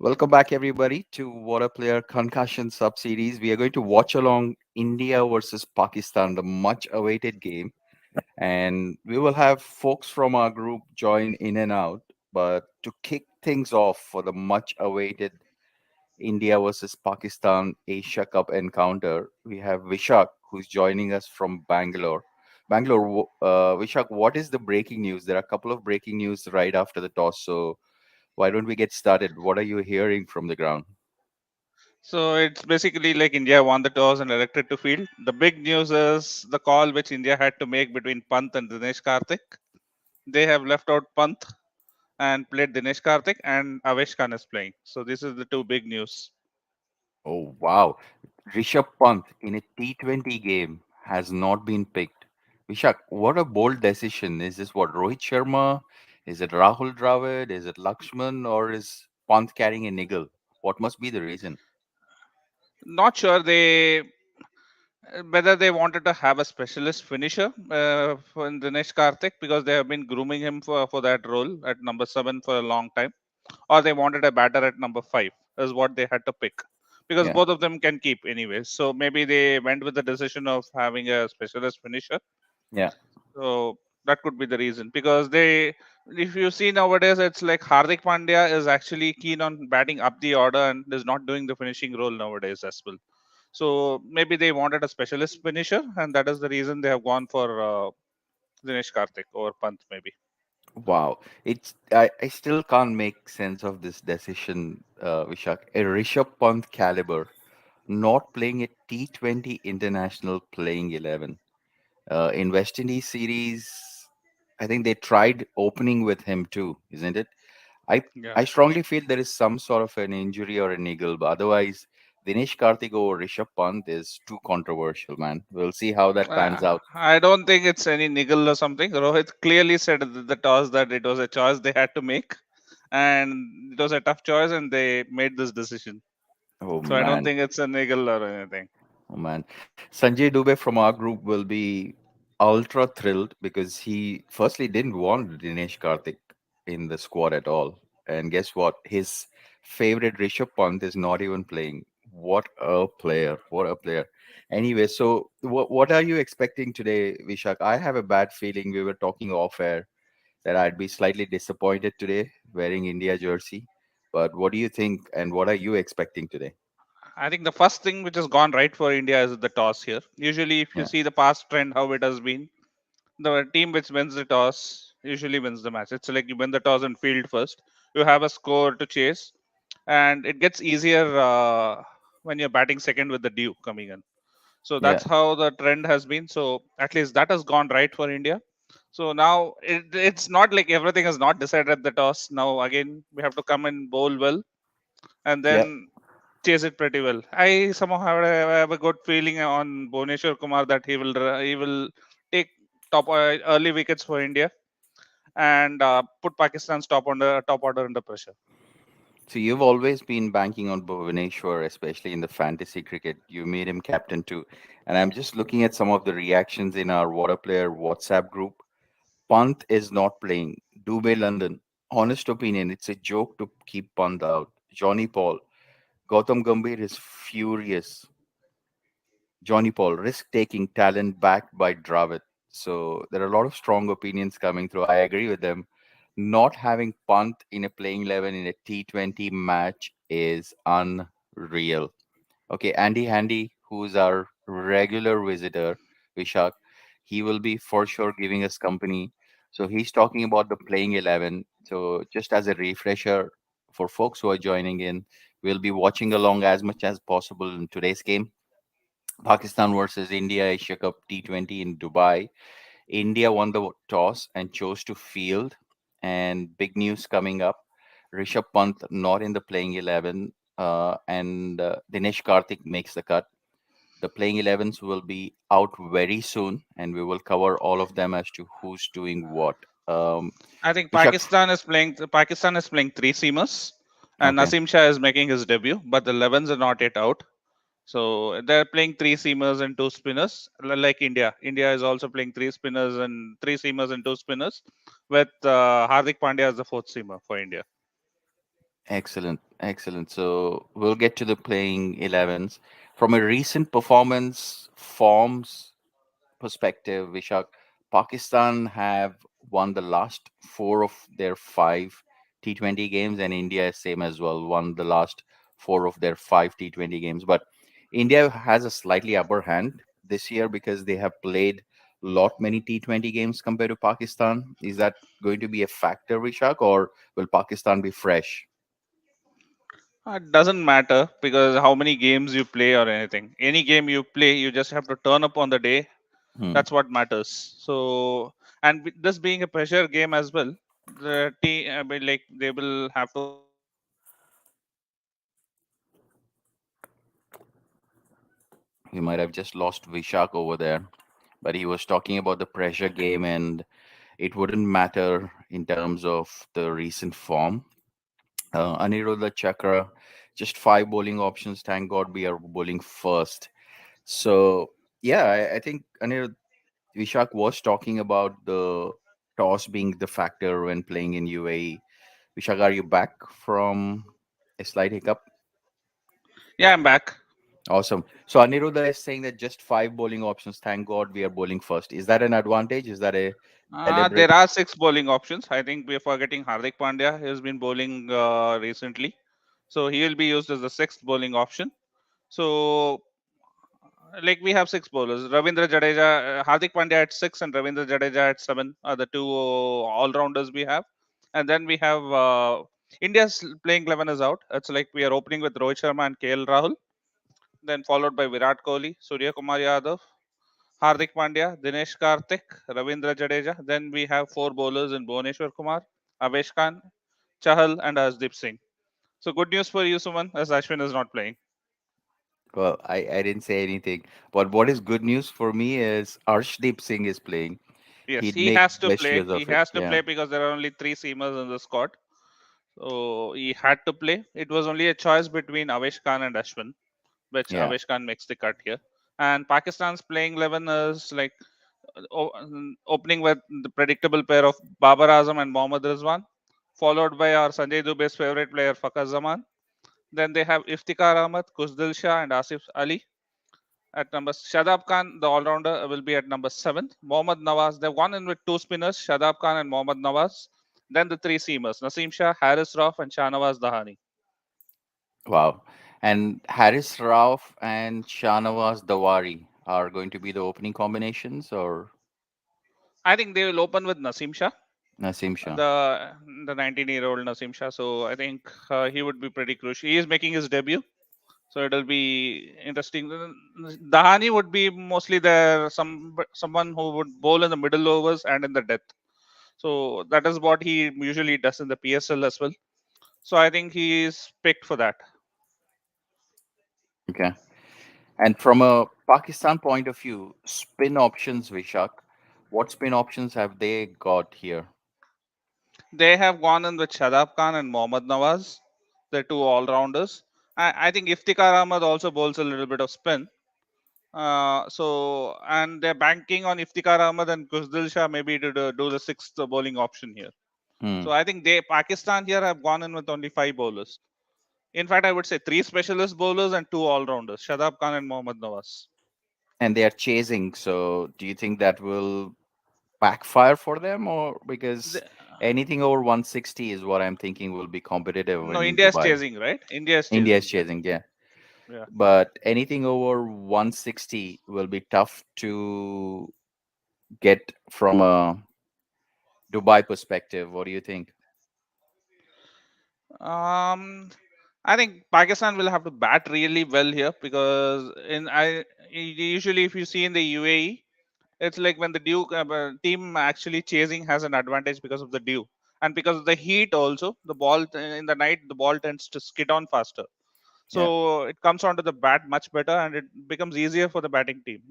Welcome back, everybody, to Waadaplaya Concussion Sub Series. We are going to watch along India versus Pakistan, the much awaited game. And we will have folks from our group join in and out. But to kick things off for the much awaited India versus Pakistan Asia Cup encounter, we have Vishak, who's joining us from Bangalore. Vishak, what is the breaking news? There are a couple of breaking news right after the toss. So why don't we get started? What are you hearing from the ground? So it's basically like India won the toss and elected to field. The big news is the call which India had to make between Pant and Dinesh Karthik. They have left out Pant and played Dinesh Karthik, and Avesh Khan is playing. So this is the two big news. Oh, wow. Rishabh Pant in a T20 game has not been picked. Vishak, what a bold decision. Is this what, Rohit Sharma? Is it Rahul Dravid? Is it Lakshman? Or is Pant carrying a niggle? What must be the reason? Not sure they whether they wanted to have a specialist finisher for Dinesh Karthik because they have been grooming him for that role at number 7 for a long time, or they wanted a batter at number 5 is what they had to pick because Yeah, both of them can keep anyways. So maybe they went with the decision of having a specialist finisher. yeah, So that could be the reason because they, if you see nowadays, it's like Hardik Pandya is actually keen on batting up the order and is not doing the finishing role nowadays as well. So maybe they wanted a specialist finisher, and that is the reason they have gone for Dinesh Karthik over Pant maybe. wow. I still can't make sense of this decision, Vishak. A Rishabh Pant caliber not playing a T20 international playing 11. In West Indies series, I think they tried opening with him too, isn't it? I Yeah. I strongly feel there is some sort of an injury or a niggle, but otherwise, Dinesh Karthik over Rishabh Pant is too controversial, man. We'll see how that pans out. I don't think it's any niggle or something. Rohit clearly said at the toss that it was a choice they had to make, and it was a tough choice, and they made this decision. Oh So I don't man, think it's a niggle or anything. oh man. Sanjay Dubey from our group will be ultra thrilled because he firstly didn't want Dinesh Karthik in the squad at all. And guess what? His favorite Rishabh Pant is not even playing. What a player. What a player. Anyway, so what are you expecting today, Vishak? I have a bad feeling we were talking off air that I'd be slightly disappointed today wearing India jersey. But what do you think and what are you expecting today? I think the first thing which has gone right for India is the toss here. Usually, if you Yeah. see the past trend, how it has been, the team which wins the toss usually wins the match. It's like you win the toss and field first. You have a score to chase, and it gets easier when you're batting second with the dew coming in. So Yeah. that's how the trend has been. So at least that has gone right for India. So now it's not like everything is not decided at the toss. Now again we have to come and bowl well and Yeah. then chase it pretty well. I somehow have a good feeling on Bhuvneshwar Kumar that he will take top early wickets for India and put Pakistan's top order under pressure. So you've always been banking on Bhuvaneshwar, especially in the fantasy cricket. You made him captain too. And I'm just looking at some of the reactions in our water player WhatsApp group. Pant is not playing. Dubey London. Honest opinion, it's a joke to keep Pant out. Johnny Paul. Gautam Gambhir is furious. Johnny Paul, risk taking talent backed by Dravid. So there are a lot of strong opinions coming through. I agree with them. Not having punt in a playing 11 in a T20 match is unreal. Okay, Andy Handy, who's our regular visitor, Vishak, he will be for sure giving us company. So he's talking about the playing 11. So just as a refresher for folks who are joining in, we'll be watching along as much as possible in today's game. Pakistan versus India Asia Cup T20 in Dubai. India won the toss and chose to field. And big news coming up: Rishabh Pant not in the playing 11, and Dinesh Karthik makes the cut. The playing 11s will be out very soon, and we will cover all of them as to who's doing what. Um, I think Vishak, Pakistan is playing three seamers, and okay, Nasim Shah is making his debut, but the 11s are not yet out. So they're playing three seamers and two spinners, like India. India is also playing three seamers and two spinners, with Hardik Pandya as the fourth seamer for India. Excellent, excellent. So we'll get to the playing 11s. From a recent performance forms perspective, Vishak, Pakistan have won the last four of their five T20 games, and India is same as well, won the last four of their five T20 games. But India has a slightly upper hand this year because they have played lot many T20 games compared to Pakistan. Is that going to be a factor, Vishak, or will Pakistan be fresh? It doesn't matter because how many games you play or anything. Any game you play, you just have to turn up on the day. Hmm. That's what matters. So, and with this being a pressure game as well, the team, I mean, like they will have to play with We might have just lost Vishak over there, but he was talking about the pressure game, and it wouldn't matter in terms of the recent form. Aniruddha Chakra, just five bowling options. Thank God we are bowling first. So, yeah, I think Aniruddha Vishak was talking about the toss being the factor when playing in UAE. Vishak, are you back from a slight hiccup? Yeah, I'm back. Awesome. So Aniruddha is saying that just five bowling options. Thank God we are bowling first. Is that an advantage? Is that a deliberate? There are six bowling options. I think we're forgetting Hardik Pandya. He has been bowling recently, so he will be used as the sixth bowling option. So, like we have six bowlers: Ravindra Jadeja, Hardik Pandya at six, and Ravindra Jadeja at seven are the two all rounders we have. And then we have India's playing 11 is out. It's like we are opening with Rohit Sharma and KL Rahul, then followed by Virat Kohli, Surya Kumar Yadav, Hardik Pandya, Dinesh Karthik, Ravindra Jadeja. Then we have four bowlers in Bhuvaneshwar Kumar, Avesh Khan, Chahal, and Asdeep Singh. So good news for you, Suman, as Ashwin is not playing. Well, I didn't say anything. But what is good news for me is Arshdeep Singh is playing. Yes, He'd he make has to best play. use He of it. has to Yeah. play because there are only three seamers in the squad. So he had to play. It was only a choice between Avesh Khan and Ashwin, which Yeah. Avesh Khan makes the cut here. And Pakistan's playing 11 is like opening with the predictable pair of Babar Azam and Mohammad Rizwan, followed by our Sanjay Dubey's favorite player Fakhar Zaman. Then they have Iftikhar Ahmed, Kuzdil Shah, and Asif Ali. At number Shadab Khan, the all-rounder, will be at number 7. Mohammad Nawaz, they've gone in with two spinners, Shadab Khan and Mohammad Nawaz. Then the three seamers, Naseem Shah, Haris Rauf, and Shahnawaz Dahani. Wow. And Haris Rauf and Shanawaz Dawari are going to be the opening combinations, or I think they will open with Naseem Shah, Nasim Shah? the 19-year-old Naseem Shah. So I think he would be pretty crucial. He is making his debut, so it'll be interesting. Dahani would be mostly there, someone who would bowl in the middle overs and in the death. So that is what he usually does in the PSL as well. So I think he is picked for that. Okay. And from a Pakistan point of view, spin options, Vishak, what spin options have they got here? They have gone in with Shadab Khan and Mohammad Nawaz, the two all-rounders. I think Iftikhar Ahmed also bowls a little bit of spin. And they're banking on Iftikhar Ahmed and Kuzdil Shah maybe to do the sixth bowling option here. Hmm. So I think Pakistan here have gone in with only five bowlers. In fact, I would say three specialist bowlers and two all-rounders, Shadab Khan and Mohammad Nawaz. And they are chasing. So do you think that will backfire for them, or because The, anything over 160 is what I'm thinking will be competitive no, in India is Dubai? chasing, right? India is India is chasing. Yeah, chasing, yeah. yeah. But anything over 160 will be tough to get from a Dubai perspective. What do you think? Um, I think Pakistan will have to bat really well here because usually if you see in the UAE, it's like when the team actually chasing has an advantage because of the dew and because of the heat also. The ball in the night, the ball tends to skid on faster. Yeah. So it comes onto the bat much better and it becomes easier for the batting team.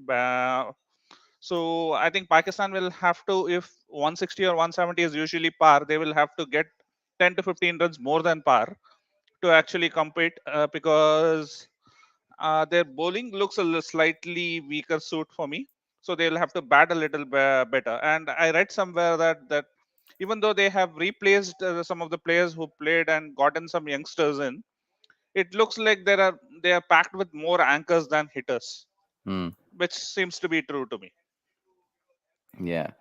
So I think Pakistan will have to, if 160 or 170 is usually par, they will have to get 10 to 15 runs more than par to actually compete because their bowling looks slightly weaker suit for me. So they'll have to bat a little better. And I read somewhere that even though they have replaced some of the players who played and gotten some youngsters in, it looks like they are packed with more anchors than hitters, Hmm. which seems to be true to me. Yeah.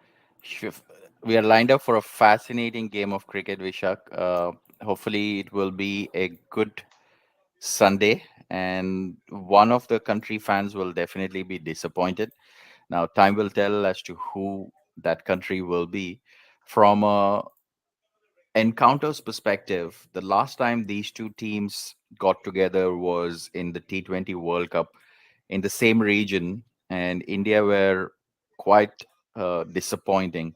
Shif- We are lined up for a fascinating game of cricket, Vishak. Hopefully, it will be a good Sunday, and one of the country fans will definitely be disappointed. Now, time will tell as to who that country will be. From a encounters perspective, the last time these two teams got together was in the T20 World Cup in the same region, and India were quite disappointing.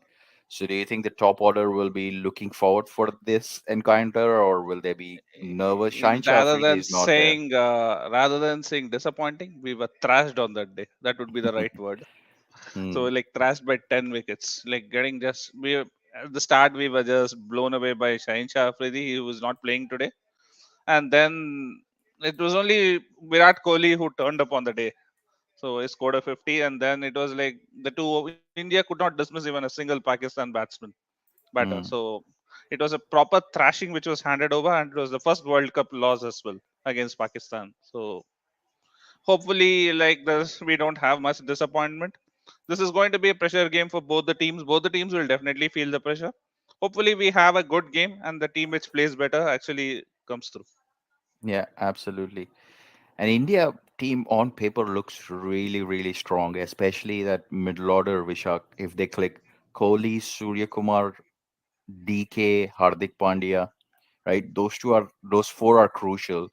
So, do you think the top order will be looking forward for this encounter, or will they be nervous? Shahinshah Rather Afridi than is not there. saying disappointing, we were thrashed on that day. That would be the right word. So Hmm. like thrashed by 10 wickets, like getting just we at the start we were just blown away by Shaheen Shah Afridi. He was not playing today, and then it was only Virat Kohli who turned up on the day. So he scored a 50, and then it was like the two India could not dismiss even a single Pakistan batter. Hmm. So it was a proper thrashing which was handed over, and it was the first World Cup loss as well against Pakistan. So hopefully, like this, we don't have much disappointment. This is going to be a pressure game for both the teams. Both the teams will definitely feel the pressure. Hopefully, we have a good game, and the team which plays better actually comes through. Yeah, absolutely. And India team on paper looks really, really strong, especially that middle order, Vishak. If they click Kohli, Surya Kumar, DK, Hardik Pandya, right? Those four are crucial.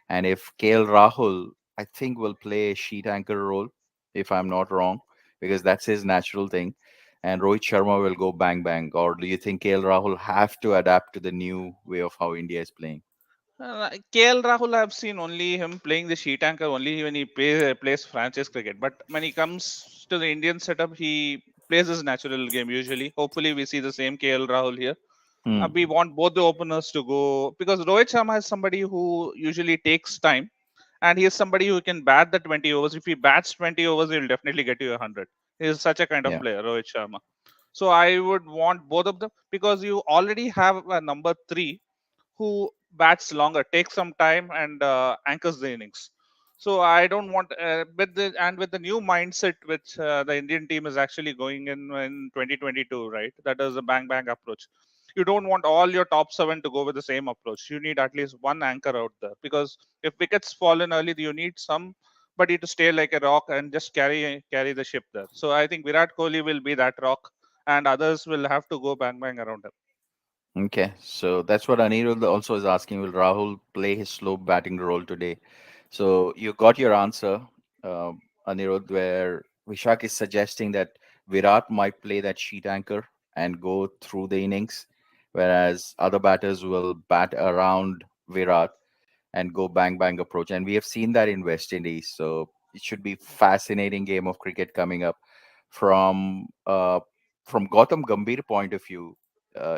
And if KL Rahul, I think will play a sheet anchor role, if I'm not wrong, because that's his natural thing. And Rohit Sharma will go bang bang. Or do you think KL Rahul have to adapt to the new way of how India is playing? KL Rahul, I've seen only him playing the sheet anchor only when he plays franchise cricket. But when he comes to the Indian setup, he plays his natural game usually. Hopefully, we see the same KL Rahul here. Hmm. We want both the openers to go because Rohit Sharma is somebody who usually takes time, and he is somebody who can bat the 20 overs. If he bats 20 overs, he'll definitely get you 100. He is such a kind of Yeah. player, Rohit Sharma. So I would want both of them because you already have a number three who bats longer, takes some time, and anchors the innings. So I don't want with the new mindset which the Indian team is actually going in 2022, right? That is a bang bang approach. You don't want all your top seven to go with the same approach. You need at least one anchor out there because if wickets fall in early, you need somebody to stay like a rock and just carry the ship there. So I think Virat Kohli will be that rock, and others will have to go bang bang around him. Okay, so that's what Anirudh also is asking. Will Rahul play his slow batting role today? So you got your answer, uh, Anirudh, where Vishak is suggesting that Virat might play that sheet anchor and go through the innings, whereas other batters will bat around Virat and go bang bang approach. And we have seen that in West Indies. So it should be fascinating game of cricket coming up from from Gautam Gambhir point of view.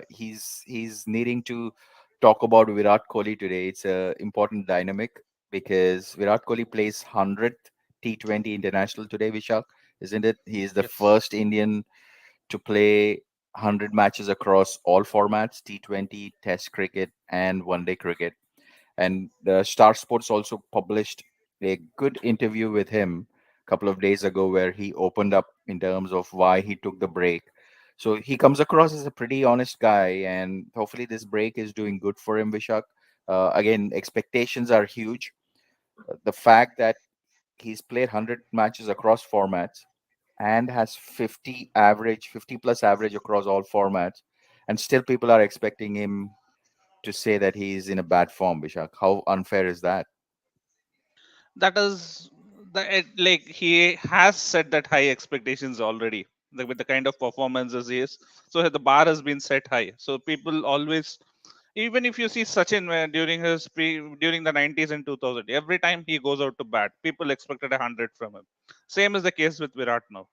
He's needing to talk about Virat Kohli today. It's a important dynamic because Virat Kohli plays 100th T20 international today, Vishak, isn't it? He is the Yes. first Indian to play 100 matches across all formats: T20, Test cricket, and One Day cricket. And Star Sports also published a good interview with him a couple of days ago where he opened up in terms of why he took the break. So he comes across as a pretty honest guy, and hopefully this break is doing good for him, Vishak. Again, expectations are huge. The fact that he's played 100 matches across formats and has 50 plus average across all formats, and still people are expecting him to say that he's in a bad form, Vishak. How unfair is that? That is like he has set that high expectations already, with the kind of performances he is. So the bar has been set high. So people always, even if you see Sachin during the 90s and 2000, every time he goes out to bat, people expected 100 from him. Same is the case with Virat now,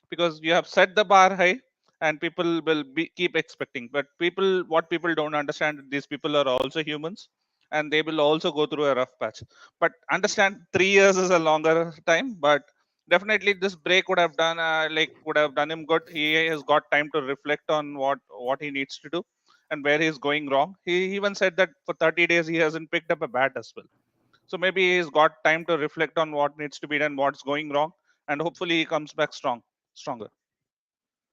because you have set the bar high, and people will keep expecting. But what people don't understand, these people are also humans, and they will also go through a rough patch. But understand, 3 years is a longer time, but definitely this break would have done would have done him good. He has got time to reflect on what he needs to do and where he's going wrong. He even said that for 30 days he hasn't picked up a bat as well. So maybe he's got time to reflect on what needs to be done, what's going wrong, and hopefully he comes back stronger.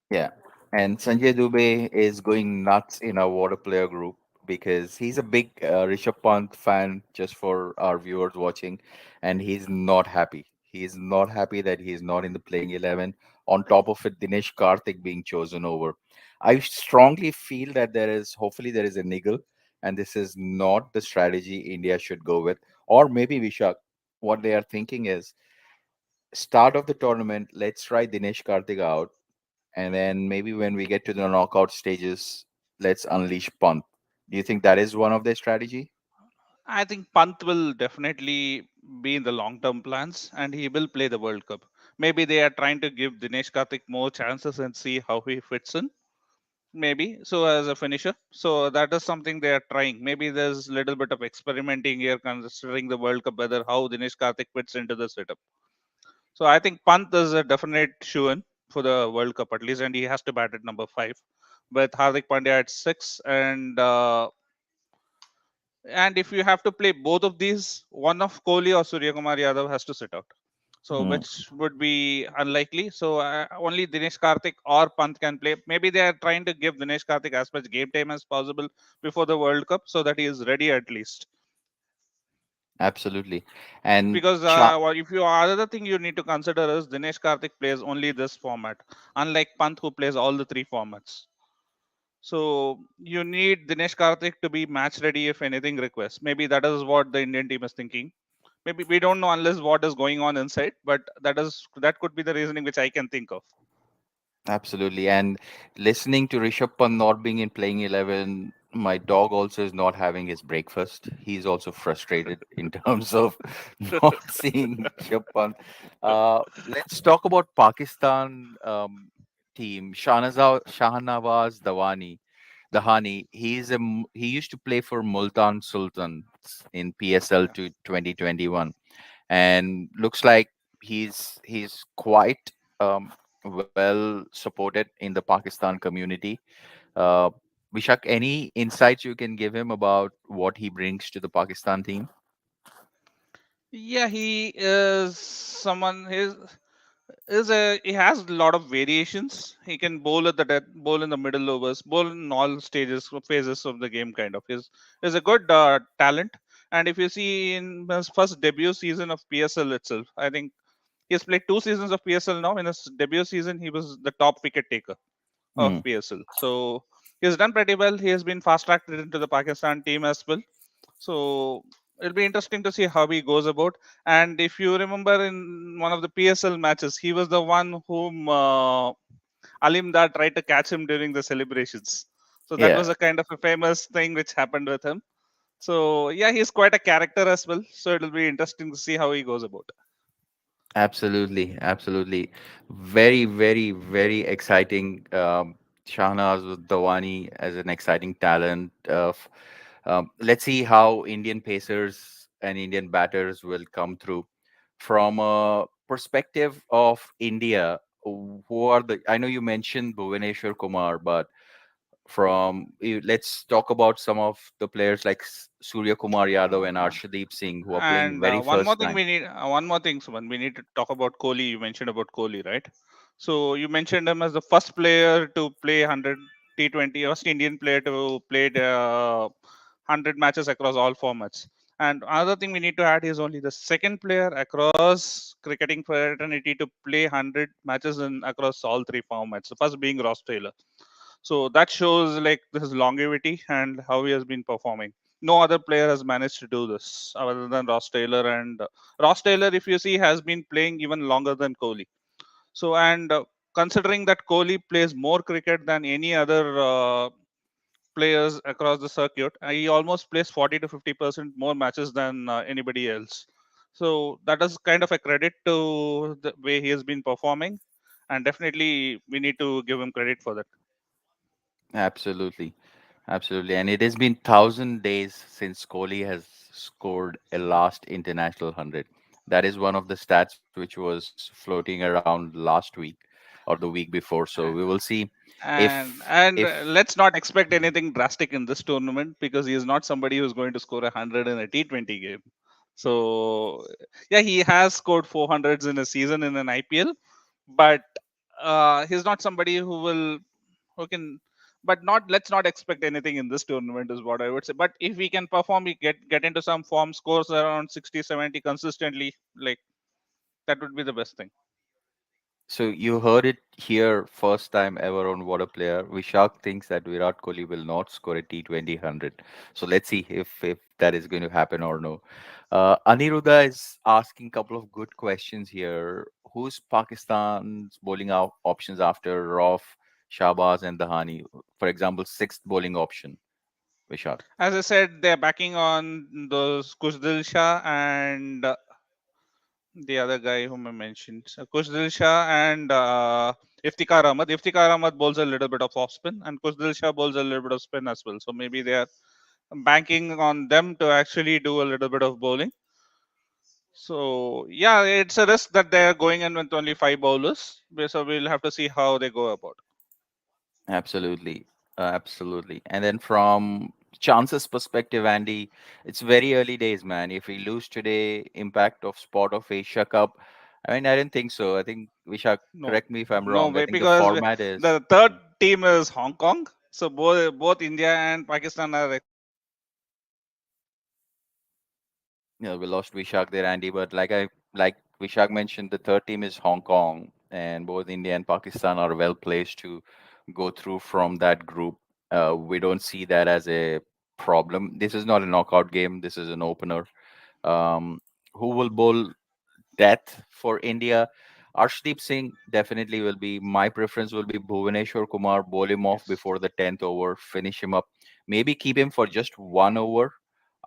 Yeah. And Sanjay Dubey is going nuts in our water player group because he's a big Rishabh Pant fan, just for our viewers watching, and he's not happy. He's not happy that he's not in the playing 11. On top of it, Dinesh Karthik being chosen over. I strongly feel that hopefully, there is a niggle, and this is not the strategy India should go with. Or maybe Vishak, what they are thinking is start of the tournament, let's try Dinesh Karthik out, and then maybe when we get to the knockout stages, let's unleash Pant. Do you think that is one of their strategy? I think Pant will definitely be in the long term plans and he will play the World Cup. Maybe they are trying to give Dinesh Karthik more chances and see how he fits in. Maybe so as a finisher. So that is something they are trying. Maybe there's a little bit of experimenting here, considering the World Cup whether how Dinesh Karthik fits into the setup. So I think Pant is a definite shoe in for the World Cup at least, and he has to bat at number 5, with Hardik Pandya at 6, and if you have to play both of these, one of Kohli or Surya Kumar Yadav has to sit out. So Hmm. which would be unlikely. So only Dinesh Karthik or Pant can play. Maybe they are trying to give Dinesh Karthik as much game time as possible before the World Cup so that he is ready at least. Absolutely. And Because if you other thing you need to consider is Dinesh Karthik plays only this format, unlike Pant who plays all the three formats. So you need Dinesh Karthik to be match ready if anything requests. Maybe that is what the Indian team is thinking. Maybe we don't know unless what is going on inside, but that could be the reasoning which I can think of. Absolutely. And listening to Rishabh Pant not being in playing 11, my dog also is not having his breakfast. He's also frustrated in terms of not seeing Rishabh Pant. Let's talk about Pakistan team. Shahnawaz Dahani. He used to play for Multan Sultans in PSL Yeah. to 2021, and looks like he's quite well supported in the Pakistan community. Uh, Vishak, any insights you can give him about what he brings to the Pakistan team? Yeah, he is someone. He has a lot of variations. He can bowl at the death, bowl in the middle overs, bowl in all stages phases of the game. Kind of is a good talent. And if you see in his first debut season of PSL itself, I think he has played 2 seasons of PSL now. In his debut season, he was the top wicket taker of Hmm, PSL. So he has done pretty well. He has been fast tracked into the Pakistan team as well. So it'll be interesting to see how he goes about. And if you remember in one of the PSL matches, he was the one whom Alim Dar tried to catch him during the celebrations. So that yeah. was a kind of a famous thing which happened with him. So yeah, he's quite a character as well. So it'll be interesting to see how he goes about. Absolutely, absolutely. Very, very, very exciting. Shahnaz Dawani as an exciting talent. Let's see how Indian pacers and Indian batters will come through. From a perspective of India, who are the? I know you mentioned Bhuvaneshwar Kumar, but let's talk about some of the players like Surya Kumar Yadav and Arshdeep Singh, who are playing And very first time. one more thing, Suman, we need to talk about Kohli. You mentioned about Kohli, right? So you mentioned him as the first player to play 100 T20, first Indian player to play 100 matches across all formats. And another thing we need to add is only the second player across cricketing fraternity to play 100 matches in across all three formats. The first being Ross Taylor. So that shows like his longevity and how he has been performing. No other player has managed to do this other than Ross Taylor. And Ross Taylor, if you see, has been playing even longer than Kohli. So, and considering that Kohli plays more cricket than any other players across the circuit, he almost plays 40 to 50% more matches than anybody else. So that is kind of a credit to the way he has been performing, and definitely we need to give him credit for that. Absolutely. Absolutely. And it has been 1,000 days since Kohli has scored a last international 100. That is one of the stats which was floating around last week or the week before. So we will see if Let's not expect anything drastic in this tournament because he is not somebody who's going to score 100 in a T20 game. So yeah, he has scored 400s in a season in an IPL, but he's not somebody who can. But not let's not expect anything in this tournament is what I would say. But if he can perform, he get into some form, scores around 60, 70 consistently, like that would be the best thing. so you heard it here first time ever on What a Player. Vishak thinks that Virat Kohli will not score a T20 100. So let's see if that is going to happen or no. Aniruddha is asking a couple of good questions here. Who's Pakistan's bowling out options after Rauf, Shahbaz, and Dahani? For example, sixth bowling option, Vishak. As I said, they're backing on those Kushdil Shah and the other guy whom I mentioned, Kushdil Shah and Iftikhar Ahmad. Iftikhar Ahmad bowls a little bit of off spin, and Kushdil Shah bowls a little bit of spin as well. So maybe they are banking on them to actually do a little bit of bowling. So yeah, it's a risk that they are going in with only five bowlers. So we'll have to see how they go about. Absolutely. Absolutely. And then from chances perspective, Andy, it's very early days, man. If we lose today, impact of spot of Asia Cup. I mean, I didn't think so. I think Vishak, No, correct me if I'm no wrong. I way, think the because format is, the third team is Hong Kong. So both India and Pakistan are we lost Vishak there, Andy. But like Vishak mentioned, the third team is Hong Kong, and both India and Pakistan are well placed to go through from that group. We don't see that as a problem. This is not a knockout game. This is an opener. Um, who will bowl death for India? Arshdeep Singh definitely will be. My preference will be Bhuvaneshwar Kumar. Bowl him off yes. before the 10th over. Finish him up. Maybe keep him for just 1 over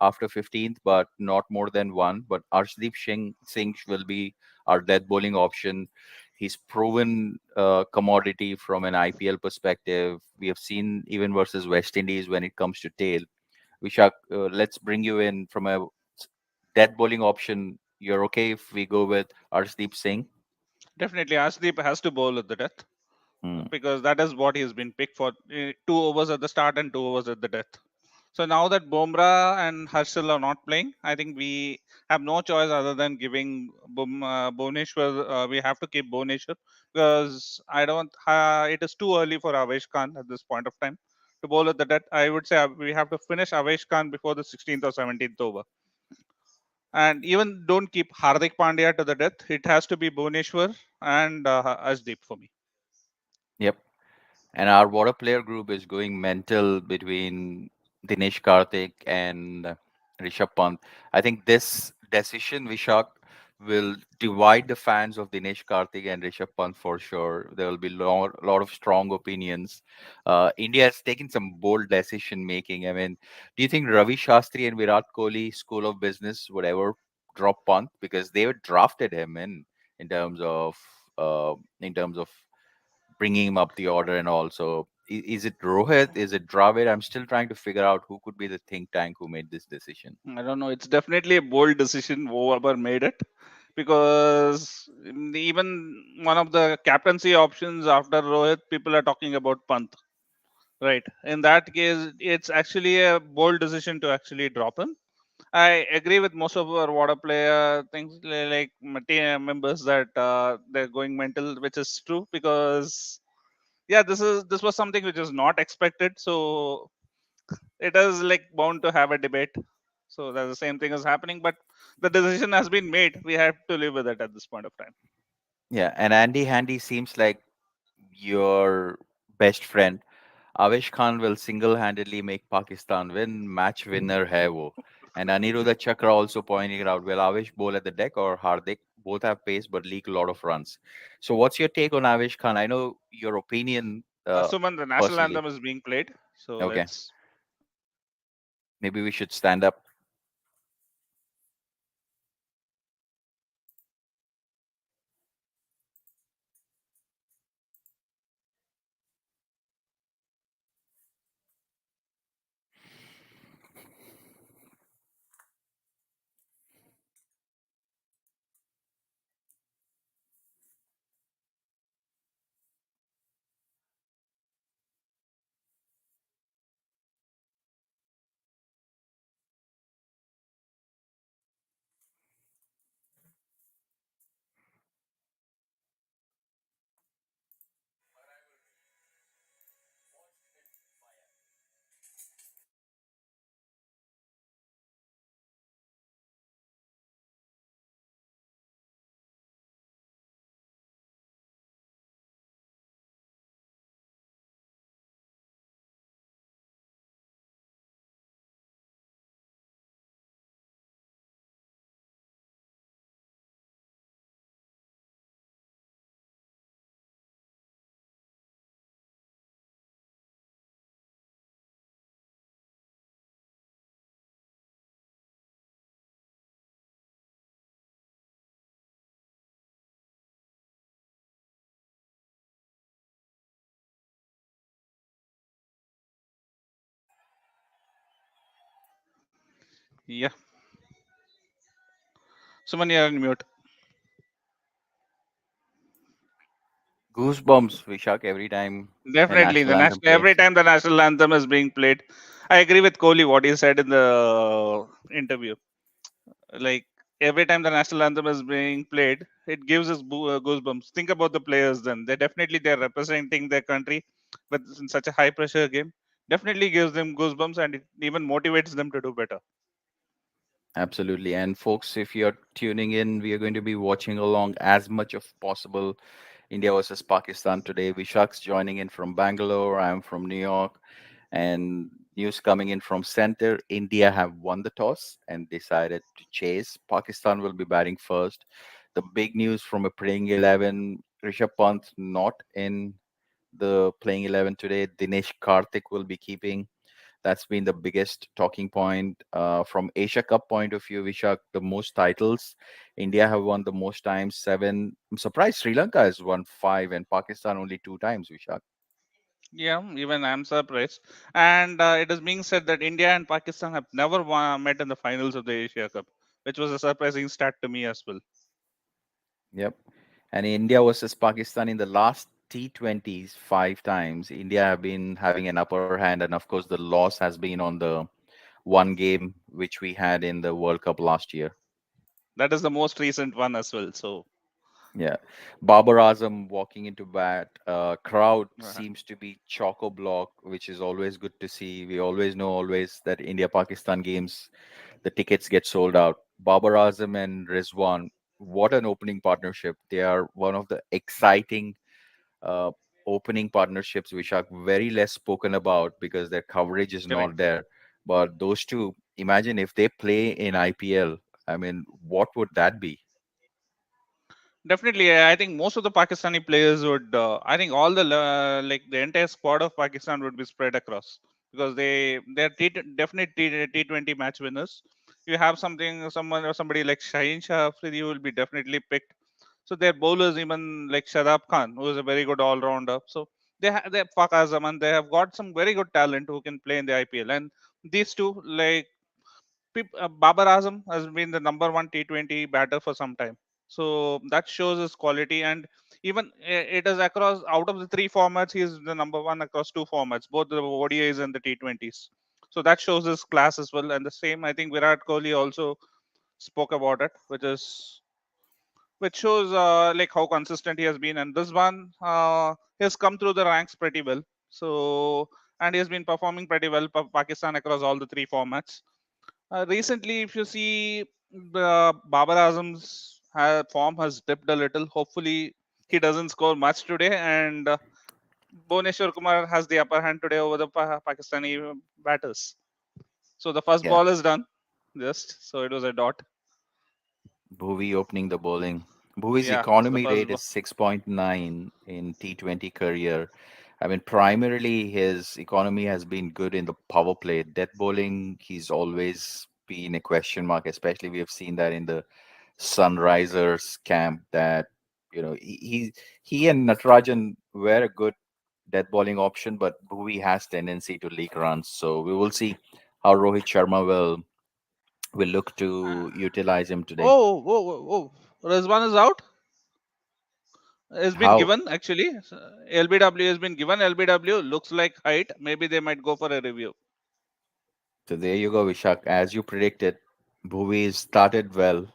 after 15th, but not more than one. But Singh will be our death bowling option. He's proven commodity from an IPL perspective. We have seen even versus West Indies when it comes to tail. Vishak, let's bring you in from a death bowling option. You're okay if we go with Arshdeep Singh? Definitely, Ashdeep has to bowl at the death Hmm. because that is what he's been picked for. 2 overs at the start and 2 overs at the death. So now that Bomra and Harshal are not playing, I think we have no choice other than giving Bhuvneshwar. We have to keep Bhuvneshwar because I don't. It is too early for Avesh Khan at this point of time to bowl at the death. I would say we have to finish Avesh Khan before the 16th or 17th over. And even don't keep Hardik Pandya to the death. It has to be Bhuvneshwar and Ashdeep for me. Yep. And our water player group is going mental between Dinesh Karthik and Rishabh Pant. I think this decision, Vishak, will divide the fans of Dinesh Karthik and Rishabh Pant for sure. There will be lot of strong opinions. India has taken some bold decision making. I mean, do you think Ravi Shastri and Virat Kohli School of Business would ever drop Pant because they drafted him in terms of in terms of bringing him up the order and all. So is it Rohit? Is it Dravid? I'm still trying to figure out who could be the think tank who made this decision. I don't know. It's definitely a bold decision whoever made it because even one of the captaincy options after Rohit, people are talking about Pant. Right. In that case, it's actually a bold decision to actually drop him. I agree with most of our water player things like my team members that they're going mental, which is true because yeah, this was something which is not expected. So it is like bound to have a debate. So that's the same thing is happening, but the decision has been made. We have to live with it at this point of time. Yeah, and Andy Handy seems like your best friend. Avesh Khan will single-handedly make Pakistan win. Match winner hai wo. And Aniruddha Chakra also pointing it out. Will Avesh bowl at the deck or Hardik? Both have pace but leak a lot of runs. So what's your take on Avesh Khan? I know your opinion Suman, the national personally. anthem is being played. So Okay, let's. maybe we should stand up. Yeah, Suman, you're on mute. Goosebumps, Vishak, every time a Definitely, national the anthem national every plays. time the national anthem is being played, I agree with Kohli what he said in the interview. Like every time the national anthem is being played, it gives us goosebumps. Think about the players. Then they're representing their country, but in such a high pressure game, definitely gives them goosebumps and it even motivates them to do better. Absolutely. And folks, if you're tuning in, we are going to be watching along as much of possible India versus Pakistan today. Vishak's joining in from Bangalore. I'm from New York. And news coming in from center, India have won the toss and decided to chase. Pakistan will be batting first. The big news from a playing 11, Rishabh Pant not in the playing 11 today. Dinesh Karthik will be keeping. That's been the biggest talking point. From Asia Cup point of view, Vishak, the most titles. India have won the most times, 7. I'm surprised Sri Lanka has won 5 and Pakistan only 2 times, Vishak. Yeah, even I'm surprised. And it is being said that India and Pakistan have never met in the finals of the Asia Cup, which was a surprising stat to me as well. Yep. And India versus Pakistan in the last T20s 5 times. India have been having an upper hand, and of course, the loss has been on the one game which we had in the World Cup last year. That is the most recent one as well. So, Yeah. Babar Azam walking into bat. Crowd uh, seems to be choco block, which is always good to see. We always know always that India Pakistan games, the tickets get sold out. Babar Azam and Rizwan, what an opening partnership. They are one of the exciting uh, opening partnerships which are very less spoken about because their coverage is not correct. there. But those two, imagine if they play in IPL. I mean, what would that be? Definitely, I think most of the Pakistani players would. I think all the like the entire squad of Pakistan would be spread across because they're definite T20 match winners. You have someone or somebody like Shaheen Shah Afridi who will be definitely picked. So their bowlers, even like Shadab Khan, who is a very good all rounder. So they have PAK Azam and they have got some very good talent who can play in the IPL. And these two, like Babar Azam has been the number one T20 batter for some time. So that shows his quality. And even it is across out of the three formats, he is the number one across two formats, both the ODIs and the T20s. So that shows his class as well. And the same, I think Virat Kohli also spoke about it, which shows like how consistent he has been. And this one has come through the ranks pretty well. So and he has been performing pretty well for Pakistan across all the three formats. Recently, if you see the Babar Azam's form has dipped a little. Hopefully, he doesn't score much today, and Bhuvneshwar Kumar has the upper hand today over the Pakistani batters. So the first Yeah. ball is done, just so it was a dot. Bhuvi opening the bowling. Bhuvi's Yeah, so the economy first rate ball. is 6.9 in T20 career. I mean, primarily his economy has been good in the power play. Death bowling, he's always been a question mark, especially we have seen that in the Sunrisers camp that, he and Natarajan were a good death bowling option, but Bhuvi has tendency to leak runs. So we will see how Rohit Sharma will look to utilize him today. Rizwan is out. Has been How given actually. LBW has been given. LBW looks like height. Maybe they might go for a review. So there you go, Vishak. As you predicted, Bhuvi started well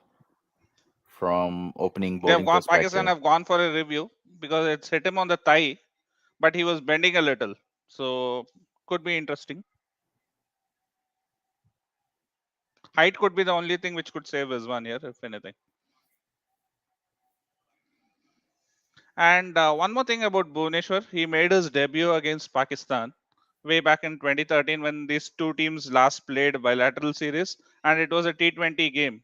from opening They have bowling gone. Pakistan perspective. have gone for a review because it's hit him on the thigh, but he was bending a little, so could be interesting. Height could be the only thing which could save Rizwan here, if anything. And one more thing about Bhuvneshwar, he made his debut against Pakistan way back in 2013 when these two teams last played bilateral series, and it was a T20 game.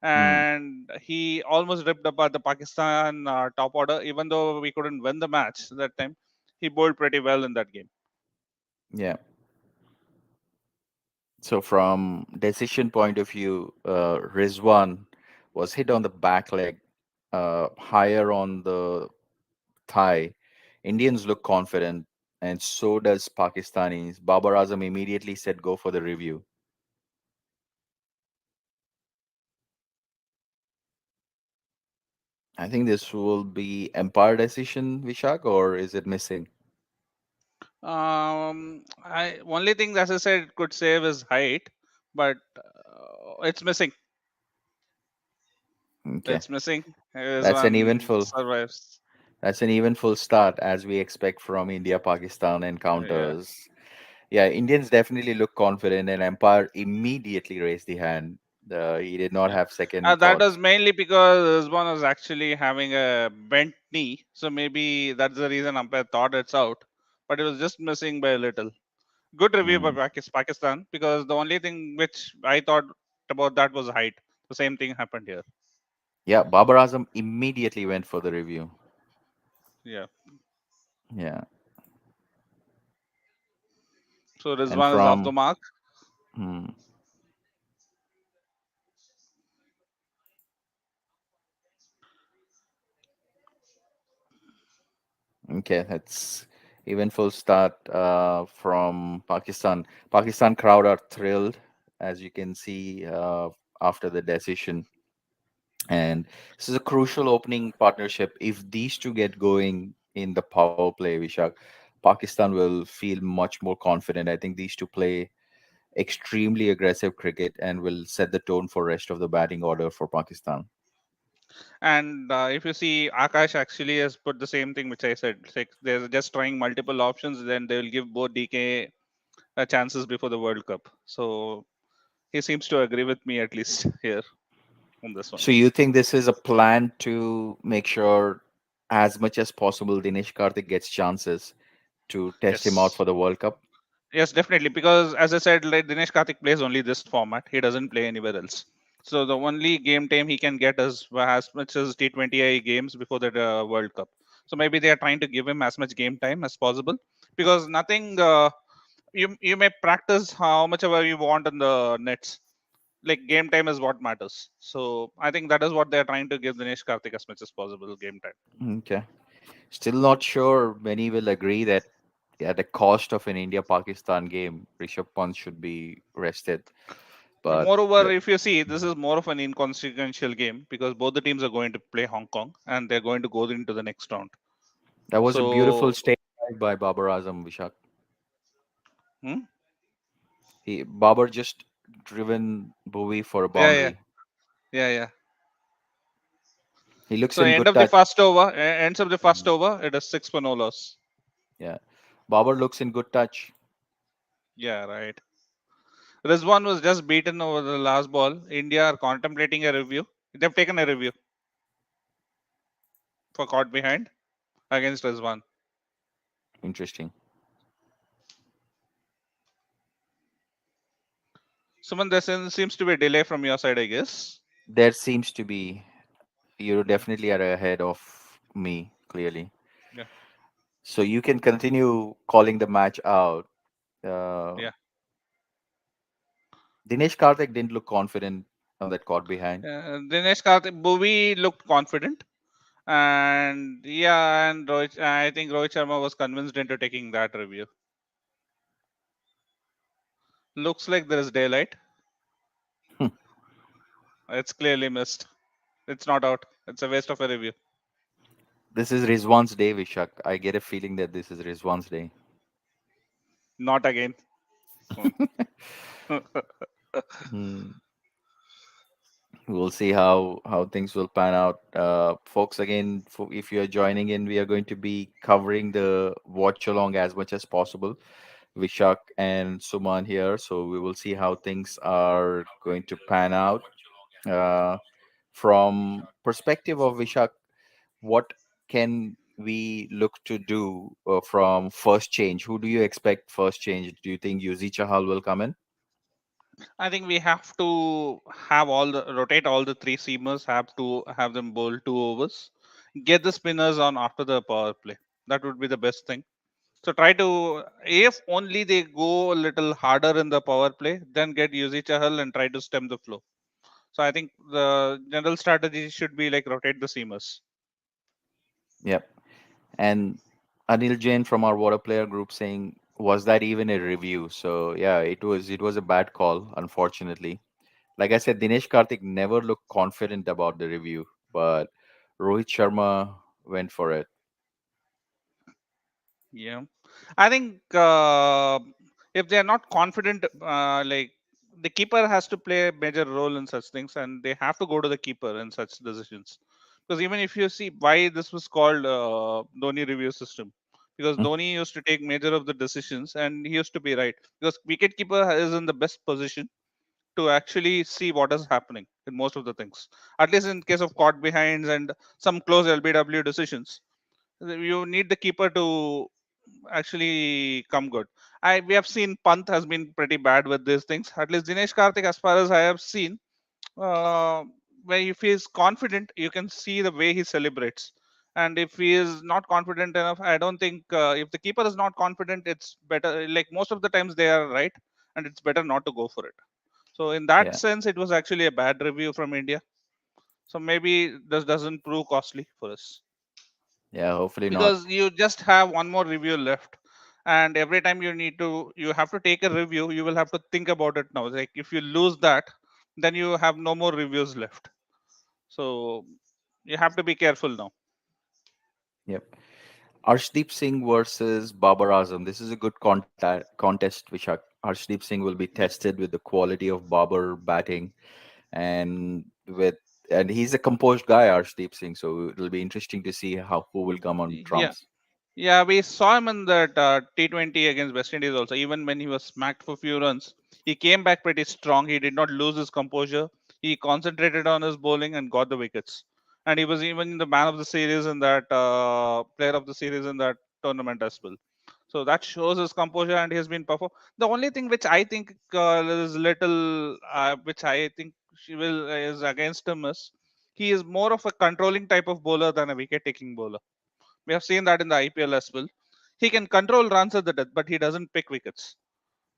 Hmm. And he almost ripped apart the Pakistan top order, even though we couldn't win the match that time. He bowled pretty well in that game. Yeah. So from decision point of view, Rizwan was hit on the back leg, higher on the thigh. Indians look confident, and so does Pakistanis. Babar Azam immediately said, "Go for the review." I think this will be empire decision, Vishak, or is it missing? I only thing, as I said, it could save is height, but it's missing. Okay, It's missing. Is that's an one eventful. survives. That's an eventful start as we expect from India-Pakistan Yeah. encounters. Yeah, Indians definitely look confident, and Empire immediately raised the hand. He did not Yeah. have second That was thoughts. mainly because this one was actually having a bent knee, so maybe that's the reason umpire thought it's out. But it was just missing by a little. Good review by Mm. Pakistan, because the only thing which I thought about that was height. The same thing happened here. Yeah, Babar Azam immediately went for the review. Yeah. Yeah, So this and one is off the from mark. hmm, okay, that's eventful start from Pakistan. Pakistan crowd are thrilled, as you can see after the decision. And this is a crucial opening partnership. If these two get going in the power play, Vishak, Pakistan will feel much more confident. I think these two play extremely aggressive cricket and will set the tone for rest of the batting order for Pakistan. And if you see, Akash actually has put the same thing which I said. Like they're just trying multiple options, then they will give both DK chances before the World Cup. So he seems to agree with me at least here on this one. So you think this is a plan to make sure as much as possible Dinesh Karthik gets chances to test him out Yes. for the World Cup? Yes, definitely. Because as I said, like Dinesh Karthik plays only this format. He doesn't play anywhere else. So the only game time he can get is as much as T20I games before the World Cup. So maybe they are trying to give him as much game time as possible, because nothing. You may practice how much ever you want in the nets. Like game time is what matters. So I think that is what they are trying to give Dinesh Karthik as much as possible game time. Okay. Still not sure many will agree that at the cost of an India-Pakistan game, Rishabh Pant should be rested. But Moreover, the, if you see, this is more of an inconsequential game because both the teams are going to play Hong Kong and they're going to go into the next round. that was a beautiful So, stage by Babar Azam, Vishak. hmm? Babar just driven Bhuvi for a Yeah, yeah, boundary. yeah, yeah. He looks So in end good of the touch. first over, ends of the first Mhm. over, it is six for no loss. Yeah, Babar looks in good touch. Yeah, right. Rizwan was just beaten over the last ball. India are contemplating a review. They've taken a review for caught behind against Rizwan. Interesting. Suman, seems to be a delay from your side, I guess. There seems to be you definitely are ahead of me clearly. Yeah, So you can continue calling the match out. Uh, yeah. Dinesh Karthik didn't look confident on that caught behind. Dinesh Karthik, Bhuvi looked confident. And yeah, and I think Rohit Sharma was convinced into taking that review. Looks like there is daylight. It's clearly missed. It's not out. It's a waste of a review. This is Rizwan's day, Vishak. I get a feeling that this is Rizwan's day. Not again. Hmm. Hmm. We'll see how things will pan out, folks. Again, if you're joining in, we are going to be covering the watch along as much as possible. Vishak and Suman here, so we will see how things are going to pan out. Uh, from perspective of Vishak, what can we look to do from first change? Who do you expect first change? Do you think Yuzi Chahal will come in? I think we have to have all the rotate all the three seamers. Have to have them bowl 2 overs. Get the spinners on after the power play. That would be the best thing. So try to, if only they go a little harder in the power play, then get Yuzi Chahal and try to stem the flow. So I think the general strategy should be like rotate the seamers. Yep. And Anil Jain from our water player group saying, was that even a review? So yeah, it was a bad call, unfortunately. Like I said, Dinesh Karthik never looked confident about the review, but Rohit Sharma went for it. Yeah, I think if they are not confident, like the keeper has to play a major role in such things, and they have to go to the keeper in such decisions. Because even if you see why this was called Dhoni review system, because Hmm? Dhoni used to take major of the decisions, and he used to be right. Because wicket keeper is in the best position to actually see what is happening in most of the things. At least in case of caught behinds and some close LBW decisions, you need the keeper to actually come good. We have seen Pant has been pretty bad with these things. At least Dinesh Karthik, as far as I have seen, uh, when if he is confident, you can see the way he celebrates. And if he is not confident enough, I don't think if the keeper is not confident, it's better. Like most of the times, they are right, and it's better not to go for it. So in that Yeah, sense, it was actually a bad review from India. So maybe this doesn't prove costly for us, yeah. Hopefully not. because you just have one more review left, and every time you have to take a review, you will have to think about it now. Like if you lose that, then you have no more reviews left. So you have to be careful now. Yep. Arshdeep Singh versus Babar Azam. This is a good contest, Vishak. Arshdeep Singh will be Yeah, tested with the quality of Babar batting, and with and he's a composed guy, Arshdeep Singh. So it'll be interesting to see how who will come on yeah, trumps. yeah. We saw him in that T20 against West Indies also. Even when he was smacked for few runs, he came back pretty strong. He did not lose his composure. He concentrated on his bowling and got the wickets. And he was even the man of the series in that player of the series in that tournament as well. So that shows his composure, and he has been perform. The only thing which I think is little, which I think she will is against him is he is more of a controlling type of bowler than a wicket-taking bowler. We have seen that in the IPL as well. He can control runs at the death, but he doesn't pick wickets.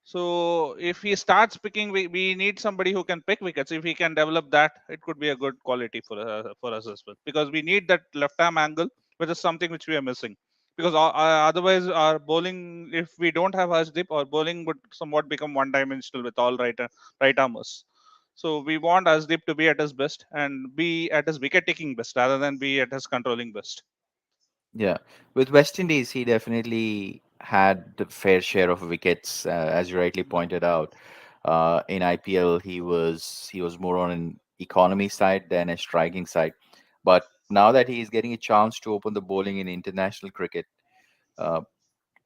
So if he starts picking, we need somebody who can pick wickets. If he can develop that, it could be a good quality for us as well. Because we need that left arm angle, which is something which we are missing. Because otherwise, our bowling, if we don't have Harshdeep, our bowling would somewhat become one-dimensional with all right armers. So we want Harshdeep to be at his best and be at his wicket-taking best rather than be at his controlling best. Yeah, with West Indies, he definitely had the fair share of wickets, as you rightly pointed out. In IPL, he was more on an economy side than a striking side. But now that he's getting a chance to open the bowling in international cricket, uh,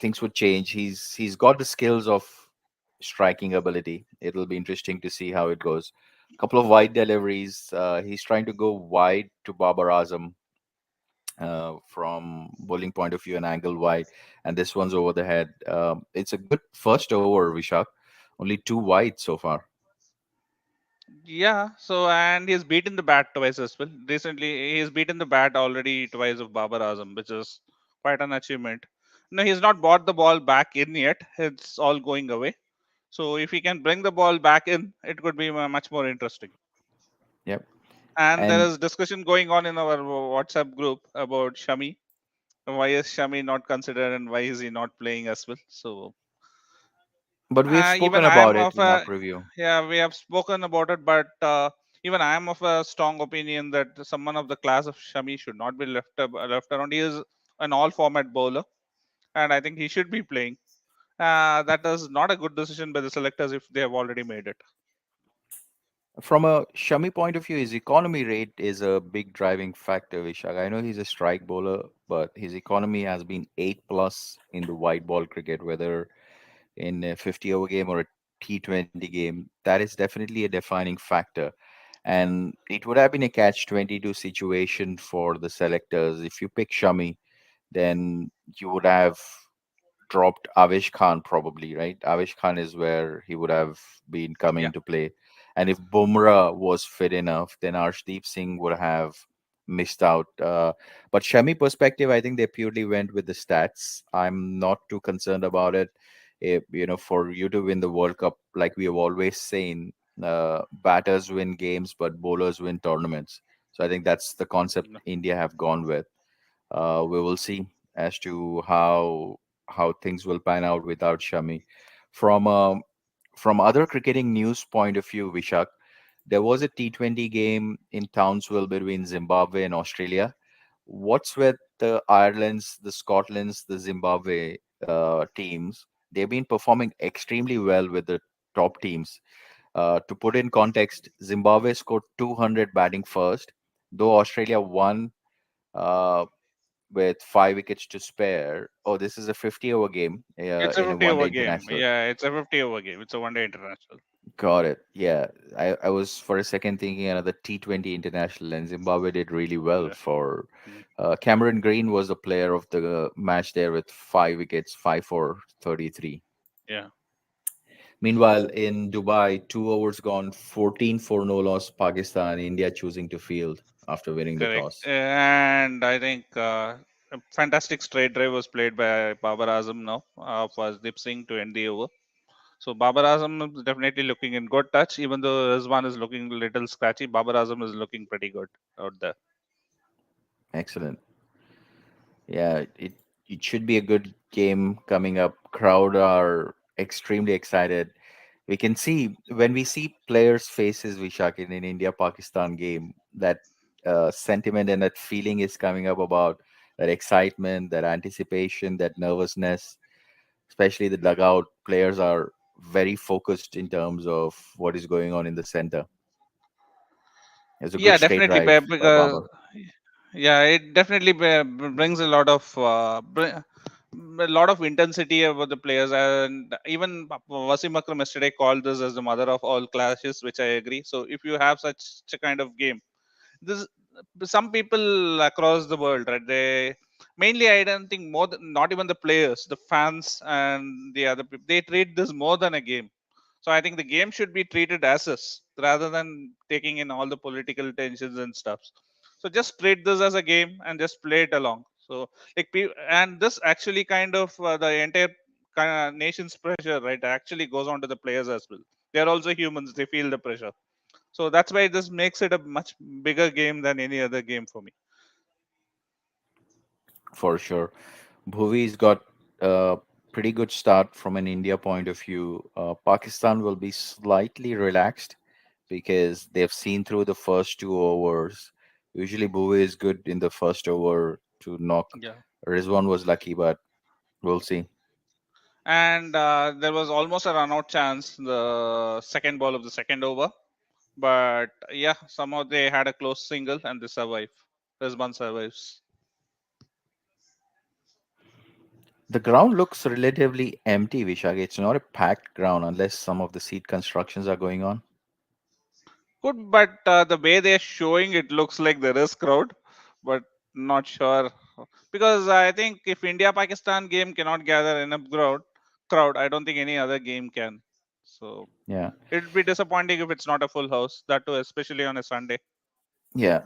things would change. He's got the skills of striking ability. It'll be interesting to see how it goes. Couple of wide deliveries. He's trying to go wide to Babar Azam from bowling point of view, an angle wide, and this one's over the head. It's a good first over, Vishak. Only two wide so far. Yeah, so and he's beaten the bat twice as well. Recently, he's beaten the bat already twice of Babar Azam, which is quite an achievement. No, he's not brought the ball back in yet. It's all going away. So if he can bring the ball back in, it could be much more interesting. Yep. And there And is discussion going on in our WhatsApp group about Shami. Why is Shami not considered and why is he not playing as well? So but we've even spoken I about am it of in our a preview. yeah, we have spoken about it, but even I am of a strong opinion that someone of the class of Shami should not be left around. He is an all format bowler, and I think he should be playing. That is not a good decision by the selectors if they have already made it. From a Shami point of view, his economy rate is a big driving factor, Vishak. I know he's a strike bowler, but his economy has been 8 plus in the white ball cricket, whether in a 50-over game or a T20 game. That is definitely a defining factor. And it would have been a catch 22 situation for the selectors. If you pick Shami, then you would have dropped Avesh Khan probably, right? Avesh Khan is where he would have been coming Yeah, into play. And if Bumrah was fit enough, then Arshdeep Singh would have missed out. But Shami perspective, I think they purely went with the stats. I'm not too concerned about it. For you to win the World Cup, like we have always saying, batters win games, but bowlers win tournaments. So I think that's the concept no, India have gone with. We will see as to how things will pan out without Shami. From from other cricketing news point of view, Vishak, there was a T20 game in Townsville between Zimbabwe and Australia. What's with the Ireland's, the Scotland's, the Zimbabwe teams? They've been performing extremely well with the top teams. To put in context, Zimbabwe scored 200 batting first, though Australia won uh, with 5 wickets to spare. Oh, this is a 50-over game It's a in a 50 one-day over game. international. Yeah, it's a 50 over game. It's a one day international. Got it. Yeah, I was for a second thinking another T20 international, and Zimbabwe did really well Yeah. for. Mm, Cameron Green was the player of the match there with 5 wickets, 5 for 33. yeah, Meanwhile, in Dubai, 2 overs gone, 14 for no loss. Pakistan, India choosing to field after winning the correct. toss. And I think a fantastic straight drive was played by Babar Azam now for Deep Singh to end the over. So Babar Azam is definitely looking in good touch, even though Rizwan is looking a little scratchy. Babar Azam is looking pretty good out there. Excellent. Yeah, it should be a good game coming up. Crowd are extremely excited. We can see when we see players' faces, Vishak, in an India Pakistan game, that sentiment and that feeling is coming up about that excitement, that anticipation, that nervousness. Especially the dugout players are very focused in terms of what is going on in the center. It's a good Yeah, straight definitely, drive by because Babar. yeah, it definitely brings a lot of intensity about the players, and even Wasim Akram yesterday called this as the mother of all clashes, which I agree. So if you have such a kind of game, this some people across the world, right? They mainly, I don't think more than, not even the players, the fans and the other people, they treat this more than a game. So I think the game should be treated as is, rather than taking in all the political tensions and stuff. So just treat this as a game and just play it along. So like and this actually kind of the entire kind of nation's pressure, right, actually goes on to the players as well. They are also humans, they feel the pressure. So that's why this makes it a much bigger game than any other game for me. For sure. Bhuvi's got a pretty good start from an India point of view. Pakistan will be slightly relaxed because they've seen through the first 2 overs. Usually, Bhuvi is good in the first over to knock. Yeah. Rizwan was lucky, but we'll see. And there was almost a run out chance the second ball of the second over. But yeah, somehow they had a close single and they survive. Rizwan survives. The ground looks relatively empty, Vishak. It's not a packed ground unless some of the seat constructions are going on. Good, but the way they're showing it looks like there is crowd, but not sure. Because I think if India Pakistan game cannot gather enough crowd, I don't think any other game can. So Yeah. it would be disappointing if it's not a full house. That too, especially on a Sunday. Yeah.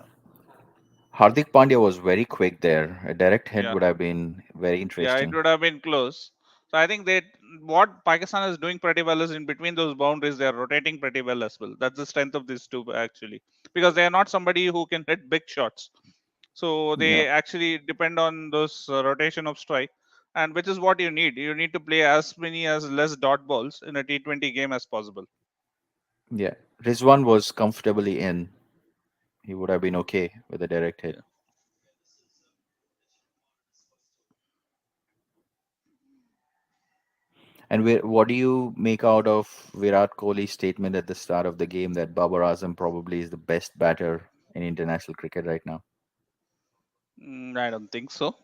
Hardik Pandya was very quick there. A direct hit Yeah, would have been very yeah, it interesting. would have been close. So I think that what Pakistan is doing pretty well is in between those boundaries, they are rotating pretty well as well. That's the strength of these two actually, because they are not somebody who can hit big shots. So Yeah. they actually depend on those rotation of strike, and which is what you need. You need to play as many as less dot balls in a T20 game as possible. Yeah. Rizwan was comfortably in. He would have been okay with a direct hit. Yeah. And what do you make out of Virat Kohli's statement at the start of the game that Babar Azam probably is the best batter in international cricket right now? I don't think so.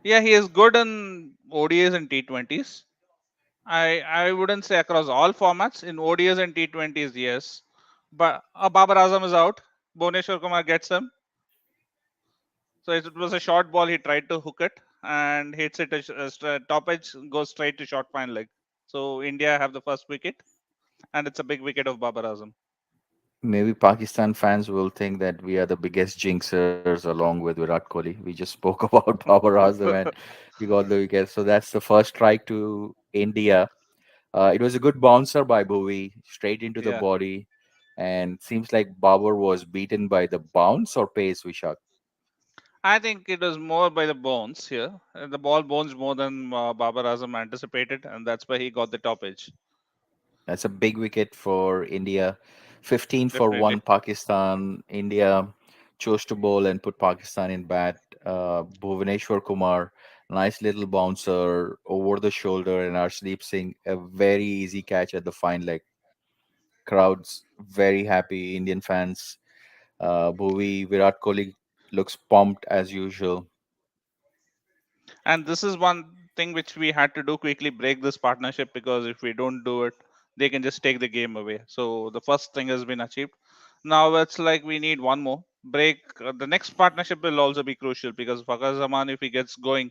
Yeah, he is good in ODIs and T20s. I wouldn't say across all formats. In ODIs and T20s, yes. But Babar Azam is out. Bhuvneshwar Kumar gets him. So it was a short ball. He tried to hook it and hits it. Top edge goes straight to short fine leg. So India have the first wicket, and it's a big wicket of Babar Azam. Maybe Pakistan fans will think that we are the biggest jinxers along with Virat Kohli. We just spoke about Babar Azam and we got the wicket. So that's the first strike to India. It was a good bouncer by Bhuvi, straight into the Yeah, body. And seems like Babar was beaten by the bounce or pace, Vishak. I think it was more by the bones here. The ball bounced more than Babar Azam anticipated, and that's why he got the top edge. That's a big wicket for India. 15 for Definitely. 1 Pakistan. India chose to bowl and put Pakistan in bat. Bhuvaneshwar Kumar, nice little bouncer over the shoulder, and Arshdeep Singh, a very easy catch at the fine leg. Crowds very happy, Indian fans. Bhuvi, Virat Kohli looks pumped as usual. And this is one thing which we had to do quickly, break this partnership, because if we don't do it, they can just take the game away. So the first thing has been achieved. Now it's like we need one more break. The next partnership will also be crucial, because Fakhar Zaman, if he gets going,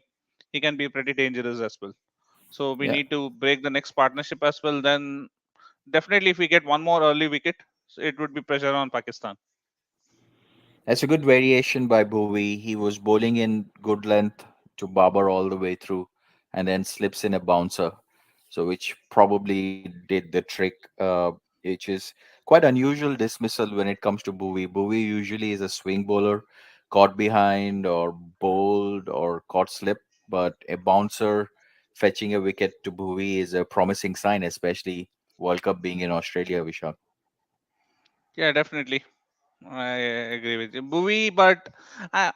he can be pretty dangerous as well. So we Yeah, need to break the next partnership as well. Then definitely, if we get one more early wicket, so it would be pressure on Pakistan. that's a good variation by Bhuvi. He was bowling in good length to Babar all the way through, and then slips in a bouncer, so which probably did the trick, which is quite unusual dismissal when it comes to Bhuvi. Bhuvi usually is a swing bowler, caught behind or bowled or caught slip, but a bouncer fetching a wicket to Bhuvi is a promising sign, especially World Cup being in Australia, Vishal. Yeah, definitely. I agree with you, Bhuvi. But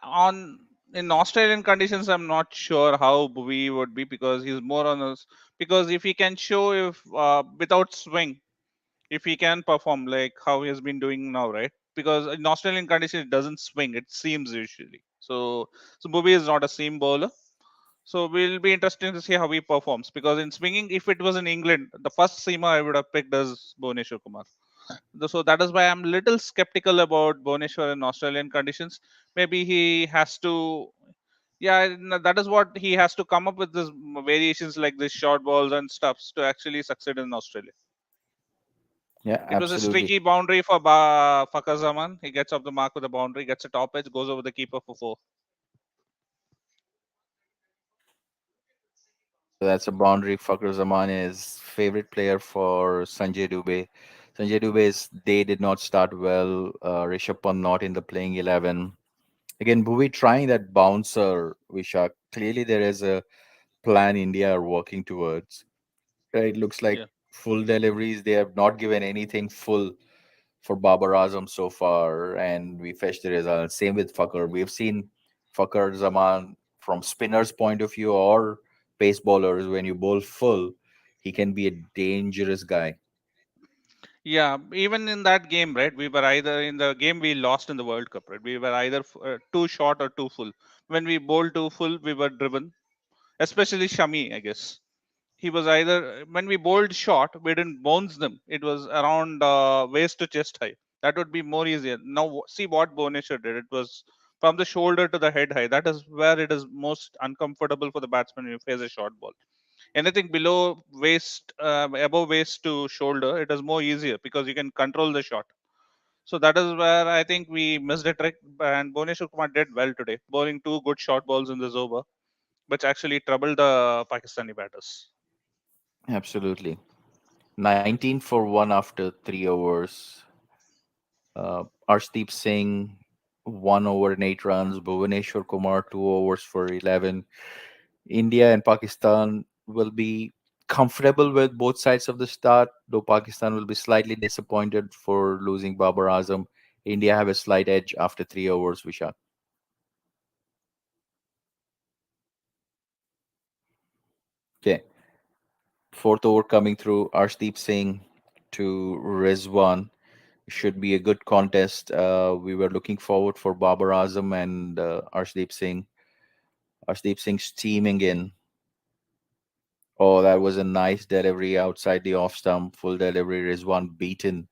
on in Australian conditions, I'm not sure how Bhuvi would be, because he's more on us. Because if he can show, if without swing, if he can perform like how he has been doing now, right? Because in Australian conditions, it doesn't swing; it seems usually. So Bhuvi is not a seam bowler. So will be interesting to see how he performs. Because in swinging, if it was in England, the first seamer I would have picked as Bhuvneshwar Kumar. So that is why I'm little skeptical about Bhuvneshwar in Australian conditions. Maybe he has to, yeah, that is what he has to come up with, this variations like this short balls and stuffs to actually succeed in Australia. Yeah, It was a absolutely. streaky boundary for Fakhar Zaman. He gets off the mark with a boundary, gets a top edge, goes over the keeper for four. So that's a boundary. Fakhar Zaman is favorite player for Sanjay Dubey. Sanjay Dubey's day did not start well. Rishabh Pant not in the playing 11. Again, Bhuvi trying that bouncer, Vishak. Clearly, there is a plan India are working towards. It looks like Yeah. full deliveries. They have not given anything full for Babar Azam so far, and we fetched the result. Same with Fakhar. We've seen Fakhar Zaman from spinner's point of view or pace bowlers. When you bowl full, he can be a dangerous guy. Yeah, even in that game, right? We were either in the game we lost in the World Cup, right? We were either too short or too full. When we bowled too full, we were driven, especially Shami, I guess. He was either, when we bowled short, we didn't bounce them. It was around waist to chest high. That would be more easier. Now, see what Bhuvaneswar did. It was from the shoulder to the head high. That is where it is most uncomfortable for the batsman when you face a short ball. Anything below waist, above waist to shoulder, it is more easier because you can control the shot. So that is where I think we missed a trick, and Bhuvaneswar Kumar did well today, bowling two good short balls in this over, which actually troubled the Pakistani batters. Absolutely. 19 for 1 after 3 overs. Arshdeep Singh, 1 over and 8 runs. Bhuvaneshwar Kumar, 2 overs for 11. India and Pakistan will be comfortable with both sides of the start, though Pakistan will be slightly disappointed for losing Babar Azam. India have a slight edge after 3 overs, Vishak. Okay. Fourth over coming through, Arshdeep Singh to Rizwan. Should be a good contest. We were looking forward for Babar Azam and Arshdeep Singh. Arshdeep Singh steaming in. Oh, that was a nice delivery outside the off stump. Full delivery. Rizwan beaten.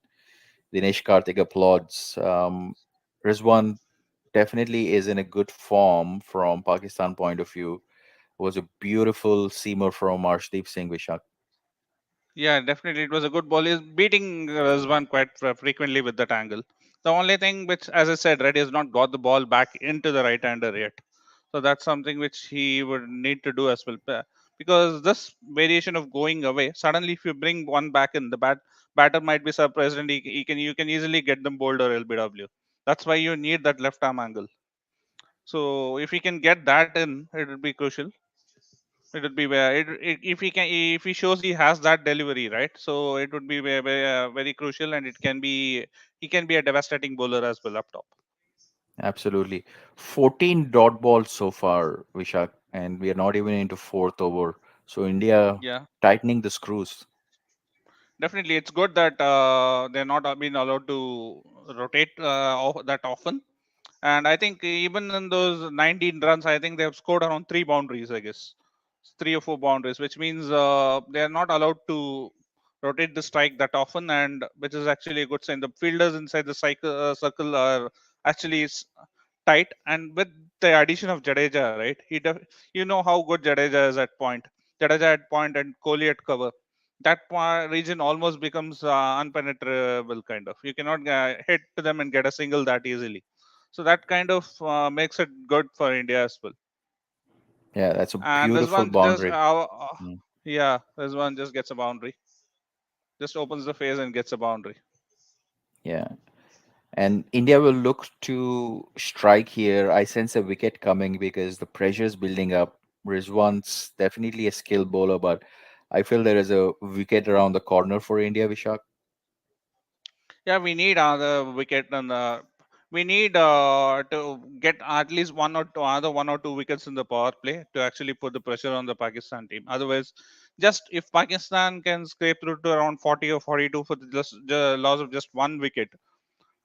Dinesh Karthik applauds. Rizwan definitely is in a good form from Pakistan point of view. Was a beautiful seamer from Arshdeep Singh Vishak. Yeah, definitely. It was a good ball. He's beating Rizwan quite frequently with that angle. The only thing which, as I said, Reddy has not got the ball back into the right hander yet. So that's something which he would need to do as well. Because this variation of going away, suddenly if you bring one back in, the batter might be surprised, and he can you can easily get them bowled or LBW. That's why you need that left arm angle. So if he can get that in, it will be crucial. It would be where if he can, if he shows he has that delivery, right? So it would be very, very crucial, and it can be, he can be a devastating bowler as well up top. Absolutely. 14 dot balls so far, Vishak, and we are not even into fourth over. So India Yeah, tightening the screws. definitely. It's good that they're not being allowed to rotate that often. And I think even in those 19 runs, I think they have scored around three boundaries, I guess. Three or four boundaries, which means they are not allowed to rotate the strike that often, and which is actually a good sign. The fielders inside the circle are actually tight, and with the addition of Jadeja, right? You know how good Jadeja is at point. Jadeja at point and Kohli at cover. That region almost becomes unpenetrable, kind of. You cannot hit to them and get a single that easily. So that kind of makes it good for India as well. Yeah, that's a And this beautiful one just, boundary. Mm, yeah, this one just gets a boundary. Just opens the face and gets a boundary. yeah. And India will look to strike here. I sense a wicket coming because the pressure is building up. Rizwan's definitely a skill bowler, but I feel there is a wicket around the corner for India, Vishak. Yeah, we need another wicket, and we need to get at least one or two wickets in the power play to actually put the pressure on the Pakistan team. Otherwise, just if Pakistan can scrape through to around 40 or 42 for the loss of just one wicket,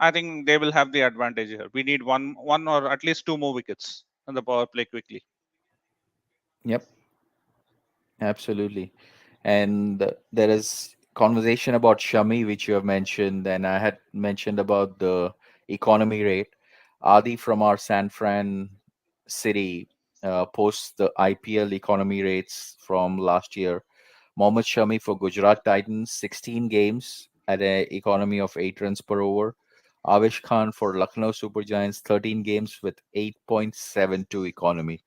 I think they will have the advantage here. We need one or at least two more wickets in the power play quickly. Yep, absolutely. And there is conversation about Shami, which you have mentioned, and I had mentioned about the economy rate. Adi from our San Fran city posts the IPL economy rates from last year. Mohammad Shami for Gujarat Titans, 16 games at an economy of 8 runs per over. Avesh Khan for Lucknow Super Giants, 13 games with 8.72 economy.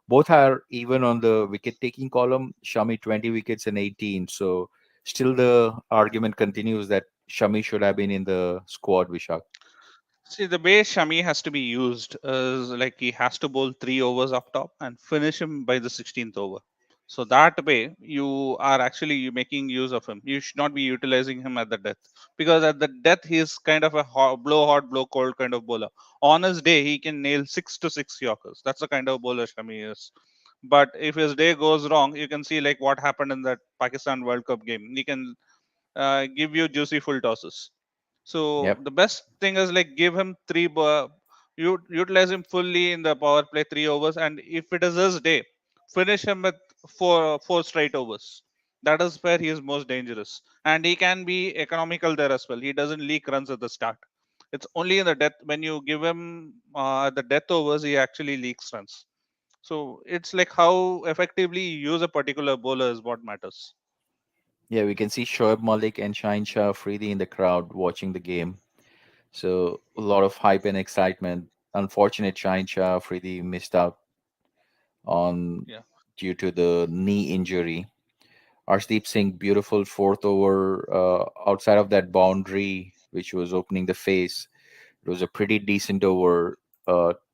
Both are even on the wicket taking column. Shami 20 wickets and 18. So still the argument continues that Shami should have been in the squad, Vishak. See, the way Shami has to be used is like he has to bowl 3 overs up top and finish him by the 16th over. So that way, you are actually making use of him. You should not be utilizing him at the death, because at the death he is kind of a blow hot, blow cold kind of bowler. On his day, he can nail 6 to 6 Yorkers. That's the kind of bowler Shami is. But if his day goes wrong, you can see like what happened in that Pakistan World Cup game. He can give you juicy full tosses. So Yep. the best thing is like give him you utilize him fully in the power play 3 overs, and if it is his day, finish him with four straight overs. That is where he is most dangerous, and he can be economical there as well. He doesn't leak runs at the start. It's only in the death when you give him the death overs he actually leaks runs. So it's like how effectively you use a particular bowler is what matters. Yeah, we can see Shoaib Malik and Shine Shah Afridi in the crowd watching the game. So a lot of hype and excitement. Unfortunate Shine Shah Afridi missed out on Yeah. due to the knee injury. Arshdeep Singh, beautiful fourth over outside of that boundary, which was opening the face. It was a pretty decent over,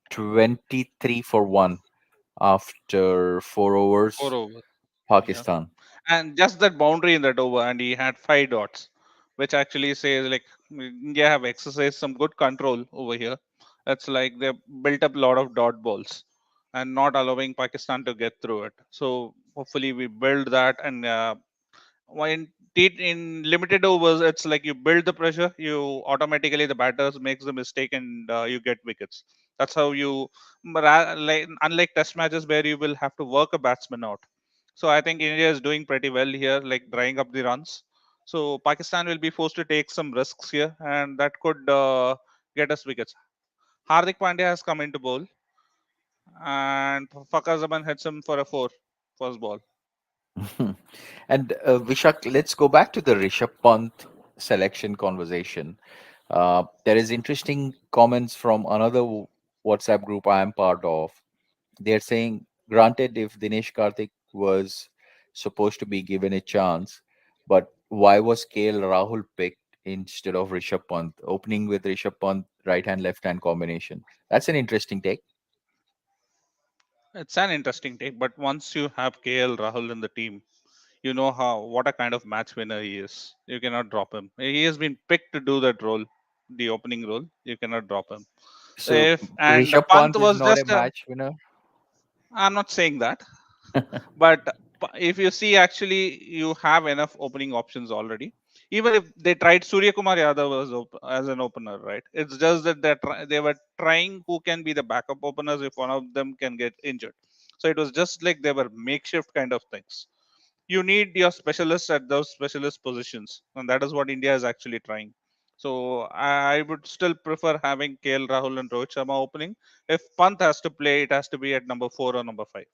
23 for 1 after 4 overs, 4 overs. Yeah. Pakistan. And just that boundary in that over, and he had 5 dots, which actually says like India have exercised some good control over here. It's like they built up a lot of dot balls and not allowing Pakistan to get through it. So hopefully we build that, and in limited overs, it's like you build the pressure, you automatically the batters makes the mistake, and you get wickets. That's how you, like unlike test matches where you will have to work a batsman out. So I think India is doing pretty well here, like drying up the runs. So Pakistan will be forced to take some risks here, and that could get us wickets. Hardik Pandya has come into bowl, and Fakar Zaman hits him for a four first ball. And Vishak, let's go back to the Rishabh Pant selection conversation. There is interesting comments from another WhatsApp group I am part of. They're saying, granted, if Dinesh Karthik was supposed to be given a chance, but why was KL Rahul picked instead of Rishabh Pant, opening with Rishabh Pant right hand left hand combination? That's an interesting take. It's an interesting take, but once you have KL Rahul in the team, you know how what a kind of match winner he is. You cannot drop him. He has been picked to do that role, the opening role. You cannot drop him. So If and Rishabh Pant Pant is was not a just a, match winner. I'm not saying that, but if you see, actually, you have enough opening options already. Even if they tried Surya Kumar Yadav as an opener, right? It's just that they were trying who can be the backup openers if one of them can get injured. So it was just like they were makeshift kind of things. You need your specialists at those specialist positions, and that is what India is actually trying. So I would still prefer having KL Rahul and Rohit Sharma opening. If Pant has to play, it has to be at number 4 or number 5.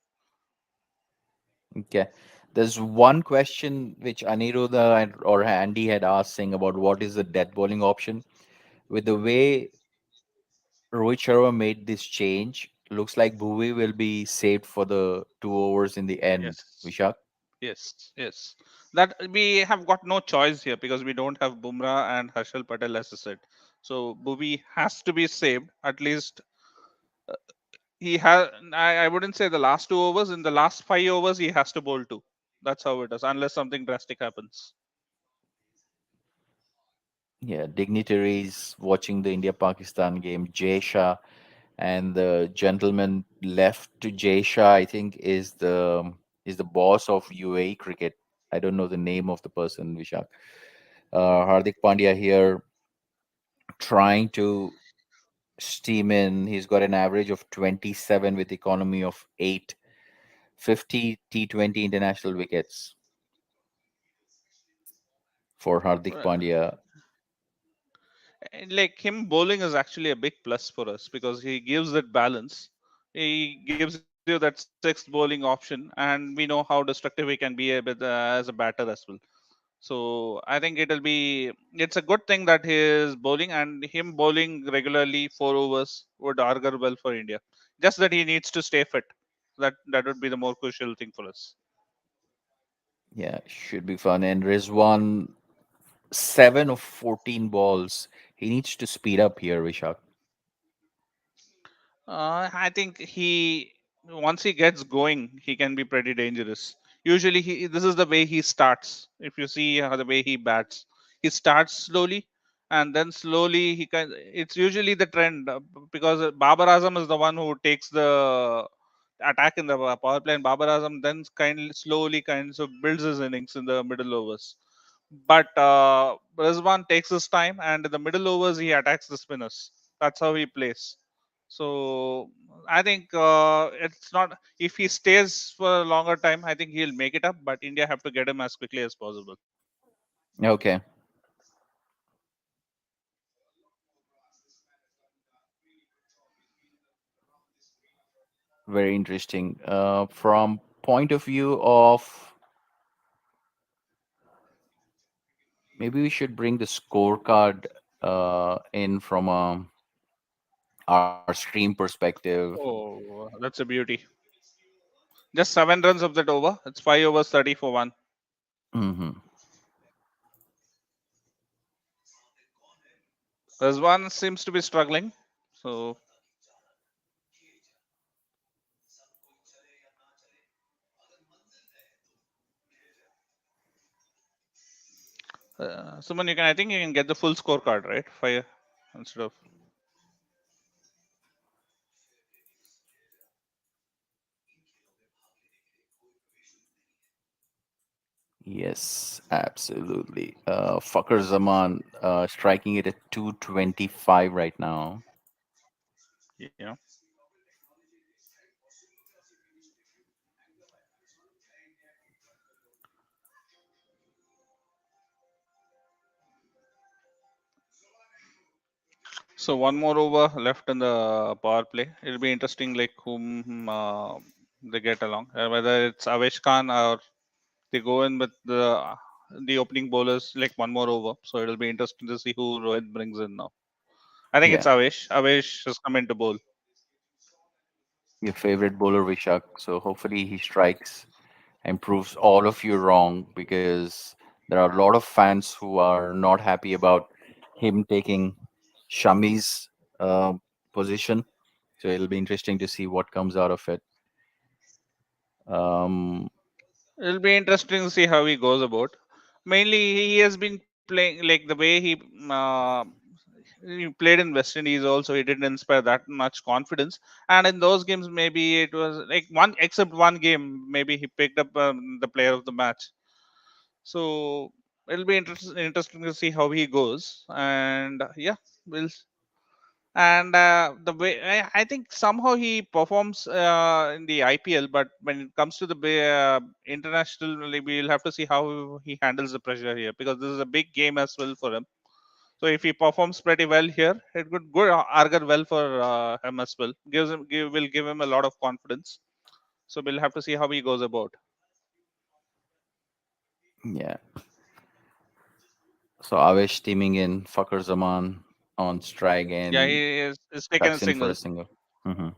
Okay. There's one question which Aniruddha or Andy had asked, saying about what is the death bowling option. With the way Rohit Sharma made this change, looks like Bhuvi will be saved for the 2 overs in the end. Yes, Vishak? yes. That we have got no choice here because we don't have Bumrah and Harshal Patel, as I said. So Bhuvi has to be saved. At least he has. I wouldn't say the last 2 overs. In the last 5 overs, he has to bowl two. That's how it is, unless something drastic happens. Yeah, dignitaries watching the India Pakistan game, Jay Shah, and the gentleman left to Jay Shah, I think, is the boss of UAE cricket. I don't know the name of the person, Vishak. Hardik Pandya here trying to steam in. He's got an average of 27 with economy of 8, 50 T20 international wickets for Hardik Uh, Pandya. and like him bowling is actually a big plus for us because he gives that balance. He gives you that sixth bowling option, and we know how destructive he can be as a batter as well. So I think it's a good thing that he is bowling, and him bowling regularly 4 overs would augur well for India. Just that he needs to stay fit. That would be the more crucial thing for us. Yeah, should be fun. And Rizwan, 7 of 14 balls. He needs to speed up here, Vishak. I think he once he gets going, he can be pretty dangerous. Usually, this is the way he starts. If you see how the way he bats, he starts slowly, and then slowly he can. It's usually the trend because Babar Azam is the one who takes the attack in the power play, and Babar Azam then kind of builds his innings in the middle overs. But Rizwan takes his time, and in the middle overs he attacks the spinners. That's how he plays. So I think it's not if he stays for a longer time. I think he'll make it up, but India have to get him as quickly as possible. Okay, very interesting. From point of view of, maybe we should bring the scorecard in from our stream perspective. Oh, that's a beauty. Just 7 runs of that over. It's 5 overs, 30 for one. Hmm. Rizwan seems to be struggling. So Suman, I think you can get the full scorecard, right? Five instead of. Yes, absolutely. Fakhr Zaman striking it at 225 right now. Yeah. So one more over left in the power play. It'll be interesting, like whom they get along, whether it's Avesh Khan or they go in with the opening bowlers like one more over. So it'll be interesting to see who Rohit brings in now. I think it's Yeah, Avesh. Avesh has come into bowl. your favorite bowler, Vishak. So hopefully he strikes and proves all of you wrong, because there are a lot of fans who are not happy about him taking Shami's uh, position. So it'll be interesting to see what comes out of it. Um, It'll be interesting to see how he goes about. Mainly, he has been playing like the way he played in West Indies also. He didn't inspire that much confidence. And in those games, maybe it was like one, except one game, maybe he picked up the player of the match. So it'll be interesting to see how he goes. And yeah, we'll. And the way I think somehow he performs in the IPL, but when it comes to the international, we'll have to see how he handles the pressure here, because this is a big game as well for him. So if he performs pretty well here, it could good augur well for him as well. Will give him a lot of confidence. So we'll have to see how he goes about. Yeah. So Avesh teaming in, Fakar Zaman on strike, Yeah, and is taken a cuts in for a single. single. Hmm.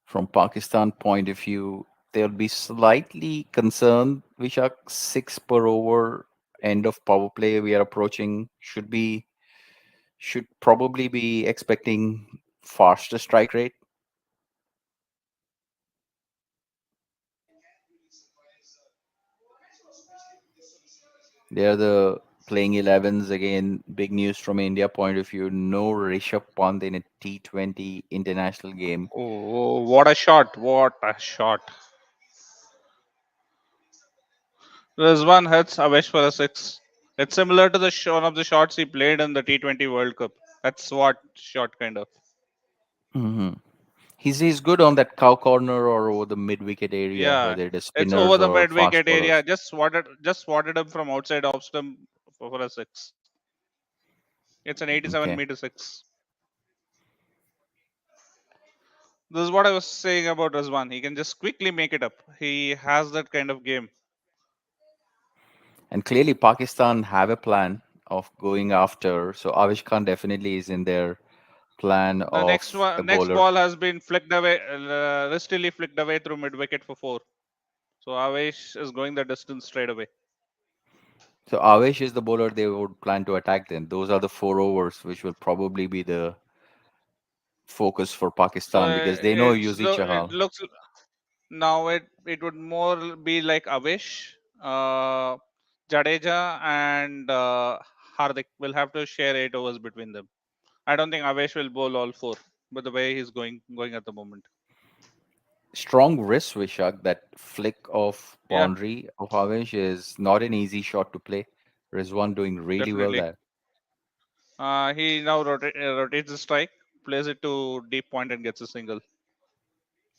From Pakistan point of view, they'll be slightly concerned. Vishak, 6 per over, end of power play. We are approaching. Should probably be expecting faster strike rate. They are the playing 11s again. Big news from India point of view. No Rishabh Pant in a T20 international game. Oh, what a shot! What a shot! Rizwan hits Avesh for a six. It's similar to one of the shots he played in the T20 World Cup. That's what shot kind of. Hmm. He's good on that cow corner or over the mid wicket area, Yeah, whether it is it's spinners over the or mid fast wicket area. bowlers. Just swatted him from outside off stump for a six. It's an 87 Okay. meter six. This is what I was saying about Rizwan. He can just quickly make it up. He has that kind of game. And clearly, Pakistan have a plan of going after. So Avish Khan definitely is in their plan The next of a one, next bowler. ball has been flicked away, restily flicked away through mid wicket for four. So Avesh is going the distance straight away. So Avish is the bowler they would plan to attack then. Those are the 4 overs, which will probably be the focus for So Pakistan because they know Yuzi it Chahal. looks now it would more be like Avesh, uh, Jadeja, and Hardik will have to share 8 overs between them. I don't think Avesh will bowl all four, but the way he's going at the moment. Strong wrist, Vishak. That flick of Yeah, boundary of Avish is not an easy shot to play. Rizwan doing really well definitely. there. He now rotates the strike, plays it to deep point, and gets a single.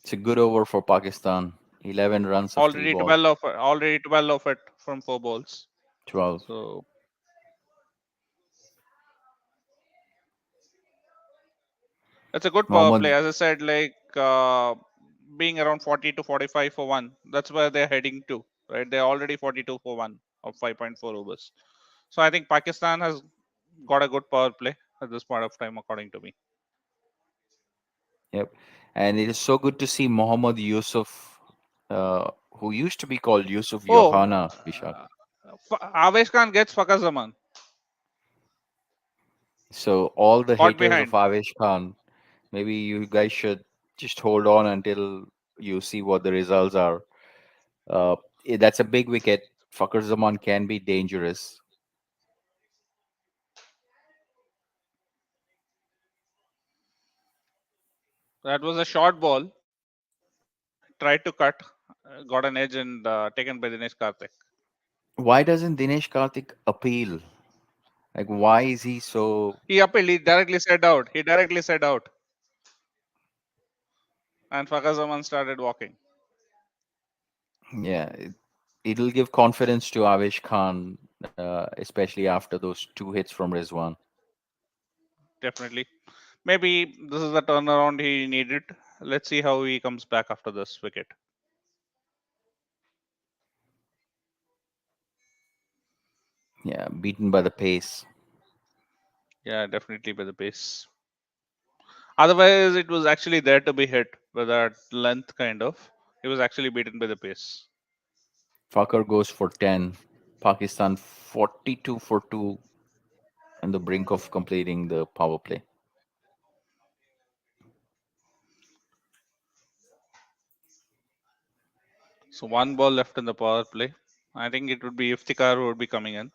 It's a good over for Pakistan. 11 runs of 3 balls, Already 12 of it from four balls. 12. So it's a good power play. Mohammad, As I said, like being around 40 to 45 for one. That's where they're heading to, right? They're already 42 for one of 5.4 overs. So I think Pakistan has got a good power play at this point of time, according to me. yep. And it is so good to see Mohammad Yusuf, who used to be called Yusuf Oh, Yohana, Vishak. Avesh Khan gets Fakar Zaman So all the caught haters of behind. Avesh Khan, maybe you guys should just hold on until you see what the results are. Uh, that's a big wicket. Fakar Zaman can be dangerous. That was a short ball. Tried to cut, got an edge, and taken by Dinesh Karthik. Why doesn't Dinesh Karthik appeal? Like, why is he so? He appealed. He directly said out. He directly said out, and Fakar Zaman started walking. Yeah, it'll give confidence to Avesh Khan, especially after those 2 hits from Rizwan. Definitely. Maybe this is the turnaround he needed. Let's see how he comes back after this wicket. Yeah, beaten by the pace. Yeah, definitely by the pace. Otherwise, it was actually there to be hit with that length kind of. He was actually beaten by the pace. Fakar goes for 10. Pakistan 42 for 2. on the brink of completing the power play. So one ball left in the power play. I think it would be Iftikhar who would be coming in.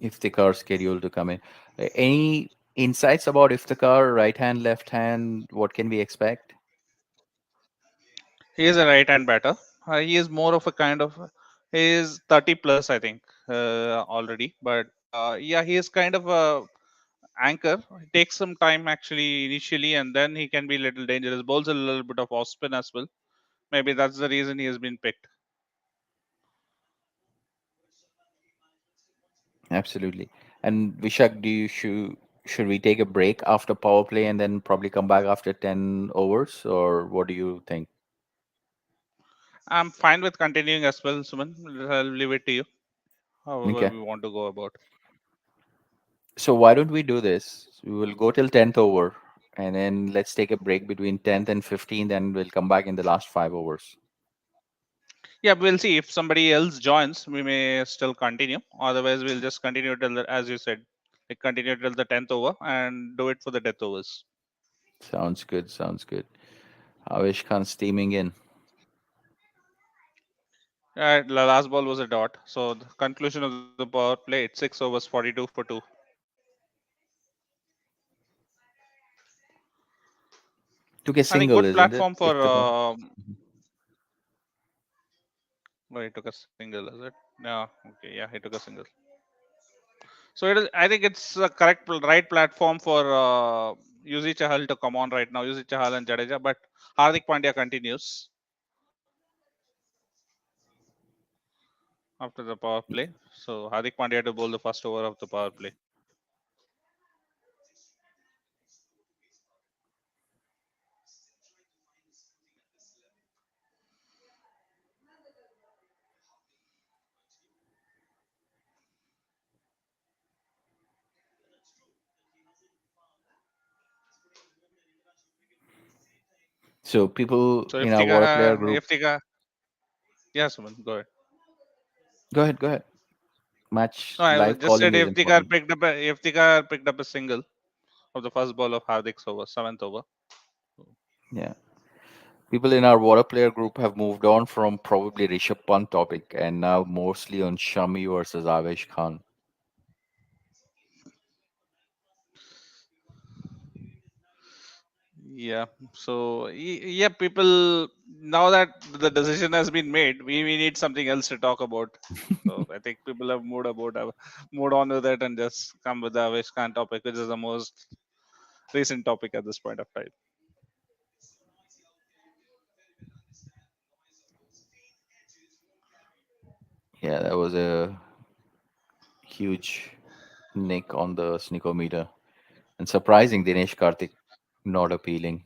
Iftikhar scheduled to come in. Any insights about Iftikhar, right hand, left hand? What can we expect? He is a right hand batter. He is more of a kind of, he is 30 plus, I think, already. But yeah, he is kind of a anchor. It takes some time actually initially, and then he can be a little dangerous. Bowls a little bit of off spin as well. Maybe that's the reason he has been picked. Absolutely. And Vishak, should we take a break after power play and then probably come back after 10 overs, or what do you think? I'm fine with continuing as well, Suman. I'll leave it to you. However, Okay. we want to go about. So why don't we do this? We will go till 10th over, and then let's take a break between 10th and 15th, and we'll come back in the last 5 overs. Yeah, we'll see if somebody else joins. We may still continue. Otherwise, we'll just continue till as you said, like continue till the 10th over and do it for the death overs. Sounds good. Sounds good. Avesh Khan steaming in. The last ball was a dot. So the conclusion of the power play, it's 6 overs, 42 for 2. Took a I think single, good isn't it? platform for. Iftikhar. Oh, he took a single, is it? Yeah. Okay. Yeah, he took a single. So it is. I think it's a correct, right platform for Yuzi Chahal to come on right now. Yuzi Chahal and Jadeja, but Hardik Pandya continues after the power play. So Hardik Pandya to bowl the first over of the power play. So people So in our water player Iftika, group. Iftika, yes, Suman, go ahead. Go ahead. Go ahead. Match No, I live just calling said is Iftikar important. picked up Iftikar picked up a single of the first ball of Hardik's over, seventh over. Yeah. People in our water player group have moved on from probably Rishabh Pant topic and now mostly on Shami versus Avesh Khan. Yeah. So yeah, people now that the decision has been made, we need something else to talk about. So I think people have moved on with it and just come with the Avesh Khan topic, which is the most recent topic at this point of time. Yeah, that was a huge nick on the sneakometer. And surprising, Dinesh Karthik not appealing.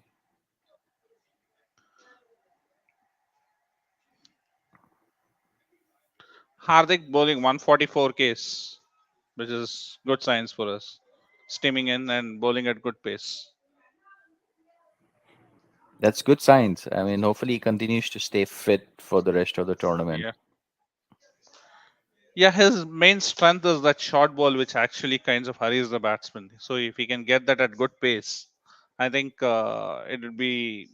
Hardik bowling 144 Ks, which is good signs for us. Steaming in and bowling at good pace. That's good signs. I mean, hopefully he continues to stay fit for the rest of the tournament. Yeah. Yeah, his main strength is that short ball, which actually kinds of hurries the batsman. So if he can get that at good pace, I think it would be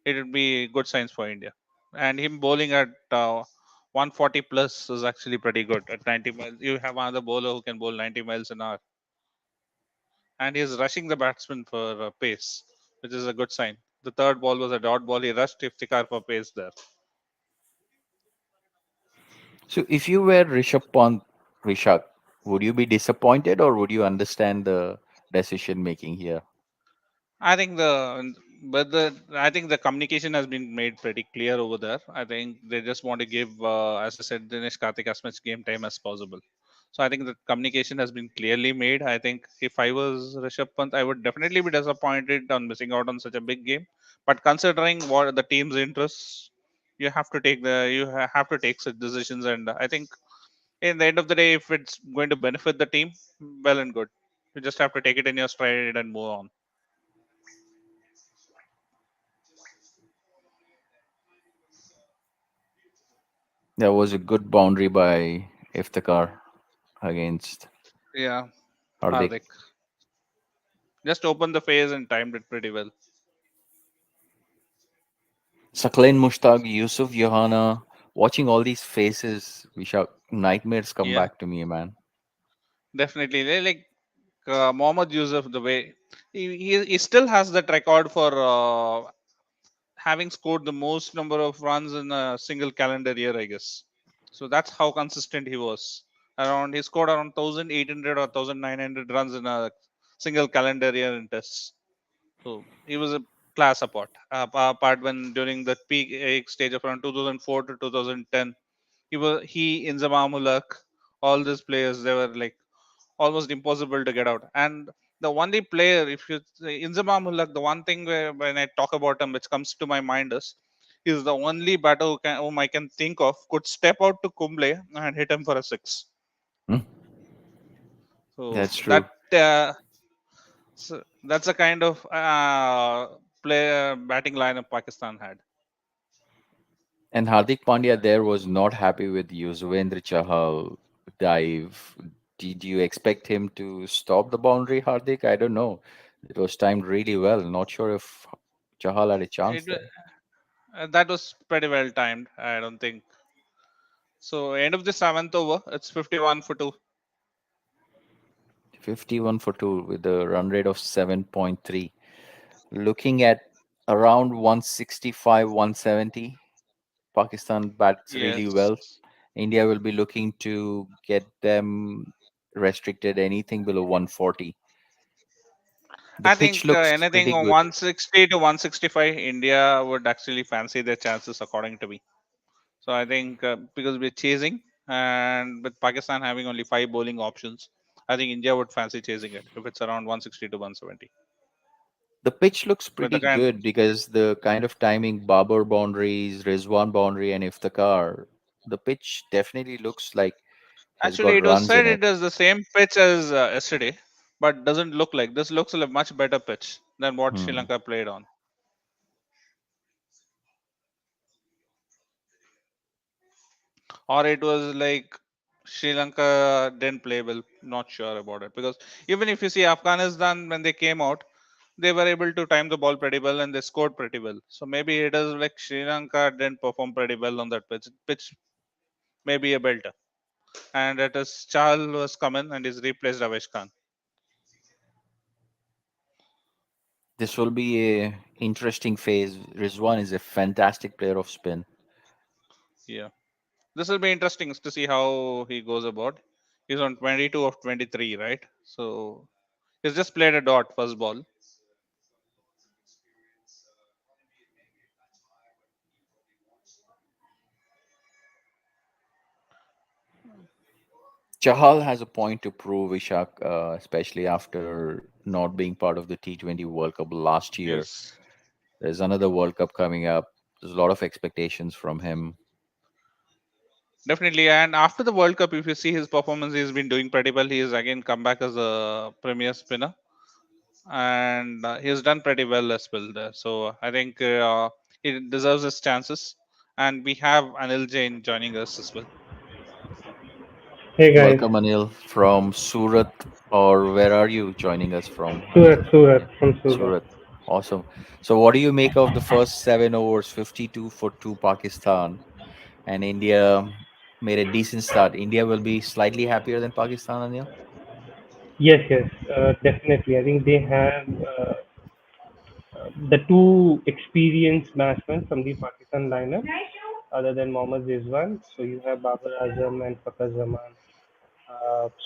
good signs for India. And him bowling at 140 plus is actually pretty good at 90 miles. You have another bowler who can bowl 90 miles an hour, and he's rushing the batsman for pace, which is a good sign. The third ball was a dot ball. He rushed Iftikhar for pace there. So if you were Rishabh Pant, Rishak, would you be disappointed or would you understand the decision making here? I think I think the communication has been made pretty clear over there. I think they just want to give, as I said, Dinesh Karthik as much game time as possible. So I think the communication has been clearly made. I think if I was Rishabh Pant, I would definitely be disappointed on missing out on such a big game. But considering what the team's interests, you have to take such decisions. And I think in the end of the day, if it's going to benefit the team, well and good. You just have to take it in your stride and move on. That was a good boundary by Iftikhar against Yeah, Hardik. Hardik just opened the phase and timed it pretty well. Saklain Mushtaq, Yusuf Johanna, watching all these faces, Vishak, nightmares come Yeah, back to me, man. definitely. They like Mohammad Yusuf, the way he still has that record for having scored the most number of runs in a single calendar year, I guess. So that's how consistent he was. Around he scored around 1,800 or 1,900 runs in a single calendar year in tests. So he was a class apart. Apart when during the peak stage of around 2004 to 2010, Inzamam Ulak, all these players they were like almost impossible to get out. And the only player, if you Inzamam Ulak, the one thing where when I talk about him, which comes to my mind is he's the only batter whom I can think of could step out to Kumble and hit him for a six. Hmm? So That's true. that's a kind of player batting lineup Pakistan had. And Hardik Pandya there was not happy with Yuzvendra Chahal dive. Did you expect him to stop the boundary, Hardik? I don't know. It was timed really well. Not sure if Chahal had a chance It, there. that was pretty well timed. I don't think so. End of the seventh over, it's 51 for two. 51 for 2 with a run rate of 7.3. Looking at around 165, 170, Pakistan bats really well. Yes, India will be looking to get them restricted anything below 140. The I pitch think looks anything pretty on good. 160 to 165, India would actually fancy their chances, according to me. So I think because we're chasing, and with Pakistan having only five bowling options, I think India would fancy chasing it if it's around 160 to 170. The pitch looks With the pretty kind, good because the kind of timing Babar boundaries, Rizwan boundary, and Iftikhar, the pitch definitely looks like has actually, got it was runs in said it. it is the same pitch as yesterday, but doesn't look like this. Looks like a much better pitch than what Sri Hmm. Lanka played on. Or it was like Sri Lanka didn't play well. Not sure about it because even if you see Afghanistan when they came out, they were able to time the ball pretty well and they scored pretty well. So maybe it is like Sri Lanka didn't perform pretty well on that pitch. Pitch maybe a belter, and it is Chahal was coming and he's replaced Avesh Khan. This will be a interesting phase. Rizwan is a fantastic player of spin. Yeah, this will be interesting to see how he goes about. He's on 22 of 23, right? So he's just played a dot first ball. Chahal has a point to prove, Ishak, especially after not being part of the T20 World Cup last year. Yes. There's another World Cup coming up. There's a lot of expectations from him. Definitely, and after the World Cup, if you see his performance, he's been doing pretty well. He has again come back as a premier spinner, and he's done pretty well as well there. So I think he deserves his chances. And we have Anil Jain joining us as well. Hey guys, Welcome, Anil, from Surat, or where are you joining us from, Surat, Anil? Surat from Surat. Surat. Awesome. So, what do you make of the first 7 overs, 52 for 2 Pakistan? And India made a decent start. India will be slightly happier than Pakistan, Anil. Yes, yes, definitely. I think they have the two experienced batsmen from the Pakistan lineup, other than Mohammad Rizwan. So you have Babar Azam and Fakar Zaman.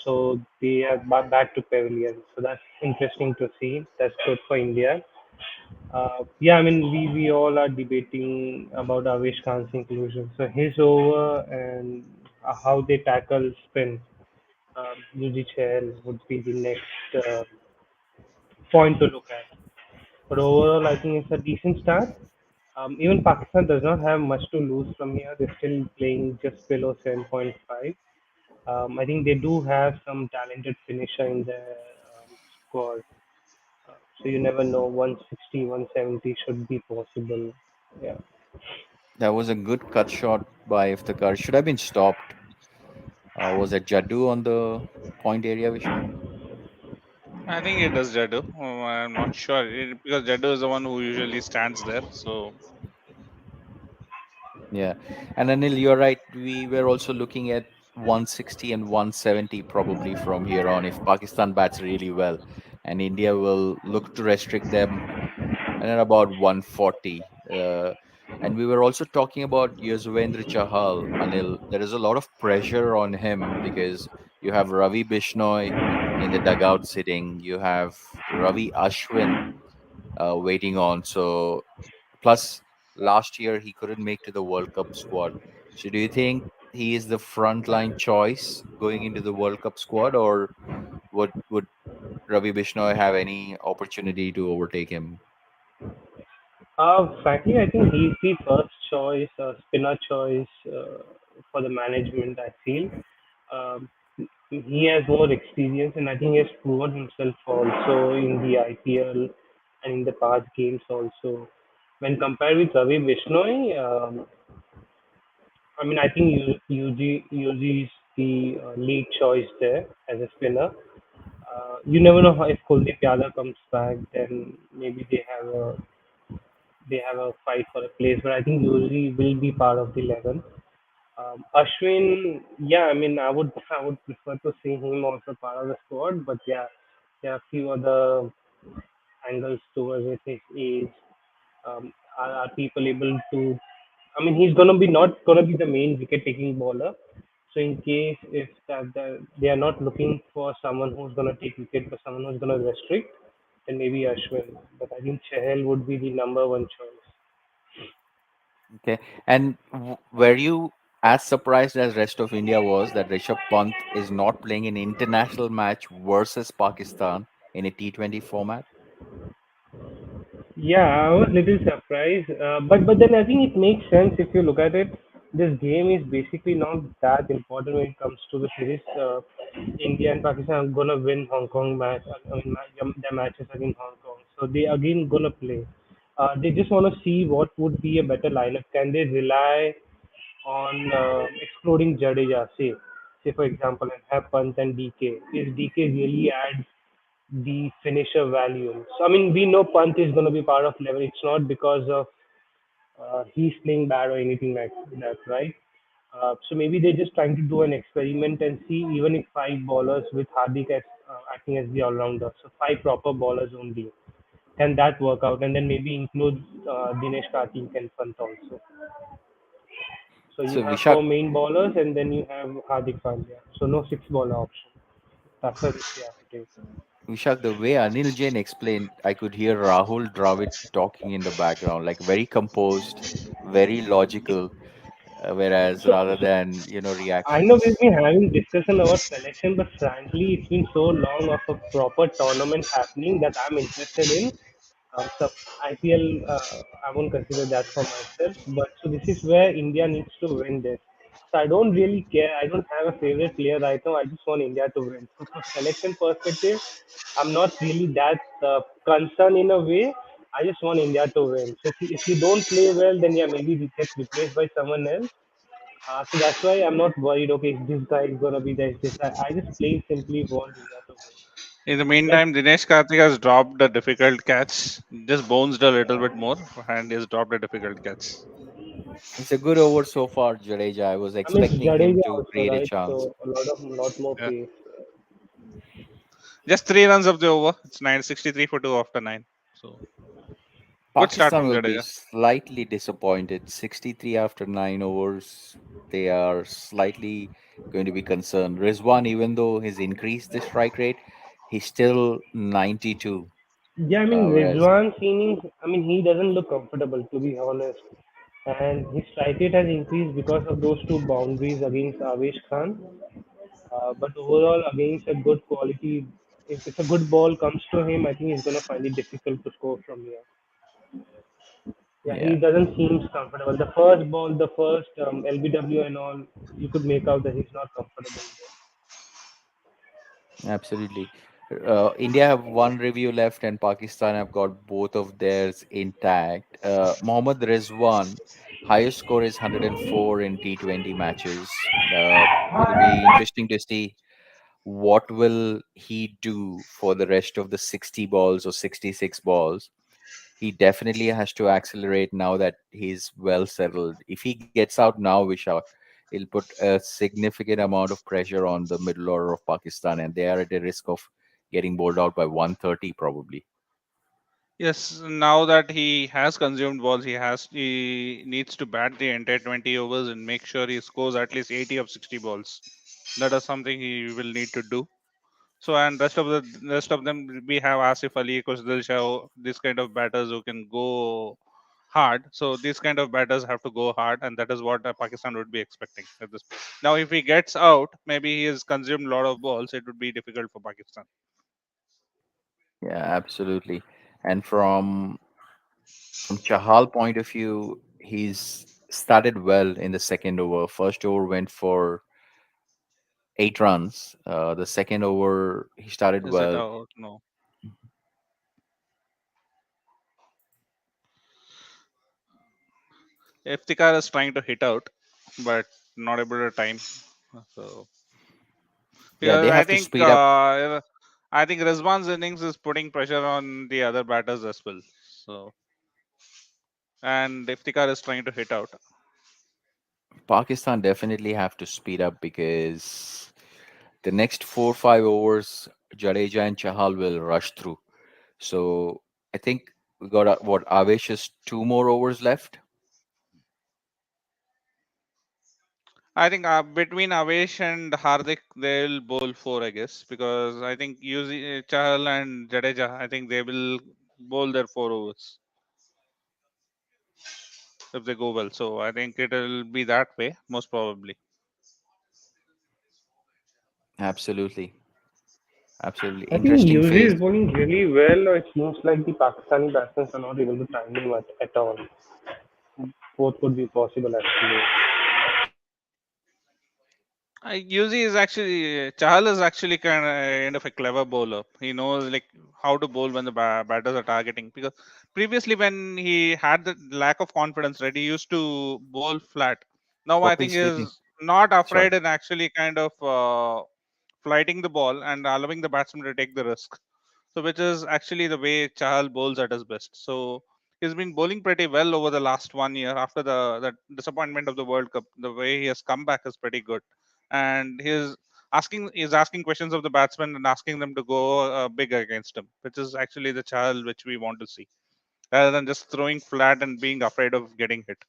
So they are back to pavilion. So that's interesting to see. That's good for India. Yeah, I mean, we all are debating about Avesh Khan's inclusion. So his over and how they tackle spin UGCL would be the next point to look at. But overall, I think it's a decent start. Even Pakistan does not have much to lose from here. They're still playing just below 7.5. I think they do have some talented finisher in their squad. So you never know, 160, 170 should be possible. Yeah. That was a good cut shot by Iftikhar. Should have been stopped. Was it Jaddu on the point area, Vishal? I think it does Jaddu. I'm not sure because Jaddu is the one who usually stands there. So Yeah. And Anil, you're right. We were also looking at 160 and 170 probably from here on if Pakistan bats really well. And India will look to restrict them and at about 140. And we were also talking about Yuzvendra Chahal, Anil. There is a lot of pressure on him because you have Ravi Bishnoi in the dugout sitting, you have Ravi Ashwin waiting on. So, plus last year he couldn't make to the World Cup squad. So, do you think he is the frontline choice going into the World Cup squad, or would Ravi Bishnoi have any opportunity to overtake him? Frankly, I think he's the first choice, spinner choice for the management. I feel um, he has more experience, and I think he has proven himself also in the IPL and in the past games also. When compared with Ravi Bishnoi, I mean, I think UG is the lead choice there as a spinner. You never know if Kuldeep Yadav comes back, then maybe they have a fight for a place, but I think Yuri will be part of the 11. Ashwin, yeah, I mean, I would prefer to see him also part of the squad, but yeah, there are a few other angles towards it. His age, are people able to? I mean, he's gonna be not gonna be the main wicket-taking bowler. So in case if they are not looking for someone who's gonna take wicket, but someone who's gonna restrict, then maybe Ashwin. But I think Chahal would be the number one choice. Okay. And were you as surprised as rest of India was that Rishabh Pant is not playing an international match versus Pakistan in a T20 format? Yeah, I was little surprised, but then I think it makes sense if you look at it. This game is basically not that important when it comes to the series. India and Pakistan are gonna win Hong Kong match. I mean, their matches against Hong Kong, so they again gonna play. They just want to see what would be a better lineup. Can they rely on excluding Jadeja, say for example, and have Pant and DK? Is DK really adds the finisher value? So I mean, we know Pant is going to be part of 11. It's not because of he's playing bad or anything like that, right? So maybe they're just trying to do an experiment and see even if five bowlers with Hardik as acting as the all-rounder, so five proper bowlers only, can that work out? And then maybe include Dinesh Karthik and Pant also. So you So have Vishak, four main bowlers and then you have Hardik Pandya. So no six bowler option. That's a risk you have to take. Vishak, the way Anil Jain explained, I could hear Rahul Dravid talking in the background, like very composed, very logical, whereas So, rather so than I know we've reactions. been having discussion about selection, but frankly, it's been so long of a proper tournament happening that I'm interested in. So IPL, I won't consider that for myself, but so this is where India needs to win this. So I don't really care. I don't have a favorite player right now. I just want India to win. So for selection perspective, I'm not really that concerned in a way. I just want India to win. So if you don't play well, then yeah, maybe we get replaced by someone else. So that's why I'm not worried. Okay, this guy is gonna be this. I just plain simply want India to win. in the Let's. meantime, Dinesh Karthik has dropped a difficult catch, just bounced a little bit more, and he's dropped a difficult catch. It's a good over so far, Jadeja. I was I mean, it's expecting him Jadeja to also, create a right? chance. So a lot more Yeah, pace. just 3 runs of the over. It's 963 for two after nine. So good start Pakistan from will be Jadeja. slightly disappointed. 63 after 9 overs. They are slightly going to be concerned. Rizwan, even though he's increased the strike rate, he's still 92. Yeah, I mean, Whereas, Rizwan's innings. I mean, he doesn't look comfortable to be honest, and his strike rate has increased because of those two boundaries against Avesh Khan. But overall, against a good quality, if a good ball comes to him, I think he's gonna find it difficult to score from here. Yeah, he yeah, doesn't seem comfortable. The first ball, the first LBW and all, you could make out that he's not comfortable there. absolutely. India have one review left, and Pakistan have got both of theirs intact. Mohammad Rizwan, Highest score is 104 in T20 matches. It'll be interesting to see what will he do for the rest of the 60 balls or 66 balls. He definitely has to accelerate now that he's well settled. If he gets out now, Vishal, he'll put a significant amount of pressure on the middle order of Pakistan, and they are at a risk of getting bowled out by 130 probably. Yes, now that he has consumed balls, he needs to bat the entire 20 overs and make sure he scores at least 80 of 60 balls. That is something he will need to do. So and rest of them we have Asif Ali, Kusdil Shah, this kind of batters who can go hard. So these kind of batters have to go hard, and that is what Pakistan would be expecting at this point. Now, if he gets out, maybe he has consumed a lot of balls. It would be difficult for Pakistan. Yeah, absolutely. And from Chahal point of view, he's started well in the second over. First over went for 8 runs. The second over he started Is it well. out? No. Iftikhar is trying to hit out, but not able to time. So Yeah, because they have to speed up. I think Rizwan's innings is putting pressure on the other batters as well. So and Iftikhar is trying to hit out. Pakistan definitely have to speed up because the next 4 5 overs, Jadeja and Chahal will rush through. So I think we got what Avesh is 2 more overs left. I think between Avesh and Hardik, they'll bowl four, I guess, because I think using Chahal and Jadeja, I think they will bowl their 4 overs if they go well. So I think it'll be that way, most probably. Absolutely, absolutely I think interesting UZ phase. is bowling really well. It seems like the Pakistani batsmen are not able to time him at all. Both could be possible actually. Yuzi is actually Chahal is actually kind of a clever bowler. He knows like how to bowl when the batters are targeting. Because previously, when he had the lack of confidence, right, he used to bowl flat. Now I What think please he speaking? is not Sorry. afraid and actually kind of flighting the ball and allowing the batsman to take the risk. So which is actually the way Chahal bowls at his best. So he's been bowling pretty well over the last 1 year after the disappointment of the World Cup. The way he has come back is pretty good, and he's asking questions of the batsmen and asking them to go big against him, which is actually the Chahal which we want to see, rather than just throwing flat and being afraid of getting hit.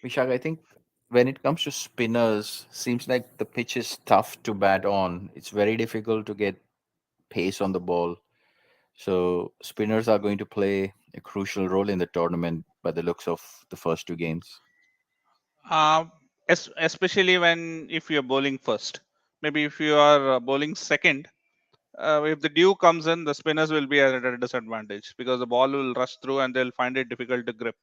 Vishak, I think when it comes to spinners, seems like the pitch is tough to bat on. It's very difficult to get pace on the ball. So spinners are going to play a crucial role in the tournament by the looks of the first 2 games. Uh, Especially when if you're bowling first, maybe if you are bowling second, if the dew comes in, the spinners will be at a disadvantage because the ball will rush through and they'll find it difficult to grip.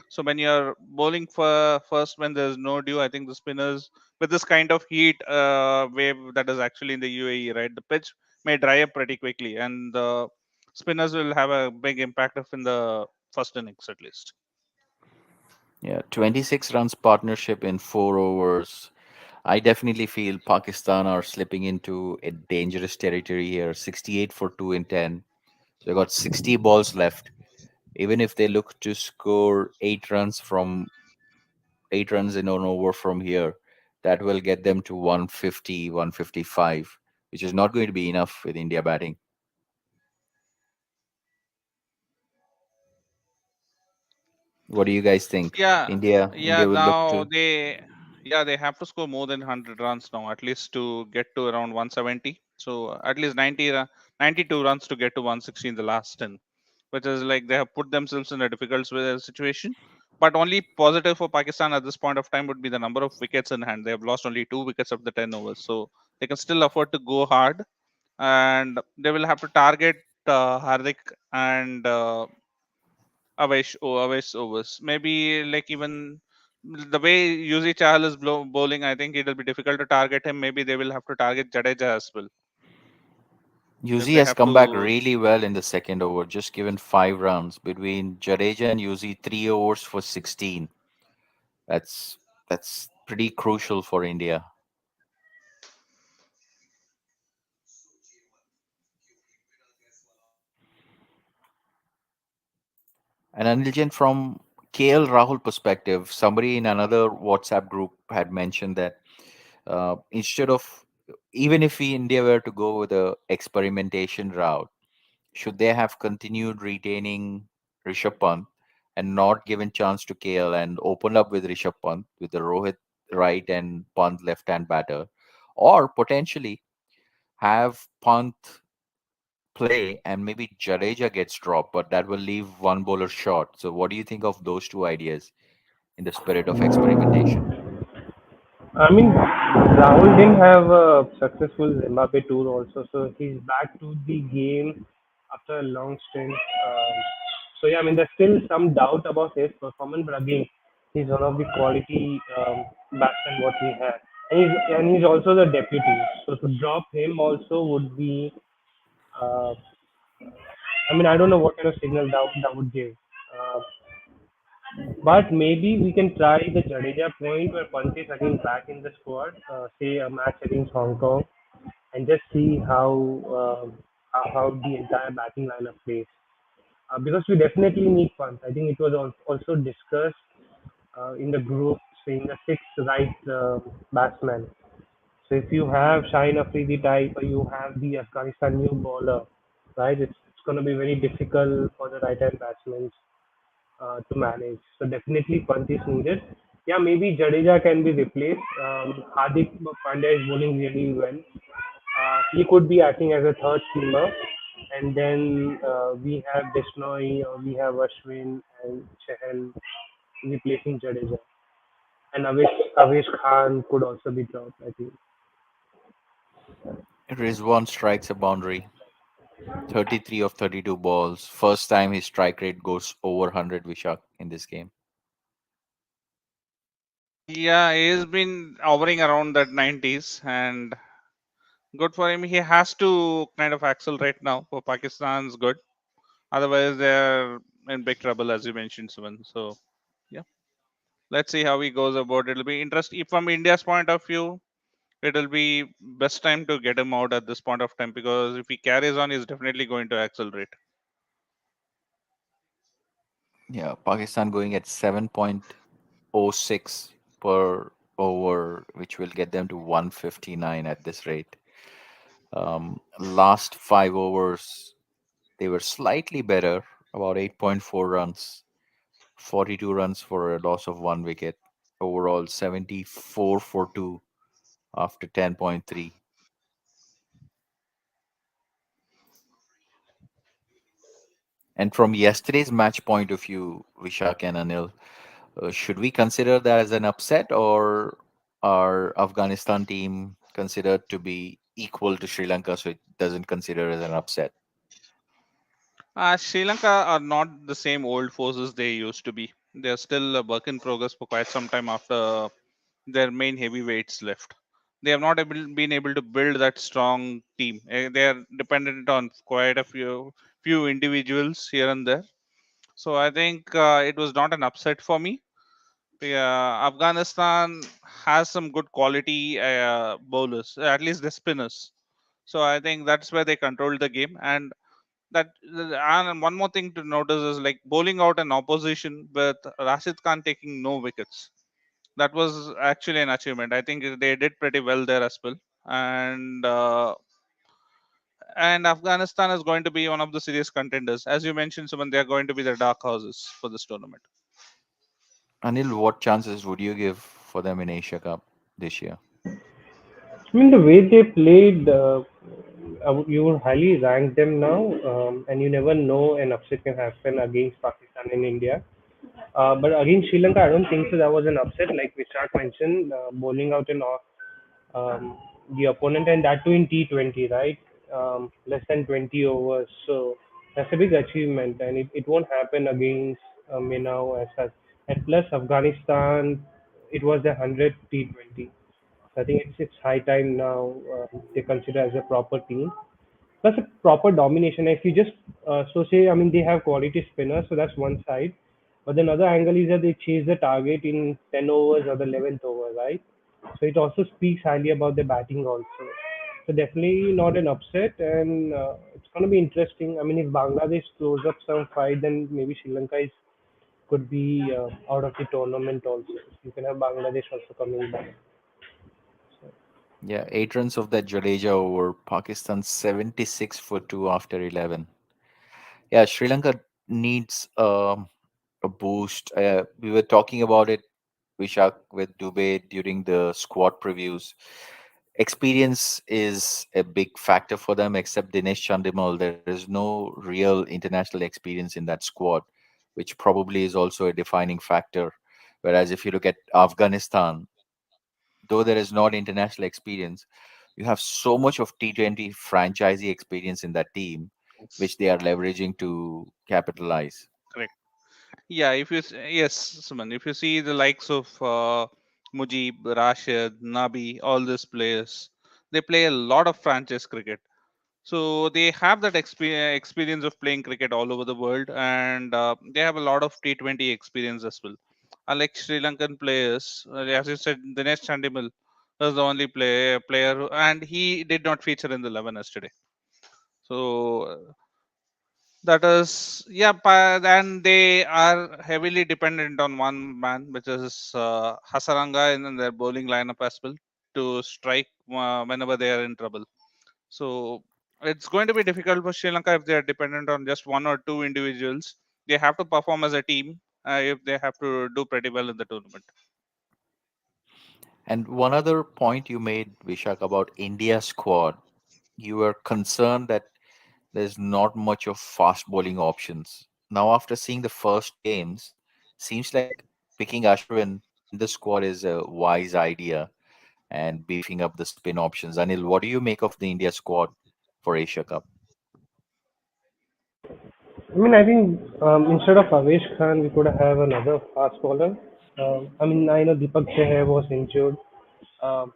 So when you're bowling for first when there's no dew, I think the spinners with this kind of heat wave that is actually in the UAE, right? The pitch may dry up pretty quickly, and the spinners will have a big impact of in the first innings at least. Yeah, 26 runs partnership in 4 overs. I definitely feel Pakistan are slipping into a dangerous territory here. 68 for 2 in 10. So they got 60 balls left. Even if they look to score 8 runs in an over from here, that will get them to 150, 155, which is not going to be enough with India batting. What do you guys think? Yeah, India will look now to. they have to score more than 100 runs now, at least to get to around 170. So at least 92 runs to get to 160 in the last 10, which is like they have put themselves in a difficult situation. But only positive for Pakistan at this point of time would be the number of wickets in hand. They have lost only 2 wickets of the 10 overs, so they can still afford to go hard, and they will have to target Hardik and Avesh overs. Maybe like even the way Yuzi Chahal is bowling, I think it'll be difficult to target him. Maybe they will have to target Jadeja as well if Yuzi they has have come back to. really well in the second over, just given 5 runs between Jadeja and Yuzi, 3 overs for 16. That's that's pretty crucial for India. And Aniljan, from KL Rahul perspective, somebody in another WhatsApp group had mentioned that instead of, even if we India were to go with a experimentation route, should they have continued retaining Rishabh Pant and not given chance to KL and opened up with Rishabh Pant with the Rohit right and Pant left hand batter, or potentially have Pant play and maybe Jadeja gets dropped, but that will leave one bowler short. So, what do you think of those two ideas in the spirit of experimentation? I mean, Rahul didn't have a successful Zimbabwe tour also, so he's back to the game after a long stint. So yeah, I mean, there's still some doubt about his performance, but again, he's one of the quality batsmen what we have, and he's also the deputy. So to drop him also would be, uh, I mean, I don't know what kind of signal that would give. Uh, But maybe we can try the Jadeja point where Pant is again back in the squad, say a match against Hong Kong, and just see how the entire batting lineup plays. Because we definitely need Pant. I think it was also discussed in the group, saying the sixth right batsman. So if you have Shine Afridi type or you have the Afghanistan new bowler, right, it's going to be very difficult for the right hand batsmen to manage. So definitely Pant is needed. Yeah, maybe Jadeja can be replaced. Hardik Pandya is bowling really well. He could be acting as a third seamer, and then we have Desnoy, or we have Ashwin and Chahal replacing Jadeja. And Avesh Khan could also be dropped, I think. Rizwan strikes a boundary, 33 of 32 balls. First time his strike rate goes over 100, Vishak, in this game. Yeah, he's been hovering around that 90s, and good for him. He has to kind of accelerate now for Pakistan's good. Otherwise, they're in big trouble, as you mentioned, Suman. So, yeah, let's see how he goes about. It'll be interesting. From India's point of view, it'll be best time to get him out at this point of time because if he carries on, he's definitely going to accelerate. Yeah, Pakistan going at 7.06 per over, which will get them to 159 at this rate. Last 5 overs, they were slightly better, about 8.4 runs, 42 runs for a loss of 1 wicket. Overall, 74 for 2 after 10.3. And from yesterday's match point of view, Vishak and Anil, should we consider that as an upset, or our Afghanistan team considered to be equal to Sri Lanka, so it doesn't consider as an upset? Sri Lanka are not the same old forces they used to be. They're still a work in progress for quite some time after their main heavyweights left. They have not been able to build that strong team. They are dependent on quite a few individuals here and there. So I think it was not an upset for me. Afghanistan has some good quality bowlers, at least the spinners. So I think that's where they controlled the game. And one more thing to notice is like bowling out an opposition with Rashid Khan taking no wickets. That was actually an achievement. I think they did pretty well there as well. And and Afghanistan is going to be one of the serious contenders, as you mentioned. Someone they are going to be the dark horses for this tournament. Anil, what chances would you give for them in Asia Cup this year? I mean, the way they played, you would highly rank them now, and you never know an upset can happen against Pakistan and India. But against Sri Lanka, I don't think so. That was an upset, like Vishak mentioned, bowling out the opponent, and that too in T20, right? Less than 20 overs. So, That's a big achievement, and it won't happen against now as such. And plus, Afghanistan, it was the 100th T20. So I think it's high time now they consider as a proper team. Plus a proper domination. If you just so say, I mean, they have quality spinners, so that's one side. But then another angle is that they chase the target in 10 overs or the 11th over, right? So it also speaks highly about the batting also. So definitely not an upset, and it's going to be interesting. I mean, if Bangladesh throws up some fight, then maybe Sri Lanka could be out of the tournament also. You can have Bangladesh also coming back. So, Yeah, 8 runs of that Jadeja over Pakistan 76 for 2 after 11. Yeah, Sri Lanka needs a boost. We were talking about it, Vishak, with Dubey during the squad previews. Experience is a big factor for them, except Dinesh Chandimal. There is no real international experience in that squad, which probably is also a defining factor. Whereas if you look at Afghanistan, though there is not international experience, you have so much of T20 franchisee experience in that team, Yes, which they are leveraging to capitalize. correct. Yeah, if you yes, Suman, if you see the likes of Mujib, Rashid, Nabi, all these players, they play a lot of franchise cricket. So they have that experience of playing cricket all over the world, and they have a lot of T20 experience as well. Unlike Sri Lankan players, as you said, Dinesh Chandimal was the only and he did not feature in the 11 yesterday. So that is, yeah, and they are heavily dependent on one man, which is Hasaranga in their bowling lineup as well to strike whenever they are in trouble. So it's going to be difficult for Sri Lanka if they are dependent on just one or two individuals. They have to perform as a team if they have to do pretty well in the tournament. And one other point you made, Vishak, about India squad, you were concerned that there's not much of fast bowling options. Now, after seeing the first games, seems like picking Ashwin in the squad is a wise idea and beefing up the spin options. Anil, what do you make of the India squad for Asia Cup? I mean, I think instead of Avesh Khan, we could have another fast bowler. I mean, I know Deepak Chahar was injured. Um,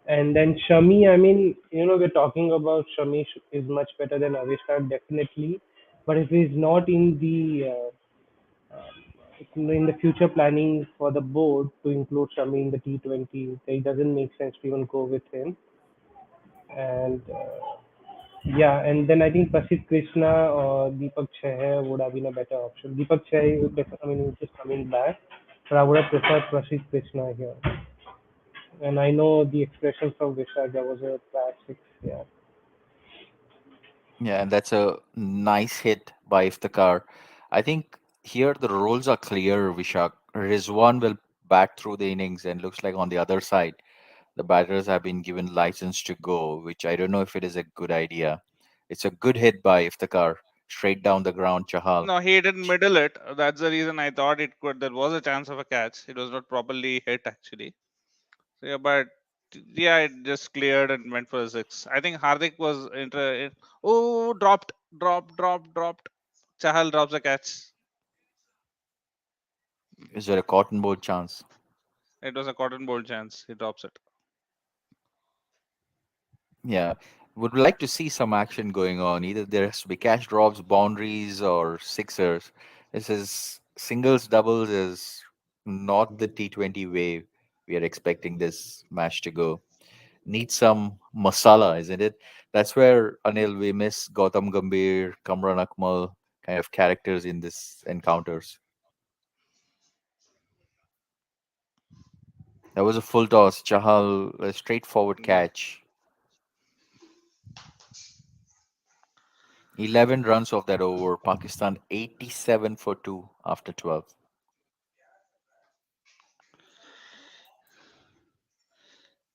and then Shami, I mean, we're talking about Shami is much better than Avesh Khan, definitely. But if he's not in the future planning for the board to include Shami in the T20, it doesn't make sense to even go with him. And yeah, and then I think Prasidh Krishna or Deepak Chahar would have been a better option. Deepak Chahar, I mean, he's just coming back, but I would have preferred Prasidh Krishna here. And I know the expression from Vishak, that was a bad six. Yeah. Yeah, and that's a nice hit by Iftikhar. I think here the roles are clear, Vishak. Rizwan will bat through the innings, and looks like on the other side, the batters have been given license to go, which I don't know if it is a good idea. It's a good hit by Iftikhar, straight down the ground, Chahal. No, he didn't middle it. That's the reason I thought it could. There was a chance of a catch. It was not properly hit actually. So, yeah, but yeah, it just cleared and went for a six. I think Hardik was Oh, dropped. Chahal drops a catch. Is there a cotton ball chance? It was a cotton ball chance. He drops it. Yeah. Would like to see some action going on. Either there has to be catch drops, boundaries, or sixers. This is singles, doubles is not the T20 way we are expecting this match to go. Need some masala, isn't it? That's where, Anil, we miss Gautam Gambhir, Kamran Akmal kind of characters in this encounters. That was a full toss. Chahal, a straightforward Yeah. catch. 11 runs of that over. Pakistan 87 for 2 after 12.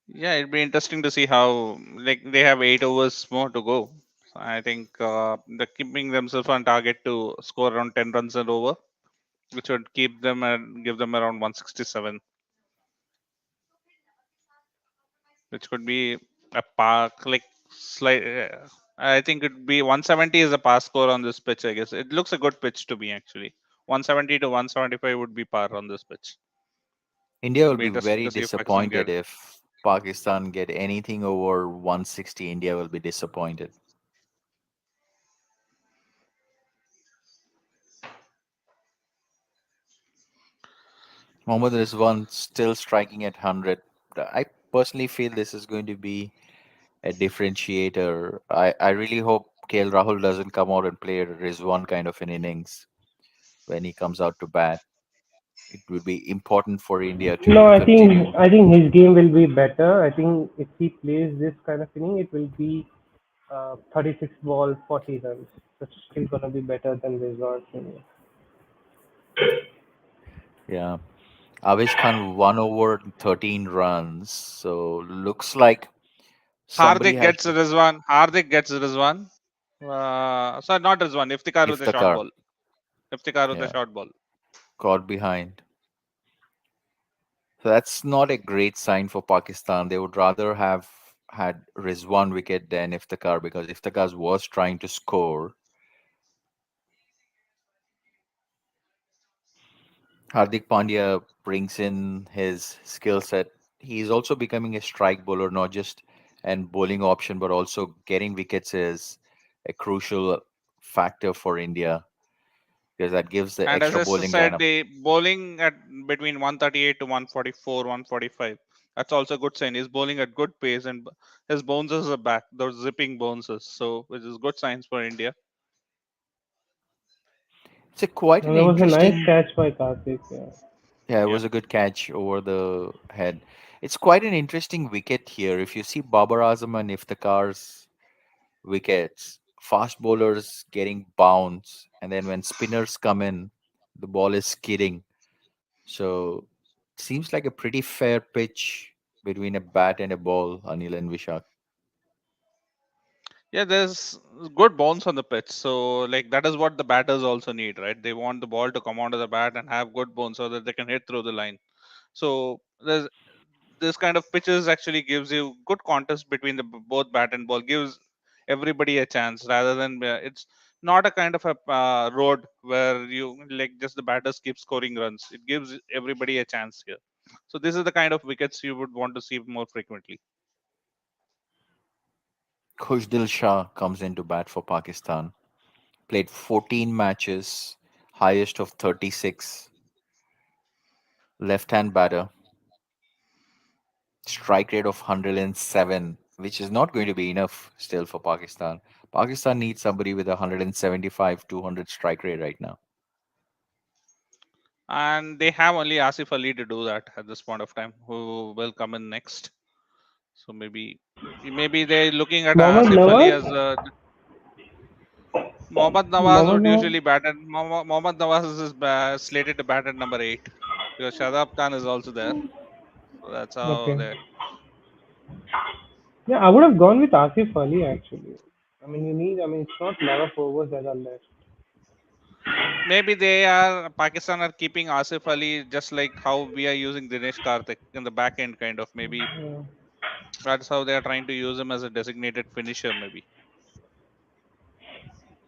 Yeah, it'd be interesting to see how like they have 8 overs more to go. So I think they're keeping themselves on target to score around 10 runs and over, which would keep them and give them around 167, which could be a park like slight. I think it'd be 170 is a pass score on this pitch. I guess it looks a good pitch to me actually. 170 to 175 would be par on this pitch. India It'll will be be interesting very to see if Pakistan disappointed get. if Pakistan get anything over 160. India will be disappointed. Mohammad Rizwan still striking at 100. I personally feel this is going to be a differentiator. I really hope KL Rahul doesn't come out and play a Rizwan kind of an innings when he comes out to bat. It would be important for India No, to continue. I think his game will be better. I think if he plays this kind of inning, it will be 36 ball, 40 runs. That's still gonna be better than Rizwan's inning. Yeah. Avesh Khan 1 over 13 runs. So looks like somebody Hardik has gets to Rizwan. Hardik gets Rizwan. Sorry, not Rizwan. Iftikhar with a short Iftakhar. ball. Iftikhar with a Yeah. short ball. Caught behind. So that's not a great sign for Pakistan. They would rather have had Rizwan wicket than Iftakhar because Iftakhar was trying to score. Hardik Pandya brings in his skill set. He's also becoming a strike bowler, not just an bowling option, but also getting wickets is a crucial factor for India because that gives the And as extra I bowling said, lineup. the bowling at between 138 to 144, 145. That's also a good sign. He's bowling at good pace and his bounces are back. Those zipping bounces. So, which is good signs for India. It's a quite And an there was a nice interesting. catch by Karthik. Yeah. Yeah, it Yeah. was a good catch over the head. It's quite an interesting wicket here. If you see Babar Azam and Iftikhar's wickets, fast bowlers getting bounce, and then when spinners come in, the ball is skidding. So seems like a pretty fair pitch between a bat and a ball, Anil and Vishak. Yeah, there's good bounce on the pitch. So, like, that is what the batters also need, right? They want the ball to come onto the bat and have good bounce so that they can hit through the line. So, there's this kind of pitches actually gives you good contest between the both bat and ball, gives everybody a chance rather than it's not a kind of a road where you like just the batters keep scoring runs. It gives everybody a chance here. So this is the kind of wickets you would want to see more frequently. Khushdil Shah comes in to bat for Pakistan. Played 14 matches, highest of 36. Left-hand batter, strike rate of 107, which is not going to be enough still for Pakistan. Pakistan needs somebody with a 175, 200 strike rate right now. And they have only Asif Ali to do that at this point of time, who will come in next. So maybe they're looking at Mohammad Asif Ali Nawaz? as a Mohammad Nawaz Mohammad would Nawaz? usually bat at Mohammad Nawaz is slated to bat at number 8 because Shadab Khan is also there. So that's how Okay. they. Yeah, I would have gone with Asif Ali actually. I mean, it's not a lot of overs that are left. Maybe they are Pakistan are keeping Asif Ali just like how we are using Dinesh Karthik in the back end kind of. Maybe Yeah. that's how they are trying to use him as a designated finisher. Maybe.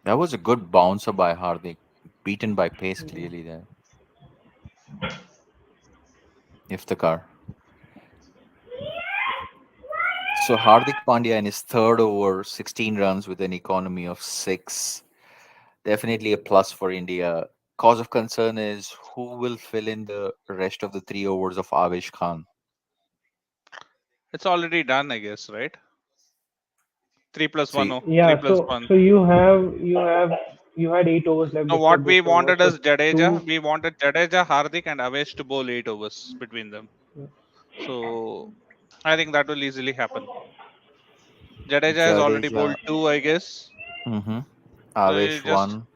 That was a good bouncer by Hardik, beaten by pace clearly there. Iftikhar. So Hardik Pandya in his third over, 16 runs with an economy of 6. Definitely a plus for India. Cause of concern is who will fill in the rest of the 3 overs of Avesh Khan. It's already done, I guess, right? 3 plus So 1, y- oh, 3 Yeah, plus 1. so you had 8 overs left Now, before what this we over. wanted So is Jadeja. two. We wanted Jadeja, Hardik, and Avesh to bowl 8 overs between them. So I think that will easily happen. Jadeja has already Jadeja, bowled 2, I guess. mm-hmm. So you Avesh just, 1.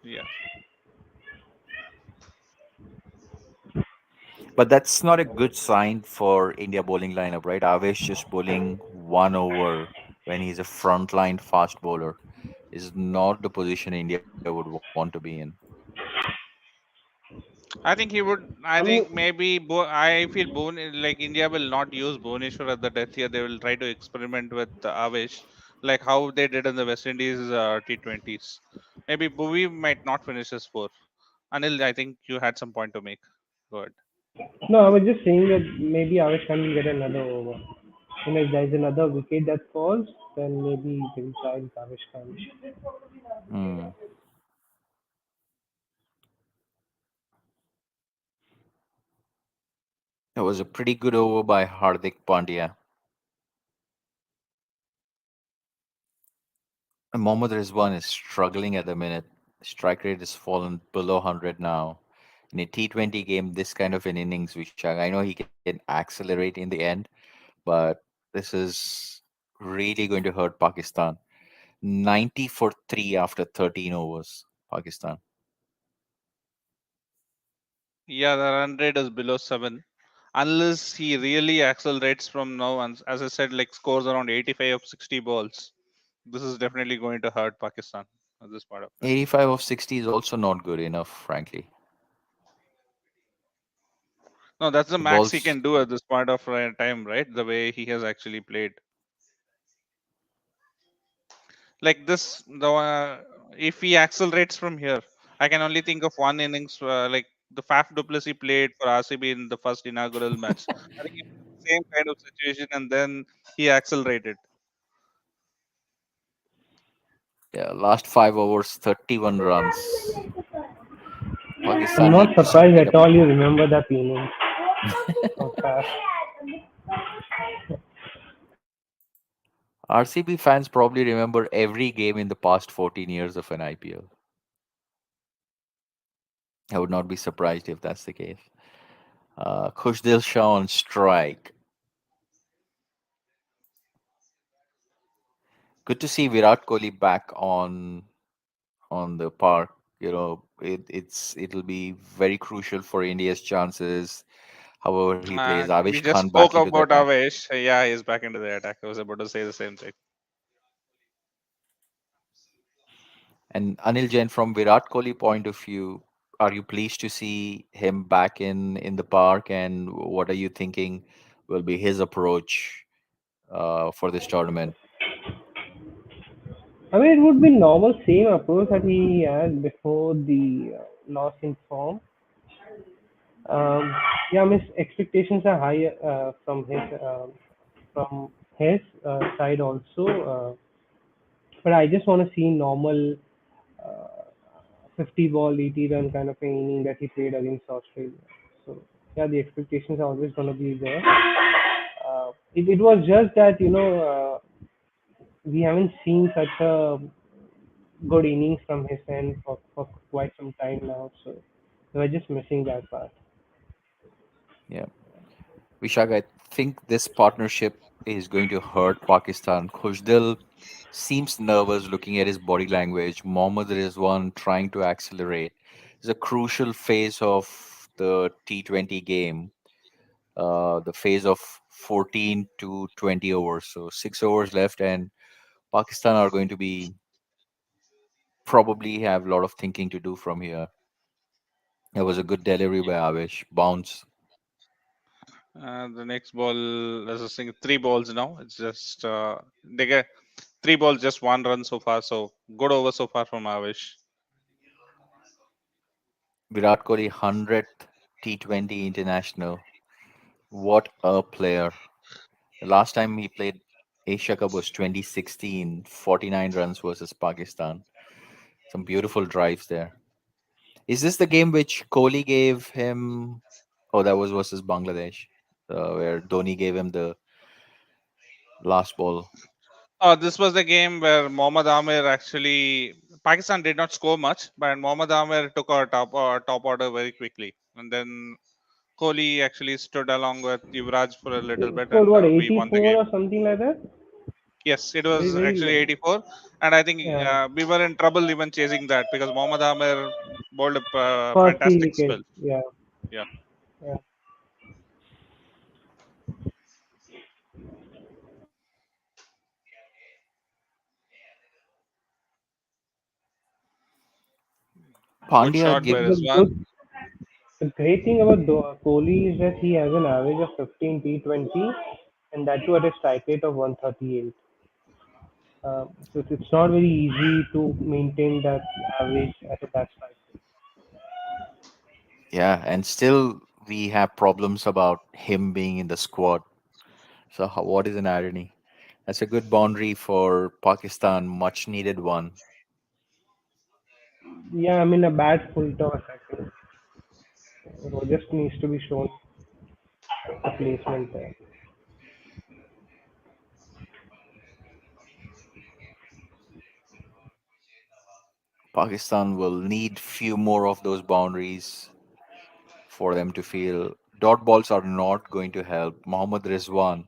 yeah. But that's not a good sign for India bowling lineup, right? Avesh just bowling 1 over when he's a frontline fast bowler is not the position India would want to be in. I think he would. I I mean, think maybe. I feel like India will not use Bhuvaneshwar at the death here. They will try to experiment with Avesh. like how they did in the West Indies T20s. Maybe Bhuvi might not finish his four. Anil, I think you had some point to make. Go ahead. No, I was just saying that maybe Avesh Khan will get another over. You know, if there's another wicket that falls, then maybe they will try with Avesh Khan. Hmm. It was a pretty good over by Hardik Pandya. And Mohammad Rizwan is struggling at the minute. Strike rate has fallen below 100 now. In a T20 game, this kind of an innings, which I know he can accelerate in the end, but this is really going to hurt Pakistan. 90 for 3 after 13 overs, Pakistan. Yeah, the run rate is below 7. Unless he really accelerates from now, and as I said, like scores around 85 of 60 balls, this is definitely going to hurt Pakistan at this point of time. 85 of 60 is also not good enough, frankly. No, that's the The max he balls, can do at this point of time, right? The way he has actually played. Like this, if he accelerates from here, I can only think of one innings, like the Faf Duplessis played for RCB in the first inaugural match. I think it was the same kind of situation, and then he accelerated. yeah, last 5 overs, 31 runs. I'm Pakistan not need to surprised speed at up. all you remember that innings. So fast. RCB fans probably remember every game in the past 14 years of an IPL. I would not be surprised if that's the case. Khushdil Shah on strike. Good to see Virat Kohli back on the park. You know, it'll be very crucial for India's chances. However, he plays. Avesh We Khan just back spoke into the about attack. Avesh. Yeah, he's back into the attack. I was about to say the same thing. And Anil Jain, from Virat Kohli point of view, are you pleased to see him back in the park? And what are you thinking will be his approach for this tournament? I mean, it would be normal same approach that he had before the loss in form. Um, yeah, I mean, expectations are higher from his side also. But I just want to see normal uh, 50 ball, 80 run kind of an inning that he played against Australia. So yeah, the expectations are always going to be there. It was just that we haven't seen such a good innings from his end for quite some time now. So we were just missing that part. Yeah. Vishak, I think this partnership is going to hurt Pakistan. Khushdil seems nervous looking at his body language. Mohammad Rizwan trying to accelerate. It's a crucial phase of the T20 game, the phase of 14 to 20 overs. So 6 overs left, and Pakistan are going to be probably have a lot of thinking to do from here. It was a good delivery by Avesh. Bounce. The next ball, there's a three balls now. It's just they get three balls, just one run so far. So good over so far from Avish. Virat Kohli 100th T20 international. What a player. The last time he played Asia Cup was 2016, 49 runs versus Pakistan. Some beautiful drives there. Is this the game which Kohli gave him? Oh, that was versus Bangladesh, where Dhoni gave him the last ball. Oh, this was the game where Mohammad Amir actually Pakistan did not score much, but Mohammad Amir took our top order very quickly, and then Kohli actually stood along with Yuvraj for a little bit, Scored and what, we won the 84 game. or something like that? Yes, it Very was very actually low. 84, and I think Yeah, we were in trouble even chasing that because Mohammad Amir bowled a first three fantastic wickets. spell. Yeah, Yeah, yeah. good Pandya shot The, by give, the Rizwan. good, the great thing about Kohli is that he has an average of 15 T20, and that too at a strike rate of 138. So it's not very easy to maintain that average at a batsman. Yeah, and still we have problems about him being in the squad. So what is an irony? That's a good boundary for Pakistan, much needed one. Yeah, I mean a bad full toss. I think just needs to be shown a placement there. Pakistan will need few more of those boundaries for them to feel dot balls are not going to help. Mohammad Rizwan,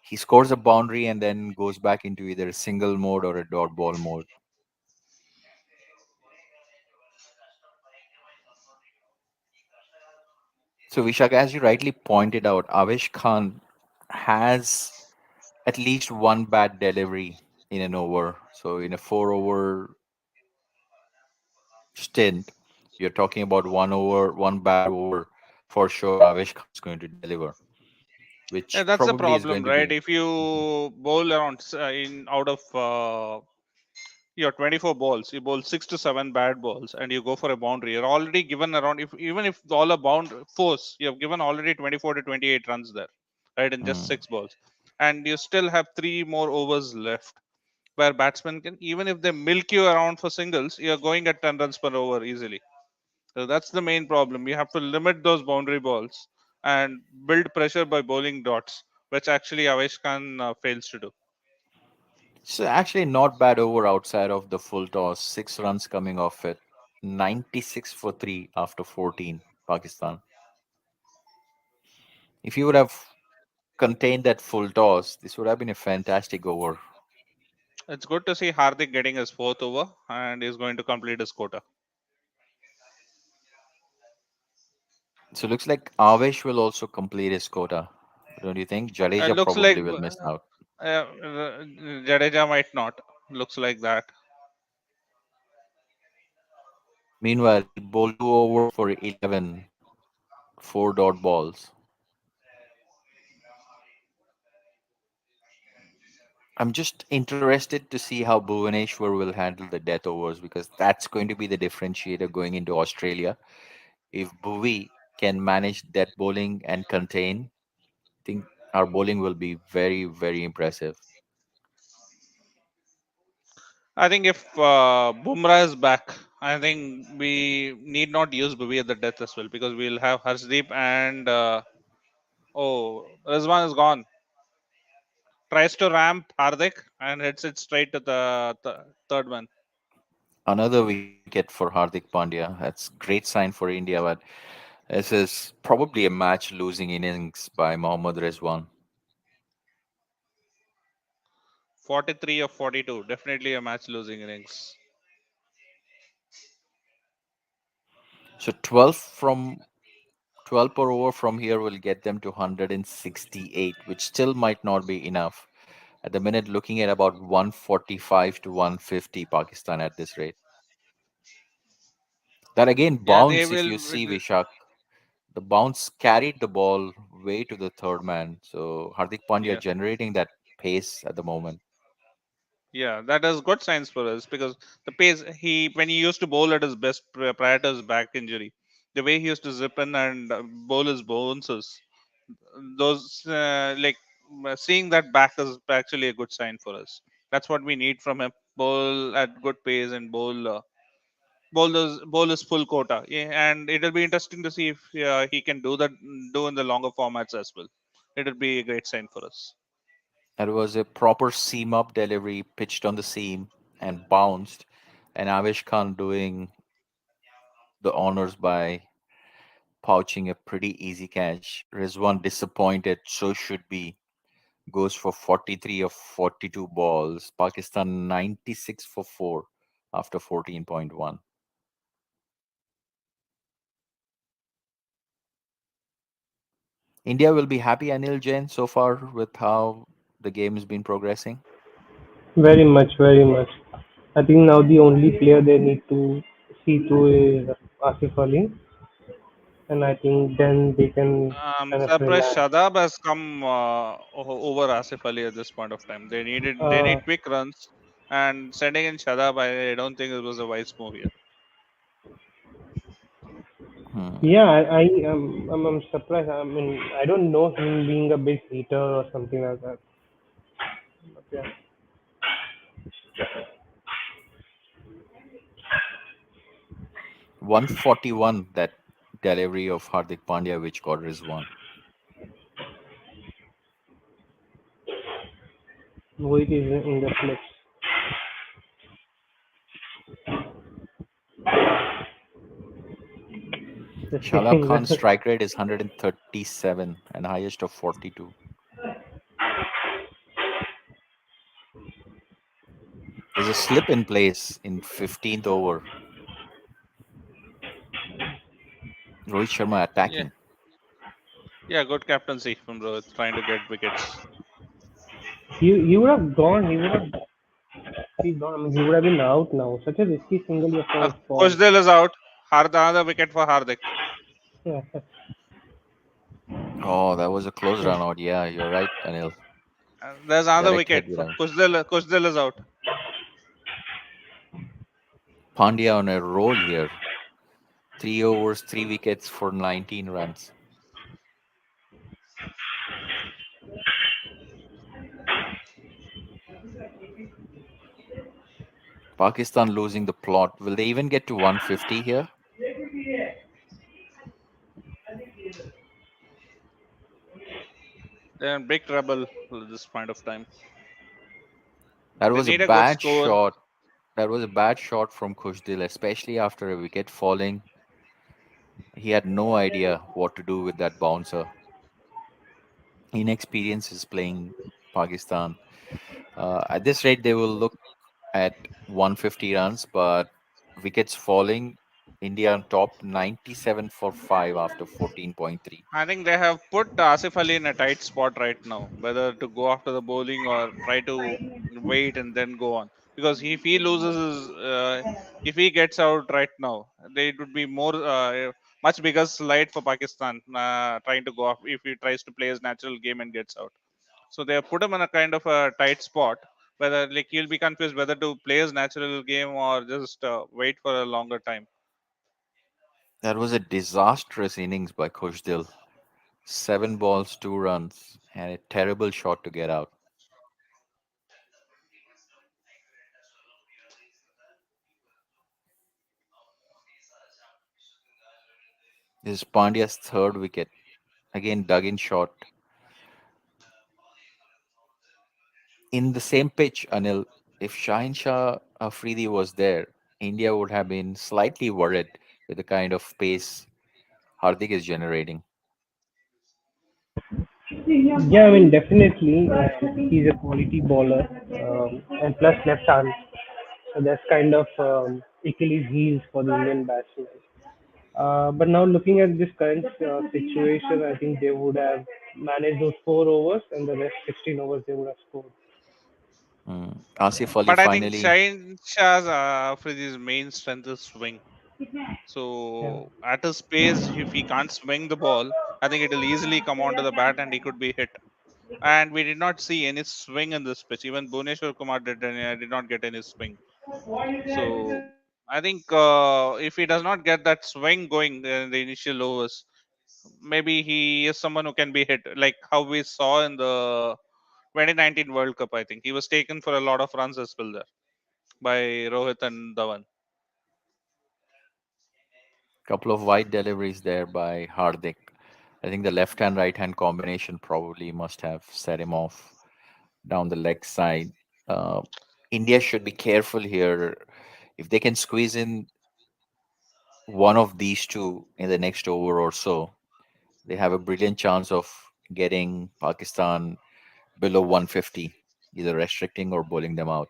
he scores a boundary and then goes back into either a single mode or a dot ball mode. So Vishak, as you rightly pointed out, Avesh Khan has at least one bad delivery in an over. So in a 4 over stint, you're talking about 1 over, one bad over for sure. Avesh Khan is going to deliver, Yeah, which that's the probably is problem, going to right? be. If you bowl around in out of your 24 balls, you bowl 6 to 7 bad balls, and you go for a boundary. You're already given around, if even if all are bound force, you have given already 24 to 28 runs there, right? In just Mm. 6 balls, and you still have 3 more overs left, where batsmen can, even if they milk you around for singles, you're going at 10 runs per over easily. So that's the main problem. You have to limit those boundary balls and build pressure by bowling dots, which actually Avesh Khan fails to do. So actually not bad over outside of the full toss. 6 runs coming off it. 96 for 3 after 14, Pakistan. If you would have contained that full toss, this would have been a fantastic over. It's good to see Hardik getting his fourth over and he's going to complete his quota. So looks like Avesh will also complete his quota. Don't you think? It Jadeja looks like probably will miss out. Jadeja might not. Looks like that. Meanwhile, he bowled 2 overs for 11, 4 dot balls. I'm just interested to see how Bhuvaneshwar will handle the death overs because that's going to be the differentiator going into Australia. If Bhuvi can manage that bowling and contain, I think our bowling will be very, very impressive. I think if Bumrah is back, I think we need not use Bhuvi at the death as well because we'll have Harshdeep and oh, Rizwan is gone. Tries to ramp Hardik and hits it straight to the third man. Another wicket for Hardik Pandya. That's great sign for India, but this is probably a match losing innings by Mohammad Rizwan. 43 of 42. Definitely a match losing innings. So 12 per over from here will get them to 168, which still might not be enough. At the minute, looking at about 145 to 150 Pakistan at this rate. That again Yeah, they bounce, if will. you see Vishak, the bounce carried the ball way to the third man. So Hardik Pandya Yeah, generating that pace at the moment. yeah, that is good signs for us because the pace he when he used to bowl at his best prior to his back injury, the way he used to zip in and bowl his bounces, those seeing that back is actually a good sign for us. That's what we need from him. Bowl at good pace and bowl his full quota. Yeah, and it'll be interesting to see if he can do in the longer formats as well. It'll be a great sign for us. That was a proper seam up delivery, pitched on the seam and bounced. And Avesh Khan doing the honors by pouching a pretty easy catch. Rizwan disappointed, so should be. Goes for 43 of 42 balls. Pakistan 96 for 4 after 14.1. India will be happy, Anil Jain, so far with how the game has been progressing. Very much, very much. I think now the only player they need to see through is Asif Ali. and I think then they can I'm kind of surprised relax. Shadab has come over Asif Ali at this point of time. They Uh, need quick runs, and sending in Shadab, I don't think it was a wise move here. Hmm. yeah, I'm surprised. I mean, I don't know him being a big hitter or something like that. But yeah. 141, that delivery of Hardik Pandya, which got Rizwan. Voit is in the flips. Just Shalab hitting Khan's well. strike rate is 137 and highest of 42. There's a slip in place in 15th over. Rohit Sharma Yeah, attacking. yeah, good captaincy from Rohit, trying to get wickets. He would have gone. He would have. He's gone. I mean, he would have been out now. Such a risky single you fall. Kushdil is out. Another wicket for Hardik. Yeah. Oh, that was a close Yeah. run out. Yeah, you're right, Anil. There's another Direct wicket hit would for have. Kushdil. Kushdil is out. Pandya on a roll here. 3 overs, 3 wickets for 19 runs. Pakistan losing the plot. Will they even get to 150 here? They're in big trouble at this point of time. That They was a need a good bad score. shot. That was a bad shot from Kushdil, especially after a wicket falling. He had no idea what to do with that bouncer. Inexperience is playing Pakistan. At this rate, they will look at 150 runs, but wickets falling. India on top, 97 for 5 after 14.3. I think they have put Asif Ali in a tight spot right now, whether to go after the bowling or try to wait and then go on. Because if he loses, if he gets out right now, it would be much bigger slide for Pakistan trying to go off if he tries to play his natural game and gets out. So they have put him in a kind of a tight spot, whether like he'll be confused whether to play his natural game or just wait for a longer time. That was a disastrous innings by Koshdil. 7 balls, 2 runs, and a terrible shot to get out. This is Pandya's third wicket. Again, dug in short. In the same pitch, Anil, if Shahin Shah Afridi was there, India would have been slightly worried with the kind of pace Hardik is generating. Yeah, I mean, definitely, he's a quality bowler, and plus left hand. So that's kind of Achilles' heels for the Indian batsmen. But now looking at this current situation, I think they would have managed those 4 overs, and the rest 16 overs they would have scored. Asif Ali But I think finally, Shaheen Shah's Afridi's main strength is swing. Yeah. So at his pace, if he can't swing the ball, I think it will easily come onto the bat and he could be hit. And we did not see any swing in this pitch. Even Bhuvneshwar Kumar did not get any swing. So I think if he does not get that swing going in the initial overs, maybe he is someone who can be hit, like how we saw in the 2019 World Cup. I think he was taken for a lot of runs as well there by Rohit and Dhawan. couple of wide deliveries there by Hardik. I think the left hand right hand combination probably must have set him off down the leg side. Uh, India should be careful here. If they can squeeze in one of these two in the next over or so, they have a brilliant chance of getting Pakistan below 150, either restricting or bowling them out.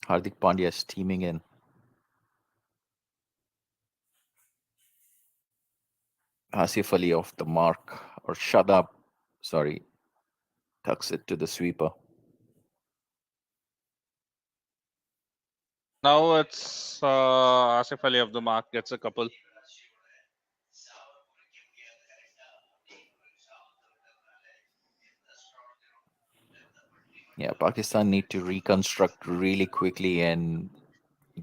Hardik Pandya is steaming in. Asif Ali off the mark. or shut up. Sorry, tucks it to the sweeper. Now it's Asif Ali of the mark gets a couple. Yeah, Pakistan need to reconstruct really quickly and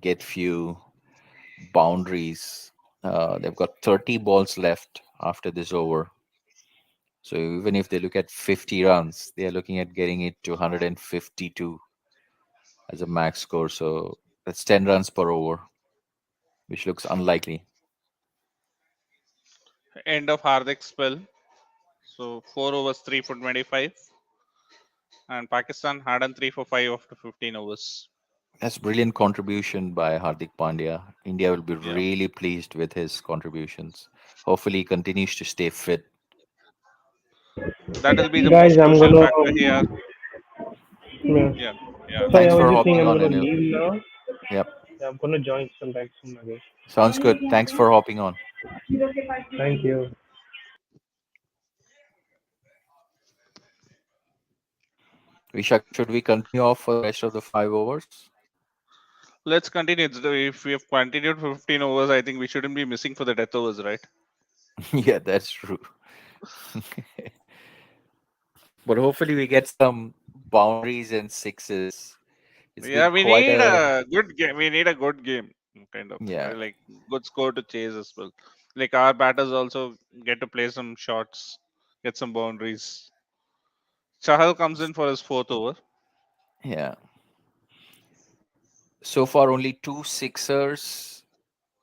get few boundaries. They've got 30 balls left after this over. So even if they look at 50 runs, they are looking at getting it to 152 as a max score. So that's 10 runs per over, which looks unlikely. End of Hardik's spell. So 4 overs, 3 for 25, and Pakistan had on 3 for 5 after 15 overs. That's brilliant contribution by Hardik Pandya. India will be Yeah, really pleased with his contributions. Hopefully, he continues to stay fit. that will be the Guys, most I'm crucial gonna. factor here. Yeah. Yeah, yeah. Sorry, I Thanks was for just saying hopping I'm on, gonna Anil. leave now. Yep, Yeah, I'm gonna join sometime soon again. sounds good. Thanks for hopping on. Thank you. Vishak, should we continue off for the rest of the 5 overs? Let's continue. If we have continued for 15 overs, I think we shouldn't be missing for the death overs, right? Yeah, that's true. But hopefully, we get some boundaries and sixes. It's Yeah, been we quite need a a good game. We need a good game, kind of yeah, like good score to chase as well. Like our batters also get to play some shots, get some boundaries. Chahal comes in for his fourth over. yeah. So far, only two sixers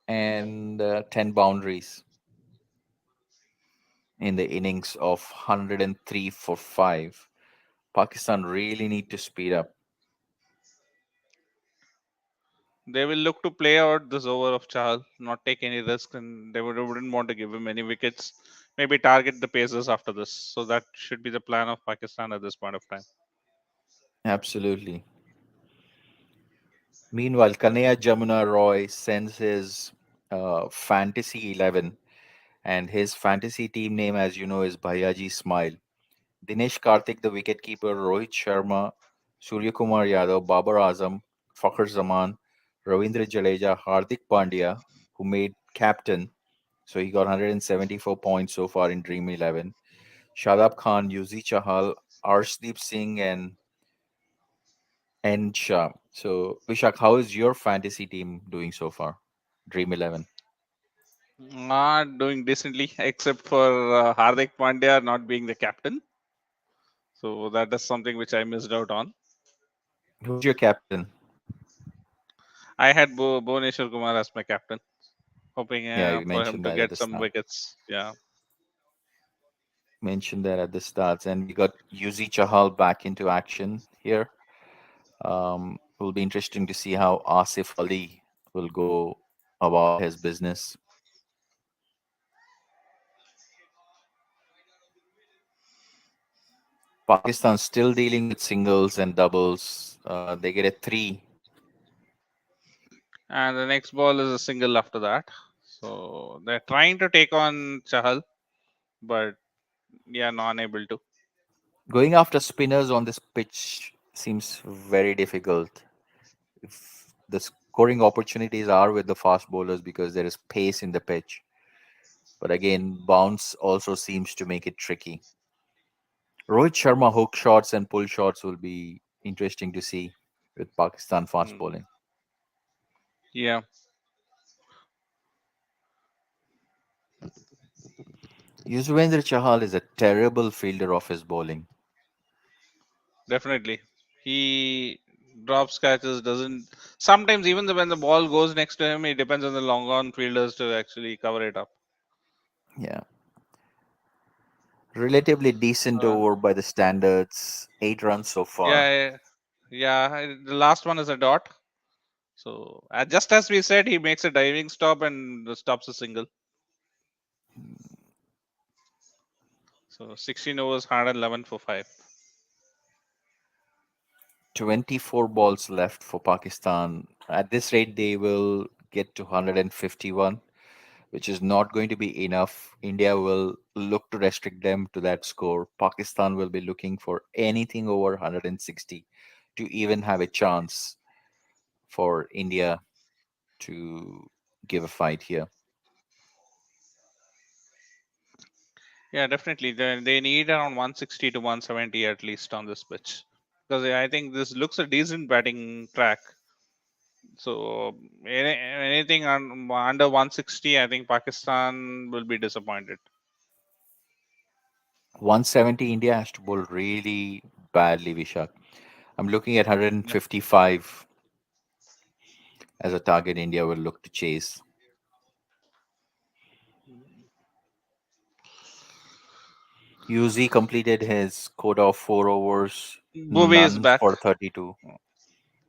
and 10 boundaries in the innings of 103 for 5. Pakistan really need to speed up. They will look to play out this over of Chahal, not take any risk, and wouldn't want to give him any wickets. Maybe target the pacers after this. So that should be the plan of Pakistan at this point of time. Absolutely. Meanwhile, Kanaya Jamuna Roy sends his fantasy 11, and his fantasy team name, as you know, is Bhayaji Smile. Dinesh Karthik, the wicketkeeper, Rohit Sharma, Surya Kumar Yadav, Babar Azam, Fakhar Zaman, Ravindra Jadeja, Hardik Pandya, who made captain. So he got 174 points so far in Dream 11. Shadab Khan, Yuzi Chahal, Arshdeep Singh, and Shah. So, Vishak, how is your fantasy team doing so far? Dream 11. Not doing decently, except for Hardik Pandya not being the captain. So that is something which I missed out on. Who's your captain? I had Bhuvaneshwar Kumar as my captain, hoping Yeah, you for him mentioned to that at get the some start. wickets. Yeah, Mentioned that at the start. And we got Yuzi Chahal back into action here. It will be interesting to see how Asif Ali will go about his business. Pakistan still dealing with singles and doubles. They get a three. and the next ball is a single after that. So they're trying to take on Chahal, but yeah, not able to. Going after spinners on this pitch seems very difficult. If the scoring opportunities are with the fast bowlers because there is pace in the pitch. But again, bounce also seems to make it tricky. Rohit Sharma hook shots and pull shots will be interesting to see with Pakistan fast Mm, bowling. yeah, Yuzvendra Chahal is a terrible fielder of his bowling. definitely. He drops catches, doesn't. Sometimes even when the ball goes next to him, it depends on the long on fielders to actually cover it up. Yeah. Relatively decent Uh, over by the standards. 8 runs so far. yeah, yeah. The last one is a dot. So just as we said, he makes a diving stop and stops a single. So 16 overs, 111 for 5. 24 balls left for Pakistan. At this rate, they will get to 151. which is not going to be enough. India will look to restrict them to that score. Pakistan will be looking for anything over 160 to even have a chance for India to give a fight here. Yeah, definitely. They need around 160 to 170 at least on this pitch, because I think this looks a decent batting track. So anything under 160, I think Pakistan will be disappointed. 170, India has to bowl really badly, Vishak. I'm looking at Yeah. 155 as a target India will look to chase. UZ completed his quota of 4 overs, Bhuvi is none back. for 32.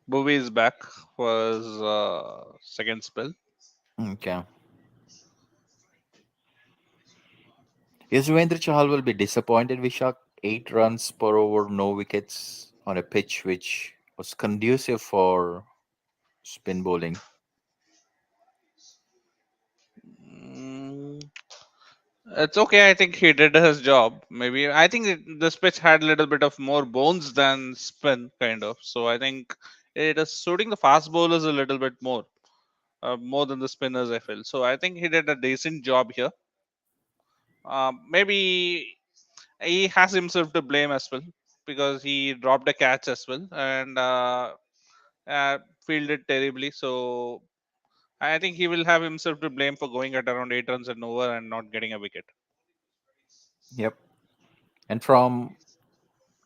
Bhuvi is back for his second spell. Okay. Yuzvendra Chahal will be disappointed, Vishak. 8 runs per over, no wickets on a pitch which was conducive for spin bowling. Mm, it's okay. I think he did his job. Maybe I think this pitch had a little bit of more bones than spin, kind of. So I think it is suiting the fast bowlers a little bit more than the spinners. I feel so. I think he did a decent job here. Maybe he has himself to blame as well, because he dropped a catch as well and fielded terribly. So I think he will have himself to blame for going at around 8 runs and over and not getting a wicket. Yep. And from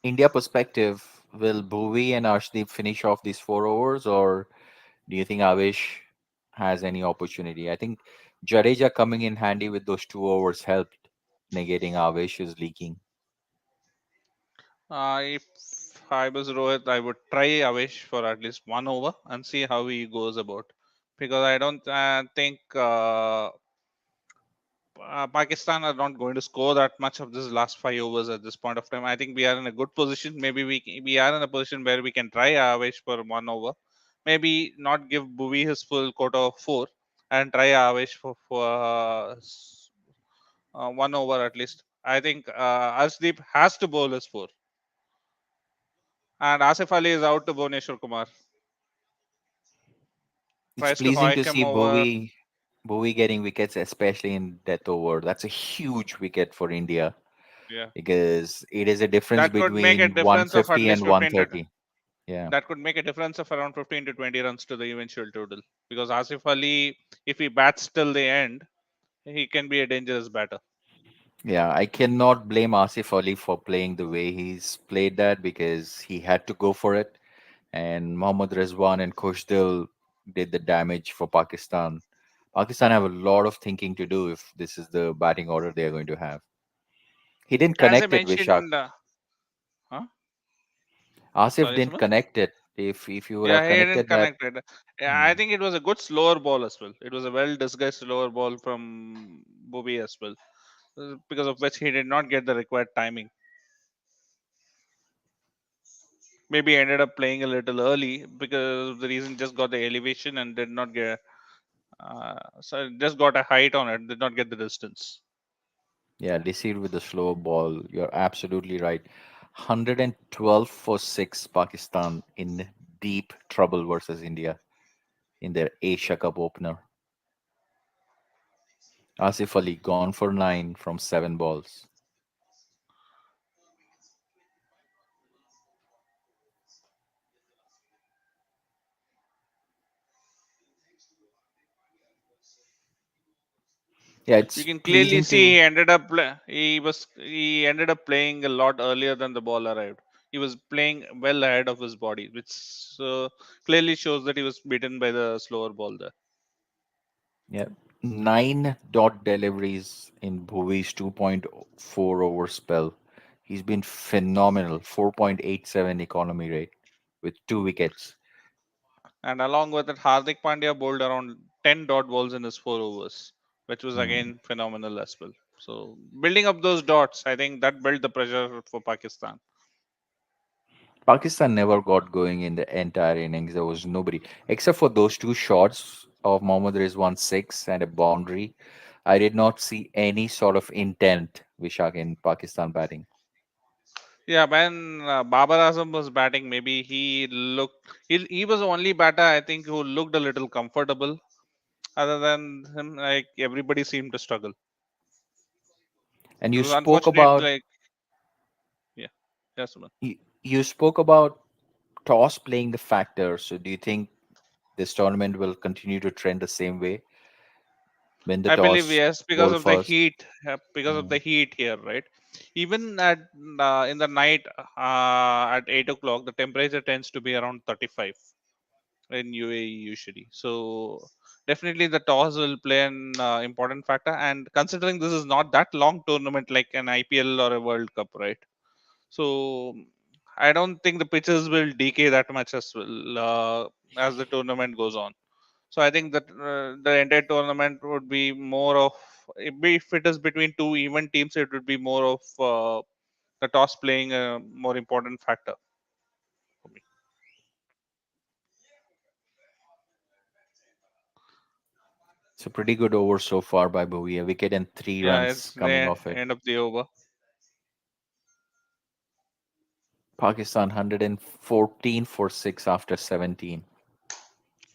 India perspective, will Bhuvi and Arshdeep finish off these 4 overs, or do you think Avesh has any opportunity? I think Jadeja coming in handy with those 2 overs helped negating Avesh's leaking. If I was Rohit, I would try Avesh for at least one over and see how he goes about. Because I don't think Pakistan are not going to score that much of this last 5 overs at this point of time. I think we are in a good position. Maybe we are in a position where we can try Avesh for one over. Maybe not give Bhuvi his full quota of four and try Avesh for one over at least. I think Arshdeep has to bowl his four, and Asif Ali is out to Bhuvneshwar Kumar. It's Tries to pleasing to hike him see over. Bowie getting wickets, especially in death over. That's a huge wicket for India Yeah, because it is a difference that could make a between difference of at 150 least and 15 to 130. Yeah, that could make a difference of around 15 to 20 runs to the eventual total. Because Asif Ali, if he bats till the end, he can be a dangerous batter. yeah. I cannot blame Asif Ali for playing the way he's played that because he had to go for it. And Mohammad Rizwan and Khoshdil did the damage for Pakistan. Pakistan have a lot of thinking to do if this is the batting order they are going to have. He didn't As I connect it, Vishak. mentioned, huh? Asif Sorry, didn't Simon. connect it. If you would Yeah, have he didn't connected that, connect it. Yeah, I hmm, think it was a good slower ball as well. It was a well disguised slower ball from Bobby as well, because of which he did not get the required timing. Maybe ended up playing a little early because of the reason just got the elevation and did not get so just got a height on it, did not get the distance. yeah, deceived with the slow ball. You're absolutely right. 112 for 6, Pakistan in deep trouble versus India in their Asia Cup opener. Asif Ali gone for 9 from 7 balls. Yeah, You it's can clearly pleasing see to. he ended up playing a lot earlier than the ball arrived. He was playing well ahead of his body, which clearly shows that he was beaten by the slower ball there. Yeah, 9 dot deliveries in Bhuvi's 2.4 over spell. He's been phenomenal. 4.87 economy rate with 2 wickets. And along with it, Hardik Pandya bowled around 10 dot balls in his 4 overs, which was Hmm. again phenomenal as well. So building up those dots, I think that built the pressure for Pakistan. Pakistan never got going in the entire innings. There was nobody except for those 2 shots of Mohammad Rizwan 6 and a boundary. I did not see any sort of intent, Vishak, in Pakistan batting. Yeah, when Babar Azam was batting, maybe he was the only batter I think who looked a little comfortable. Other than him, like everybody seemed to struggle. And It you was spoke unfortunate. about Like yeah, yes, Suman. you spoke about toss playing the factor. So do you think this tournament will continue to trend the same way? Win the I believe toss, yes, because bowl of the first. heat. Because of Mm. the heat here, right? Even at in the night at 8 o'clock, the temperature tends to be around 35 in UAE usually. So definitely the toss will play an important factor. And considering this is not that long tournament like an IPL or a World Cup, right? So I don't think the pitches will decay that much as the tournament goes on. So I think that the entire tournament would be more of if it is between two even teams, it would be more of the toss playing a more important factor for me. So pretty good over so far by Bowie. A wicket and three Yeah, runs it's coming the off it. end of the over. Pakistan 114 for 6 after 17.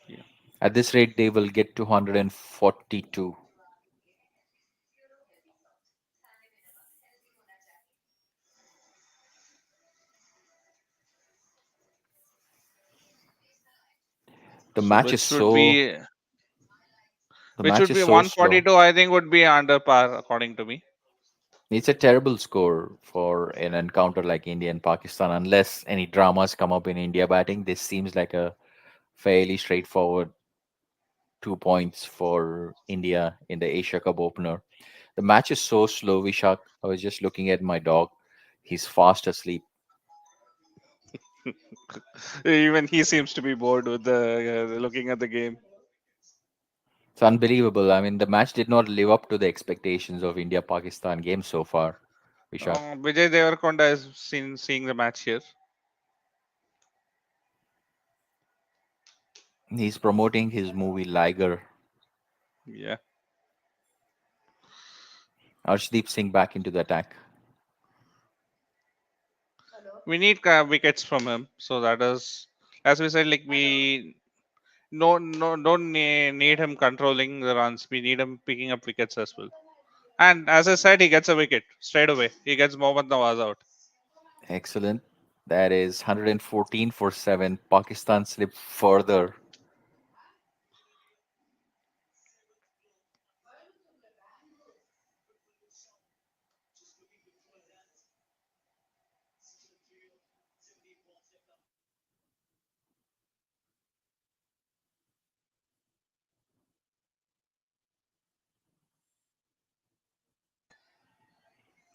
Yeah. At this rate, they will get to 142. The So match is so the which match would is be so slow. 142. I think would be under par according to me. It's a terrible score for an encounter like India and Pakistan. Unless any dramas come up in India batting, this seems like a fairly straightforward 2 points for India in the Asia Cup opener. The match is so slow, Vishak. I was just looking at my dog. He's fast asleep. Even he seems to be bored with the looking at the game. It's unbelievable. I mean, the match did not live up to the expectations of India Pakistan game so far, Vishak. Vijay Devarkonda is seeing the match here. He's promoting his movie Liger. Yeah, Arshdeep Singh back into the attack. we need wickets from him. So that is, as we said, like we no don't need him controlling the runs. We need him picking up wickets as well. And as I said, he gets a wicket straight away. He gets Mohammad Nawaz out. Excellent. That is 114 for 7. Pakistan slipped further.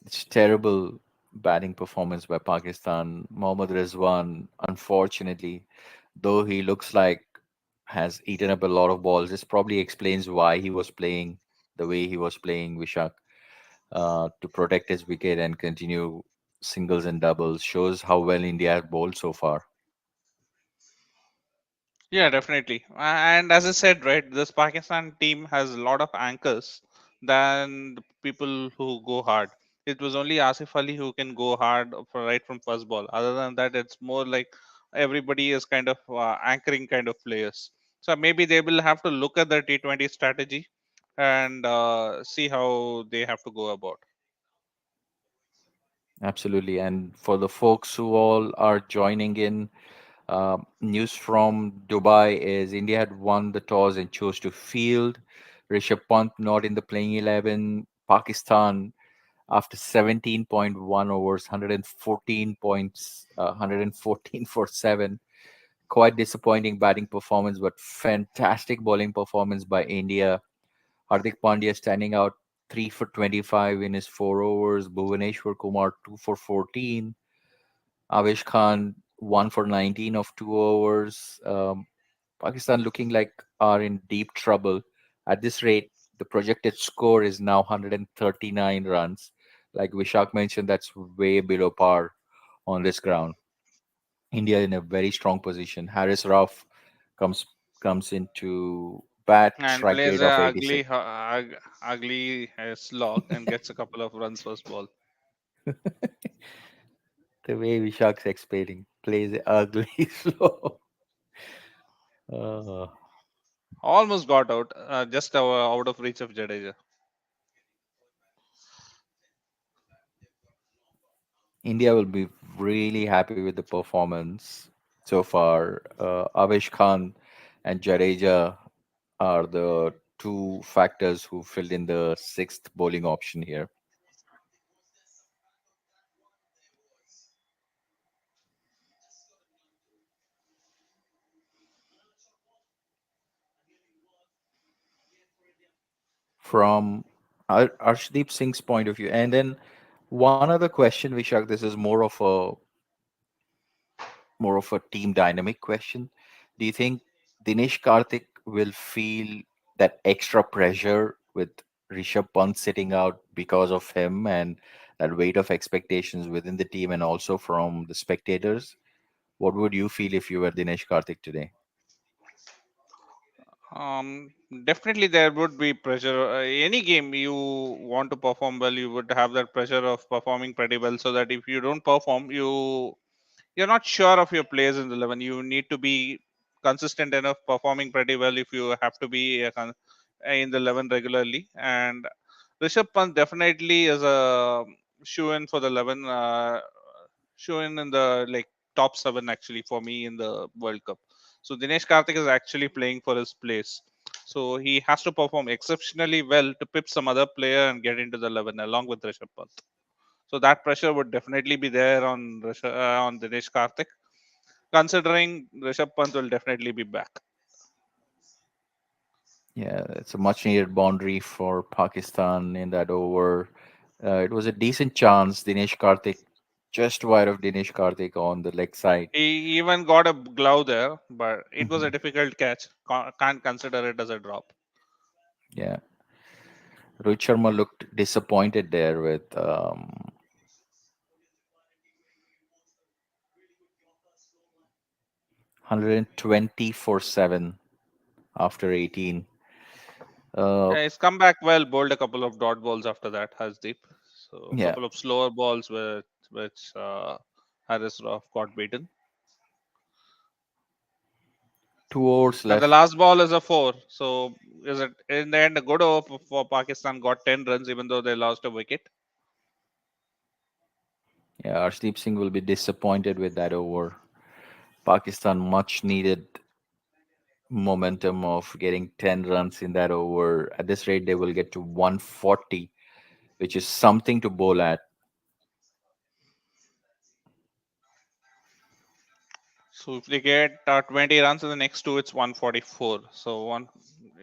It's terrible batting performance by Pakistan. Mohammad Rizwan, unfortunately, though he looks like has eaten up a lot of balls, this probably explains why he was playing the way he was playing, Vishak, to protect his wicket and continue singles and doubles. Shows how well India has bowled so far. Yeah, definitely. And as I said, right, this Pakistan team has a lot of anchors than the people who go hard. It was only Asif Ali who can go hard right from first ball. Other than that, it's more like everybody is kind of anchoring kind of players. So maybe they will have to look at the T20 strategy and see how they have to go about. Absolutely. And for the folks who all are joining in, news from Dubai is India had won the toss and chose to field. Rishabh Pant not in the playing 11. Pakistan, after 17.1 overs, 114 points, 114 for 7. Quite disappointing batting performance, but fantastic bowling performance by India. Hardik Pandya standing out 3 for 25 in his 4 overs. Bhuvaneshwar Kumar 2 for 14. Avesh Khan 1 for 19 of 2 overs. Pakistan looking like are in deep trouble. At this rate, the projected score is now 139 runs. Like Vishak mentioned, that's way below par on this ground. India in a very strong position. Harris Rauf comes comes into Bat and strike plays rate a of ugly, 86. ugly slog and gets a couple of runs first ball. The way Vishak's explaining plays ugly slow. Uh, Almost got out, just out of reach of Jadeja. India will be really happy with the performance so far. Avesh Khan and Jadeja are the two factors who filled in the sixth bowling option here. From Arshdeep Singh's point of view. And then one other question, Vishak, this is more of a team dynamic question. Do you think Dinesh Karthik will feel that extra pressure with Rishabh Pant sitting out because of him and that weight of expectations within the team and also from the spectators? What would you feel if you were Dinesh Karthik today? Um, Definitely there would be pressure. Any game you want to perform well, you would have that pressure of performing pretty well. So that if you don't perform, you're not sure of your players in the 11. You need to be consistent enough, performing pretty well if you have to be in the 11 regularly. And Rishabh Pant definitely is a shoe in for the 11. Shoe in the like top 7 actually for me in the World Cup. So Dinesh Karthik is actually playing for his place. So he has to perform exceptionally well to pip some other player and get into the 11 along with Rishabh Pant. So that pressure would definitely be there on on Dinesh Karthik, considering Rishabh Pant will definitely be back. Yeah, it's a much needed boundary for Pakistan in that over. It was a decent chance. Dinesh Karthik, just wide of Dinesh Karthik on the leg side. He even got a glove there, but it was a Mhm. difficult catch. Can't consider it as a drop. Yeah, Rohit Sharma looked disappointed there with 120 for 7 after 18. Uh, Yeah, he's come back well, bowled a couple of dot balls after that, Hasdeep. So a yeah, couple of slower balls which Harris Roth got beaten. 2 overs And the left. last ball is a four. So is it in the end a good over for Pakistan? Got 10 runs even though they lost a wicket. Yeah, Arshdeep Singh will be disappointed with that over. Pakistan much needed momentum of getting 10 runs in that over. At this rate, they will get to 140, which is something to bowl at. So if they get 20 runs in the next two, it's 144. So one,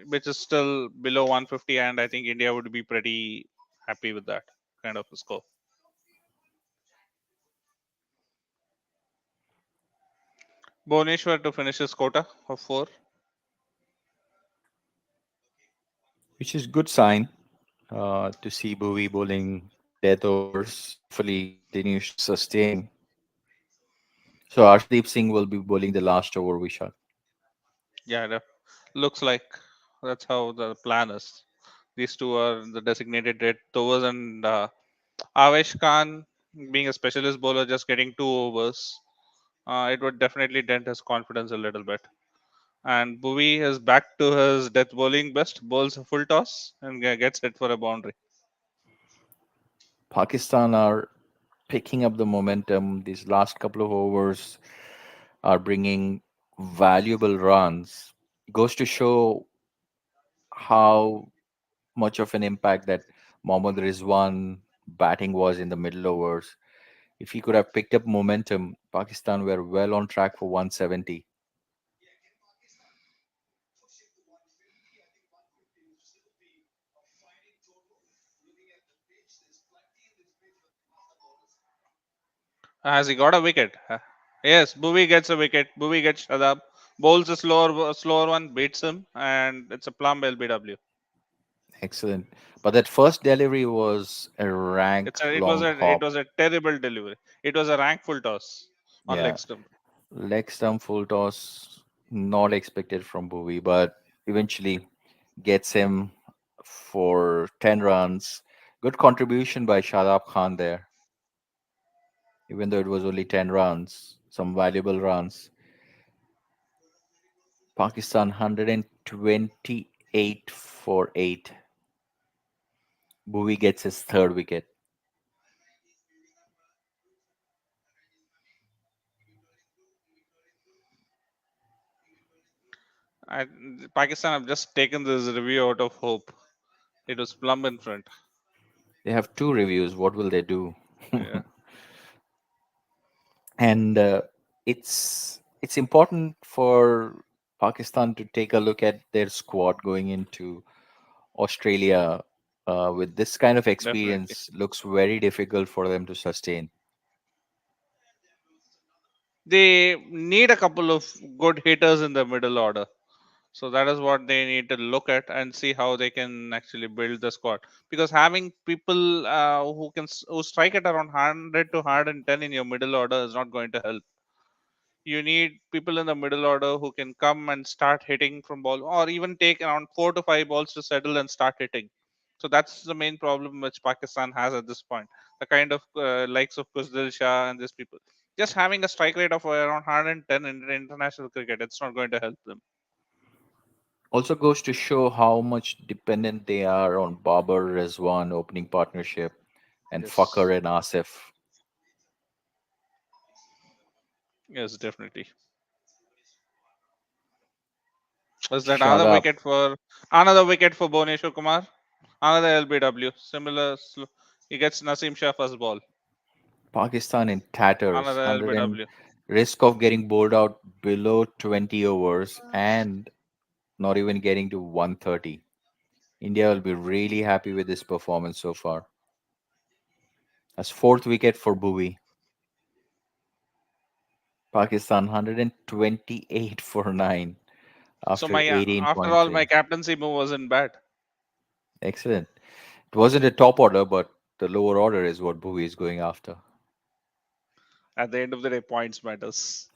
which is still below 150, and I think India would be pretty happy with that kind of a score. Bhuvneshwar to finish his quota of four. Which is good sign to see Bowie bowling death overs. Hopefully, he continues to sustain. So Arshdeep Singh will be bowling the last over, Vishal. Yeah, looks like that's how the plan is. These two are the designated dead overs, and Avesh Khan, being a specialist bowler, just getting 2 overs, it would definitely dent his confidence a little bit. And Bhuvi is back to his death bowling best, bowls a full toss and gets hit for a boundary. Pakistan are picking up the momentum. These last couple of overs are bringing valuable runs. Goes to show how much of an impact that Mohammad Rizwan batting was in the middle overs. If he could have picked up momentum, Pakistan were well on track for 170. Has he got a wicket? Yes, Bhuvi gets a wicket. Bhuvi gets shut up. Bowls a slower one, beats him, and it's a plumb LBW. Excellent. But that first delivery was a rank long It hop. was a terrible delivery. It was a rank full toss on Yeah, leg stump. leg stump full toss, not expected from Bhuvi, but eventually. gets him for 10 runs. Good contribution by Shadab Khan there, even though it was only 10 runs, some valuable runs. Pakistan 128 for 8. Bhuvi gets his third wicket. I, Pakistan have just taken this review out of hope. It was plumb in front. They have two reviews. What will they do? Yeah, And it's important for Pakistan to take a look at their squad going into Australia. With this kind of definitely. experience, looks very difficult for them to sustain. They need a couple of good hitters in the middle order. So that is what they need to look at and see how they can actually build the squad. Because having people who strike at around 100 to 110 in your middle order is not going to help. You need people in the middle order who can come and start hitting from ball, or even take around 4 to 5 balls to settle and start hitting. So that's the main problem which Pakistan has at this point. The kind of likes of Kuzdil Shah and these people. Just having a strike rate of around 110 in international cricket, it's not going to help them. Also goes to show how much dependent they are on Babar Rizwan opening partnership and Yes, Fakar and Asif. yes, definitely. Is that Shut up. another wicket for Bhuvneshwar Kumar? Another LBW. He gets Naseem Shah first ball. Pakistan in tatters. Another 100 and LBW. risk of getting bowled out below 20 overs and not even getting to 130. India will be really happy with this performance so far. As fourth wicket for Bhuvi. Pakistan 128 for 9 So after after all, my 18.3. captaincy move wasn't bad. Excellent. It wasn't a top order, but the lower order is what Bhuvi is going after. At the end of the day, points matters.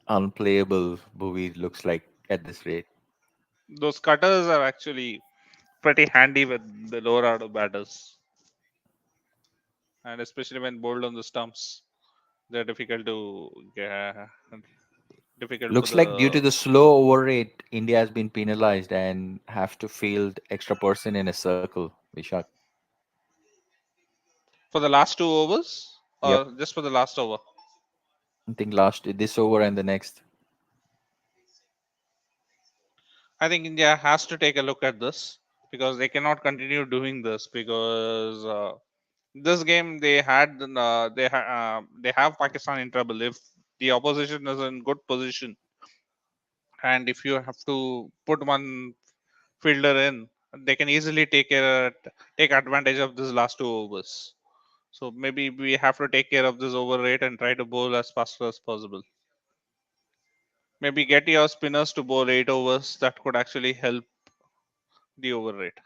Unplayable Bhuvi looks like at this rate. Those cutters are actually pretty handy with the lower order batters, and especially when bowled on the stumps, they're difficult for Looks like due the to the slow over rate, India has been penalized and have to field extra person in a circle. Vishak. last 2 overs, Yep. or just for the last over. I think last this over and the next. I think India has to take a look at this because they cannot continue doing this because this game they have Pakistan in trouble if the opposition is in good position, and if you have to put one fielder in, they can easily take advantage of this last 2 overs. So maybe we have to take care of this over rate and try to bowl as fast as possible. Maybe get your spinners to bowl 8 overs. That could actually help the over rate.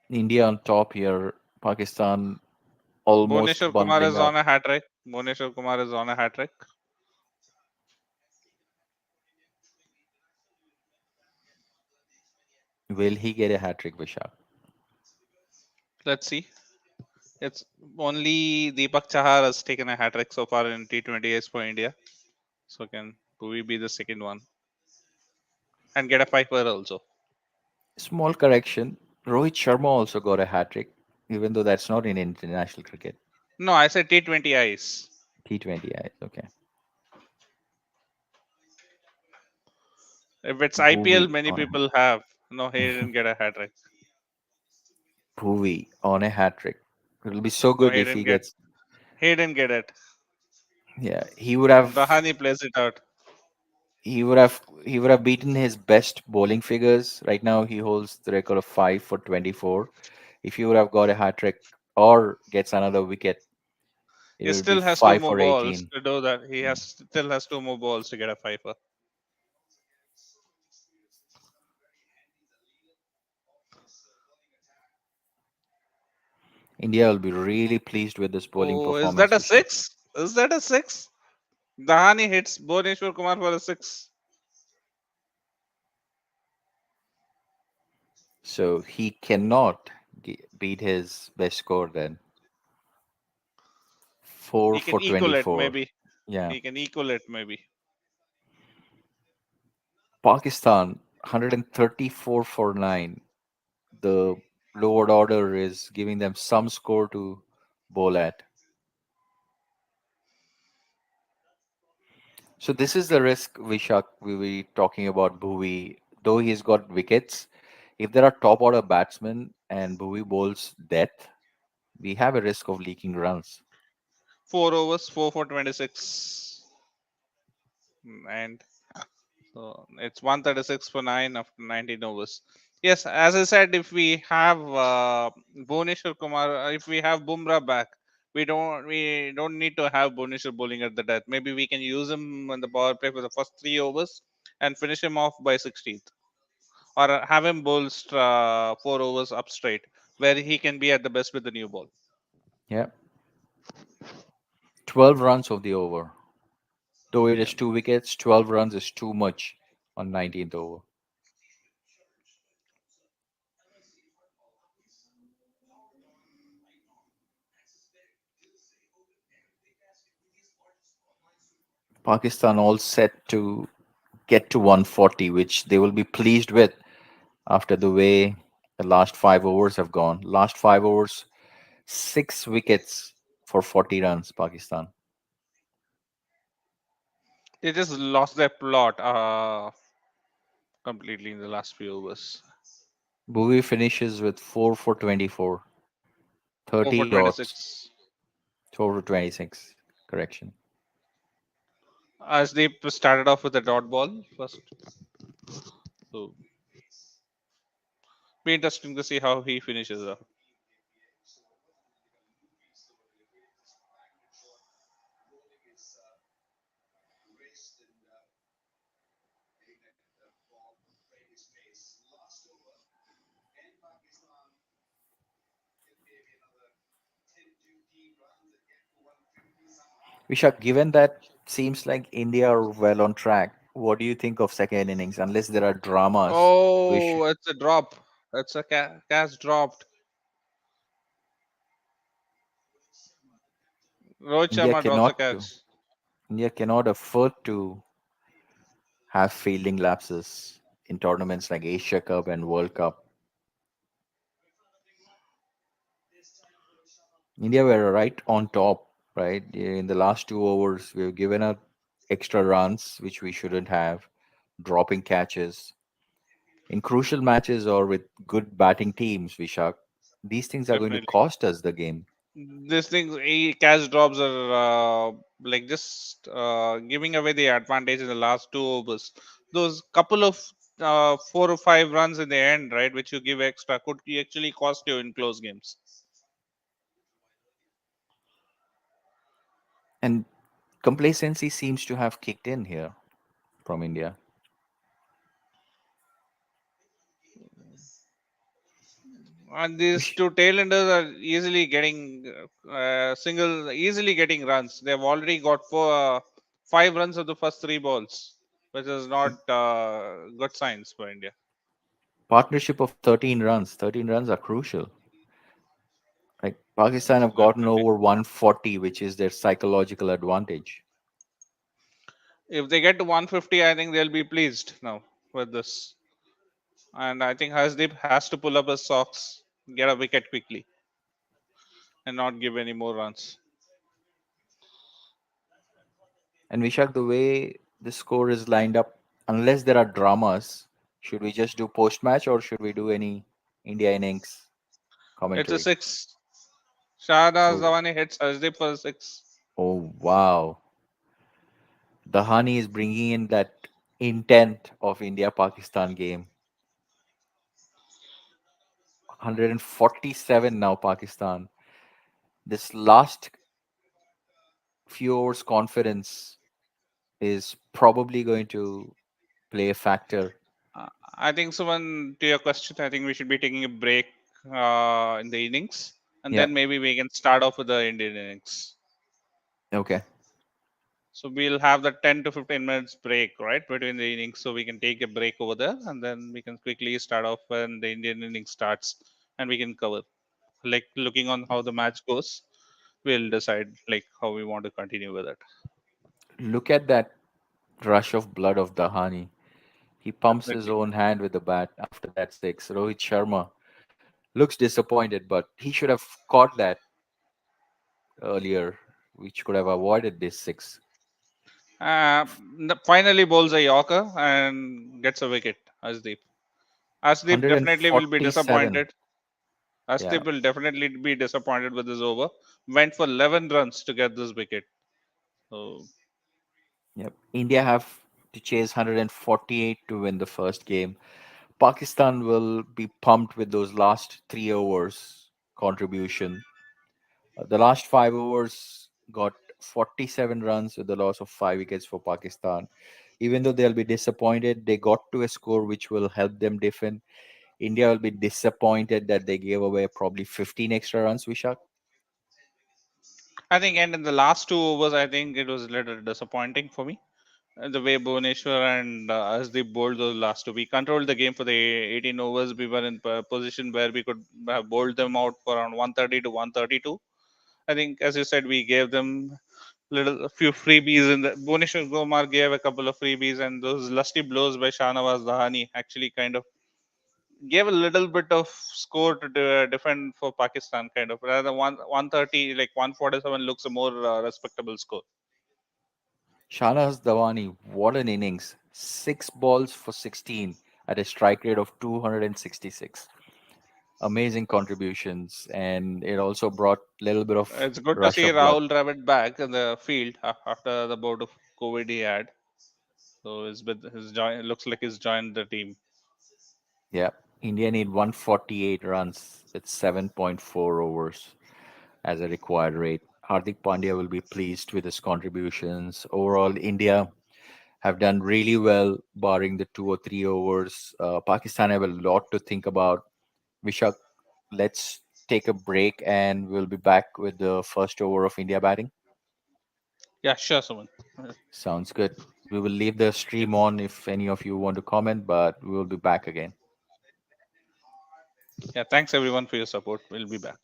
India on top here. Pakistan almost Bhuvneshwar Kumar bundling is up. on a hat trick. Bhuvneshwar Kumar is on a hat trick. Will he get a hat trick, Vishak? Let's see. It's only Deepak Chahar has taken a hat trick so far in T20s for India. So can Bhuvi be the second one and get a fiver also? Small correction. Rohit Sharma also got a hat trick, even though that's not in international cricket. No, I said T20Is. T20I. Okay. If it's IPL, Bhuvi many on a people have. No, he didn't get a hat trick. Bhuvi on a hat trick. It'll be so No, good if he gets. he didn't get it. Yeah, he would have. Rahani plays it out. He would have beaten his best bowling figures. Right now, he holds the record of 5 for 24. If he would have got a hat trick or gets another wicket, it He would be still has two five more for balls 18. to do that. He Mm. has still has two more balls to get a fiver. India will be really pleased with this bowling Oh, is that performance, a Vishak. six? Is that a six? Dahani hits Bhuvneshwar Kumar for a six. So he cannot beat his best score then. 4 He can for equal it 24. maybe. Yeah. He can equal it maybe. Pakistan 134 for 9. The lower order is giving them some score to bowl at. So this is the risk, Vishak, we were talking about Bhuvi. Though he's got wickets, if there are top order batsmen and Bhuvi bowls death, we have a risk of leaking runs. 4 overs, 4 for 26. And so it's 136 for 9 after 19 overs. Yes, as I said, if we have Bhuvneshwar Kumar, if we have Bumrah back, we don't need to have Bhuvneshwar bowling at the death. Maybe we can use him on the power play for the first 3 overs and finish him off by 16th, or have him bowl 4 overs up straight, where he can be at the best with the new ball. Yeah, 12 runs of the over. Though it Yeah. is 2 wickets, 12 runs is too much on 19th over. Pakistan all set to get to 140, which they will be pleased with after the way the last 5 overs have gone. Last 5 overs, 6 wickets for 40 runs, Pakistan. They just lost their plot completely in the last few overs. Bhuvi finishes with 4 for 24, 4 30 for dots, 26. 4 for 26. Correction. As they started off with a dot ball first. So be interesting to see how he finishes up. Vishak, given that seems like India are well on track, what do you think of second innings? Unless there are dramas, which Oh, it's a drop. It's a catch dropped. Rohit India Sharma drops a cannot do. catch. India cannot afford to have fielding lapses in tournaments like Asia Cup and World Cup. India were right on top, right? In the last 2 overs, we've given up extra runs, which we shouldn't have, dropping catches. In crucial matches or with good batting teams, Vishak, these things are going to Definitely. cost us the game. These things, catch drops are like just giving away the advantage in the last 2 overs. Those couple of 4 or 5 runs in the end, right, which you give extra, could actually cost you in close games. And complacency seems to have kicked in here from India. And these Vish- two tailenders are easily getting easily getting runs. They've already got 5 runs of the first 3 balls, which is not good signs for India. Partnership of 13 runs. 13 runs are crucial. Like Pakistan have gotten Definitely. over 140, which is their psychological advantage. If they get to 150, I think they'll be pleased now with this. And I think Hasdeep has to pull up his socks, get a wicket quickly, and not give any more runs. And Vishak, the way the score is lined up, unless there are dramas, should we just do post match or should we do any India innings It's a commentary? six. Shahbaz Oh, Davani hits Hasdeep for a six. oh wow. Dahani is bringing in that intent of India Pakistan game. 147 now, Pakistan. This last few hours confidence is probably going to play a factor. I think, someone, to your question, I think we should be taking a break in the innings. and Yeah. then maybe we can start off with the Indian innings. Okay. So we'll have the 10 to 15 minutes break, right, between the innings, so we can take a break over there, and then we can quickly start off when the Indian innings starts, and we can cover. Like looking on how the match goes, we'll decide like how we want to continue with it. Look at that rush of blood of Dahani. He pumps his Definitely. own hand with the bat after that six. Rohit Sharma looks disappointed, but he should have caught that earlier, which could have avoided this six. Uh, Finally bowls a Yorker and gets a wicket. Asdeep. Asdeep definitely will be 147. disappointed. Yeah. Asdeep will definitely be disappointed with this over. Went for 11 runs to get this wicket. So Yep. India have to chase 148 to win the first game. Pakistan will be pumped with those last 3 overs contribution. The last 5 overs got 47 runs with the loss of 5 wickets for Pakistan. Even though they'll be disappointed, they got to a score which will help them defend. India will be disappointed that they gave away probably 15 extra runs, Vishak. I think, and in the last 2 overs, I think it was a little disappointing for me. The way Bhuvaneshwar and Asdeep bowled those last two, we controlled the game for the 18 overs. We were in a position where we could have bowled them out for around 130 to 132. I think, as you said, we gave them a few freebies. In the Bhuvaneshwar Gomar gave a couple of freebies, and those lusty blows by Shahnawaz Dahani actually kind of gave a little bit of score to defend for Pakistan. Kind of rather than 130, like 147 looks a more respectable score. Shahnaz Dhawani, what an innings. 6 balls for 16 at a strike rate of 266. Amazing contributions, and it also brought a little bit of It's good to rush see of blood. Rahul Dravid back in the field after the bout of COVID he had. So his join looks like he's joined the team. Yeah. India need 148 runs with 7.4 overs as a required rate. Hardik Pandya will be pleased with his contributions. Overall, India have done really well, barring the 2 or 3 overs. Pakistan have a lot to think about. Vishak, let's take a break and we'll be back with the first over of India batting. Yeah, sure, Suman. Sounds good. We will leave the Yeah, stream on if any of you want to comment, but we will be back again. yeah. Thanks everyone for your support. We'll be back.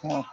Oh,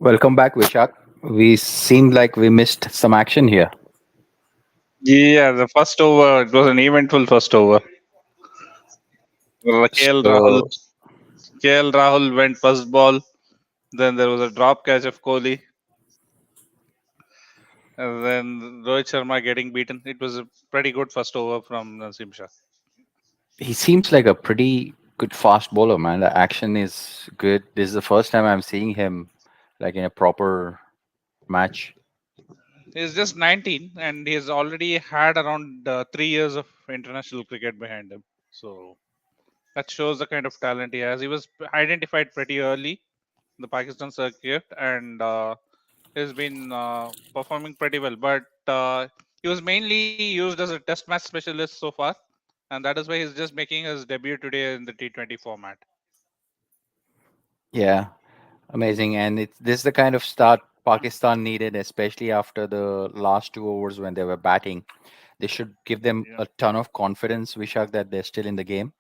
Welcome back, Vishak. We seemed like we missed some action here. Yeah, the first over, it was an eventful first over. KL Rahul, So KL Rahul went first ball. Then there was a drop catch of Kohli, and then Rohit Sharma getting beaten. It was a pretty good first over from Nasim Shah. he seems like a pretty good fast bowler, man. The action is good. This is the first time I'm seeing him like in a proper match. He's just 19, and he's already had around 3 years of international cricket behind him. So that shows the kind of talent he has. He was identified pretty early in the Pakistan circuit, and he's been performing pretty well. But he was mainly used as a test match specialist so far, and that is why he's just making his debut today in the T20 format. Yeah, amazing. And it's this is the kind of start Pakistan needed, especially after the last 2 overs when they were batting. They should give them Yeah. a ton of confidence, Vishak, that they're still in the game.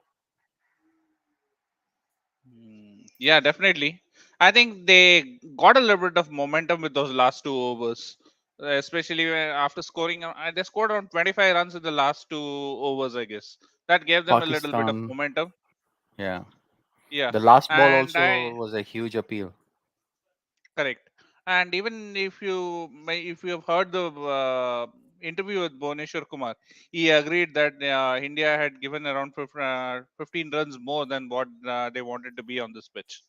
Yeah, definitely. I think they got a little bit of momentum with those last 2 overs, especially after scoring. They scored around 25 runs in the last 2 overs, I guess. That gave them a little bit of Pakistan, momentum. yeah. Yeah, The last ball and also I was a huge appeal. correct. And even if you have heard the interview with Bhuvneshwar Kumar, he agreed that India had given around 15 runs more than what they wanted to be on this pitch.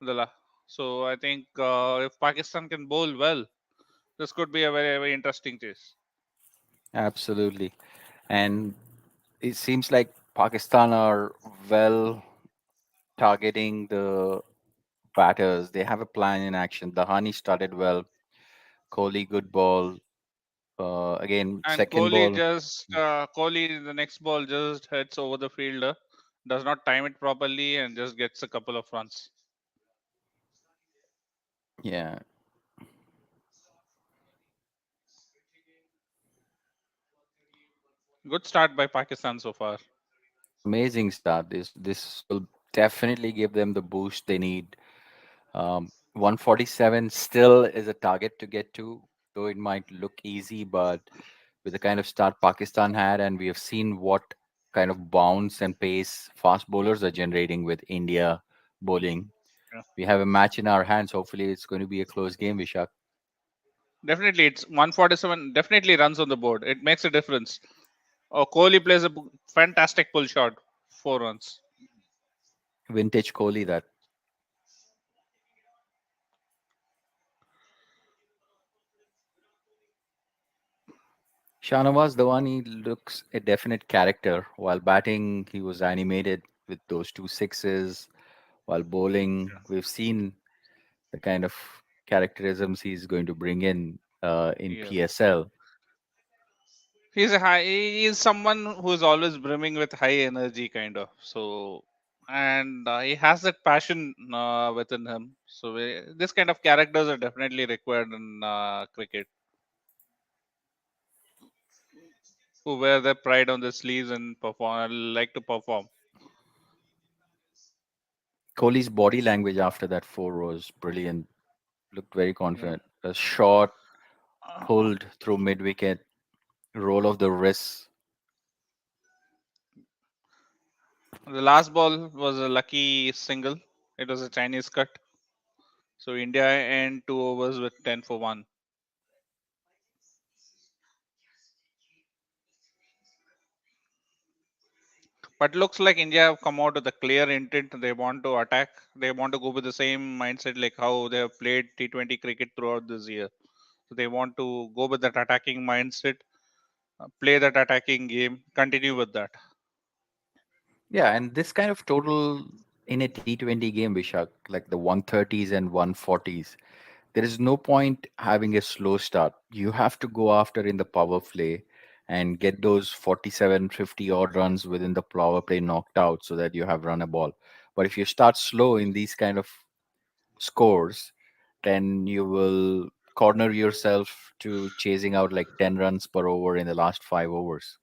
The la- So I think if Pakistan can bowl well, this could be a very very interesting chase. Absolutely. And it seems like Pakistan are well targeting the batters. They have a plan in action. Dahani started well. Kohli, good ball. Again, And second ball. Kohli the next ball just heads over the fielder, does not time it properly, and just gets a couple of runs. Yeah, Good start by Pakistan so far. amazing start. This will definitely give them the boost they need. 147 still is a target to get to, though it might look easy, but with the kind of start Pakistan had, and we have seen what kind of bounce and pace fast bowlers are generating with India bowling. Yeah. We have a match in our hands. Hopefully, it's going to be a close game, Vishak. Definitely, it's 147. Definitely runs on the board. It makes a difference. Oh, Kohli plays a fantastic pull shot, 4 runs. Vintage Kohli, that. Shahnawaz Dawani looks a definite character. While batting, he was animated with those two sixes. While bowling, we've seen the kind of characterisms he's going to bring in Yeah. PSL. He is someone who is always brimming with high energy, kind of. So, and he has that passion within him. So, this kind of characters are definitely required in cricket, who wear their pride on their sleeves and perform, like to perform. Kohli's body language after that four was brilliant. Looked very Yeah. confident. A shot Uh, pulled through mid wicket, roll of the wrists. the last ball was a lucky single. It was a Chinese cut. So, India end 2 overs with 10 for 1. But looks like India have come out with a clear intent. They want to attack. They want to go with the same mindset like how they have played T20 cricket throughout this year. So they want to go with that attacking mindset, play that attacking game, continue with that. Yeah, and this kind of total in a T20 game, Vishak, like the 130s and 140s, there is no point having a slow start. You have to go after in the power play and get those 47, 50 odd runs within the power play knocked out so that you have run a ball. But if you start slow in these kind of scores, then you will corner yourself to chasing out like 10 runs per over in the last 5 overs.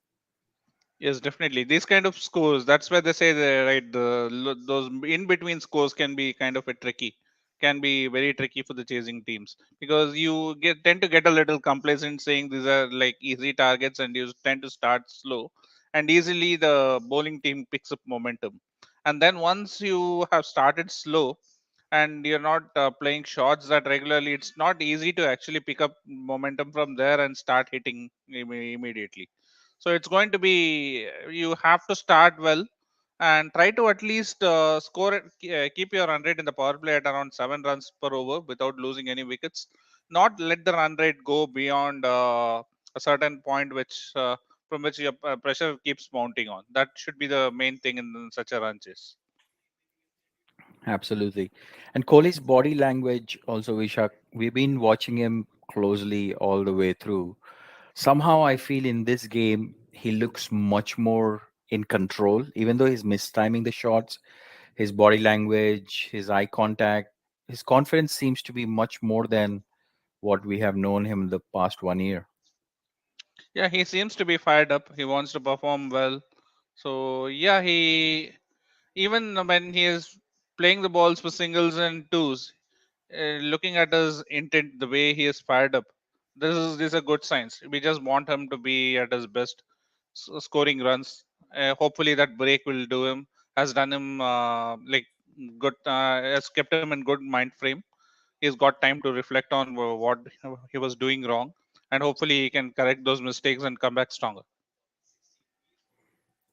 Yes, definitely. These kind of scores, that's where they say right, those in between scores can be kind of a tricky. can be very tricky for the chasing teams, because you tend to get a little complacent saying these are like easy targets, and you tend to start slow, and easily the bowling team picks up momentum. And then once you have started slow and you're not playing shots that regularly, it's not easy to actually pick up momentum from there and start hitting immediately. So it's going to be, you have to start well and try to at least keep your run rate in the power play at around 7 runs per over without losing any wickets. Not let the run rate go beyond a certain point, which from which your pressure keeps mounting on. That should be the main thing in such a run chase. Absolutely. And Kohli's body language also, Vishak, we've been watching him closely all the way through. Somehow I feel in this game, he looks much more in control, even though he's mistiming the shots, his body language, his eye contact, his confidence seems to be much more than what we have known him the past 1 year. Yeah, he seems to be fired up. He wants to perform well. So yeah, he, even when he is playing the balls for singles and twos, looking at his intent, the way he is fired up, these are good signs. We just want him to be at his best, scoring runs. Hopefully, that break will do him. Has done him like good. Has kept him in good mind frame. He's got time to reflect on what he was doing wrong, and hopefully he can correct those mistakes and come back stronger.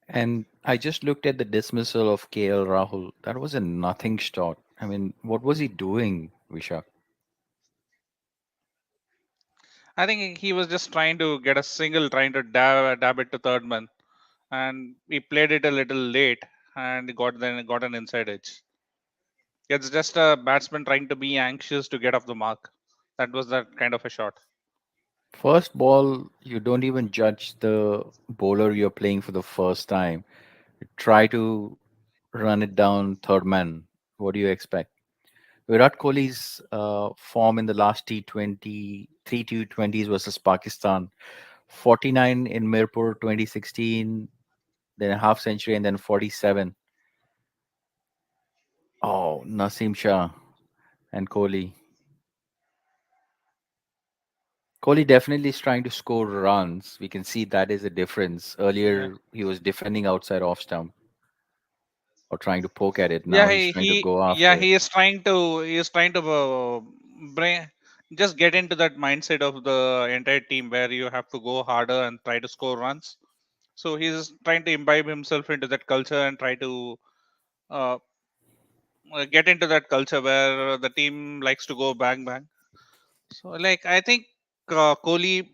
And I just looked at the dismissal of KL Rahul. That was a nothing shot. I mean, what was he doing, Vishak? I think he was just trying to get a single, trying to dab it to third man, and he played it a little late and got an inside edge. It's just a batsman trying to be anxious to get off the mark. That was that kind of a shot. First ball, you don't even judge the bowler you're playing for the first time. Try to run it down third man. What do you expect? Virat Kohli's form in the last T20, three T20s versus Pakistan, 49 in Mirpur 2016, then a half century, and then 47. Oh, Nasim Shah and Kohli. Kohli definitely is trying to score runs. We can see that is a difference. Yeah, Earlier, he was defending outside off stump or trying to poke at it. yeah, Now he's trying to go yeah, after it. he is trying to bring, just get into that mindset of the entire team where you have to go harder and try to score runs. So he's trying to imbibe himself into that culture and try to uh, get into that culture where the team likes to go bang bang. So, like, I think Kohli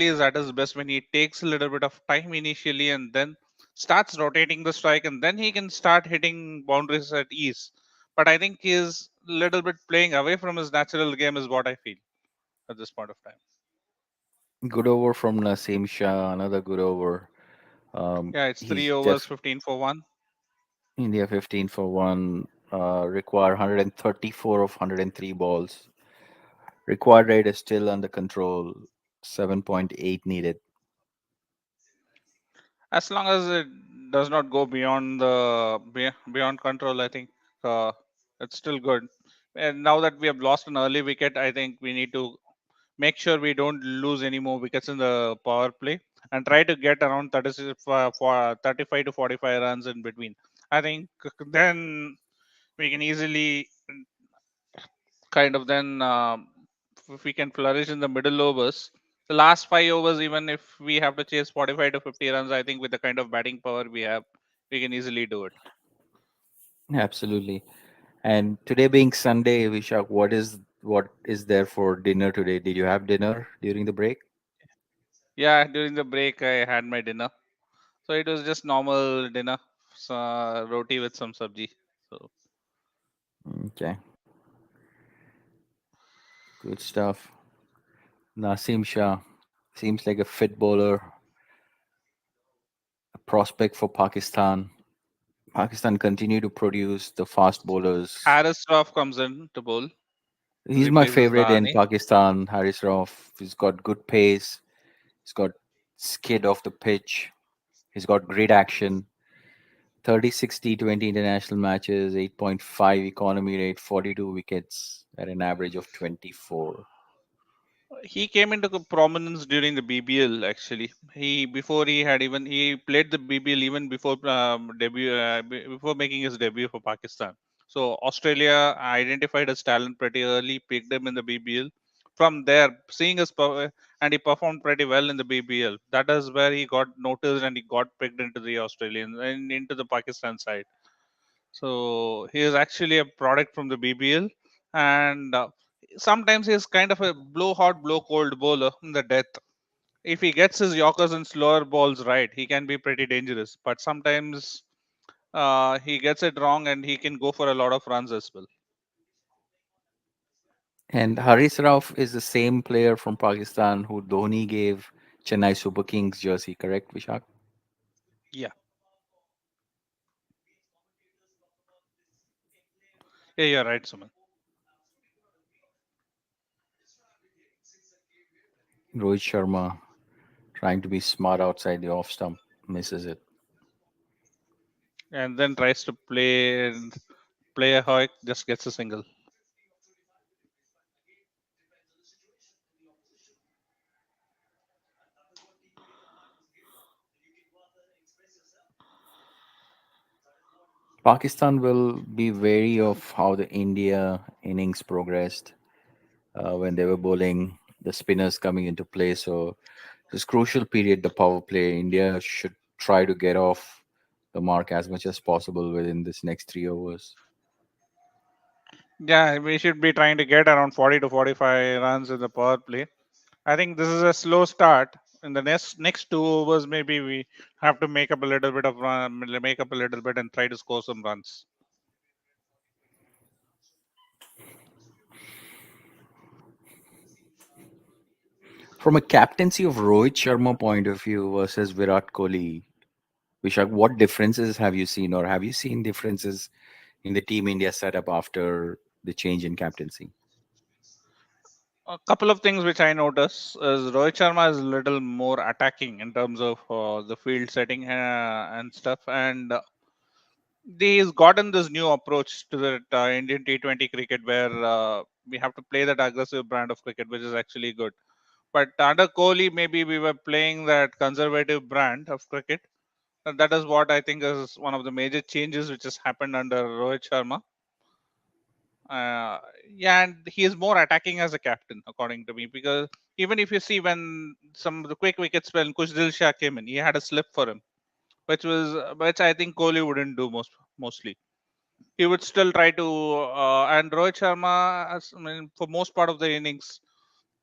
is at his best when he takes a little bit of time initially and then starts rotating the strike, and then he can start hitting boundaries at ease. But I think he's a little bit playing away from his natural game, is what I feel at this point of time. Good over from Nasim Shah, another good over. Yeah, it's three He's overs, just 15 for one. India 15 for one, require 134 of 103 balls. Required rate is still under control, 7.8 needed. As long as it does not go beyond beyond control, I think uh, it's still good. And now that we have lost an early wicket, I think we need to make sure we don't lose any more wickets in the power play and try to get around 36 for 35 to 45 runs in between. I think then we can easily kind of then if we can flourish in the middle overs, the last 5 overs, even if we have to chase 45 to 50 runs, I think with the kind of batting power we have, we can easily do it. Absolutely. And today being Sunday, Vishak, what is there for dinner today? Did you have dinner during the break? Yeah, during the break I had my dinner, so it was just normal dinner, so, roti with some sabji. So Okay, good stuff. Nasim Shah seems like a fit bowler, a prospect for Pakistan. Pakistan continue to produce the fast bowlers. Harris Roth comes in to bowl, He's my replaces favorite in Rahane. Pakistan, Haris Rauf. He's got good pace. He's got skid off the pitch. He's got great action. 36 T20 international matches, 8.5 economy rate, 42 wickets at an average of 24. He came into prominence during the BBL. Actually, he before he had even he played the BBL even before before making his debut for Pakistan. So Australia identified his talent pretty early, picked him in the BBL. From there, seeing and he performed pretty well in the BBL. That is where he got noticed and he got picked into the Australian and into the Pakistan side. So he is actually a product from the BBL, and sometimes he's kind of a blow hot, blow cold bowler in the death. If he gets his yorkers and slower balls right, he can be pretty dangerous. But sometimes he gets it wrong, and he can go for a lot of runs as well. And Haris Rauf is the same player from Pakistan who Dhoni gave Chennai Super Kings jersey, correct, Vishak? Yeah, yeah, you're right, Suman. Rohit Sharma trying to be smart outside the off stump, misses it. And then tries to play a hoik, just gets a single. Pakistan will be wary of how the India innings progressed when they were bowling, the spinners coming into play. So this crucial period, the power play, India should try to get off the mark as much as possible within this next 3 overs. Yeah, we should be trying to get around 40 to 45 runs in the power play. I think this is a slow start. In the next 2 overs, maybe we have to make up a little bit of run, make up a little bit, and try to score some runs. From a captaincy of Rohit Sharma point of view versus Virat Kohli, Vishak, what differences have you seen, or have you seen differences in the Team India setup after the change in captaincy? A couple of things which I notice is Rohit Sharma is a little more attacking in terms of the field setting and stuff, and he's gotten this new approach to the Indian T20 cricket where we have to play that aggressive brand of cricket, which is actually good. But under Kohli, maybe we were playing that conservative brand of cricket. And that is what I think is one of the major changes which has happened under Rohit Sharma. Uh, yeah, and he is more attacking as a captain, according to me, because even if you see when some of the quick wickets when Kushdil Shah came in, he had a slip for him, which I think Kohli wouldn't do mostly. He would still try to, and Rohit Sharma, I mean, for most part of the innings,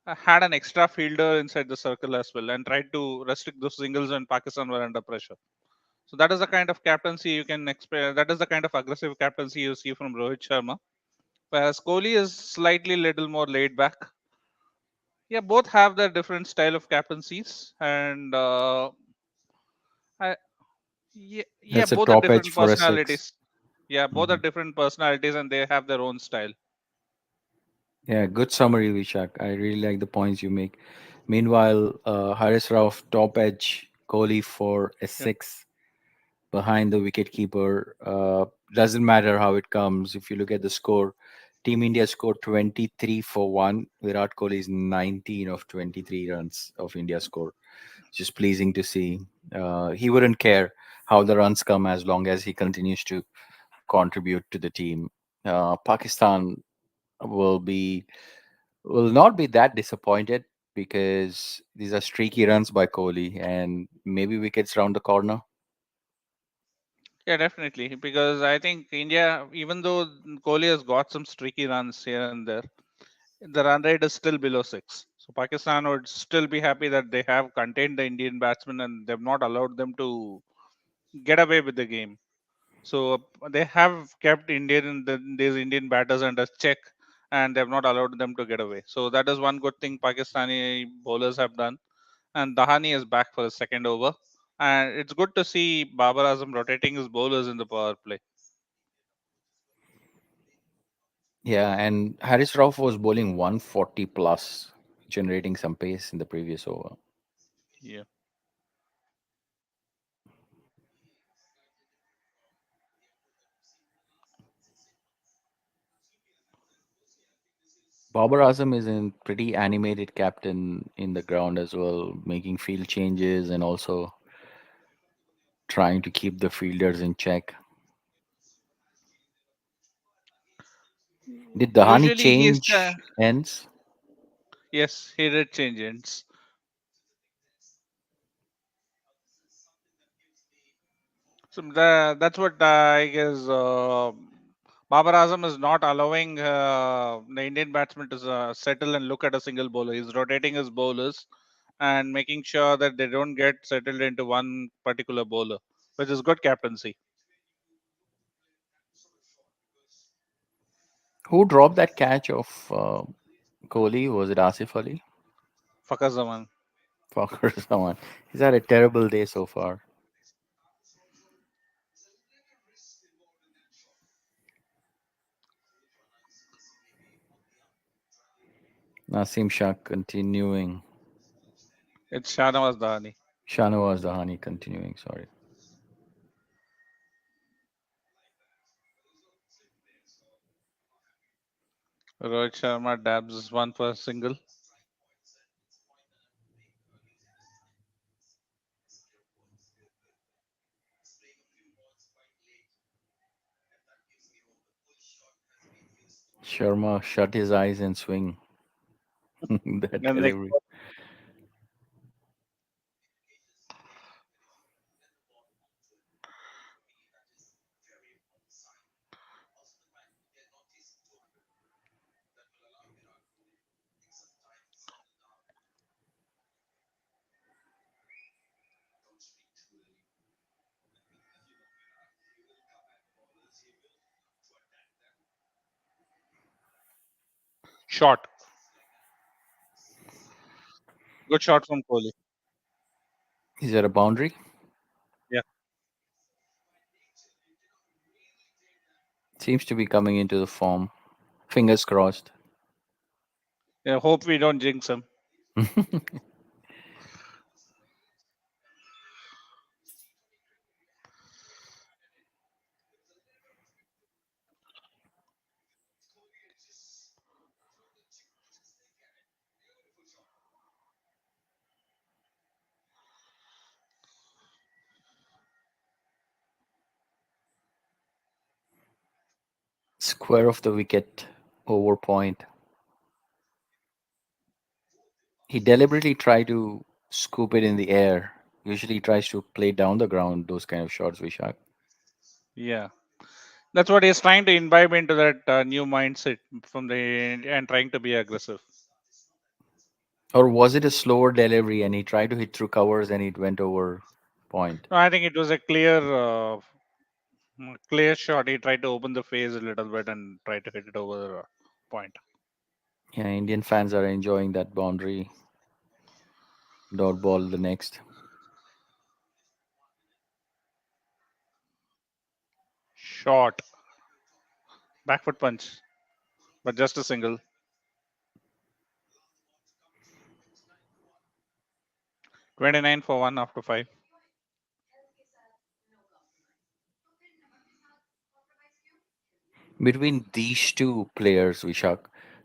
had an extra fielder inside the circle as well and tried to restrict those singles when Pakistan were under pressure. So that is the kind of captaincy you can expect. That is the kind of aggressive captaincy you see from Rohit Sharma. Whereas Kohli is slightly little more laid back. Yeah, both have their different style of captaincies, and I, yeah, That's a both are top edge different for a six. personalities. Yeah, both are Mhm. different personalities, and they have their own style. Yeah, good summary, Vishak. I really like the points you make. Meanwhile, Haris Rauf, top edge, Kohli for a Yeah, six behind the wicket keeper. Doesn't matter how it comes. If you look at the score, Team India scored 23 for 1. Virat Kohli is 19 of 23 runs of India score. Just pleasing to see. He wouldn't care how the runs come as long as he continues to contribute to the team. Pakistan will be will not be that disappointed because these are streaky runs by Kohli and maybe wickets round the corner. yeah, definitely. Because I think India, even though Kohli has got some streaky runs here and there, the run rate is still below six. So Pakistan would still be happy that they have contained the Indian batsmen and they've not allowed them to get away with the game. So they have kept these Indian batters under check, and they've not allowed them to get away. So that is one good thing Pakistani bowlers have done. And Dahani is back for the second over, and it's good to see Babar Azam rotating his bowlers in the power play. Yeah, and Haris Rauf was bowling 140 plus, generating some pace in the previous over. Yeah. Babar Azam is a pretty animated captain in the ground as well, making field changes and also trying to keep the fielders in check. Did Dhani Usually he's change ends? yes, he did change ends. So that's what I guess. Babar Azam is not allowing the Indian batsman to settle and look at a single bowler. He's rotating his bowlers and making sure that they don't get settled into one particular bowler, which is good captaincy. Who dropped that catch of Kohli? Was it Asif Ali? Fakar Zaman. Fucker, someone. He's had a terrible day so far. Nasim Shah continuing. It's Shahnawaz Dahani. Shanawaz Dahani continuing, sorry. Rohit Sharma dabs one for a single. Sharma shut his eyes and swing. That And like delivery. shot. Good shot from Kohli. Is that a boundary? Yeah. Seems to be coming into the form. Fingers crossed. Yeah. Hope we don't jinx him. Square of the wicket over point. He deliberately tried to scoop it in the air. Usually he tries to play down the ground, those kind of shots, Vishak. Yeah. That's what he's trying to imbibe into that new mindset from the and trying to be aggressive. Or was it a slower delivery and he tried to hit through covers and it went over point? No, I think it was a clear shot. He tried to open the face a little bit and try to hit it over the point. Yeah, Indian fans are enjoying that boundary. Dot ball the next. Shot. Back foot punch. But just a single. 29 for 1 after 5. Between these two players, Vishak,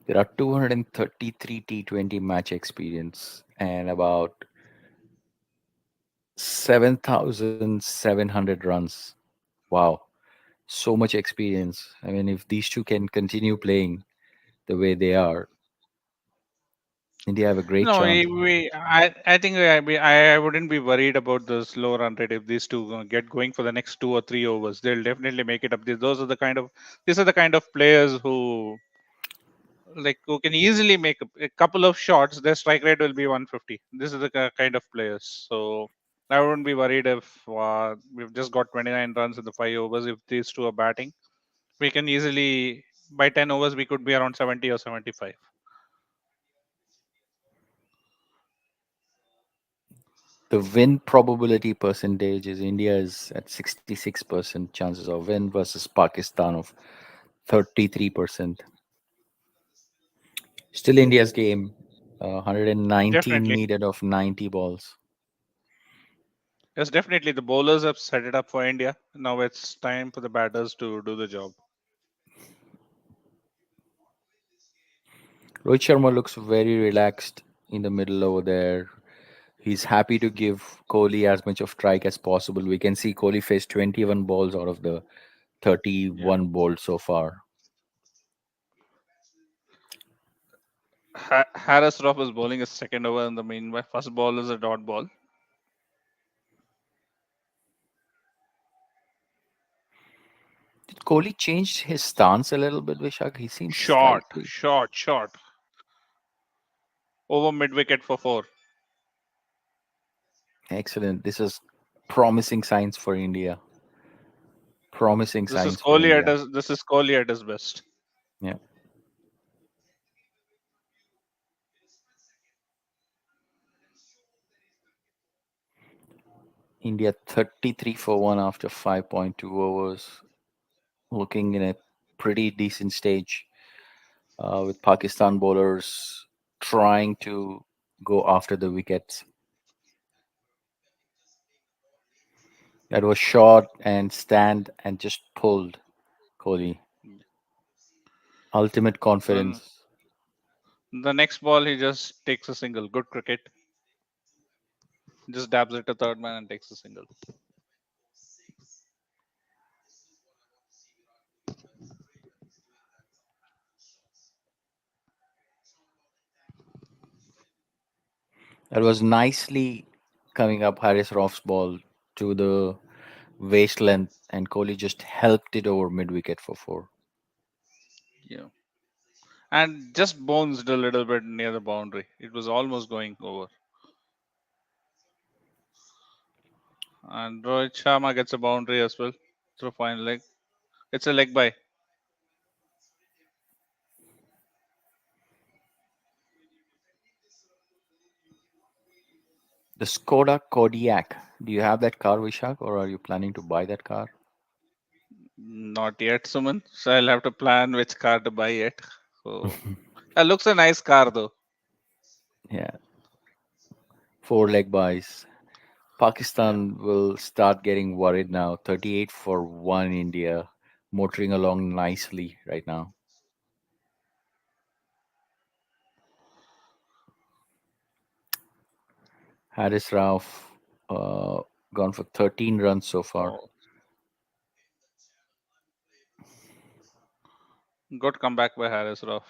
there are 233 T20 match experience and about 7,700 runs. Wow, so much experience. I mean, if these two can continue playing the way they are, India have a great No, chance. I think I wouldn't be worried about the slow run rate if these two get going for the next 2 or 3 overs. They'll definitely make it up. Those are the kind of these are the kind of players who can easily make a couple of shots. Their strike rate will be 150. This is the kind of players. So I wouldn't be worried if we've just got 29 runs in the 5 overs. If these two are batting, we can easily by 10 overs we could be around 70 or 75. The win probability percentage is India is at 66% chances of win versus Pakistan of 33%. Still India's game. 119 Definitely. needed of 90 balls. Yes, definitely. The bowlers have set it up for India. Now it's time for the batters to do the job. Rohit Sharma looks very relaxed in the middle over there. He's happy to give Kohli as much of strike as possible. We can see Kohli faced 21 balls out of the Yeah. 31 bowled so far. Harris Ruff is bowling his second over in the meanwhile. First ball is a dot ball. Did Kohli change his stance a little bit, Vishak? He seems Short, slightly short, short. Over mid wicket for four. excellent. This is promising signs for India. Promising This is signs for Kohli at India. his this is Kohli at his best. Yeah. India 33 for 1 after 5.2 overs. Looking in a pretty decent stage with Pakistan bowlers trying to go after the wickets. That was short and stand and just pulled Kohli. Ultimate Then confidence. the next ball he just takes a single. Good cricket. Just dabs it to third man and takes a single. That was nicely coming up Harris Rauf's ball to the waist length, and Kohli just helped it over mid wicket for four. Yeah. And just bounced a little bit near the boundary. It was almost going over. And Rohit Sharma gets a boundary as well through fine leg. It's a leg by. The Skoda Kodiak. Do you have that car, Vishak, or are you planning to buy that car? Not yet, Suman. So I'll have to plan which car to buy yet. So it looks a nice car though. Yeah, four leg buys. Yeah. Pakistan will start getting worried now. 38 for 1 India, motoring along nicely right now. Haris Rauf gone for 13 runs so far. Oh, good comeback by Harris Ruff.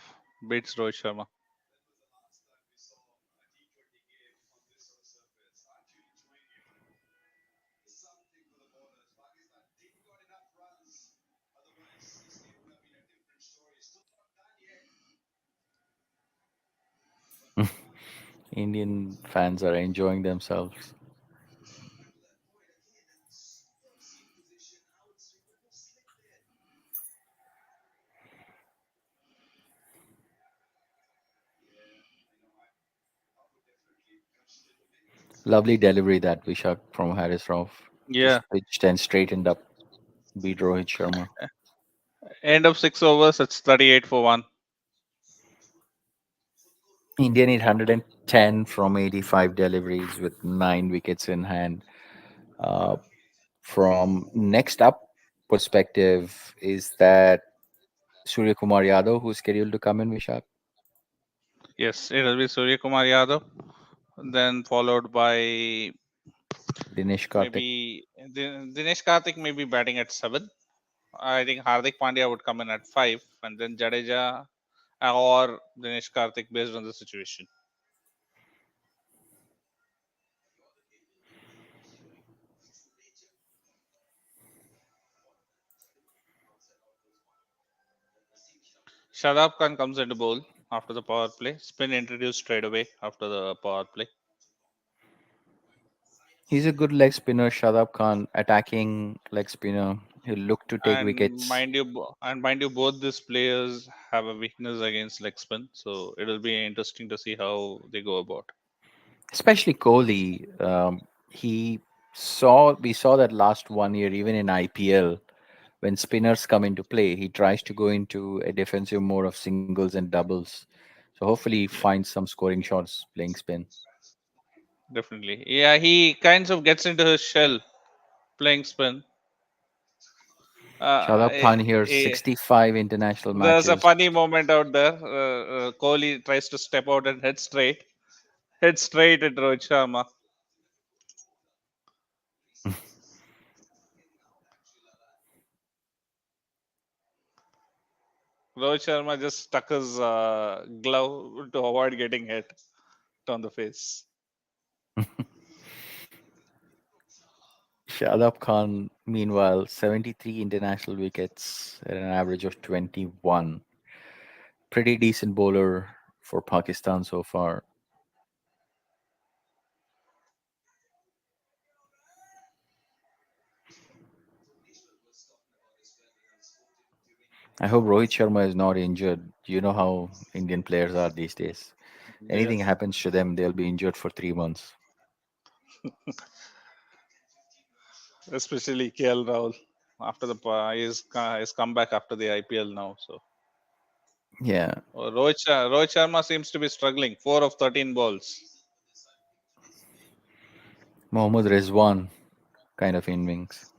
Beats Rohit Sharma. Indian fans are enjoying themselves. Lovely delivery that Vishak from Haris Rauf. Yeah. Just pitched and straightened up, beat Rohit Sharma. End of 6 overs. It's 38 for one. India need 110 from 85 deliveries with 9 wickets in hand. Uh, from next up perspective, is that Surya Kumar Yadav who's scheduled to come in, Vishak? Yes, it'll be Surya Kumar Yadav. Then followed by Dinesh Karthik. maybe Dinesh Karthik may be batting at 7. I think Hardik Pandya would come in at 5. And then Jadeja or Dinesh Karthik based on the situation. Shadab Khan comes into bowl after the power play. Spin introduced straight away after the power play. He's a good leg spinner, Shadab Khan, attacking leg spinner. He'll look to take wickets. Mind you, both these players have a weakness against leg spin, so it'll be interesting to see how they go about. Especially Kohli. We saw that last 1 year, even in IPL, when spinners come into play, he tries to go into a defensive mode of singles and doubles. So hopefully he Yeah, finds some scoring shots playing spin. definitely. Yeah, he kinds of gets into his shell playing spin. Shadab Khan here, Eh, 65 international there's a matches. funny moment out there. Kohli tries to step out and head straight at Rohit Sharma. Rohit Sharma just stuck his glove to avoid getting hit on the face. Shadab Khan, meanwhile, 73 international wickets at an average of 21. Pretty decent bowler for Pakistan so far. I hope Rohit Sharma is not injured. You know how Indian players are these days. Anything Yes, happens to them, they'll be injured for 3 months. especially KL Rahul after his comeback after the IPL now. So Yeah, Rohit Sharma seems to be struggling. 4 of 13 balls. Mohammad Rizwan kind of innings.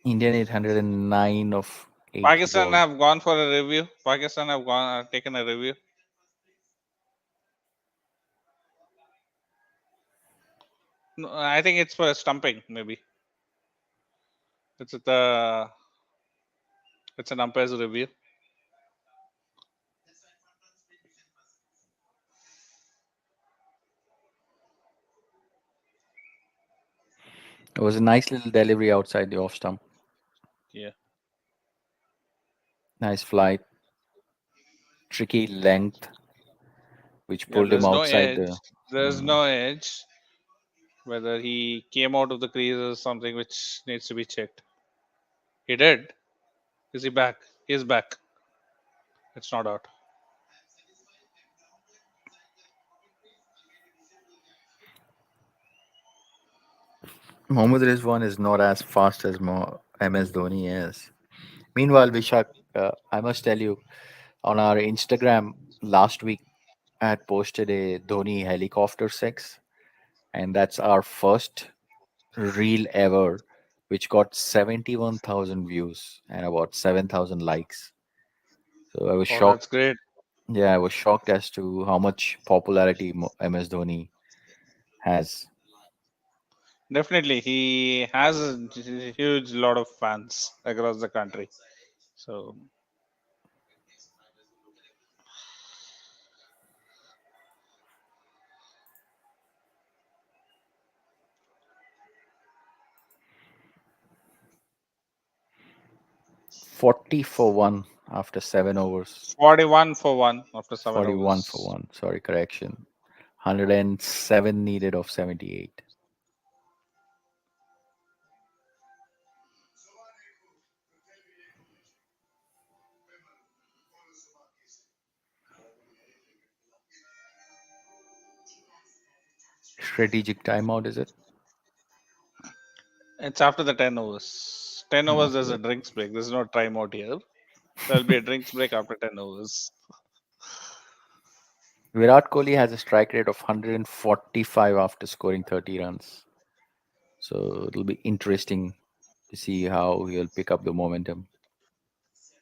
Indian 809 of 80 Pakistan balls. have gone for a review. Pakistan have gone taken a review. No, I think it's for stumping. Maybe it's at the it's an umpire's review. It was a nice little delivery outside the off stump. Yeah, Nice flight, tricky length, which yeah. pulled him There's no outside edge. the. There's Mm. no edge. Whether he came out of the crease is something which needs to be checked. He did. Is he back? He's back. It's not out. Mohammad Rizwan is not as fast as MS Dhoni is. Meanwhile, Vishak, I must tell you, on our Instagram last week, I had posted a Dhoni helicopter sex, and that's our first reel ever, which got 71,000 views and about 7,000 likes. So I was Oh, that's shocked. great. Yeah, I was shocked as to how much popularity MS Dhoni has. Definitely, he has a huge lot of fans across the country. So 40 for 1 after 7 overs. 41 for one after 41 for $7. 1. Sorry, correction. 107 needed of 78. Strategic timeout, is it? It's after the 10 overs. 10 overs, After there's a that. drinks break. There's no timeout here. There'll be a drinks break after 10 overs. Virat Kohli has a strike rate of 145 after scoring 30 runs. So it'll be interesting to see how he'll pick up the momentum.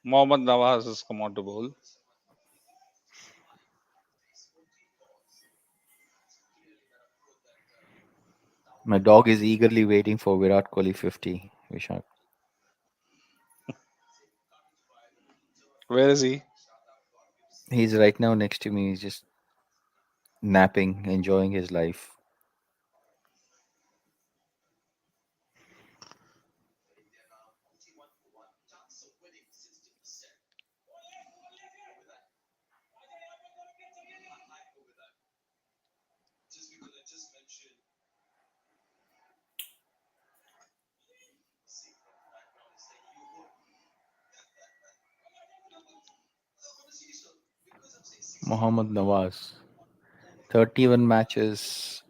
Mohammad Nawaz has come on to bowl. My dog is eagerly waiting for Virat Kohli 50, Vishak. Where is he? He's right now next to me. He's just napping, enjoying his life. Mohammad Nawaz, 31 matches,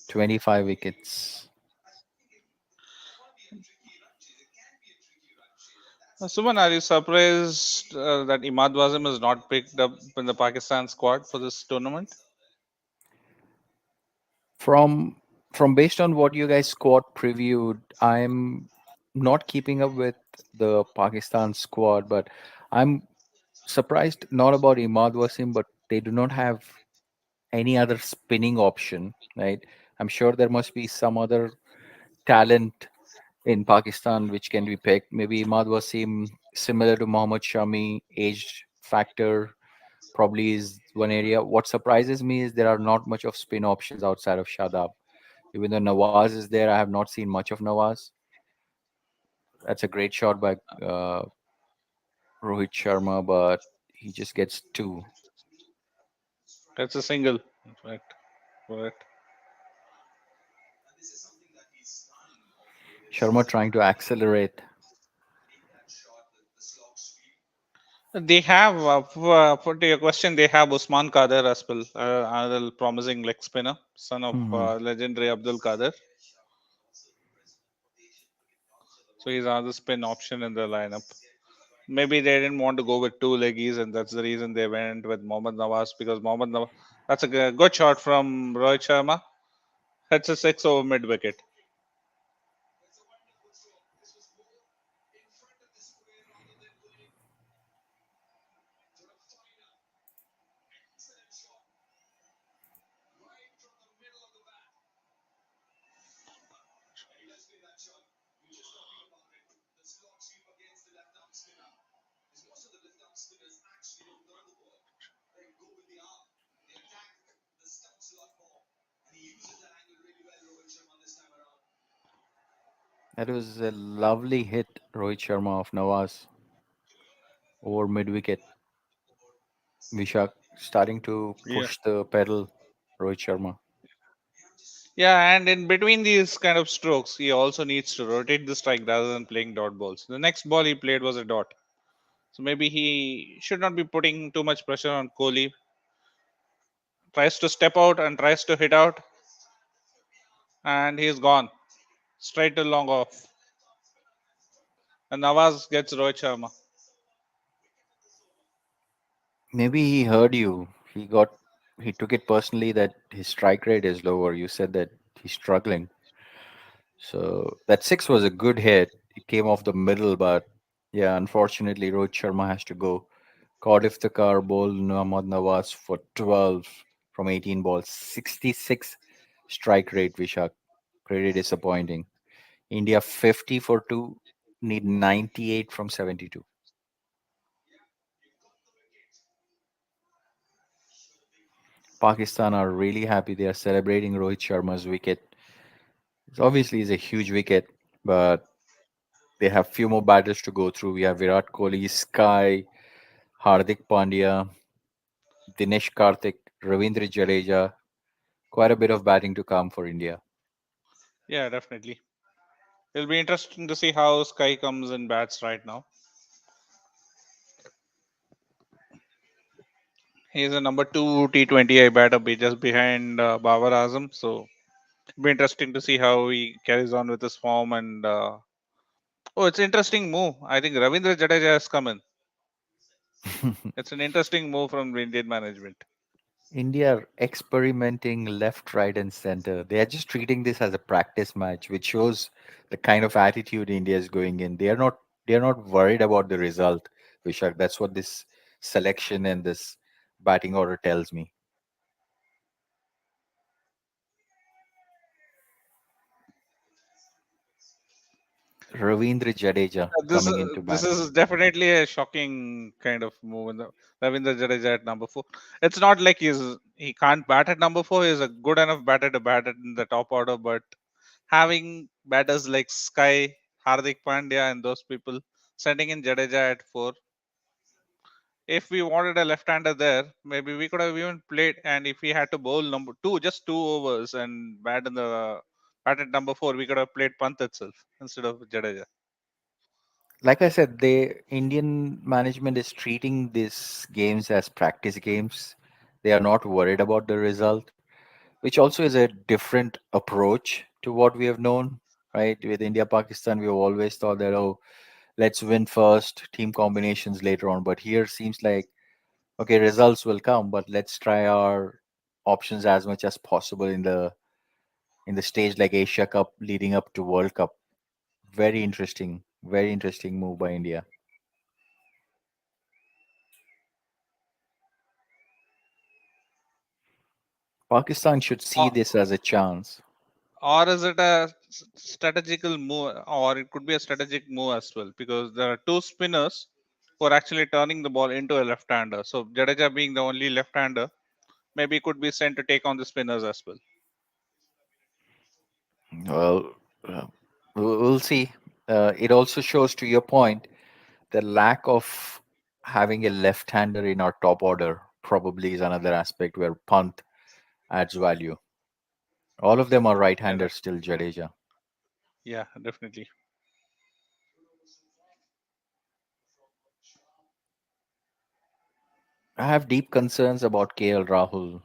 25 wickets. Suman, are you surprised that Imad Wasim is not picked up in the Pakistan squad for this tournament? From based on what you guys squad previewed, I'm not keeping up with the Pakistan squad, but I'm surprised not about Imad Wasim, but they do not have any other spinning option, right? I'm sure there must be some other talent in Pakistan which can be picked. Maybe Imad Wasim, similar to Mohammad Shami, age factor probably is one area. What surprises me is there are not much of spin options outside of Shadab. Even though Nawaz is there, I have not seen much of Nawaz. That's a great shot by Rohit Sharma, but he just gets two. That's a single, in fact. Correct. Sharma trying to accelerate. They have, to your question, they have Usman Kader as well, another promising leg spinner, son of Hmm. legendary Abdul Kader. So he's another spin option in the lineup. Maybe they didn't want to go with two leggies, and that's the reason they went with Mohammad Nawaz, because Mohammad Nawaz, that's a good shot from Rohit Sharma. That's a six over mid wicket. That was a lovely hit, Rohit Sharma of Nawaz over mid wicket. Vishak starting to Yeah. push the pedal, Rohit Sharma. Yeah, and in between these kind of strokes, he also needs to rotate the strike rather than playing dot balls. The next ball he played was a dot. So maybe he should not be putting too much pressure on Kohli. Tries to step out and tries to hit out, and he's gone straight to long off. And Nawaz gets Rohit Sharma. Maybe he heard you. He took it personally that his strike rate is lower. You said that he's struggling. So that six was a good hit. It came off the middle, but yeah, unfortunately, Rohit Sharma has to go. Cardiff the car bowled Muhammad Nawaz for 12 from 18 balls, 66 strike rate, Vishak. Pretty disappointing. India 50 for 2, need 98 from 72. Pakistan are really happy. They are celebrating Rohit Sharma's wicket. It's obviously is a huge wicket, but they have few more batters to go through. We have Virat Kohli, Sky, Hardik Pandya, Dinesh Karthik, Ravindra Jadeja. Quite a bit of batting to come for India. Yeah, definitely. It'll be interesting to see how Sky comes in bats right now. He's a number two T20I batter, just behind Babar Azam. So it'll be interesting to see how he carries on with his form. And oh, it's an interesting move. I think Ravindra Jadeja has come in. It's an interesting move from the Indian management. India are experimenting left, right, and center. They are just treating this as a practice match, which shows the kind of attitude India is going in. They are not worried about the result, Vishak. That's what this selection and this batting order tells me. Ravindra Jadeja This coming into this bat. is definitely a shocking kind of move. In the Ravindra Jadeja at number four. It's not like he can't bat at number four. He's a good enough batter to bat in the top order, but having batters like Sky, Hardik Pandya, and those people sending in Jadeja at four. If we wanted a left-hander there, maybe we could have even played. And if we had to bowl number two, just 2 overs and bat at number four, we could have played Pant itself instead of Jadeja. Like I said, the Indian management is treating these games as practice games. They are not worried about the result, which also is a different approach to what we have known, right? With India Pakistan, we have always thought that, oh, let's win first, team combinations later on. But here seems like, okay, results will come, but let's try our options as much as possible in the stage like Asia Cup leading up to World Cup. Very interesting move by India. Pakistan should see Or, this as a chance. or is it a strategical move, or it could be a strategic move as well? Because there are two spinners who are actually turning the ball into a left-hander. So Jadeja being the only left-hander, maybe could be sent to take on the spinners as well. Well, uh, we'll see. It also shows, to your point, the lack of having a left-hander in our top order probably is another aspect where Pant adds value. All of them are Yeah, right-handers still, Jadeja. yeah, definitely. I have deep concerns about KL Rahul,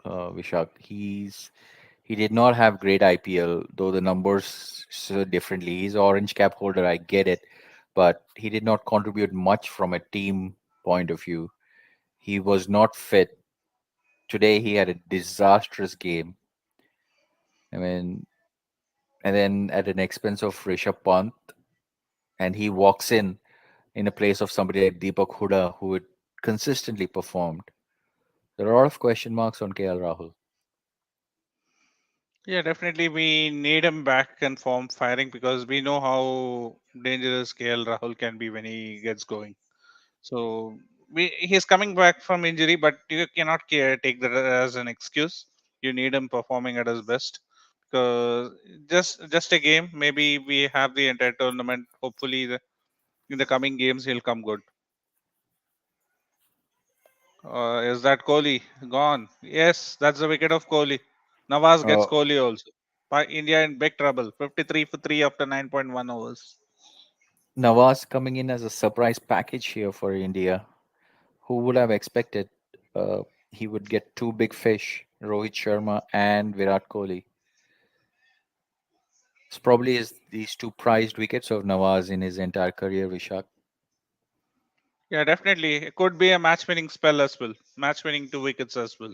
Vishak. He did not have great IPL, though the numbers show differently. He's orange cap holder, I get it, but he did not contribute much from a team point of view. He was not fit. Today he had a disastrous game. I mean, and then at an expense of Rishabh Pant, and he walks in a place of somebody like Deepak Huda, who had consistently performed. There are a lot of question marks on KL Rahul. Yeah, definitely we need him back in form firing because we know how dangerous KL Rahul can be when he gets going. So he's coming back from injury, but you cannot take that as an excuse. You need him performing at his best because just a game. Maybe we have the entire tournament. Hopefully, in the coming games, he'll come good. Is that Kohli gone? Yes, that's the wicket of Kohli. Nawaz gets Uh, Kohli also. India in big trouble. 53 for 3 after 9.1 overs. Nawaz coming in as a surprise package here for India. Who would have expected uh, he would get two big fish, Rohit Sharma and Virat Kohli? It's probably is these two prized wickets of Nawaz in his entire career, Vishak. Yeah, definitely. It could be a match winning spell as well. Match winning 2 wickets as well.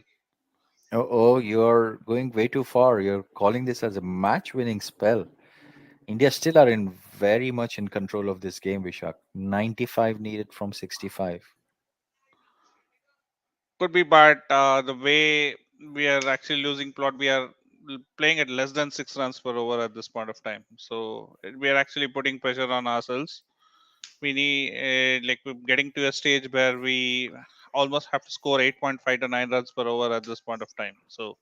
Oh, you're going way too far. You're calling this as a match-winning spell. India still are in very much in control of this game, Vishak. 95 needed from 65. Could be, but the way we are actually losing plot, we are playing at less than 6 runs per over at this point of time. So we are actually putting pressure on ourselves. We need like we're getting to a stage where we almost have to score 8.5 to 9 runs per over at this point of time. So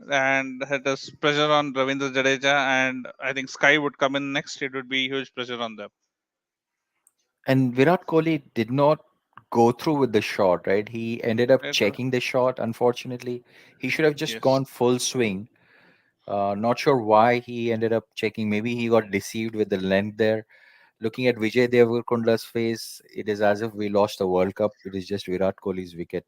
and it is pressure on Ravindra Jadeja, and I think Sky would come in next. It would be huge pressure on them. And Virat Kohli did not go through with the shot, right? He ended up It, checking the shot, unfortunately. He should have just yes. gone full swing. Not sure why he ended up checking. Maybe he got deceived with the length there. Looking at Vijay Devarkonda's face, it is as if we lost the World Cup. It is just Virat Kohli's wicket.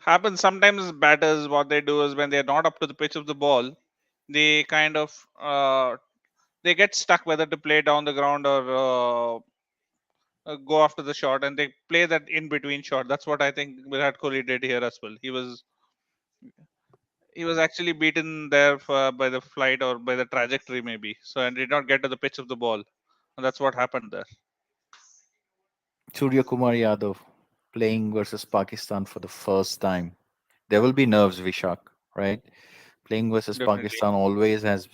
Happens sometimes. Batters, what they do is when they're not up to the pitch of the ball, they kind of they get stuck whether to play down the ground or go after the shot, and they play that in between shot. That's what I think Virat Kohli did here as well. He was actually beaten there by the flight or by the trajectory maybe, so and did not get to the pitch of the ball, and that's what happened there. Surya Kumar Yadav playing versus Pakistan for the first time. There will be nerves, Vishak, right? Playing versus Definitely. Pakistan always has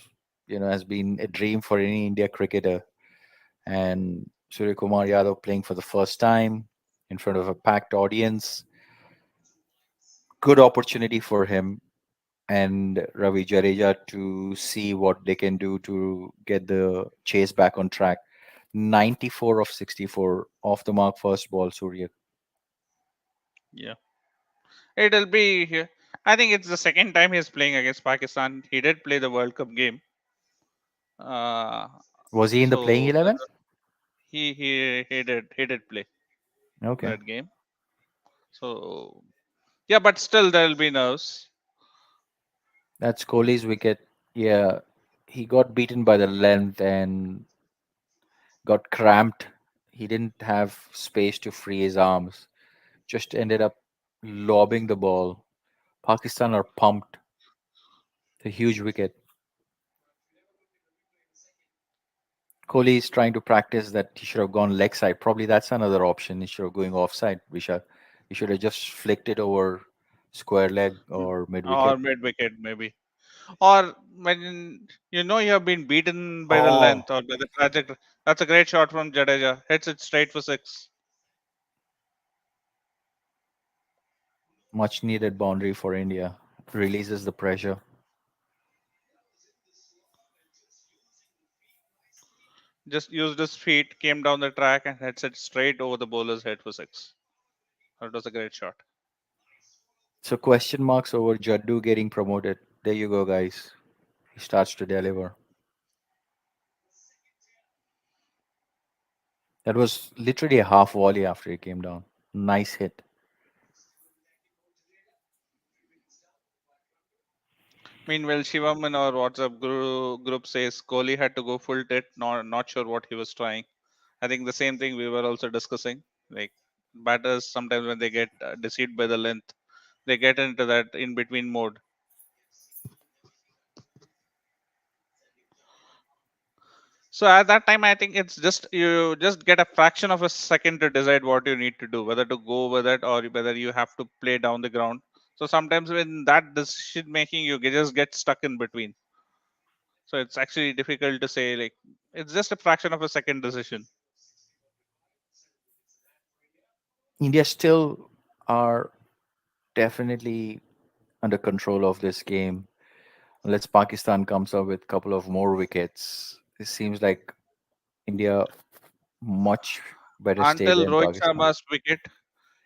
been a dream for any India cricketer. And Surya Kumar Yadav playing for the first time in front of a packed audience. Good opportunity for him and Ravi Jadeja to see what they can do to get the chase back on track. 94 of 64 off the mark first ball, Surya. Yeah, it'll be. I think it's the second time he's playing against Pakistan. He did play the World Cup game. Uh, Was he in the playing so 11? he did play Okay. that game. So yeah, but still there'll be nerves. That's Kohli's wicket. Yeah. He got beaten by the length and got cramped. He didn't have space to free his arms. Just ended up lobbing the ball. Pakistan are pumped. The huge wicket. Kohli is trying to practice that he should have gone leg side. Probably that's another option instead of going offside. Vishak, he should have just flicked it over square leg or mid or wicket. mid wicket maybe. Or when you have been beaten by the Oh, length or by the trajectory. That's a great shot from Jadeja. Hits it straight for six. much needed boundary for India. Releases the pressure. Just used his feet, came down the track and hits it straight over the bowler's head for six. That was a great shot. So question marks over Jaddu getting promoted. There you go, guys. He starts to deliver. That was literally a half volley after he came down. Nice hit. Meanwhile, Shivam in our WhatsApp group says Kohli had to go full tit. Not sure what he was trying. I think the same thing we were also discussing. Like batters sometimes when they get deceived by the length, they get into that in between mode. So at that time, I think it's just you just get a fraction of a second to decide what you need to do, whether to go with it or whether you have to play down the ground. So sometimes in that decision making, just get stuck in between. So it's actually difficult to say. Like it's just a fraction of a second decision. India still are definitely under control of this game. Unless Pakistan comes up with a couple of more wickets, it seems like India much better stay Until than Rohit Pakistan. Sharma's wicket,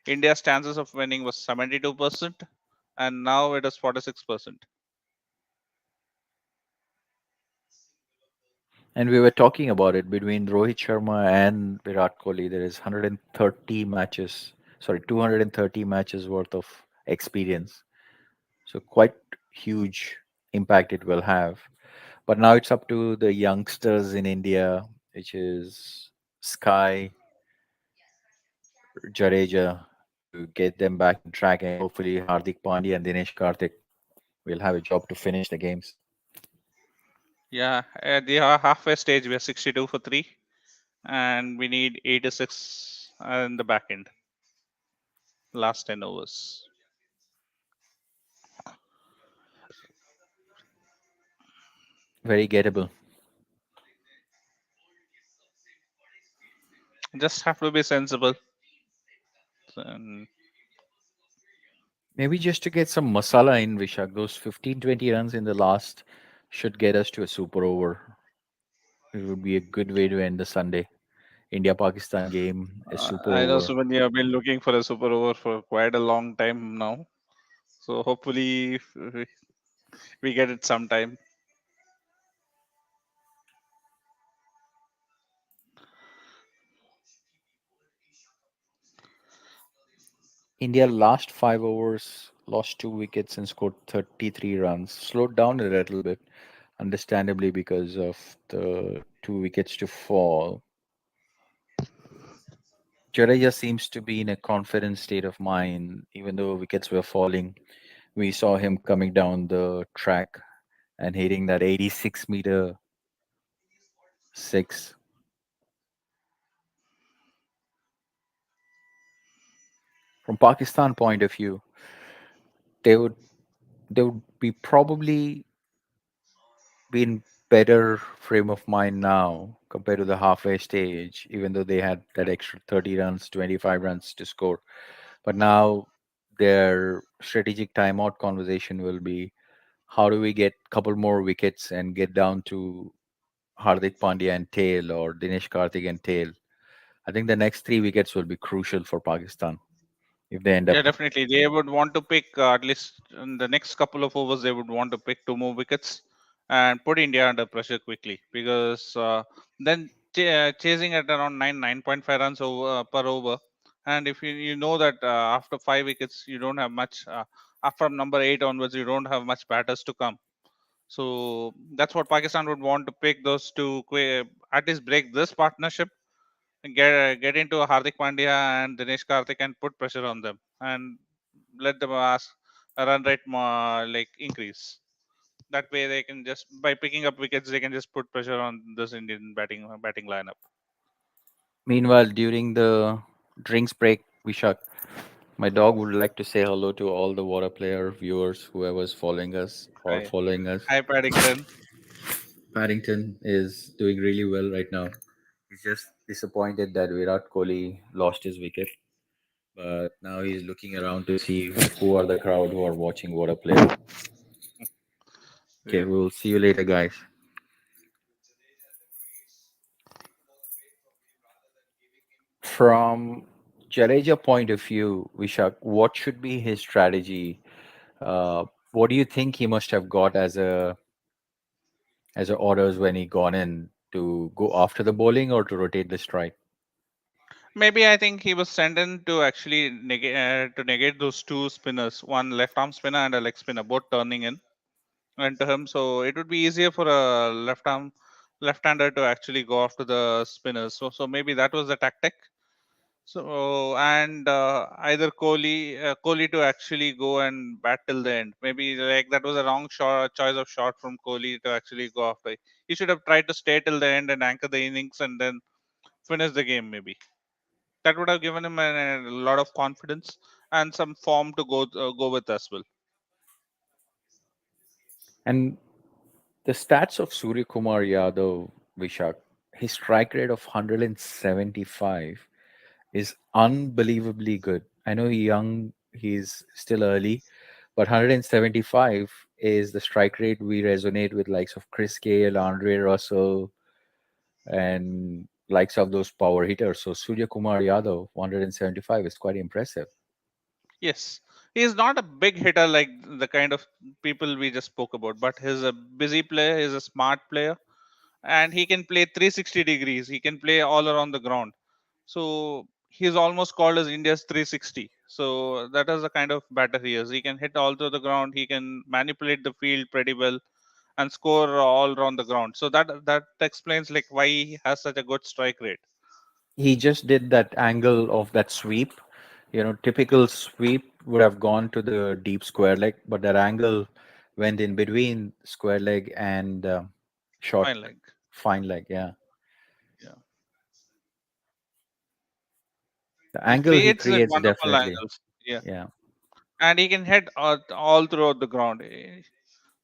India's chances of winning was 72%, and now it is 46%. And we were talking about it between Rohit Sharma and Virat Kohli. There is 130 matches, sorry, 230 matches worth of experience. So quite huge impact it will have. But now it's up to the youngsters in India, which is Sky, Jadeja, to get them back in track, and hopefully Hardik Pandya and Dinesh Karthik will have a job to finish the games. Yeah, at the halfway stage, we are 62 for three, and we need 86 in the back end, last 10 overs. Very gettable. Just have to be sensible. And Maybe just to get some masala in, Vishak, those 15, 20 runs in the last should get us to a super over. It would be a good way to end the Sunday. India Pakistan game, a super I know over. Suman, you have been looking for a super over for quite a long time now. So hopefully we get it sometime. India last 5 overs lost 2 wickets and scored 33 runs. Slowed down a little bit, understandably because of the 2 wickets to fall. Jadeja seems to be in a confident state of mind, even though wickets were falling. We saw him coming down the track and hitting that 86-meter six. From Pakistan point of view, they would they would be probably be in better frame of mind now compared to the halfway stage, even though they had that extra 30 runs, 25 runs to score. But now their strategic timeout conversation will be how do we get a couple more wickets and get down to Hardik Pandya and tail or Dinesh Karthik and tail. I think the next 3 wickets will be crucial for Pakistan if they end Yeah, up. definitely. They would want to pick at least in the next couple of overs. They would want to pick two more wickets and put India under pressure quickly because then chasing at around 9.5 runs per over, and if you know that after 5 wickets you don't have much. From number 8 onwards, you don't have much batters to come. So that's what Pakistan would want to pick those two, at least break this partnership, and get into Hardik Pandya and Dinesh Karthik and put pressure on them and let them ask a run rate like increase. That way they can just, by picking up wickets, they can just put pressure on this Indian batting lineup. Meanwhile, during the drinks break, Vishak, my dog would like to say hello to all the water player viewers, whoever's following us or Hi, following us. hi Paddington. Paddington is doing really well right now. He's just disappointed that Virat Kohli lost his wicket, but now he's looking around to see who are the crowd who are watching water player. Okay, Yeah. we'll see you later, guys. From Jadeja point of view, Vishak, what should be his strategy? What do you think he must have got as a orders when he gone in to go after the bowling or to rotate the strike? Maybe I think he was sent in to actually negate those two spinners, one left arm spinner and a leg spinner, both turning in and to him. So it would be easier for a left-hander to actually go after the spinners. So maybe that was the tactic. So and either Kohli to actually go and bat till the end. Maybe like that was a wrong choice of shot from Kohli to actually go after. He should have tried to stay till the end and anchor the innings and then finish the game. Maybe that would have given him a lot of confidence and some form to go with as well. And the stats of Surya Kumar Yadav, Vishak, his strike rate of 175 is unbelievably good. I know he's still early, but 175 is the strike rate we resonate with likes of Chris Gale, Andre Russell, and likes of those power hitters. So Surya Kumar Yadav, 175 is quite impressive. Yes, he is not a big hitter like the kind of people we just spoke about, but he's a busy player. He's a smart player, and he can play 360 degrees. He can play all around the ground. So he's almost called as India's 360. So that is the kind of batter he is. He can hit all through the ground. He can manipulate the field pretty well and score all around the ground. So that explains like why he has such a good strike rate. He just did that angle of that sweep. Typical sweep would have gone to the deep square leg, but that angle went in between square leg and short Fine leg. fine leg. Yeah, Yeah. the He angle he creates like creates wonderful definitely. angles. Yeah. Yeah, And he can hit all throughout the ground.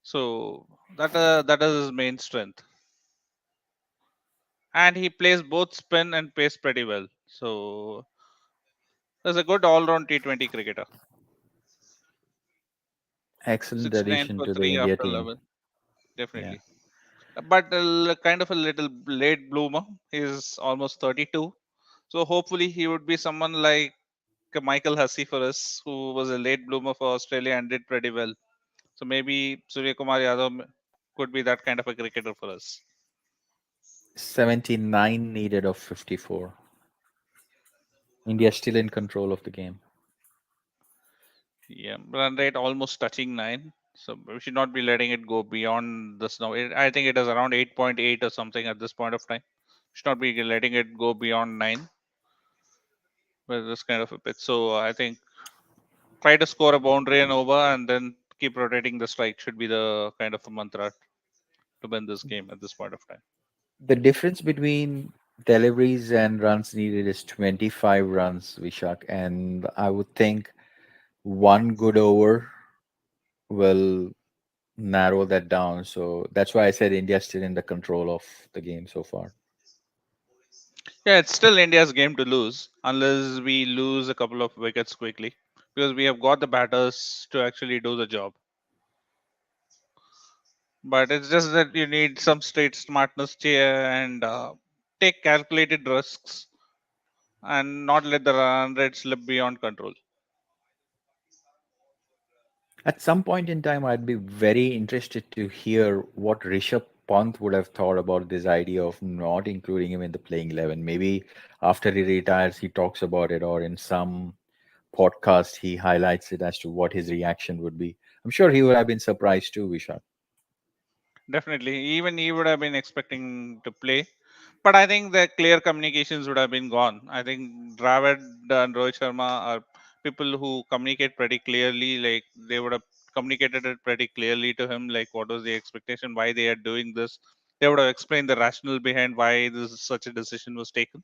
So that is his main strength. And he plays both spin and pace pretty well. So he's a good all-round T20 cricketer. excellent 69 addition for to the three India after team. 11, Yeah, definitely. But kind of a little late bloomer. He's almost 32. So hopefully he would be someone like Michael Hussey for us, who was a late bloomer for Australia and did pretty well. So maybe Surya Kumar Yadav could be that kind of a cricketer for us. 79 needed of 54. India still in control of the game. Yeah, run rate almost touching 9. So we should not be letting it go beyond this now. I think it is around 8.8 or something at this point of time. Should not be letting it go beyond 9 with this kind of a pitch. So I think try to score a boundary and over and then keep rotating the strike should be the kind of a mantra to win this game at this point of time. The difference between deliveries and runs needed is 25 runs, Vishak, and I would think one good over will narrow that down. So that's why I said India's still in the control of the game so far. Yeah, it's still India's game to lose unless we lose a couple of wickets quickly because we have got the batters to actually do the job. But it's just that you need some straight smartness here and take calculated risks and not let the run rate slip beyond control. At some point in time, I'd be very interested to hear what Rishabh Pant would have thought about this idea of not including him in the playing 11. Maybe after he retires, he talks about it, or in some podcast, he highlights it as to what his reaction would be. I'm sure he would have been surprised too, Vishal. Definitely. Even he would have been expecting to play. But I think the clear communications would have been gone. I think Dravid and Rohit Sharma are people who communicate pretty clearly. Like they would have communicated it pretty clearly to him, like what was the expectation, why they are doing this. They would have explained the rationale behind why this such a decision was taken.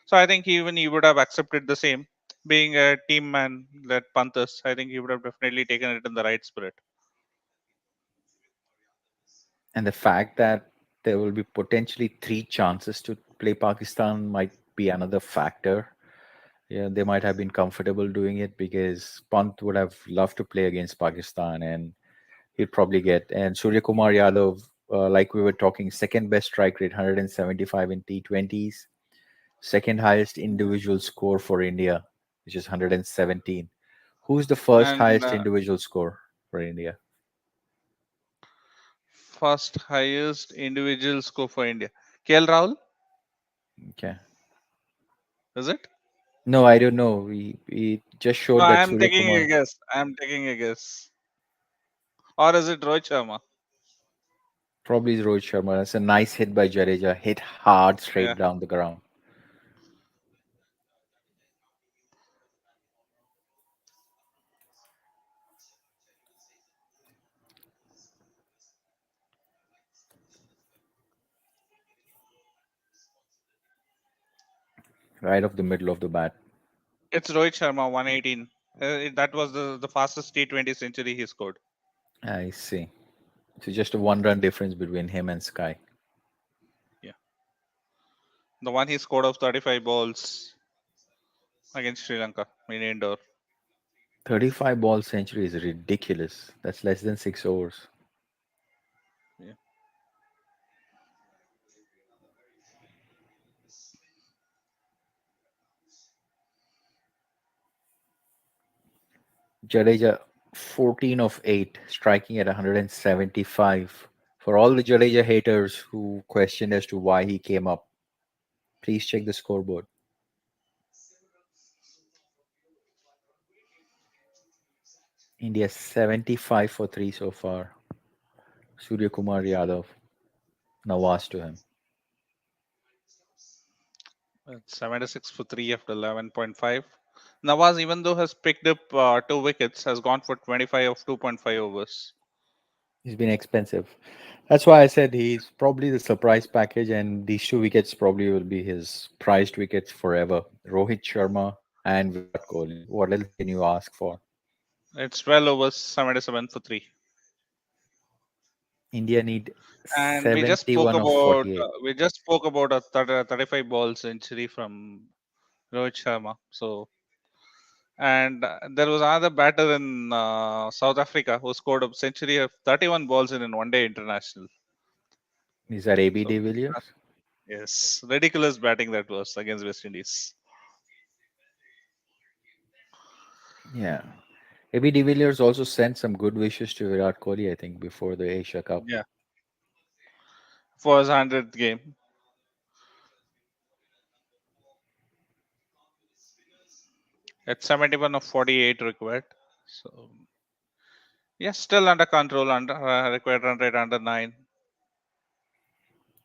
So I think even he would have accepted the same. Being a team man that Panthers, I think he would have definitely taken it in the right spirit. And the fact that there will be potentially three chances to play Pakistan might be another factor. Yeah, they might have been comfortable doing it because Pant would have loved to play against Pakistan, and he'd probably get. And Surya Kumar Yadav, like we were talking, second best strike rate, 175 in T20s, second highest individual score for India, which is 117. Who's the first And highest individual score for India? first highest individual score for India. KL Rahul, Okay. is it? No, I don't know. We just No, showed I that am Surya taking a Kumar. guess. I am taking a guess. Or is it Rohit Sharma? Probably is Rohit Sharma. That's a nice hit by Jadeja. Hit hard Yeah. straight down the ground. Right off the middle of the bat. It's Rohit Sharma, 118. That was the fastest T20 century he scored. I see. So just a one run difference between him and Sky. Yeah. The one he scored of 35 balls against Sri Lanka in indoor. 35 ball century is ridiculous. That's less than 6 overs. Yeah. Jadeja, 14 of 8, striking at 175. For all the Jadeja haters who questioned as to why he came up, please check the scoreboard. India 75 for 3 so far. Surya Kumar Yadav, Nawaz to him. It's 76 for 3 after 11.5. Nawaz, even though has picked up 2 wickets, has gone for 25 of 2.5 overs. He's been expensive. That's why I said he's probably the surprise package, and these 2 wickets probably will be his prized wickets forever. Rohit Sharma and Virat Kohli. What else can you ask for? It's 12 overs, 77 for 3. India need And we just spoke 71 of about 48. a 35 ball century from Rohit Sharma. So, and there was another batter in South Africa who scored a century of 31 balls in one day international. Is that AB So, de Villiers? yes, ridiculous batting that was against West Indies. Yeah. AB de Villiers also sent some good wishes to Virat Kohli, I think, before the Asia Cup. Yeah, for his 100th game. At 71 of 48 required. So, yeah, still under control, under required run rate under 9.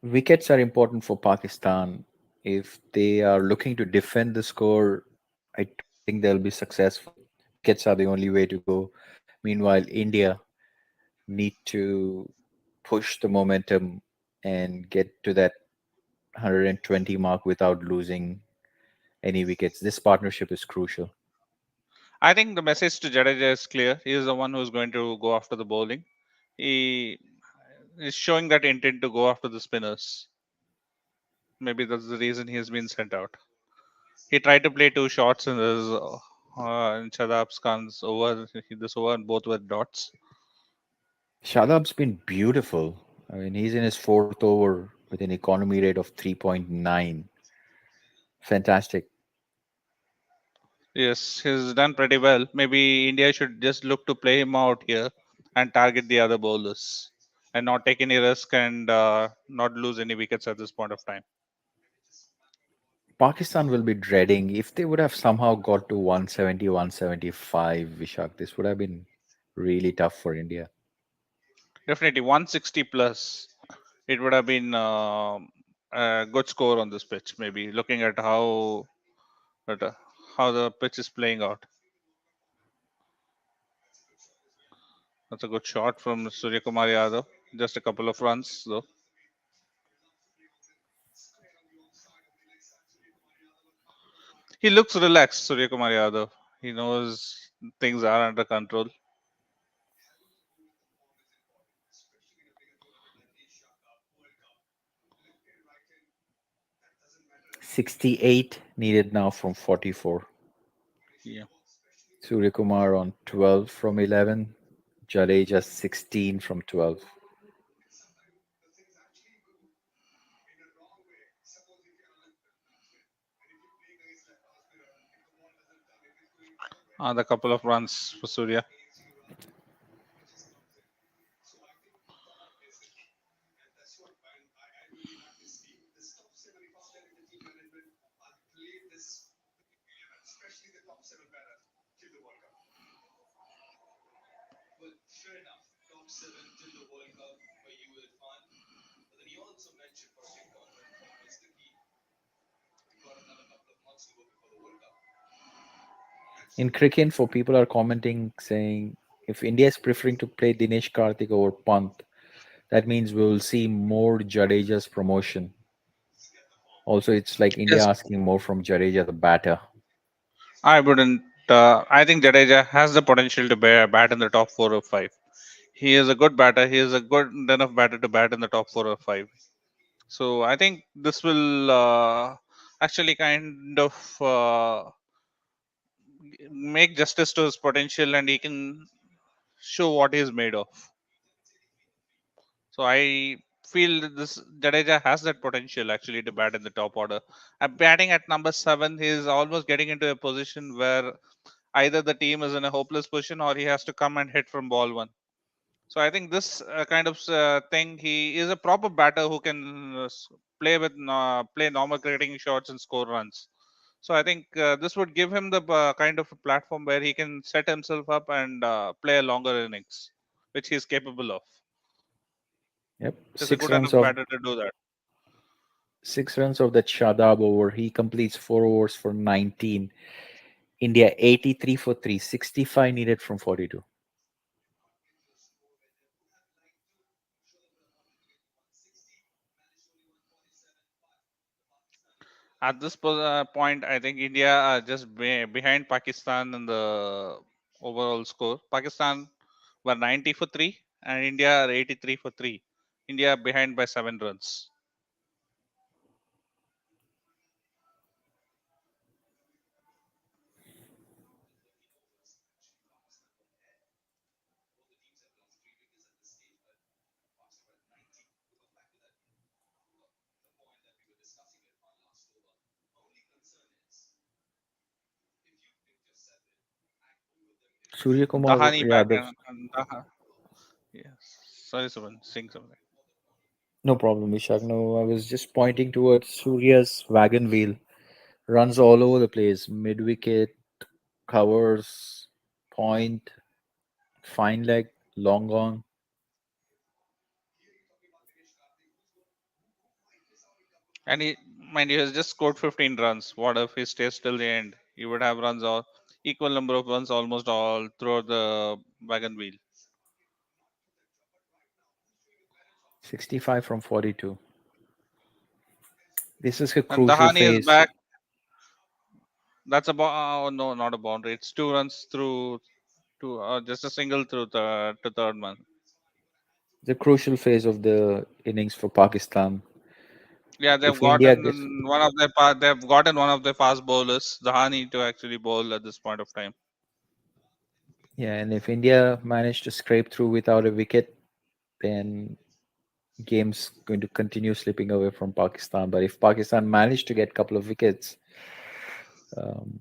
Wickets are important for Pakistan. If they are looking to defend the score, I don't think they'll be successful. Wickets are the only way to go. Meanwhile, India need to push the momentum and get to that 120 mark without losing any wickets. This partnership is crucial. I think the message to Jadeja is clear. He is the one who's going to go after the bowling. He is showing that intent to go after the spinners. Maybe that's the reason he has been sent out. He tried to play 2 shots in Shadab Khan's over. This over, and both were dots. Shadab's been beautiful. I mean, he's in his fourth over with an economy rate of 3.9. Fantastic. Yes, he's done pretty well. Maybe India should just look to play him out here and target the other bowlers and not take any risk and not lose any wickets at this point of time. Pakistan will be dreading if they would have somehow got to 170, 175, Vishak. This would have been really tough for India. Definitely 160 plus. It would have been a good score on this pitch. Maybe looking at at, uh, how the pitch is playing out. That's a good shot from Surya Kumar Yadav. Just a couple of runs though. He looks relaxed, Surya Kumar Yadav. He knows things are under control. 68 needed now from 44. Yeah. Suryakumar on 12 from 11. Jadeja 16 from 12. And a couple of runs for Surya. In cricket, for people are commenting saying if India is preferring to play Dinesh Karthik over Pant, that means we will see more Jadeja's promotion. Also, it's like India Yes, asking more from Jadeja, the batter. I wouldn't. I think Jadeja has the potential to bat in the top 4 or 5. He is a good batter. He is a good enough batter to bat in the top 4 or 5. So I think this will actually kind of make justice to his potential, and he can show what he is made of. So I feel that this Jadeja has that potential actually to bat in the top order. Batting at number 7, he is almost getting into a position where either the team is in a hopeless position or he has to come and hit from ball 1. So I think this kind of thing, he is a proper batter who can play normal cricketing shots and score runs. So I think this would give him the kind of a platform where he can set himself up and play a longer innings, which he is capable of. Yep, He's a good enough batter to do that. 6 runs of that Shadab over. He completes 4 overs for 19. India 83 for 3, 65 needed from 42. At this point, I think India are just behind Pakistan in the overall score. Pakistan were 90 for 3 and India are 83 for 3. India behind by 7 runs. Surya Kumar Dahani back Yadav. and yes. Sorry, someone sing something. No problem, Vishak. No, I was just pointing towards Surya's wagon wheel. Runs all over the place. Mid wicket, covers, point, fine leg, long on. And he, mind you, has just scored 15 runs. What if he stays till the end? He would have runs all equal number of runs almost all throughout the wagon wheel. 65 from 42. This is a And crucial Dahani is phase. back. That's oh no, not a boundary. It's 2 runs through to just a single through the to third man. The crucial phase of the innings for Pakistan. Yeah, they've If India gets, gotten they've gotten one of their fast bowlers, Dahani, to actually bowl at this point of time. yeah, and if India manage to scrape through without a wicket, then game's going to continue slipping away from Pakistan. But if Pakistan manage to get a couple of wickets, um,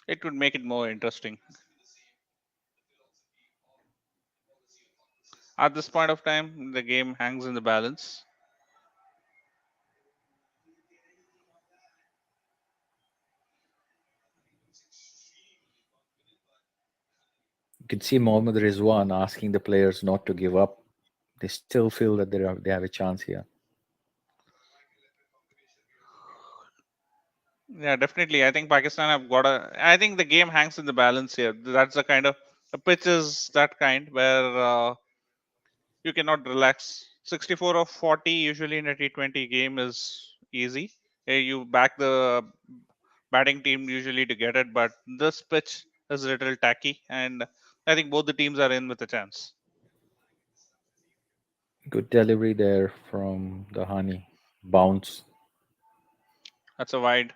It would make it more interesting. At this point of time, the game hangs in the balance. You can see Mohammad Rizwan asking the players not to give up. They still feel that they have a chance here. Yeah, definitely. I think Pakistan have got a. I think the game hangs in the balance here. That's the kind of the pitch is that kind where you cannot relax. 64 of 40 usually in a T20 game is easy. You back the batting team usually to get it, but this pitch is a little tacky, and I think both the teams are in with a chance. Good delivery there from the Hani. Bounce. That's a wide.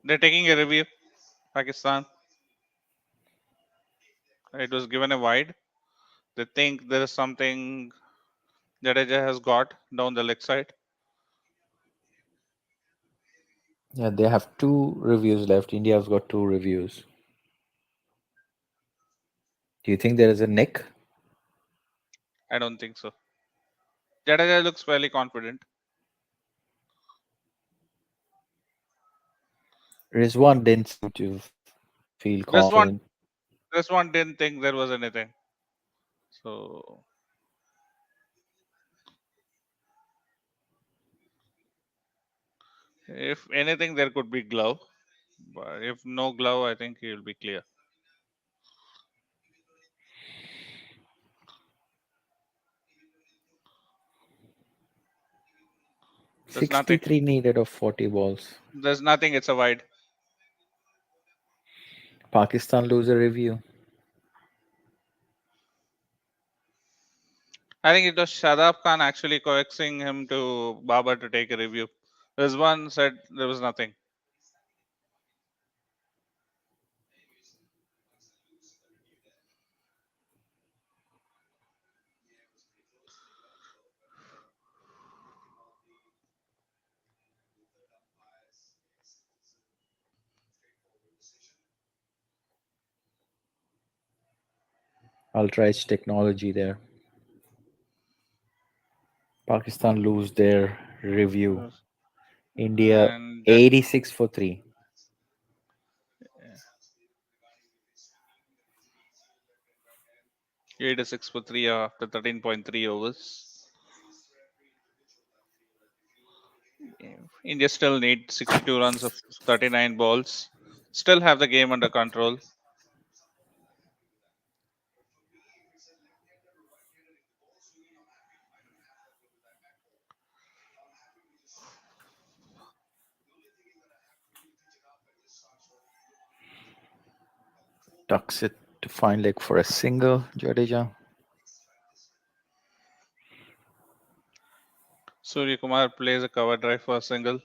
They're taking a review. Pakistan. It was given a wide. They think there is something Jadeja has got down the leg side. Yeah, they have two reviews left. India's got two reviews. Do you think there is a nick? I don't think so. Jadeja looks fairly confident. Rizwan didn't seem to feel This one, confident. this one didn't think there was anything. So if anything, there could be glove. But if no glove, I think he will be clear. There's nothing. 63 needed of 40 balls. There's nothing. It's a wide. Pakistan lose a review. I think it was Shadab Khan actually coaxing him to Babar to take a review. This one said there was nothing. Ultra Edge technology there. Pakistan lose their review. India And 86 for 3. 86 for 3 after 13.3 overs. India still need 62 runs of 39 balls. Still have the game under control. Tucks it to find leg for a single, Jadeja. Surya Kumar plays a cover drive for a single.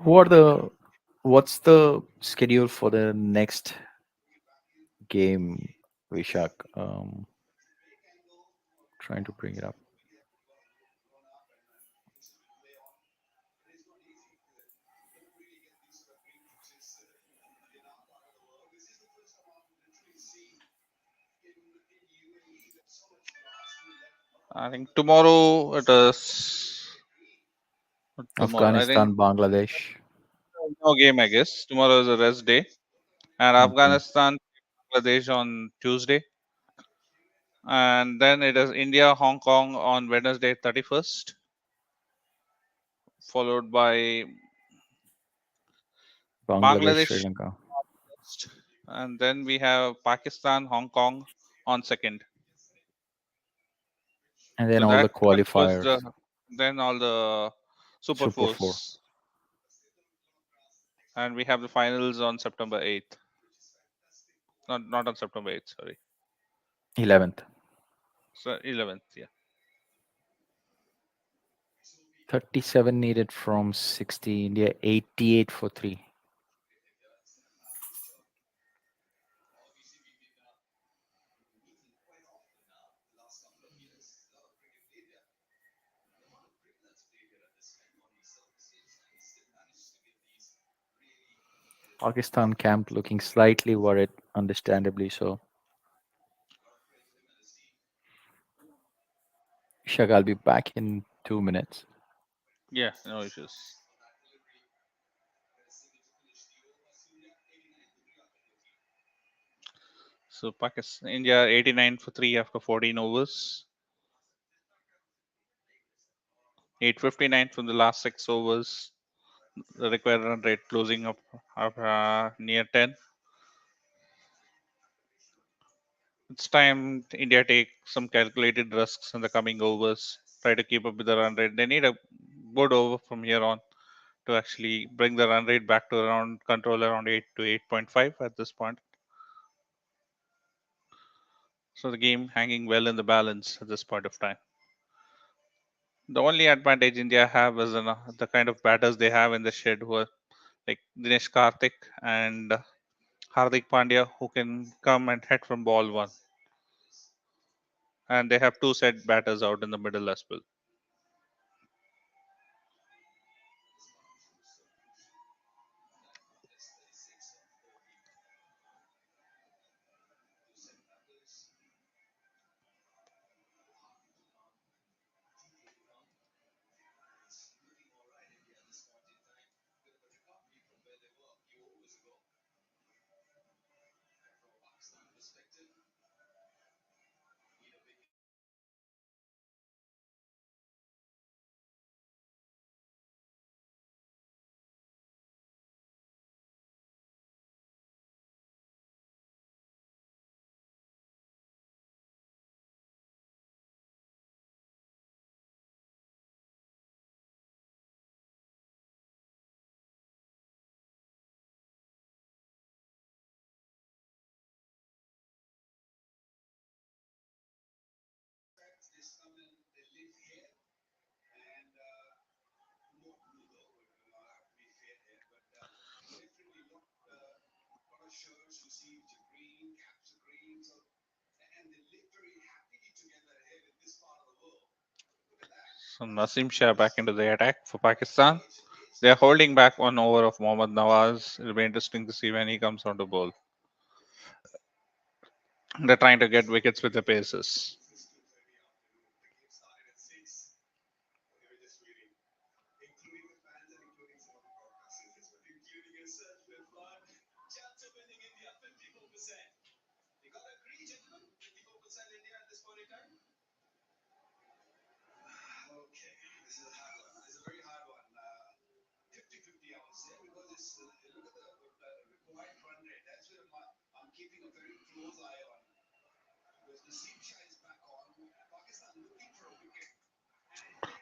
What the what's the schedule for the next game, Vishak? Trying to bring it up. I think tomorrow it is. Tomorrow, I think Afghanistan, Bangladesh. no game. I guess tomorrow is a rest day, and Okay. Afghanistan, Bangladesh on Tuesday, and then it is India, Hong Kong on Wednesday 31st, followed by Bangladesh, Sri Bangladesh, Lanka. and then we have Pakistan, Hong Kong on second. And then So all the that concludes qualifiers. the then all the Super Super 4. Fours, and we have the finals on September 8th. Not on September 8th. Sorry, 11th. so 11th. Yeah. 37 needed from 60. India 88 for 3. Pakistan camp looking slightly worried, understandably so. Shag, I'll be back in 2 minutes. Yeah, no issues. So Pakistan, India 89 for 3 after 14 overs. 859 from the last 6 overs. The required run rate closing up near 10. It's time India take some calculated risks in the coming overs. Try to keep up with the run rate. They need a good over from here on to actually bring the run rate back to around control around 8 to 8.5 at this point. So the game hanging well in the balance at this point of time. The only advantage India have is the kind of batters they have in the shed, who are like Dinesh Karthik and Hardik Pandya, who can come and hit from ball one. And they have two set batters out in the middle as well. So Nasim Shah back into the attack for Pakistan. They are holding back one over of Mohammad Nawaz. It'll be interesting to see when he comes on to bowl. They're trying to get wickets with the paces.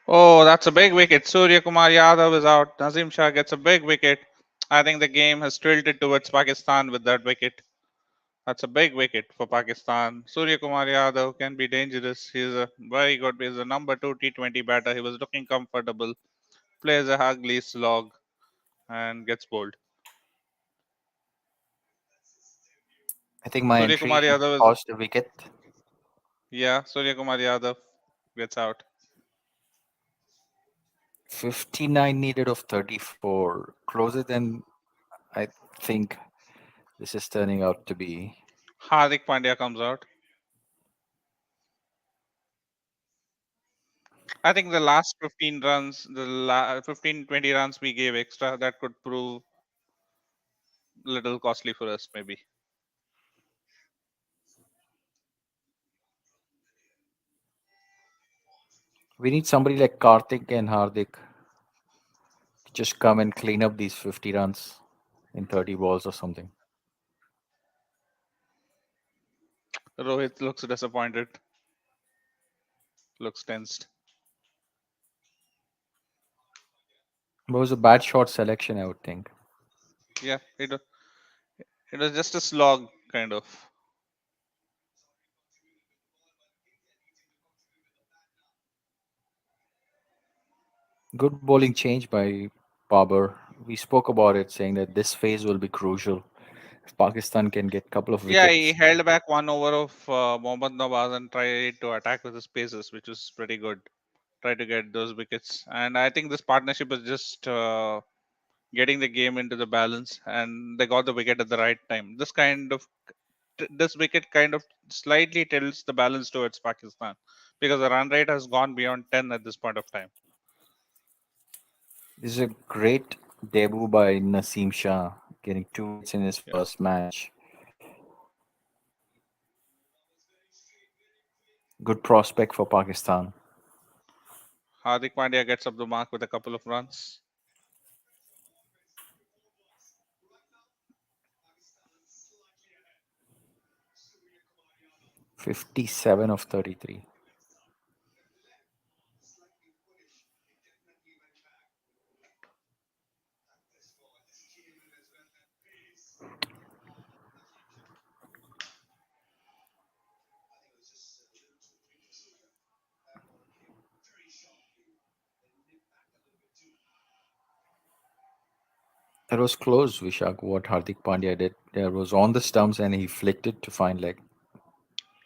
Oh, that's a big wicket. Surya Kumar Yadav is out. Nazim Shah gets a big wicket. I think the game has tilted towards Pakistan with that wicket. That's a big wicket for Pakistan. Surya Kumar Yadav can be dangerous. He's a very good. He's a number two T20 batter. He was looking comfortable. Plays a ugly slog and gets bowled. I think my Surya Kumar entry Yadav is, caused a wicket. yeah, Surya Kumar Yadav gets out. 59 needed of 34. Closer than I think this is turning out to be. Hardik Pandya comes out. I think the last 15 runs, 15, 20 runs we gave extra, that could prove a little costly for us, maybe. We need somebody like Karthik and Hardik to just come and clean up these 50 runs in 30 balls or something. Rohit looks disappointed, looks tensed. It was a bad shot selection, I would think. Yeah, it was just a slog, kind of. Good bowling change by Babar. We spoke about it, saying that this phase will be crucial. If Pakistan can get a couple of Yeah, he wickets, held back one over of Mohammad Nawaz and tried to attack with his paces, which was pretty good. Try to get those wickets. And I think this partnership is just getting the game into the balance, and they got the wicket at the right time. This wicket kind of slightly tilts the balance towards Pakistan because the run rate has gone beyond 10 at this point of time. This is a great debut by Naseem Shah, getting 2 wickets in his Yeah. first match. Good prospect for Pakistan. Hardik Pandya gets up the mark with a couple of runs. 57 of 33. That was close, Vishak, what Hardik Pandya did. There was on the stumps and he flicked it to fine leg.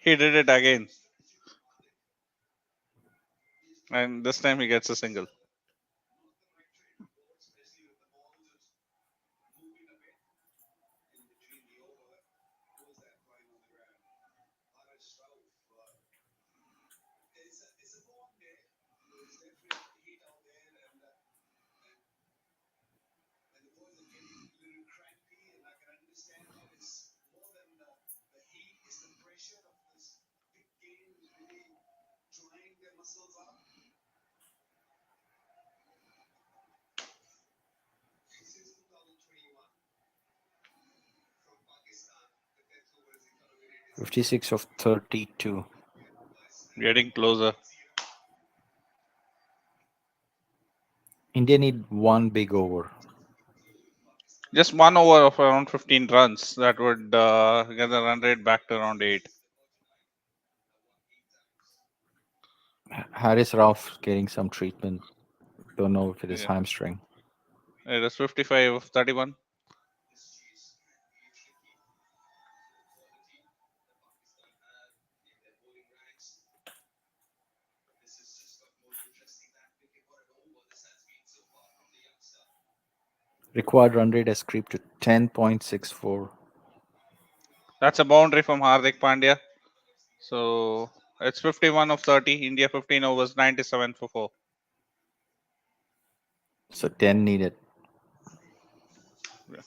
He did it again, and this time he gets a single. '56 of 32. Getting closer. India need one big over. Just one over of around 15 runs. That would get the run rate back to around 8. Harris Rauf getting some treatment. Don't know if it is Yeah. hamstring. It is 55 of 31. Required run rate has creeped to 10.64. That's a boundary from Hardik Pandya. So it's 51 of 30. India 15 overs, 97 for 4. So 10 needed. Yeah.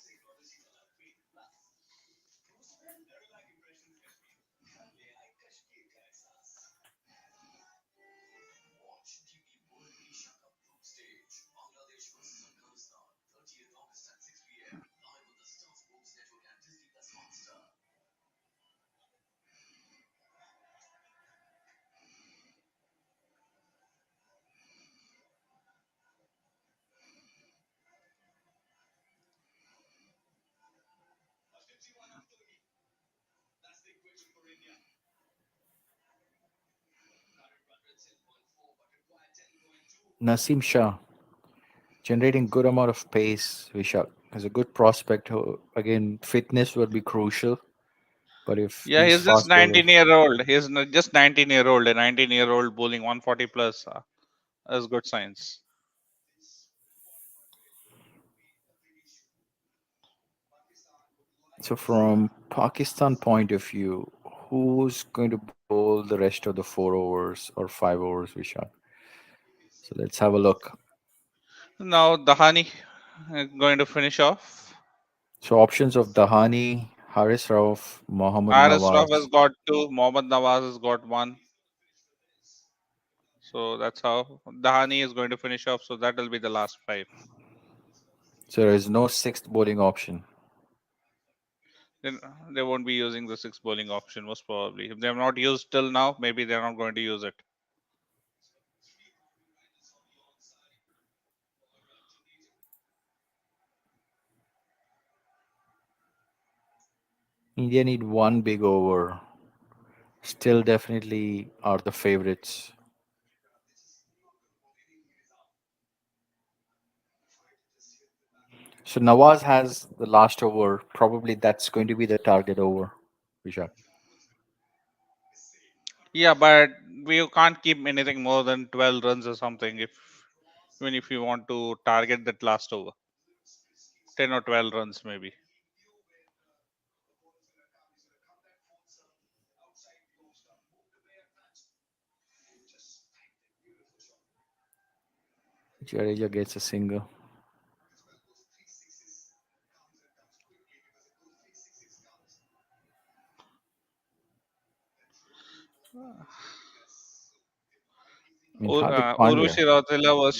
Naseem Shah generating good amount of pace. Vishak is a good prospect. Again, fitness will be crucial. But if Yeah, these he's just fast bowlers, 19-year-old. Just 19-year-old. A 19-year-old bowling 140 plus is good signs. so from Pakistan point of view, who's going to bowl the rest of the 4 overs or 5 overs, Vishak? So let's have a look. Now Dahani going to finish off. So options of Dahani, Haris Rauf, Mohammad RS Ruff has Nawaz. got 2. Mohammad Nawaz has got 1. So that's how Dahani is going to finish off. So that will be the last 5. So there is no sixth bowling option. Then they won't be using the 6 bowling option most probably. If they have not used till now, maybe they're not going to use it. India need one big over. Still definitely are the favorites. So Nawaz has the last over. Probably that's going to be the target over, Vishak. Yeah, but we can't keep anything more than 12 runs or something if even if you want to target that last over. 10 or 12 runs maybe. Jadeja gets a single. I mean, Hardik Pandya. Urushi Rautela was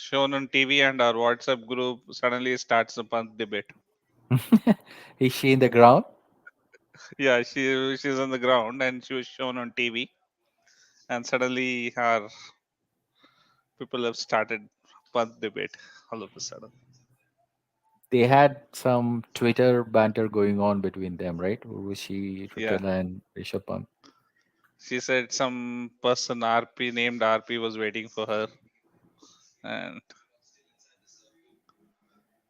shown on TV, and our WhatsApp group suddenly starts a punt debate. Is she in the ground? Yeah, she's on the ground and she was shown on TV, and suddenly our people have started punt debate all of a sudden. They had some Twitter banter going on between them, right? Urvashi, Yeah, Rutela, and Rishabh Pant. she said some person RP named RP was waiting for her, and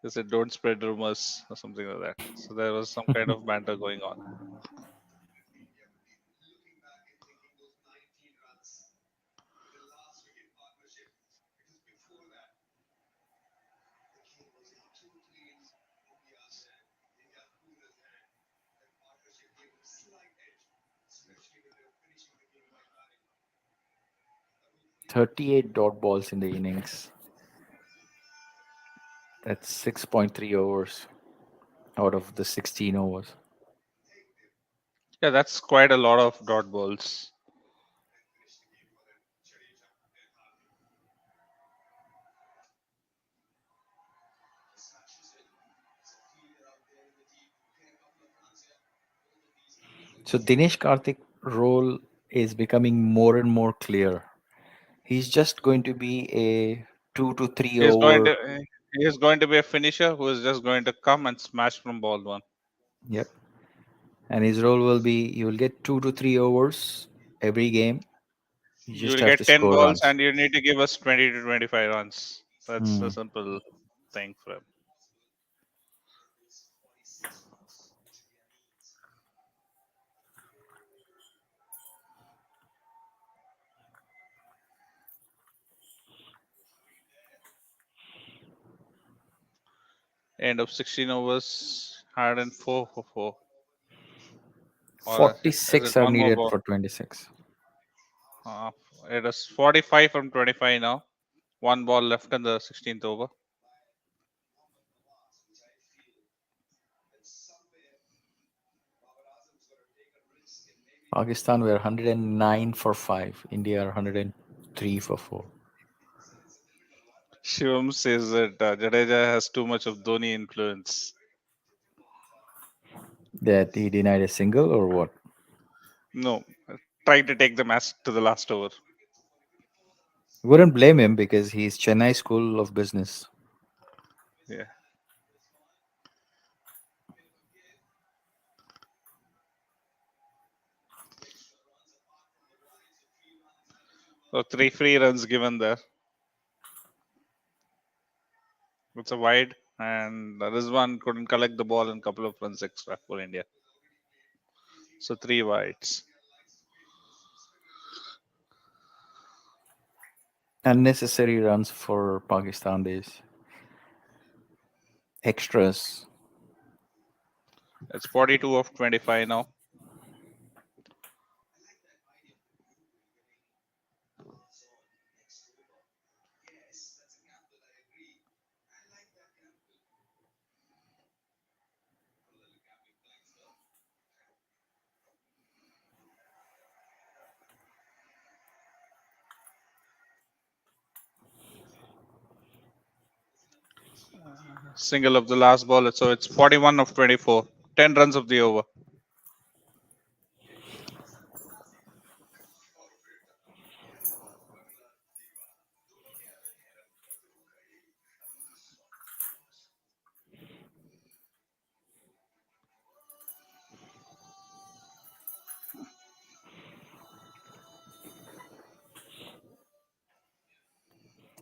they said don't spread rumors or something like that. So there was some kind of banter going on. 38 dot balls in the innings. That's 6.3 overs out of the 16 overs. Yeah, that's quite a lot of dot balls. So Dinesh Karthik role is becoming more and more clear. He's just going to be a 2 to 3 He's going over. to he's going to be a finisher who is just going to come and smash from ball one. Yep. And his role will be you will get 2 to 3 overs every game. You You just will have to get 10 score balls runs. and you need to give us 20 to 25 runs. That's a Hmm. simple thing for him. End of 16 overs, 104 for 4. Or is it 46 are one more needed ball? for 26. Uh, it is 45 from 25 now. One ball left in the 16th over. Pakistan were 109 for 5. India are 103 for 4. Shivam says that Jadeja has too much of Dhoni influence. That he denied a single or what? No, trying to take the match to the last over. Wouldn't blame him because he's Chennai School of Business. Yeah. So three free runs given there. It's a wide, and Rizwan couldn't collect the ball and couple of runs extra for India. So three wides. Unnecessary runs for Pakistan days. Extras. It's 42 of 25 now. Single of the last ball. So it's 41 of 24. 10 runs of the over.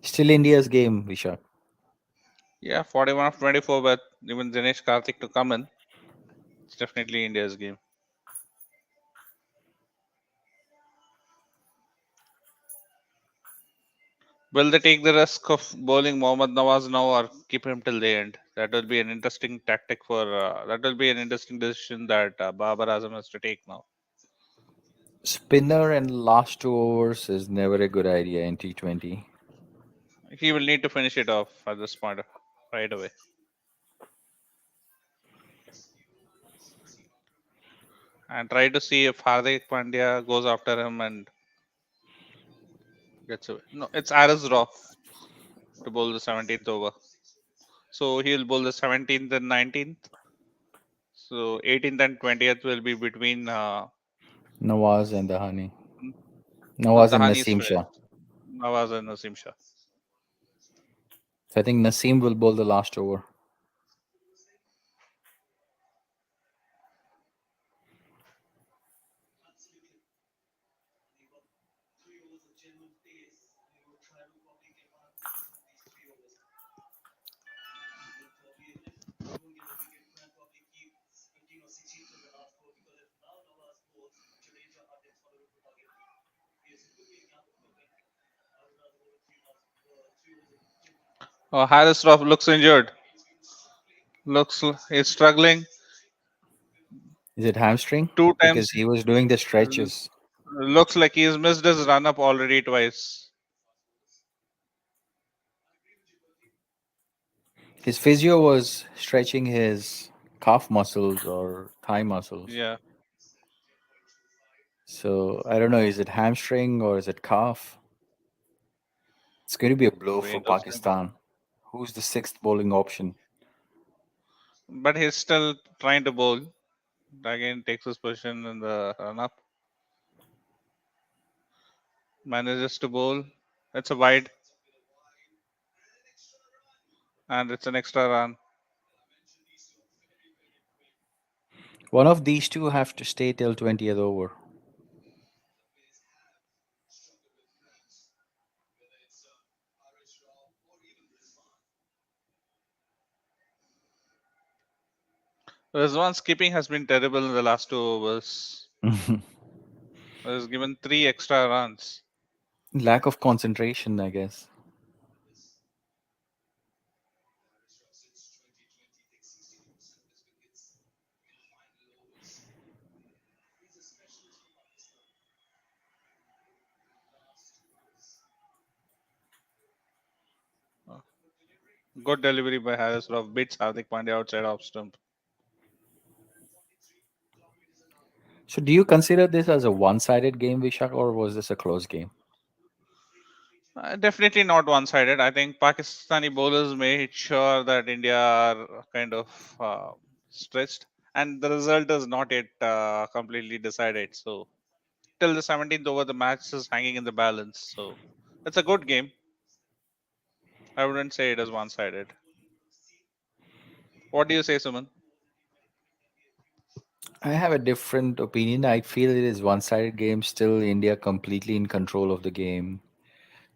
Still India's game, Vishak. Yeah, 41 of 24, but even Dinesh Karthik to come in. It's definitely India's game. Will they take the risk of bowling Mohammad Nawaz now or keep him till the end? That will be an interesting tactic for. That will be an interesting decision that Babar Azam has to take now. Spinner and last 2 overs is never a good idea in T20. He will need to finish it off at this point right away and try to see if Hardik Pandya goes after him and gets away. No, it's Aris Raw to bowl the 17th over. So he'll bowl the 17th and 19th. So 18th and 20th will be between Nawaz and Dahani. no, Nawaz and Dahani is Naseem finished. Shah. Nawaz and Naseem Shah. So I think Naseem will bowl the last over. Oh, Harris Ruff looks injured. He's struggling Is it hamstring? two Because times. he was doing the l- stretches. Looks like he's missed his run up already twice. His physio was stretching his calf muscles or thigh muscles. Yeah, So I don't know, is it hamstring or is it calf? It's going to be a blow very for interesting. Pakistan. Who's the sixth bowling option? But he's still trying to bowl. Again, takes his position in the run up. Manages to bowl. It's a wide and it's an extra run. One of these two have to stay till 20th over. Rizwan's keeping has been terrible in the last 2 overs. He's given 3 extra runs. Lack of concentration, I guess. Good delivery by Harris Rauf beats Hardik Pandya outside off stump. So do you consider this as a one-sided game, Vishak, or was this a close game? Definitely not one-sided. I think Pakistani bowlers made sure that India are kind of stretched, and the result is not yet completely decided. So till the 17th over, the match is hanging in the balance. So it's a good game. I wouldn't say it is one-sided. What do you say, Suman? I have a different opinion. I feel it is one-sided game. Still, India completely in control of the game.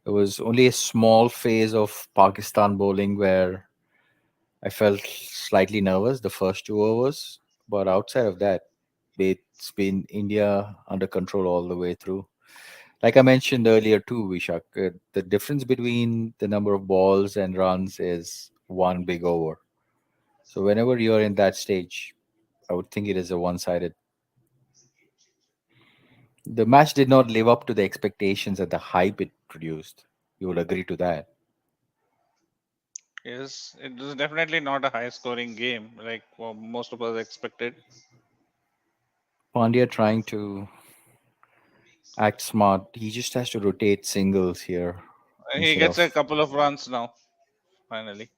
There was only a small phase of Pakistan bowling where I felt slightly nervous the first 2 overs, but outside of that, it's been India under control all the way through. Like I mentioned earlier too, Vishak, the difference between the number of balls and runs is one big over. So whenever you're in that stage, I would think it is a one-sided. The match did not live up to the expectations and the hype it produced. You would agree to that. Yes, it is definitely not a high-scoring game like most of us expected. Pandya trying to act smart. He just has to rotate singles here He instead gets a of. couple of runs now. Finally,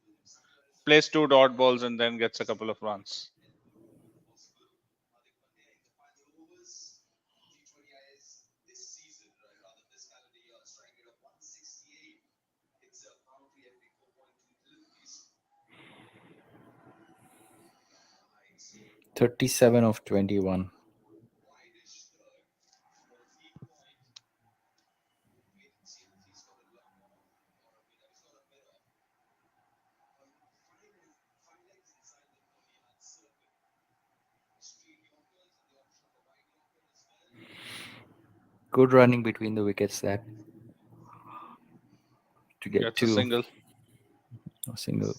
plays 2 dot balls and then gets a couple of runs. Thirty-seven of 21. Good running between the wickets that to get Gets a two single. a single.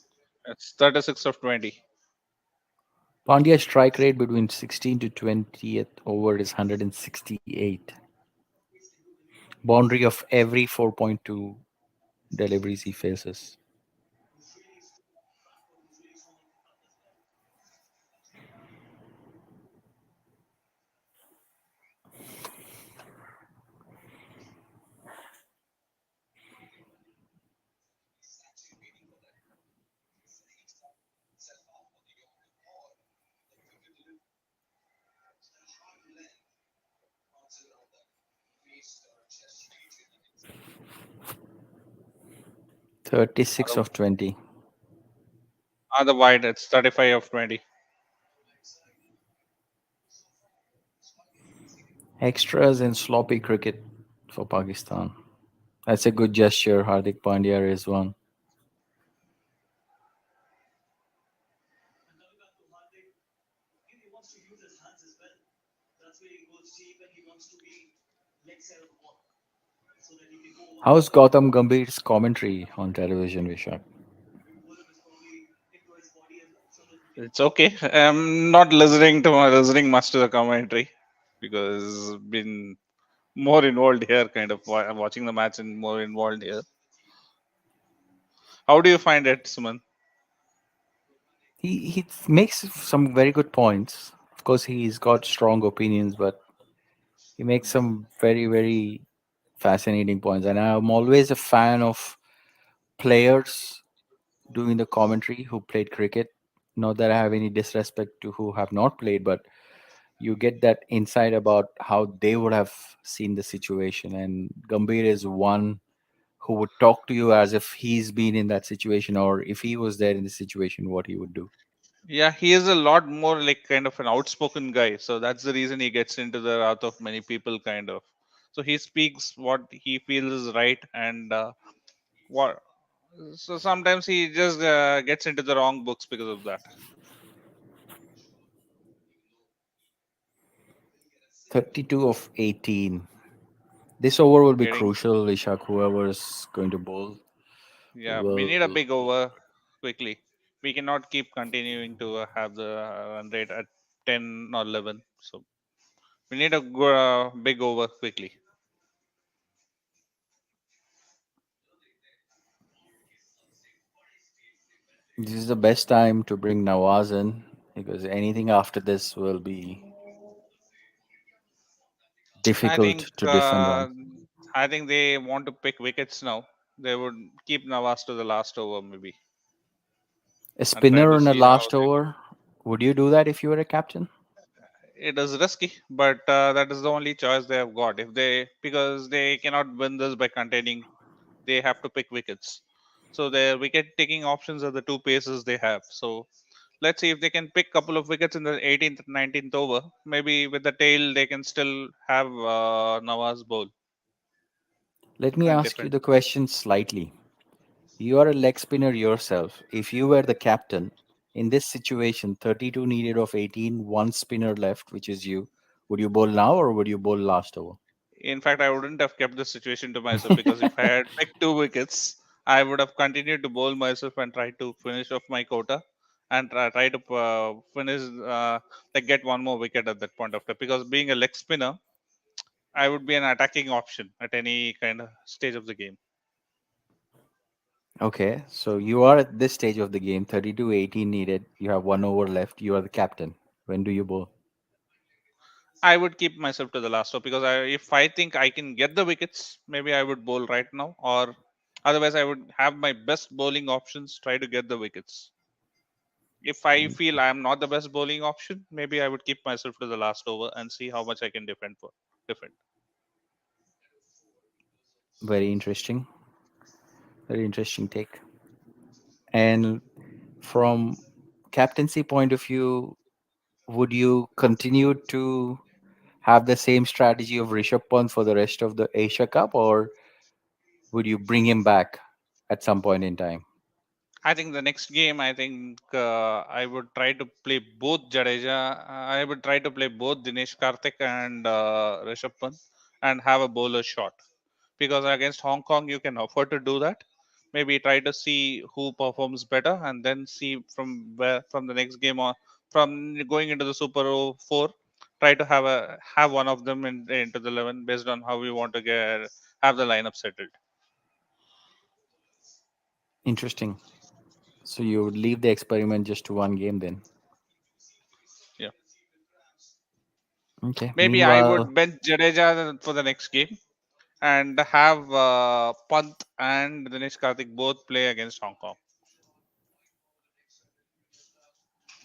It's 36 of 20. Pandya's strike rate between 16 to 20th over is 168. Boundary of every 4.2 deliveries he faces. 36 Other, of 20. other wide, it's 35 of 20. Extras and sloppy cricket for Pakistan. That's a good gesture. Hardik Pandya is one. How's Gautam Gambhir's commentary on television, Vishak? It's okay. I'm not listening much to the commentary because been more involved here, kind of watching the match and more involved here. How do you find it, Suman? He makes some very good points. Of course, he's got strong opinions, but he makes some very fascinating points. And I'm always a fan of players doing the commentary who played cricket. Not that I have any disrespect to who have not played, but you get that insight about how they would have seen the situation. And Gambhir is one who would talk to you as if he's been in that situation, or if he was there in the situation, what he would do. Yeah, he is a lot more like kind of an outspoken guy. So that's the reason he gets into the wrath of many people, kind of. So he speaks what he feels is right, and what. So sometimes he just gets into the wrong books because of that. 32 of 18. This over will be Getting, crucial, Ishak. Whoever is going to bowl yeah, we will. need a big over quickly. We cannot keep continuing to have the run rate at 10 or 11. So we need a big over quickly. This is the best time to bring Nawaz in because anything after this will be I difficult think to defend on. they want to pick wickets now. They would keep Navas to the last over maybe A and try spinner to in a see how last they go. over. Would you do that if you were a captain? It is risky, but that is the only choice they have got. If they because they cannot win this by containing, they have to pick wickets. So their wicket taking options are the two paces they have. So let's see if they can pick couple of wickets in the 18th, 19th over. Maybe with the tail they can still have Nawaz bowl Let me and ask you defend. the question slightly. You are a leg spinner yourself. If you were the captain in this situation, 32 needed of 18, one spinner left, which is you, would you bowl now or would you bowl last over? In fact, I wouldn't have kept the situation to myself because if I had picked two wickets, I would have continued to bowl myself and try to finish off my quota and try to finish, like get one more wicket at that point of time. Because being a leg spinner, I would be an attacking option at any kind of stage of the game. Okay, so you are at this stage of the game, 32, 18 needed. You have one over left. You are the captain. When do you bowl? I would keep myself to the last over because if I think I can get the wickets, maybe I would bowl right now, or otherwise I would have my best bowling options try to get the wickets. If I feel I am not the best bowling option, maybe I would keep myself to the last over and see how much I can defend. Very interesting. Very interesting take. And from captaincy point of view, would you continue to have the same strategy of Rishabh Pant for the rest of the Asia Cup, or would you bring him back at some point in time? I think the next game, I think I would try to play both Jadeja. I would try to play both Dinesh Karthik and Rishabh Pant and have a bowler shot because against Hong Kong you can afford to do that. maybe try to see who performs better, and then see from where from the next game or from going into the Super 4, try to have one of them into the 11 based on how we want to get have the lineup settled. Interesting. So you would leave the experiment just to one game then? Yeah, Okay. maybe I Meanwhile, would bench Jadeja for the next game and have Pant and Dinesh Karthik both play against Hong Kong.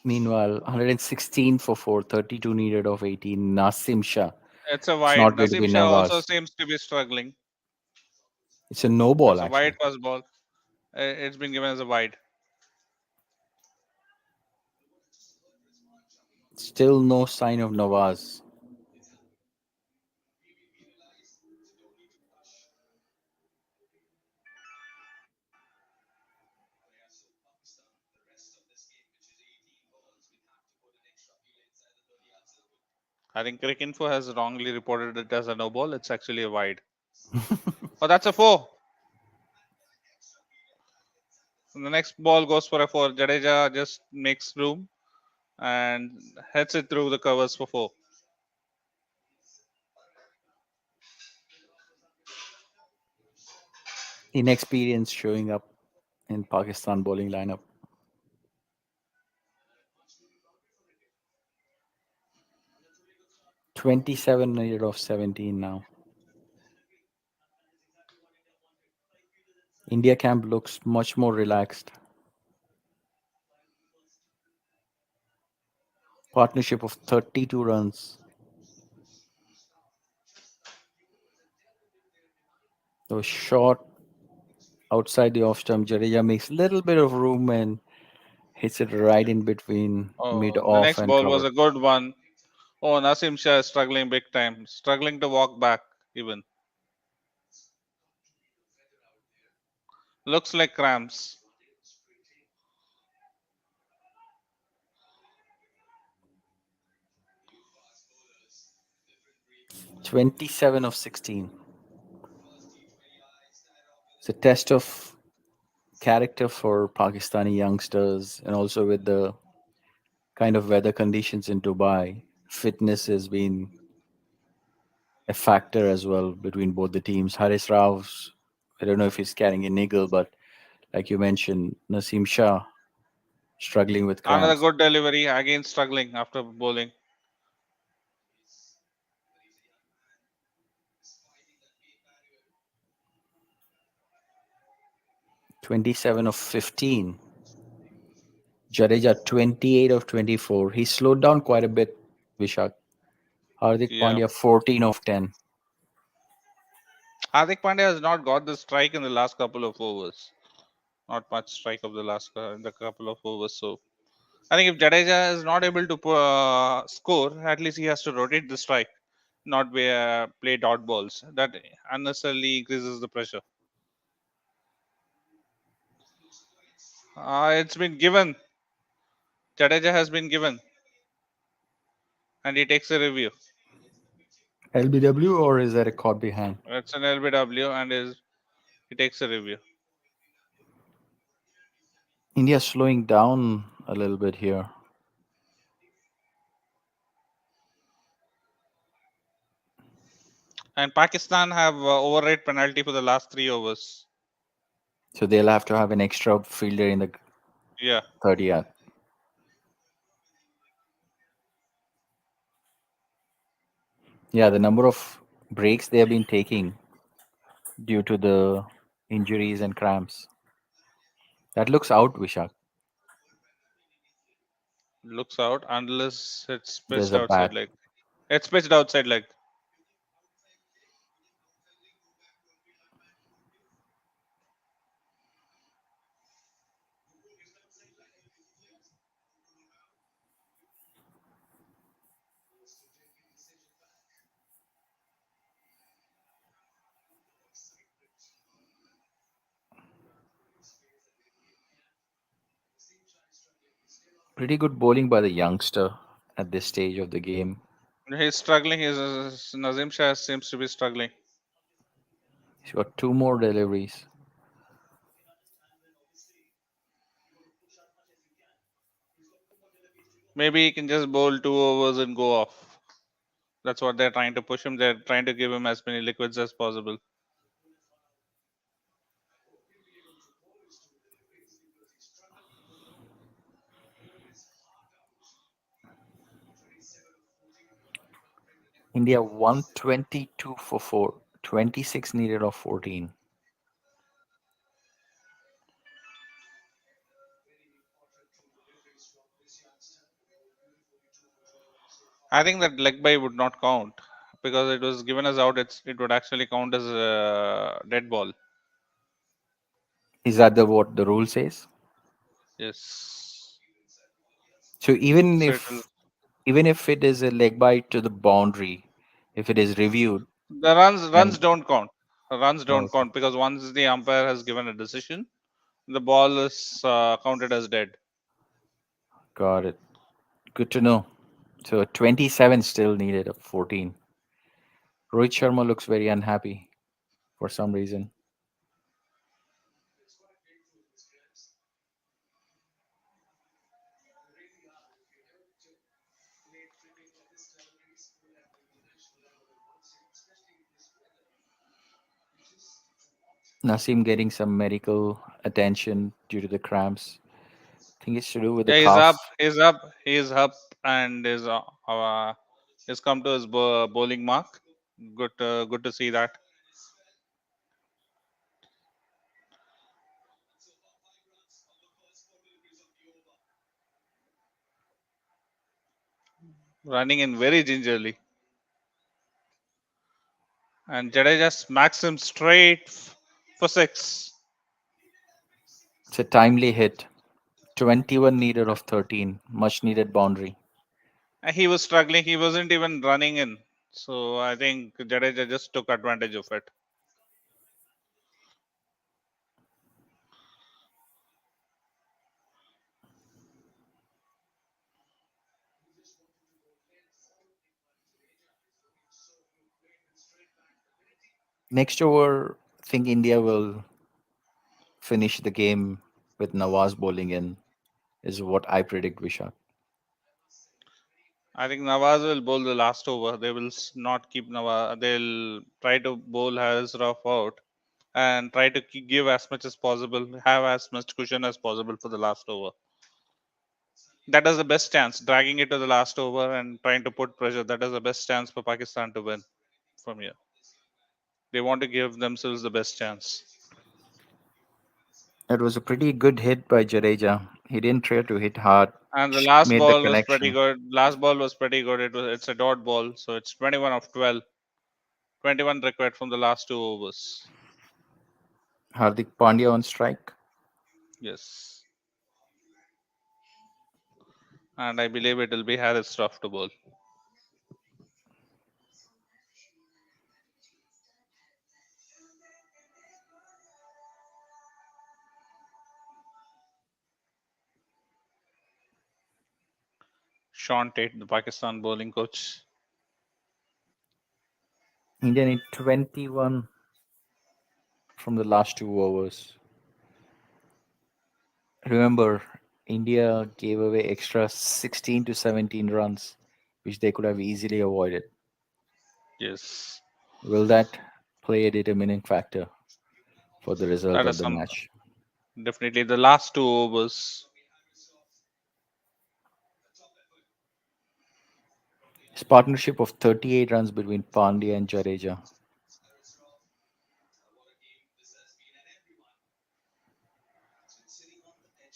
meanwhile, 116 for 4, 32 needed of 18. Nasim Shah. It's a It's wide. not going to Nasim be Shah also Nawaz. seems to be struggling. It's a no ball It's a wide actually. first ball. It's been given as a wide. Still no sign of Nawaz. I think Cricinfo has wrongly reported it as a no ball. It's actually a wide. Oh, that's a four. And the next ball goes for a four. Jadeja just makes room and heads it through the covers for four. Inexperience showing up in Pakistan bowling lineup. 27 needed of 17 now. India camp looks much more relaxed. Partnership of 32 runs. So short outside the off stump. Jadeja makes a little bit of room and hits it right in between mid Oh, the off next and ball was cover. a good one. Oh, Nasim Shah is struggling big time. Struggling to walk back even. Looks like cramps. 27 of 16. It's a test of character for Pakistani youngsters, and also with the kind of weather conditions in Dubai, fitness has been a factor as well between both the teams. Haris Rav's, I don't know if he's carrying a niggle, but like you mentioned, Nasim Shah struggling with Another cramps. good delivery, again struggling after bowling. 27 of 15. Jadeja 28 of 24. He slowed down quite a bit, Vishak. Hardik Yeah. Pandya 14 of 10. Hardik Pandya has not got the strike in the last couple of overs. Not much strike of the last in the couple of overs. So I think if Jadeja is not able to score, at least he has to rotate the strike, not be, play dot balls. That unnecessarily increases the pressure. It's been given. Jadeja has been given, and he takes a review. LBW or is that a caught behind? It's an LBW, and he takes a review. India slowing down a little bit here. And Pakistan have overrate penalty for the last 3 overs. So they'll have to have an extra fielder in the Yeah, 30 yard. Yeah, the number of breaks they have been taking due to the injuries and cramps. That looks out, Vishak. looks out unless it's There's pitched a outside bat. leg. It's pitched outside leg. Pretty good bowling by the youngster at this stage of the game. He's struggling. Nazim Shah seems to be struggling. He's got two more deliveries. Maybe he can just bowl 2 overs and go off. That's what they're trying to push him. They're trying to give him as many liquids as possible. India 122 for 4, 26 needed of 14. I think that leg by would not count because it was given as out. It would actually count as a dead ball. Is that the what the rule says? Yes. So So it will, even if it is a leg bite to the boundary, if it is reviewed the runs and don't count. Runs don't okay, count because once the umpire has given a decision, the ball is counted as dead. got it. Good to know. So 27 still needed of 14. Rohit Sharma looks very unhappy for some reason. Nasim getting some medical attention due to the cramps. I think it's to do with the Yeah, calf. he's up, and is come to his bowling mark. Good to see that. Running in very gingerly, and Jadeja smacks him straight for six. It's a timely hit. 21 needed of 13. Much needed boundary. And he was struggling. He wasn't even running in. So I think Jadeja just took advantage of it. Next over, I think India will finish the game with Nawaz bowling in, is what I predict, Vishak. I think Nawaz will bowl the last over. They will not keep Nawaz. They'll try to bowl Harris Ruff out and try to give as much as possible, have as much cushion as possible for the last over. That is the best chance. Dragging it to the last over and trying to put pressure. That is the best chance for Pakistan to win from here. They want to give themselves the best chance. It was a pretty good hit by Jadeja. He didn't try to hit hard, And the last made the ball was pretty connection. good. Last ball was pretty good. It's a dot ball, so it's 21 of 12. 21 required from the last 2 overs. Hardik Pandya on strike. Yes, and I believe it will be Harris Ruff to bowl. Sean Tate, the Pakistan bowling coach. India need 21 from the last 2 overs. Remember, India gave away extra 16 to 17 runs, which they could have easily avoided. Yes, Will that play a determining factor for the result that of is the some match? definitely the last 2 overs. His partnership of 38 runs between Pandya and Jadeja.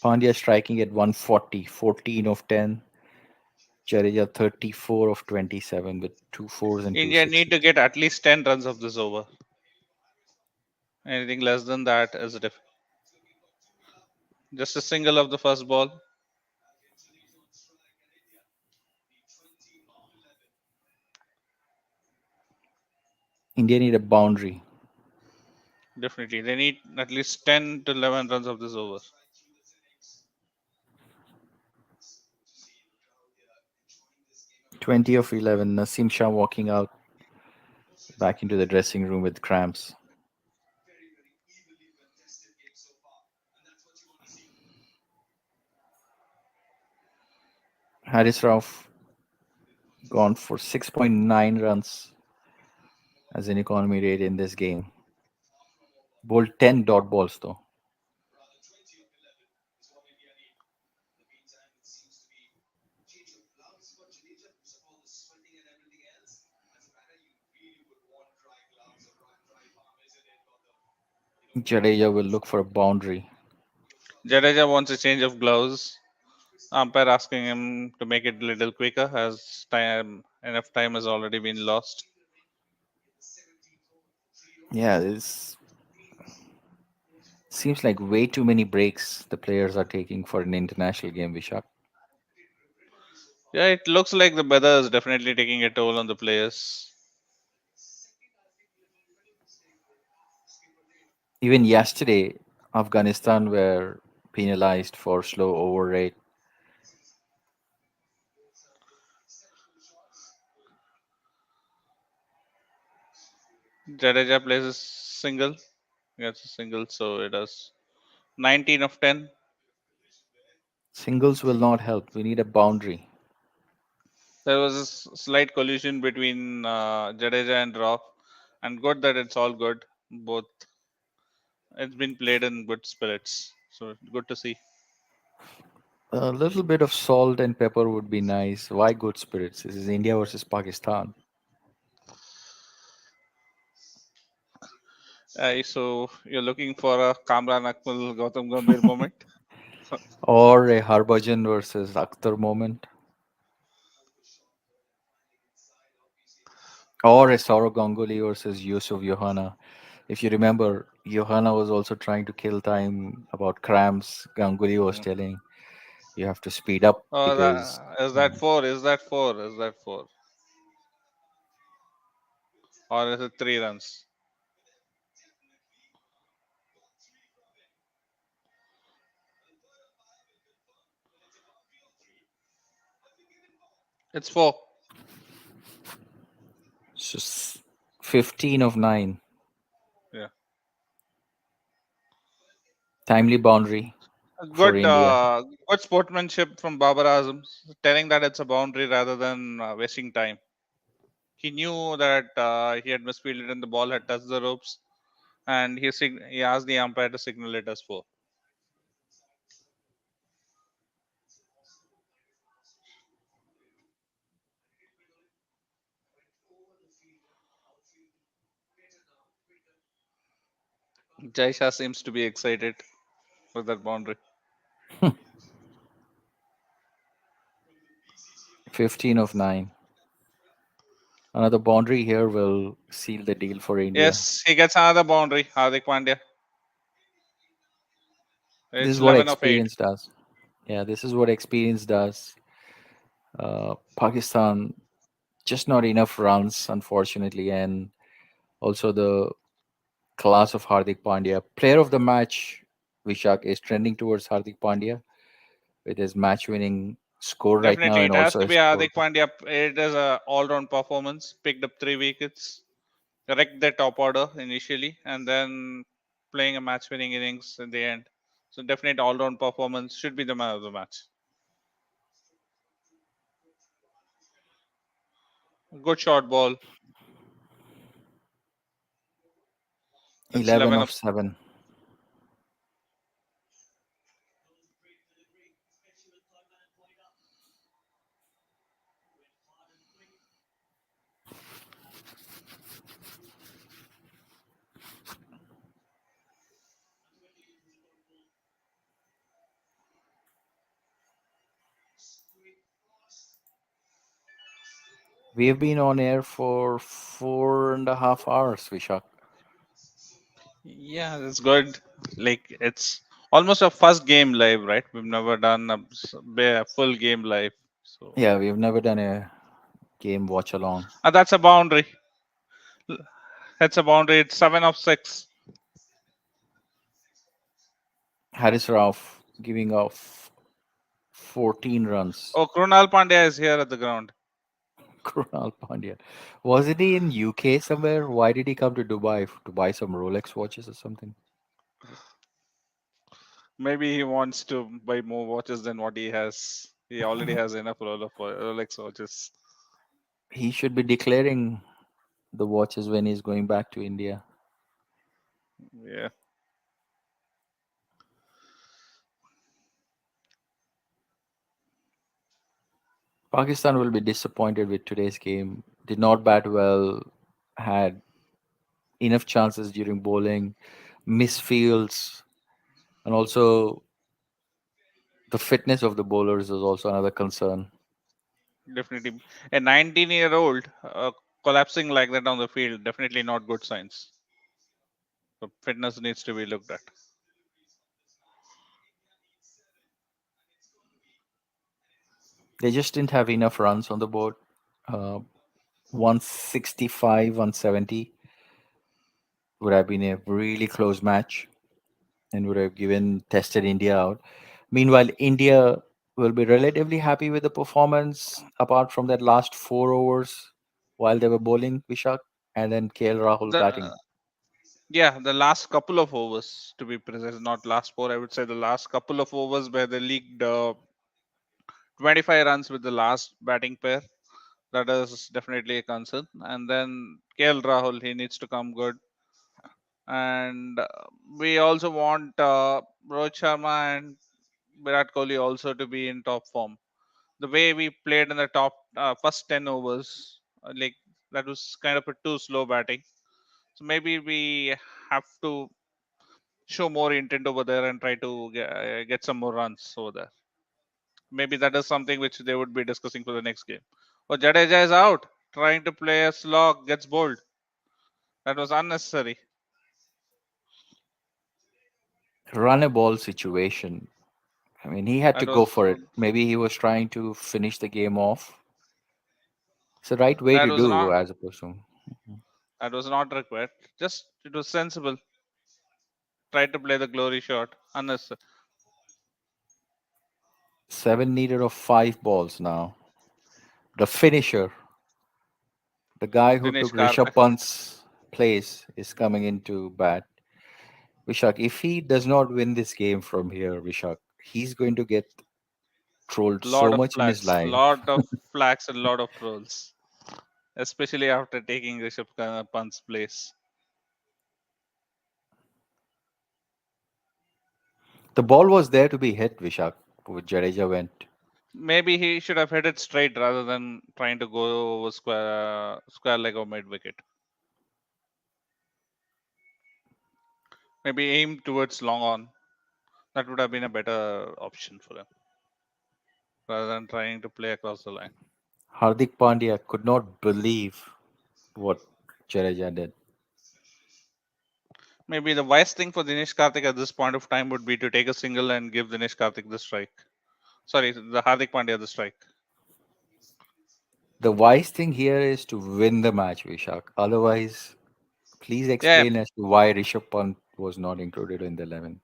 Pandya striking at 140, 14 of 10. Jadeja 34 of 27 with two fours and two India need sixes. to get at least 10 runs of this over. Anything less than that is just a single of the first ball. India need a boundary. Definitely, they need at least 10 to 11 runs of this over. 20 of 11. Nasim Shah walking out back into the dressing room with cramps. Haris Rauf gone for 6.9 runs as an economy rate in this game. Bowled 10 dot balls though. Jadeja will look for a boundary. Jadeja wants a change of gloves. Umpire asking him to make it a little quicker as time enough time has already been lost. Yeah, this seems like way too many breaks the players are taking for an international game, Vishak. Yeah, it looks like the weather is definitely taking a toll on the players. Even yesterday, Afghanistan were penalized for slow over rate. Jadeja plays a single, gets a single, so it is 19 of 10. Singles will not help. We need a boundary. There was a slight collision between Jadeja and Roth, and good that it's all good. Both it's been played in good spirits, so good to see. A little bit of salt and pepper would be nice. Why good spirits? This is India versus Pakistan. So you're looking for a Kamran Akmal Gautam Gambhir moment. Or a Harbhajan versus Akhtar moment. Or a Saurav Ganguly versus Yusuf Yohana. If you remember, Yohana was also trying to kill time about cramps. Ganguly was Mm. telling you have to speed up Oh, because is that four? Is that four? Is that four? Or is it 3 runs? It's four. it's just 15 of 9. Yeah. Timely boundary for Good, India. good sportsmanship from Babar Azam, telling that it's a boundary rather than wasting time. He knew that he had misfielded and the ball had touched the ropes, and he asked the umpire to signal it as four. Jai Shah seems to be excited with that boundary. 15 of 9. Another boundary here will seal the deal for India. Yes, he gets another boundary. Hardik Pandya. This It's is what 11 of 8. experience does. Yeah, this is what experience does. Pakistan just not enough runs, unfortunately, and also the class of Hardik Pandya. Player of the match, Vishak, is trending towards Hardik Pandya with his match-winning score right now, Definitely, and it has also to his be score. Hardik Pandya. It is a all-round performance. Picked up 3 wickets, wrecked the top order initially, and then playing a match-winning innings in the end. So definite all-round performance, should be the man of the match. Good short ball. It's 11 11 of of 7. We have been on air for 4.5 hours, Vishak. Yeah, that's good. Like it's almost a first game live, right? We've never done a full game live. So Yeah, we have never done a game watch along. that's a boundary. That's a boundary. It's 7 of 6. Haris Rauf giving off 14 runs. Oh, Krunal Pandya is here at the ground. Krunal Pandya. Wasn't he in UK somewhere? Why did he come to Dubai to buy some Rolex watches or something? Maybe he wants to buy more watches than what he has. He already has enough Rolex watches. He should be declaring the watches when he's going back to India. Yeah, Pakistan will be disappointed with today's game. Did not bat well, had enough chances during bowling, missed fields, and also the fitness of the bowlers is also another concern. definitely. A 19-year-old collapsing like that on the field, definitely not good signs. So fitness needs to be looked at. They just didn't have enough runs on the board. Uh, 165, 170 would have been a really close match and would have given tested India out. Meanwhile, India will be relatively happy with the performance apart from that last 4 overs while they were bowling, Vishak, and then KL Rahul The batting. Yeah, the last couple of overs, to be precise, not last four. I would say the last couple of overs where they leaked 25 runs with the last batting pair. That is definitely a concern. And then KL Rahul, he needs to come good. And we also want Rohit Sharma and Virat Kohli also to be in top form. The way we played in the top first 10 overs, like that was kind of a too slow batting. So maybe we have to show more intent over there and try to get some more runs over there. Maybe that is something which they would be discussing for the next game. Oh, Jadeja is out, trying to play a slog, gets bowled. That was unnecessary. Run a ball situation. I mean, he had to That go was for it. Maybe he was trying to finish the game off. It's the right way that to was do not as opposed to that was not required. Just it was sensible. Try to play the glory shot. Unnecessary. seven needed of 5 balls now. The finisher, the guy who Dinesh took Rishabh Karthik. Pant's place, is coming into bat. Vishak, if he does not win this game from here, Vishak, he's going to get trolled so Lot of much in his flags. life. Lot of flags and lot of trolls. Especially after taking Rishabh Pant's place. The ball was there to be hit, Vishak, but Jadeja went. Maybe he should have hit it straight rather than trying to go over square leg or mid wicket. Maybe aim towards long on. That would have been a better option for him rather than trying to play across the line. Hardik Pandya could not believe what Jadeja did. Maybe the wise thing for Dinesh Karthik at this point of time would be to take a single and give Dinesh Karthik the strike. Sorry, the Hardik Pandya the strike. The wise thing here is to win the match, Vishak. Otherwise, please Yeah, explain as to why Rishabh Pant was not included in the 11.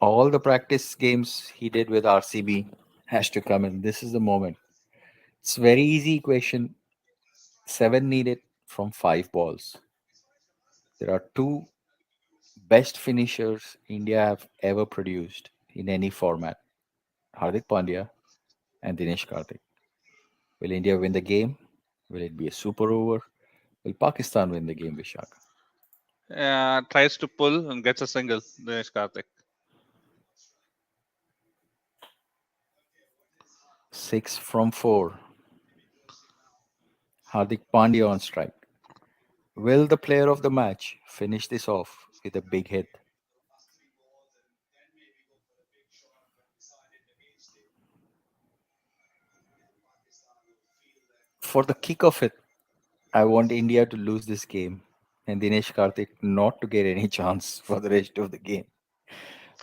All the practice games he did with RCB has to come in. This is the moment. It's very easy equation. 7 needed from 5 balls. There are two best finishers India have ever produced in any format. Hardik Pandya and Dinesh Karthik. Will India win the game? Will it be a super over? Will Pakistan win the game, Vishak? tries to pull and gets a single. Dinesh Karthik. 6 from 4. Hardik Pandya on strike. Will the player of the match finish this off with a big hit? For the kick of it, I want India to lose this game and Dinesh Karthik not to get any chance for the rest of the game.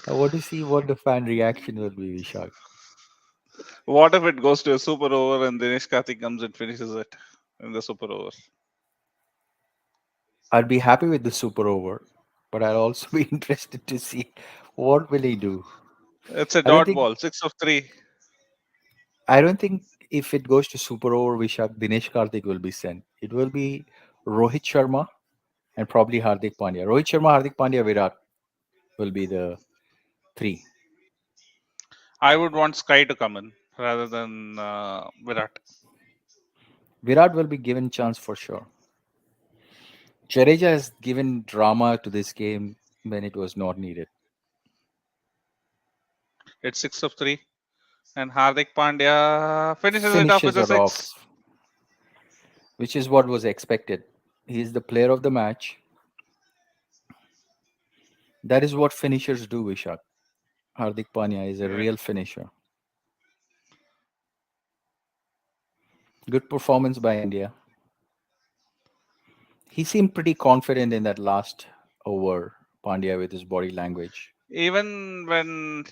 I want to see what the fan reaction will be, Vishak. What if it goes to a super over and Dinesh Karthik comes and finishes it in the super over? I'd be happy with the super over, but I'll also be interested to see what will he do. It's a I don't dot think ball, 6 of 3. I don't think if it goes to super over, Vishak, Dinesh Karthik will be sent. It will be Rohit Sharma and probably Hardik Pandya. Rohit Sharma, Hardik Pandya, Virat will be the three. I would want Sky to come in rather than Virat. Virat will be given chance for sure. Jadeja has given drama to this game when it was not needed. It's 6 of 3, and Hardik Pandya finishes it off with Finishes a it six. off, which is what was expected. He is the player of the match. That is what finishers do, Vishak. Hardik Pandya is a Yeah. real finisher. Good performance by India. He seemed pretty confident in that last over, Pandya, with his body language. Even when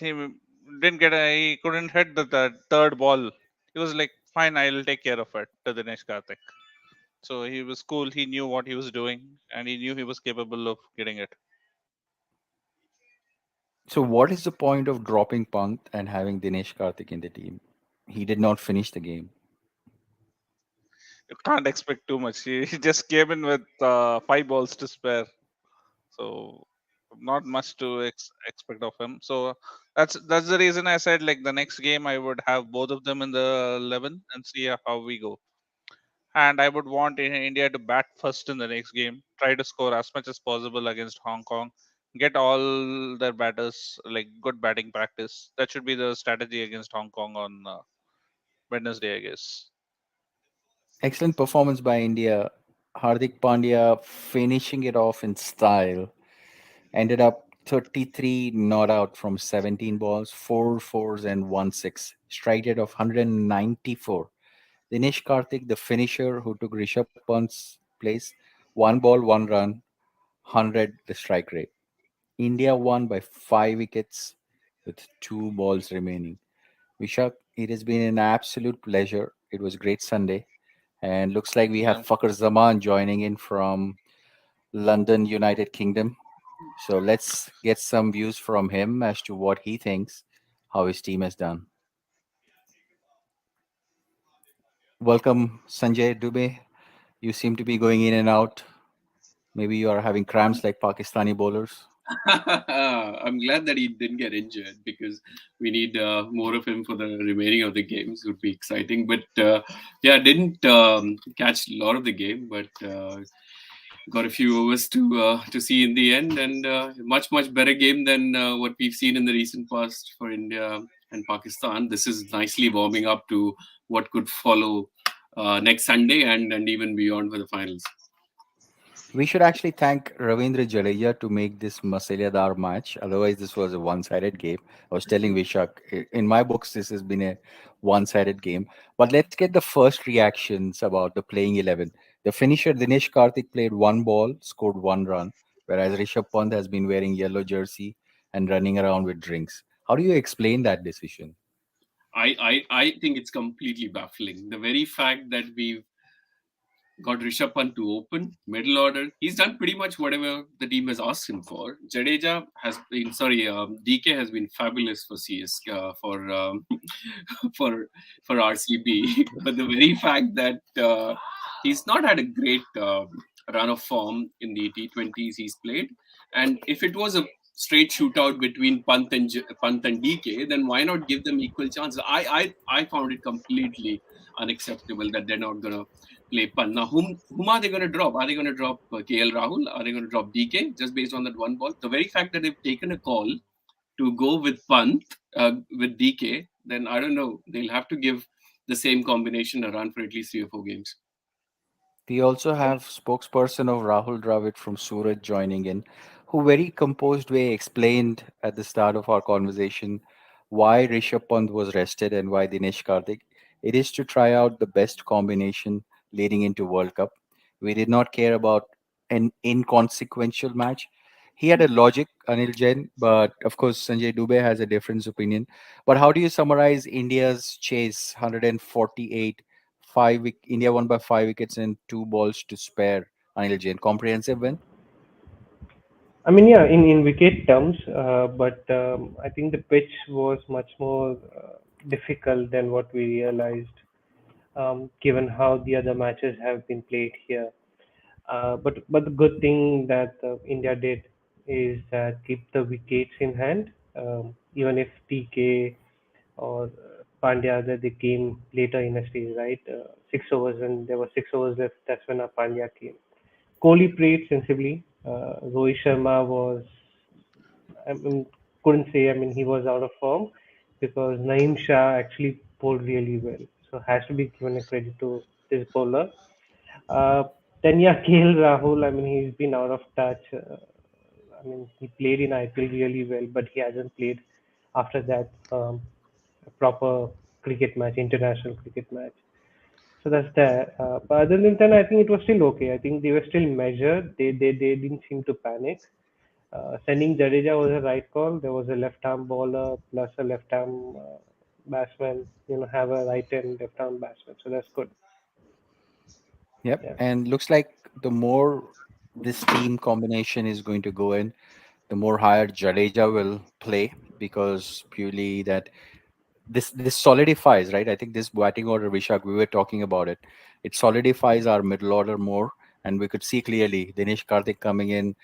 didn't get he couldn't hit the third ball, he was like, "Fine, I'll take care of it." To Dinesh Karthik, so he was cool. He knew what he was doing, and he knew he was capable of getting it. So, what is the point of dropping Pant and having Dinesh Karthik in the team? He did not finish the game. You can't expect too much. He just came in with 5 balls to spare, so not much to expect of him. So that's the reason I said like the next game I would have both of them in the 11 and see how we go. And I would want India to bat first in the next game, try to score as much as possible against Hong Kong, get all their batters like good batting practice. That should be the strategy against Hong Kong on Wednesday, I guess. Excellent performance by India. Hardik Pandya finishing it off in style. Ended up 33 not out from 17 balls, 4 fours and 1 6. Strike rate of 194. Dinesh Karthik, the finisher who took Rishabh Pant's place, 1 ball, 1 run, 100 the strike rate. India won by 5 wickets with 2 balls remaining. Vishak, it has been an absolute pleasure. It was great Sunday. And looks like we have Yeah. Fakhr Zaman joining in from London, United Kingdom. So let's get some views from him as to what he thinks, how his team has done. Welcome, Sanjay Dubey. You seem to be going in and out. Maybe you are having cramps like Pakistani bowlers. I'm glad that he didn't get injured because we need more of him for the remaining of the games. Would be exciting. But yeah, didn't catch a lot of the game, but got a few overs to see in the end, and much better game than what we've seen in the recent past for India and Pakistan. This is nicely warming up to what could follow next Sunday and even beyond for the finals. We should actually thank Ravindra Jadeja to make this Masaladar match. Otherwise, this was a one-sided game. I was telling Vishak, in my books, this has been a one-sided game. But let's get the first reactions about the playing 11. The finisher, Dinesh Karthik, played 1 ball, scored 1 run, whereas Rishabh Pant has been wearing yellow jersey and running around with drinks. How do you explain that decision? I think it's completely baffling. The very fact that we've got Rishabh Pant to open middle order. He's done pretty much whatever the team has asked him for. Jadeja has been DK has been fabulous for CS for for RCB. But the very fact that he's not had a great run of form in the T20s he's played, and if it was a straight shootout between Pant and DK, then why not give them equal chances? I found it completely unacceptable that they're not gonna play Pant. Now, whom are they going to drop? Are they going to drop KL Rahul? Are they going to drop DK just based on that 1 ball? The very fact that they've taken a call to go with Pant with DK, then I don't know. They'll have to give the same combination a run for at least 3 or 4 games. We also have spokesperson of Rahul Dravid from Surat joining in, who very composed way explained at the start of our conversation why Rishabh Pant was rested and why Dinesh Karthik. It is to try out the best combination leading into World Cup. We did not care about an inconsequential match. He had a logic, Anil Jain, but of course Sanjay Dubey has a different opinion. But how do you summarize India's chase? 148 India won by 5 wickets and 2 balls to spare. Anil Jain, comprehensive win. I mean, yeah, in wicket terms, but I think the pitch was much more difficult than what we realized, given how the other matches have been played here. But the good thing that India did is keep the wickets in hand, even if TK or Pandya, that they came later in a stage, right? 6 overs, when there were 6 overs left, that's when Pandya came. Kohli played sensibly. Rohit Sharma was, I mean, couldn't say. I mean, he was out of form because Naeem Shah actually bowled really well. So has to be given a credit to this bowler. Uh, then yeah, KL Rahul. I mean, he's been out of touch. I mean, he played in IPL really well, but he hasn't played after that a proper cricket match, international cricket match. So that's that. But other than that, I think it was still okay. I think they were still measured. They didn't seem to panic. Sending Jadeja was a right call. There was a left arm bowler plus a left arm batsman. Have a right and left arm batsman. So that's good. Yep. Yeah. And looks like the more this team combination is going to go in, the more higher Jadeja will play, because purely that this solidifies, right? I think this batting order, Vishak, we were talking about it. It solidifies our middle order more, and we could see clearly Dinesh Karthik coming in.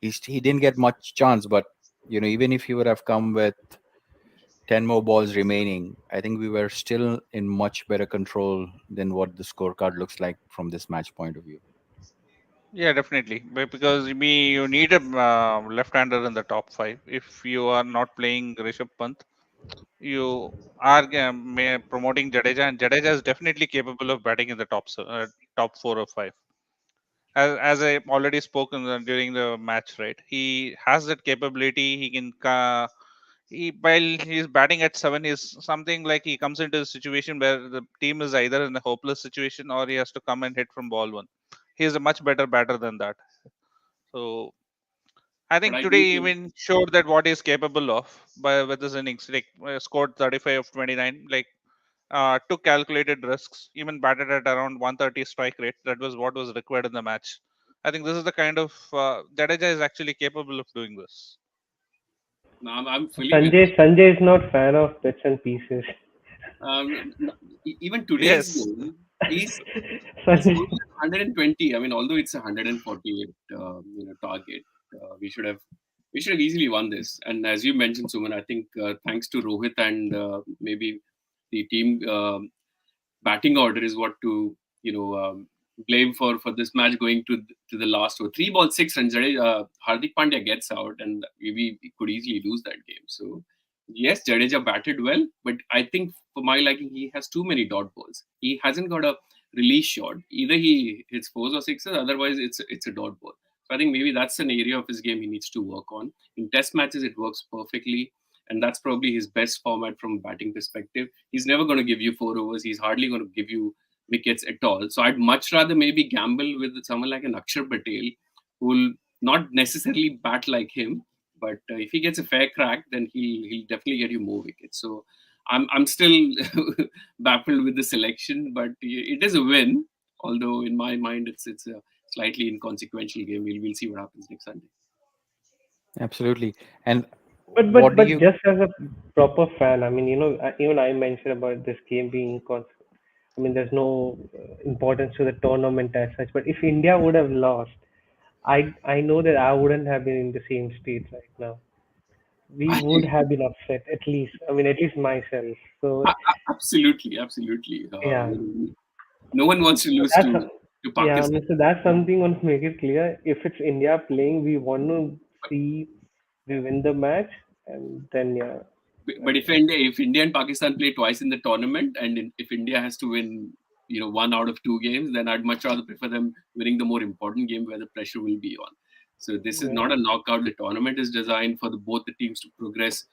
He didn't get much chance, but even if he would have come with 10 more balls remaining, I think we were still in much better control than what the scorecard looks like from this match point of view. Yeah, definitely. Because you need a left-hander in the top five. If you are not playing Rishabh Pant, you are promoting Jadeja, and Jadeja is definitely capable of batting in the top four or five. As I already spoken during the match, right? He has that capability. He can. While he's batting at seven, is something like he comes into a situation where the team is either in a hopeless situation or he has to come and hit from ball one. He is a much better batter than that. So I But think I today think even showed that what he's capable of by with his innings. Like scored 35 of 29. Like took calculated risks. Even batted at around 130 strike rate. That was what was required in the match. I think this is the kind of Jadeja is actually capable of doing this. no, I'm fully with Sanjay is not fan of bits and pieces. even today's Yes. game. He's He's Sanjay, only at 120. I mean, although it's a 148, target, we should have easily won this. And as you mentioned, Suman, I think thanks to Rohit and maybe the team batting order is what to blame for this match going to the last over. 3 balls 6 runs. Hardik Pandya gets out, and we could easily lose that game. So yes, Jadeja batted well, but I think for my liking, he has too many dot balls. He hasn't got a release shot. Either he hits fours or sixes, otherwise it's a dot ball. So I think maybe that's an area of his game he needs to work on. In test matches, it works perfectly, and that's probably his best format from a batting perspective. He's never going to give you 4 overs. He's hardly going to give you wickets at all. So I'd much rather maybe gamble with someone like an Akshar Patel, who will not necessarily bat like him, but if he gets a fair crack, then he'll definitely get you more wickets. So I'm still baffled with the selection, but it is a win. Although in my mind it's a slightly inconsequential game. We'll see what happens next Sunday. Absolutely. And but what but do but you just as a proper fan, I mean, even I mentioned about this game being I mean, there's no importance to the tournament as such. But if India would have lost, I know that I wouldn't have been in the same state right now. We would have been upset at least. I mean, at least myself. So Absolutely, absolutely. yeah, No one wants to so lose that's to yeah. I Pakistan. mean, so that's something I want to make it clear. If it's India playing, we want to see we win the match, and then yeah. But Okay. If India and Pakistan play twice in the tournament, and if India has to win, one out of two games, then I'd much rather prefer them winning the more important game where the pressure will be on. So this is Yeah. not a knockout. The tournament is designed for both the teams to progress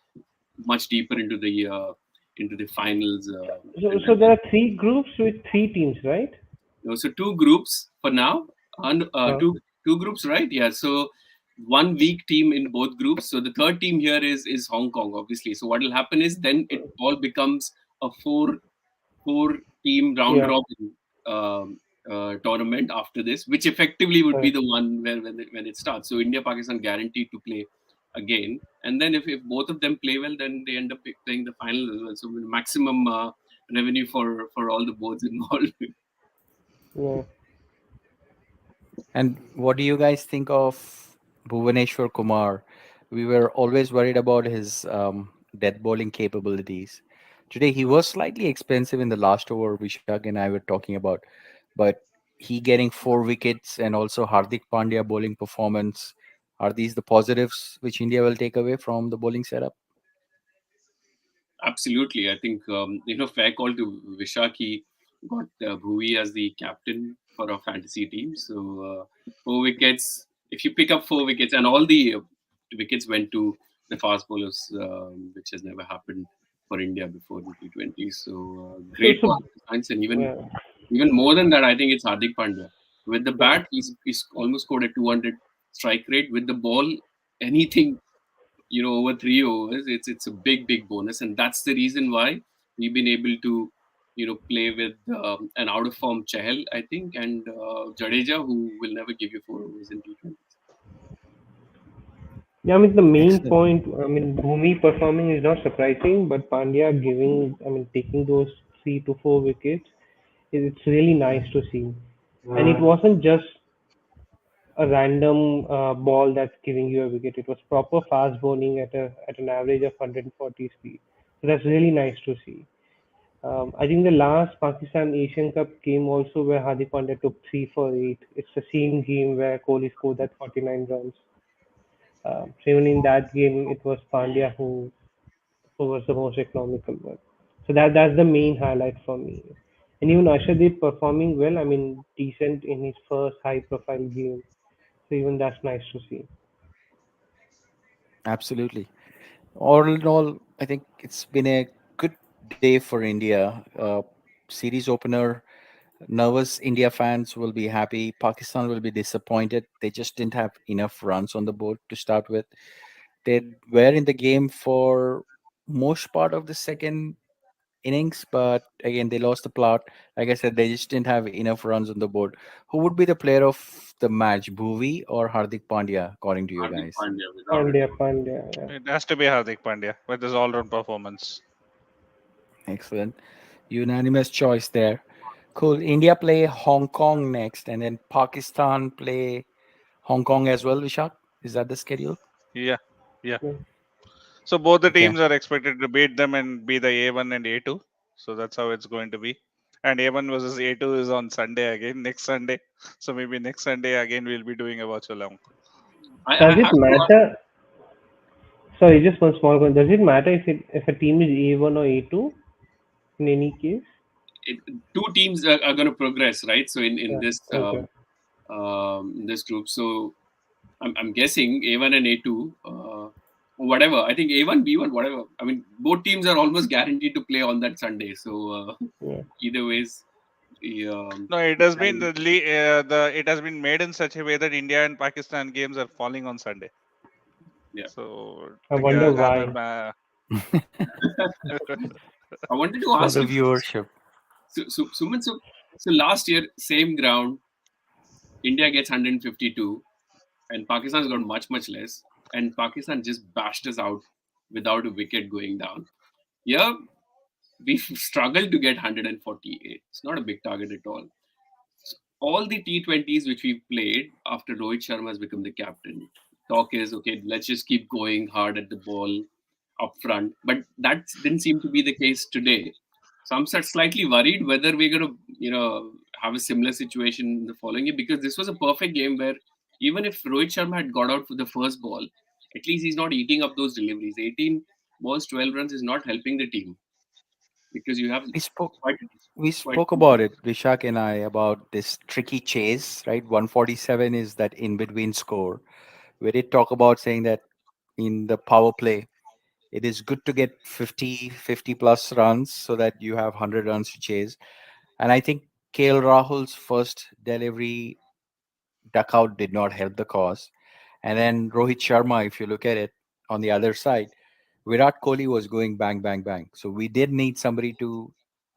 much deeper into the finals. So there are three groups with three teams, right? So two groups for now, and Uh, two groups, right? Yeah. So one weak team in both groups. So the third team here is Hong Kong, obviously. So what will happen is then it all becomes a four team round yeah. robin tournament after this, which effectively would be Right. the one where when it starts. So India Pakistan guaranteed to play again, and then if both of them play well, then they end up playing the final as well. So with maximum revenue for all the boards involved. Yeah. and what do you guys think of Bhuvaneshwar Kumar? We were always worried about his death bowling capabilities. Today he was slightly expensive in the last over. Vishak and I were talking about, but he getting 4 wickets and also Hardik Pandya bowling performance. Are these the positives which India will take away from the bowling setup? Absolutely. I think, fair call to Vishak. He got Bhuvi as the captain for our fantasy team. So, 4 wickets. If you pick up 4 wickets, and all the wickets went to the fast bowlers, which has never happened for India before in T20. So, So, great so performance. And even yeah, even more than that, I think it's Hardik Pandya. With the yeah. bat, he's almost scored a 200 strike rate. With the ball, anything over 3 overs, it's a big bonus, and that's the reason why we've been able to play with an out of form Chahal, I think, and Jadeja, who will never give you 4 overs in T20s. Yeah, I mean the main Excellent. point. I mean, Bhumi performing is not surprising, but Pandya giving, I mean, taking those 3 to 4 wickets, it's really nice to see. And it wasn't just a random ball that's giving you a wicket. It was proper fast bowling at an average of 140 speed. So that's really nice to see. I think the last Pakistan Asian Cup game also where Hardik Pandya took 3 for 8. It's the same game where Kohli scored that 49 runs. So even in that game, it was Pandya who was the most economical one. So that's the main highlight for me. And even Ashadip performing well. I mean, decent in his first high-profile game. So even that's nice to see. Absolutely. All in all, I think it's been a good day for India. Series opener, nervous India fans will be happy. Pakistan will be disappointed. They just didn't have enough runs on the board to start with. They were in the game for most part of the second innings, but again they lost the plot. Like I said, they just didn't have enough runs on the board. Who would be the player of the match, Bhuvi or Hardik Pandya, according to you Hardik guys? Pandya, without a Pandya, doubt. Pandya, yeah. It has to be Hardik Pandya with his all-round performance. Excellent. Unanimous choice there. Cool. India play Hong Kong next, and then Pakistan play Hong Kong as well, Vishak. Is that the schedule? Yeah, yeah. Yeah. So both the Okay. teams are expected to beat them and be the A1 and A2. So that's how it's going to be. And A1 versus A2 is on Sunday again, next Sunday. So maybe next Sunday again we'll be doing a watch along. I Does it have to ask. matter? Sorry, just one small one. Does it matter if a team is A1 or A2 in any case? Two teams are going to progress, right? So in Yeah. this Okay. this group, so I'm guessing A1 and A2, whatever. I think A1, B1, whatever. I mean, both teams are almost guaranteed to play on that Sunday. So Yeah. either ways, the, No, it has been the it has been made in such a way that India and Pakistan games are falling on Sunday. yeah. So I to wonder garner why. I wanted to For ask the you, viewership. Suman, so last year, same ground, India gets 152, and Pakistan's got much less, and Pakistan just bashed us out without a wicket going down. Yeah, we've struggled to get 148. It's not a big target at all. All the T20s which we've played after Rohit Sharma has become the captain, talk is okay, let's just keep going hard at the ball up front. But that didn't seem to be the case today. So I'm slightly worried whether we're going to, have a similar situation in the following year, because this was a perfect game where even if Rohit Sharma had got out for the first ball, at least he's not eating up those deliveries. 18 balls, 12 runs is not helping the team because you have We spoke quite, we quite. spoke about it, Vishak and I, about this tricky chase, right? 147 is that in between score. We did talk about saying that in the power play, it is good to get 50 plus runs so that you have 100 runs to chase. And I think KL Rahul's first delivery duckout did not help the cause. And then Rohit Sharma, if you look at it on the other side, Virat Kohli was going bang, bang, bang. So we did need somebody to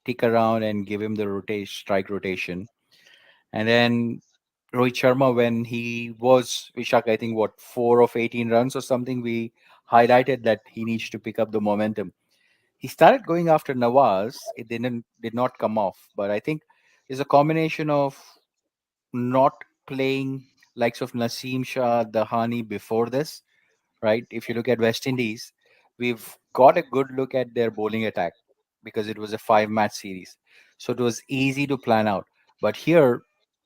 tick around and give him the rotation, strike rotation. And then Rohit Sharma, when he was Vishak, I think what 4 of 18 runs or something, we highlighted that he needs to pick up the momentum. He started going after Nawaz. It did not come off, but I think it's a combination of not playing likes of Naseem Shah, Dahani before this, right? If you look at West Indies, we've got a good look at their bowling attack. because it was a 5 match series. So it was easy to plan out. But here,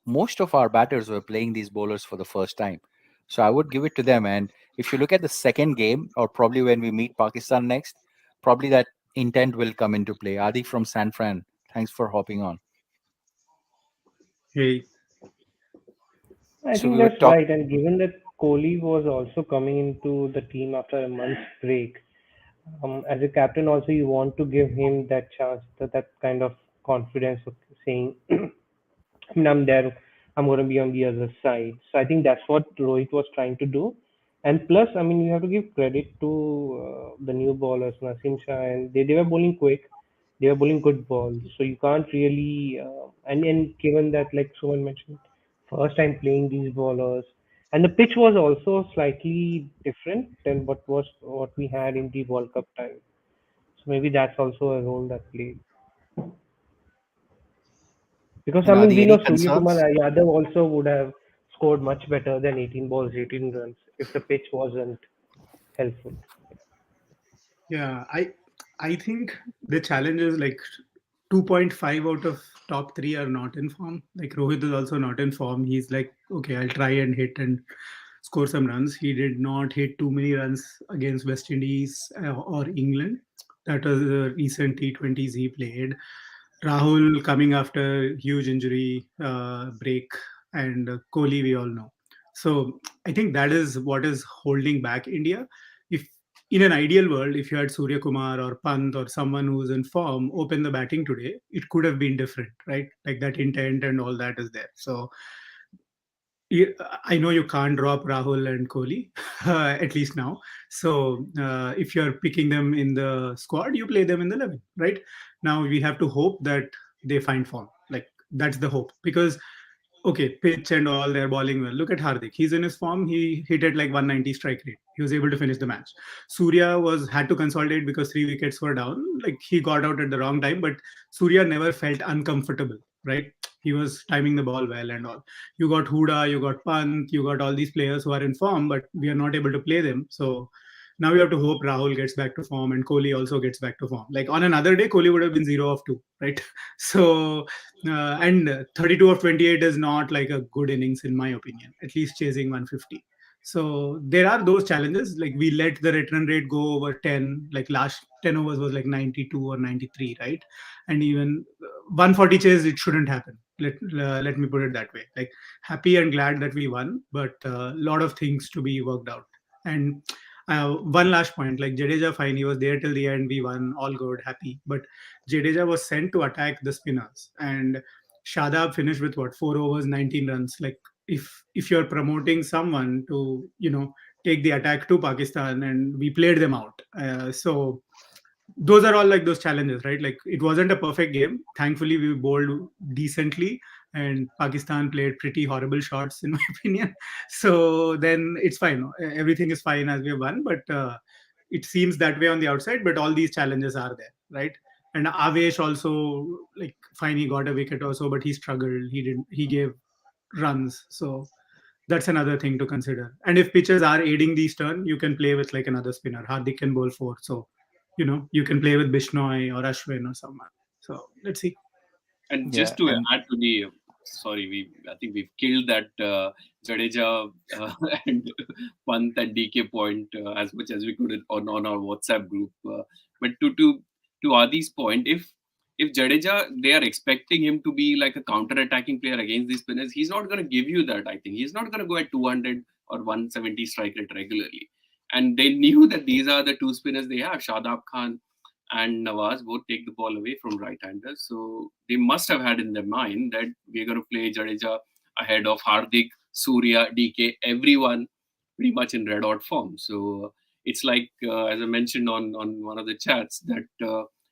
most of our batters were playing these bowlers for the first time. So I would give it to them. And if you look at the second game, or probably when we meet Pakistan next, probably that intent will come into play. Adi from San Fran, thanks for hopping on. Hey, I So think we were that's talking. right. And given that Kohli was also coming into the team after a month's break, as a captain, also you want to give him that chance, that kind of confidence of saying, I mean, I'm there. I'm going to be on the other side. So I think that's what Rohit was trying to do. And plus, I mean, you have to give credit to the new bowlers, Nasim Shah, and they were bowling quick. They were bowling good balls. So you can't really, and given that, like someone mentioned, first time playing these bowlers, and the pitch was also slightly different than what we had in the World Cup time. So maybe that's also a role that played. Because I And mean, Adi, we any know Surya Kumar concerns? Yadav also would have scored much better than 18 balls, 18 runs if the pitch wasn't helpful. yeah, I think the challenge is like 2.5 out of top three are not in form. Like Rohit is also not in form. He's like, okay, I'll try and hit and score some runs. He did not hit too many runs against West Indies or England. That was the recent T20s he played. Rahul coming after huge injury break, and Kohli we all know. So I think that is what is holding back India. If in an ideal world, if you had Surya Kumar or Pant or someone who's in form open the batting today, it could have been different, right? Like that intent and all that is there. So I know you can't drop Rahul and Kohli, at least now. So if you're picking them in the squad, you play them in the 11, right? Now we have to hope that they find form. Like that's the hope because okay, pitch and all, they're bowling well. Look at Hardik. He's in his form. He hit at like 190 strike rate. He was able to finish the match. Surya was had to consolidate because 3 wickets were down. Like he got out at the wrong time, but Surya never felt uncomfortable, right? He was timing the ball well and all. You got Huda, you got Pant, you got all these players who are in form, but we are not able to play them. So now we have to hope Rahul gets back to form and Kohli also gets back to form. Like on another day, Kohli would have been 0 of 2, right? So and 32 of 28 is not like a good innings in my opinion, at least chasing 150. So there are those challenges. Like we let the return rate go over 10, like last 10 overs was like 92 or 93, right? And even 140 chase, it shouldn't happen. Let me put it that way. Like happy and glad that we won, but a lot of things to be worked out. And one last point, like Jadeja, fine, he was there till the end. We won, all good, happy. But Jadeja was sent to attack the spinners, and Shadab finished with what 4 overs, 19 runs. Like if you're promoting someone to take the attack to Pakistan, and we played them out. So those are all like those challenges, right? Like it wasn't a perfect game. Thankfully, we bowled decently, and Pakistan played pretty horrible shots, in my opinion. So then it's fine. Everything is fine as we have won, but it seems that way on the outside. But all these challenges are there, right? And Avesh also, like, fine, he got a wicket also, but he struggled. He didn't. He gave runs, so that's another thing to consider. And if pitches are aiding these turn, you can play with like another spinner. Hardik can bowl four, so you can play with Bishnoi or Ashwin or someone. So let's see. And Yeah, just to and add to the, sorry, I think we've killed that Jadeja and Pant and DK point as much as we could on our WhatsApp group. But to Adi's point, if Jadeja, they are expecting him to be like a counter-attacking player against these spinners, he's not going to give you that. I think he's not going to go at 200 or 170 strike rate regularly. And they knew that these are the two spinners they have, Shadab Khan and Nawaz both take the ball away from right-handers. So they must have had in their mind that we're going to play Jadeja ahead of Hardik, Surya, DK, everyone pretty much in red hot form. So it's like, as I mentioned on one of the chats, that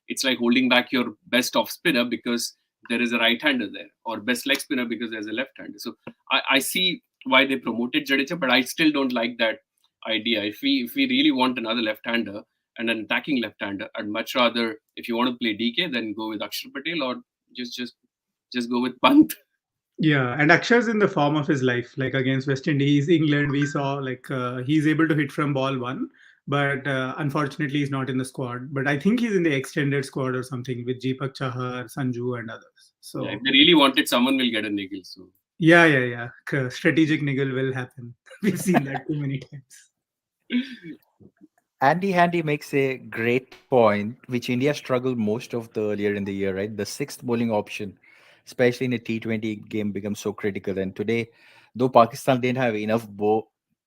it's like holding back your best off spinner because there is a right-hander there, or best leg spinner because there's a left-hander. So I see why they promoted Jadeja, but I still don't like that idea. If we really want another left-hander, and an attacking left-hander, I'd much rather, if you want to play DK, then go with Akshar Patel, or just go with Pant. Yeah, and Akshar's in the form of his life. Like against West Indies, England, we saw like he's able to hit from ball one. but unfortunately he's not in the squad. But I think he's in the extended squad or something with Deepak Chahar, Sanju, and others. Yeah, if So they really wanted, someone will get a niggle. So yeah. Strategic niggle will happen. We've seen that too many times. Andy Handy makes a great point, which India struggled most of the earlier in the year, right? The sixth bowling option, especially in a T20 game, becomes so critical. And today, though Pakistan didn't have enough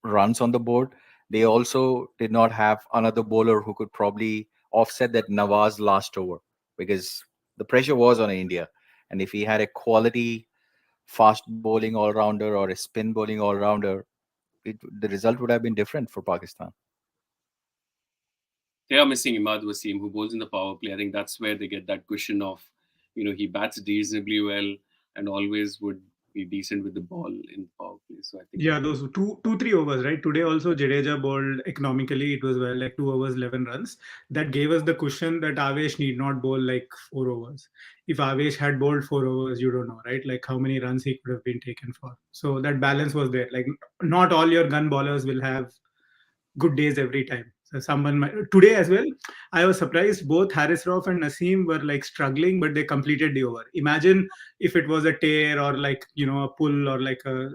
runs on the board, they also did not have another bowler who could probably offset that Nawaz last over, because the pressure was on India. And if he had a quality fast bowling all rounder or a spin bowling all rounder, the result would have been different for Pakistan. they are missing Imad Wasim, who bowls in the power play. I think that's where they get that cushion of, he bats reasonably well and always would be decent with the ball in power play. So I think, Yeah, those 3 overs, right? Today also Jadeja bowled economically. It was well, like 2 overs, 11 runs. That gave us the cushion that Avesh need not bowl like 4 overs. If Avesh had bowled 4 overs, you don't know, right? Like how many runs he could have been taken for. So that balance was there. Like not all your gun bowlers will have good days every time. So today as well, I was surprised both Harris Rauf and Naseem were like struggling, but they completed the over. Imagine if it was a tear or like a pull or like a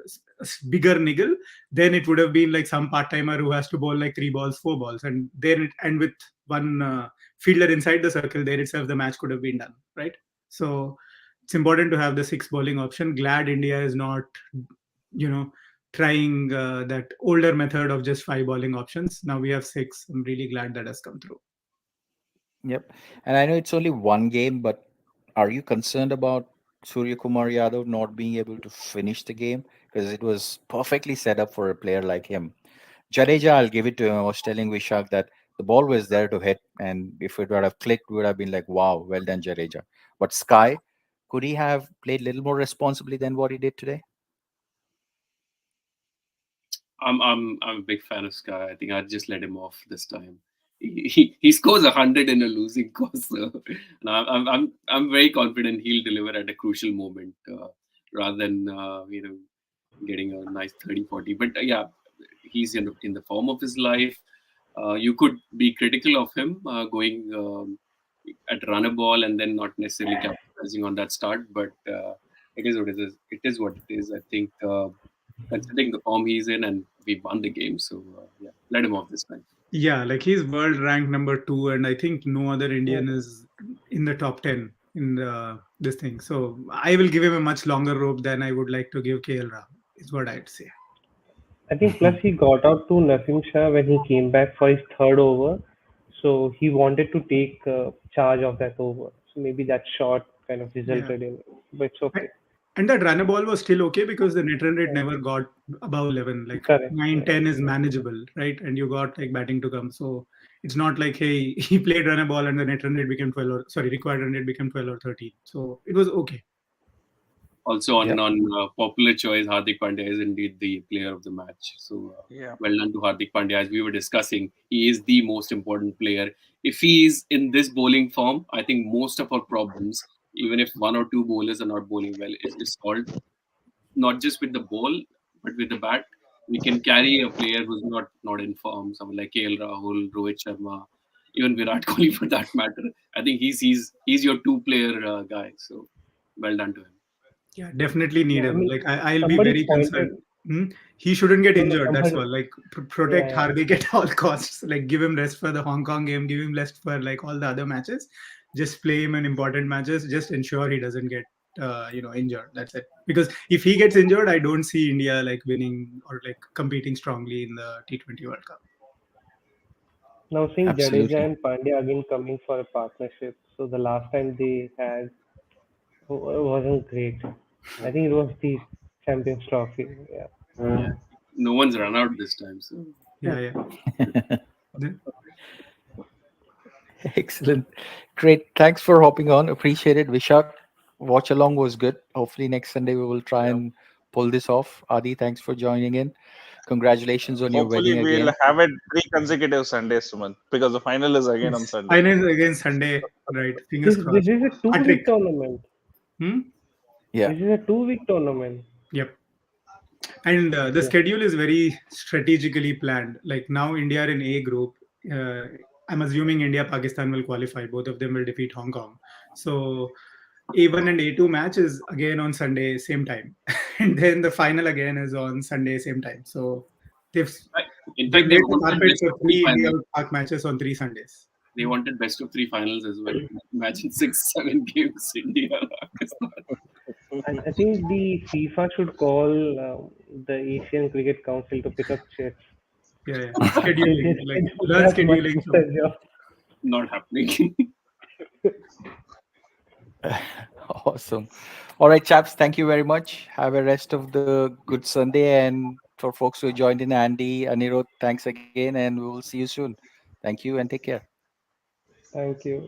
bigger niggle, then it would have been like some part timer who has to bowl like 3 balls, 4 balls, and with one fielder inside the circle, there itself the match could have been done, right? So it's important to have the six bowling option. Glad India is not you know trying that older method of just five bowling options. Now we have six. I'm really glad that has come through. Yep. And I know it's only one game, but are you concerned about Surya Kumar Yadav not being able to finish the game? Because it was perfectly set up for a player like him. Jadeja, I'll give it to him. I was telling Vishak that the ball was there to hit, and if it would have clicked, we would have been like, wow, well done, Jadeja. But Sky, could he have played a little more responsibly than what he did today? I'm a big fan of Sky. I think I'd just let him off this time. He scores 100 in a losing cause, so, and I'm very confident he'll deliver at a crucial moment rather than getting a nice 30-40. But yeah, he's in the form of his life. You could be critical of him going at run a ball and then not necessarily capitalizing on that start, but it is what it is. It is what it is. I think considering the form he's in, and we won the game, so yeah, let him off this time. Yeah, like he's world ranked number 2, and I think no other Yeah. Indian is in the top 10 in this thing. So I will give him a much longer rope than I would like to give KL Rahul, is what I'd say. I think plus he got out to Nasim Shah when he came back for his third over, so he wanted to take charge of that over. So maybe that shot kind of Yeah. resulted in, but it's okay. And that runner ball was still okay because the net run rate Yeah. never got above 11. Like Correct. 9, Yeah. 10 is manageable, right? And you got like batting to come. So it's not like, hey, he played runner ball and the net run rate became 12 or, sorry, required run rate became 12 or 13. So it was okay. Also, on Yep. popular choice, Hardik Pandya is indeed the player of the match. So Yeah. well done to Hardik Pandya. As we were discussing, he is the most important player. If he is in this bowling form, I think most of our problems, even if one or two bowlers are not bowling well, is solved. Not just with the ball, but with the bat. We can carry a player who's not in form, someone like KL Rahul, Rohit Sharma, even Virat Kohli for that matter. I think he's your two-player guy. So well done to him. Yeah, definitely need Yeah. I him. mean, Like I'll be somebody very concerned. pointed. He shouldn't get No, no, injured. That's somebody. all. Like Yeah, protect yeah. Hardik at all costs. Like give him rest for the Hong Kong game. Give him rest for like all the other matches. Just play him in important matches. Just ensure he doesn't get injured. That's it. Because if he gets injured, I don't see India like winning or like competing strongly in the T20 World Cup. Now seeing Jadeja Absolutely. and Pandya again coming for a partnership. So the last time they had wasn't great. I think it was the Champions Trophy. Yeah. Yeah, no one's run out this time. So Yeah, yeah. The- Excellent. Great. Thanks for hopping on. Appreciate it. Vishak, watch along was good. Hopefully next Sunday we will try Yeah. and pull this off. Adi, thanks for joining in. Congratulations on your Hopefully, wedding we'll again. have it 3 consecutive Sundays, Suman, because the final is again on Yes. Sunday. Finals against Sunday. Right. Fingers This crossed. is a Hat 2 week trick. tournament. Hmm? Yeah. This is a 2 week tournament. Yep. And the Okay. schedule is very strategically planned. Like now, India are in A group. uh, I'm assuming India Pakistan will qualify. Both of them will defeat Hong Kong. So A1 and A2 match is again on Sunday same time, and then the final again is on Sunday same time. So they've Right. In they fact, they made the wanted carpet best for of three three India finals. Pak matches on 3 Sundays. They wanted best of three finals as well. Imagine 6, 7 games, India, Pakistan. I think the FIFA should call the Asian Cricket Council to pick up chess. Yeah, yeah. They Scheduling, just like don't learn have much scheduling from. better job. Not happening. Awesome. All right, chaps. Thank you very much. Have a rest of the good Sunday. And for folks who joined in, Andy, Anirudh, thanks again. And we will see you soon. Thank you and take care. Thank you.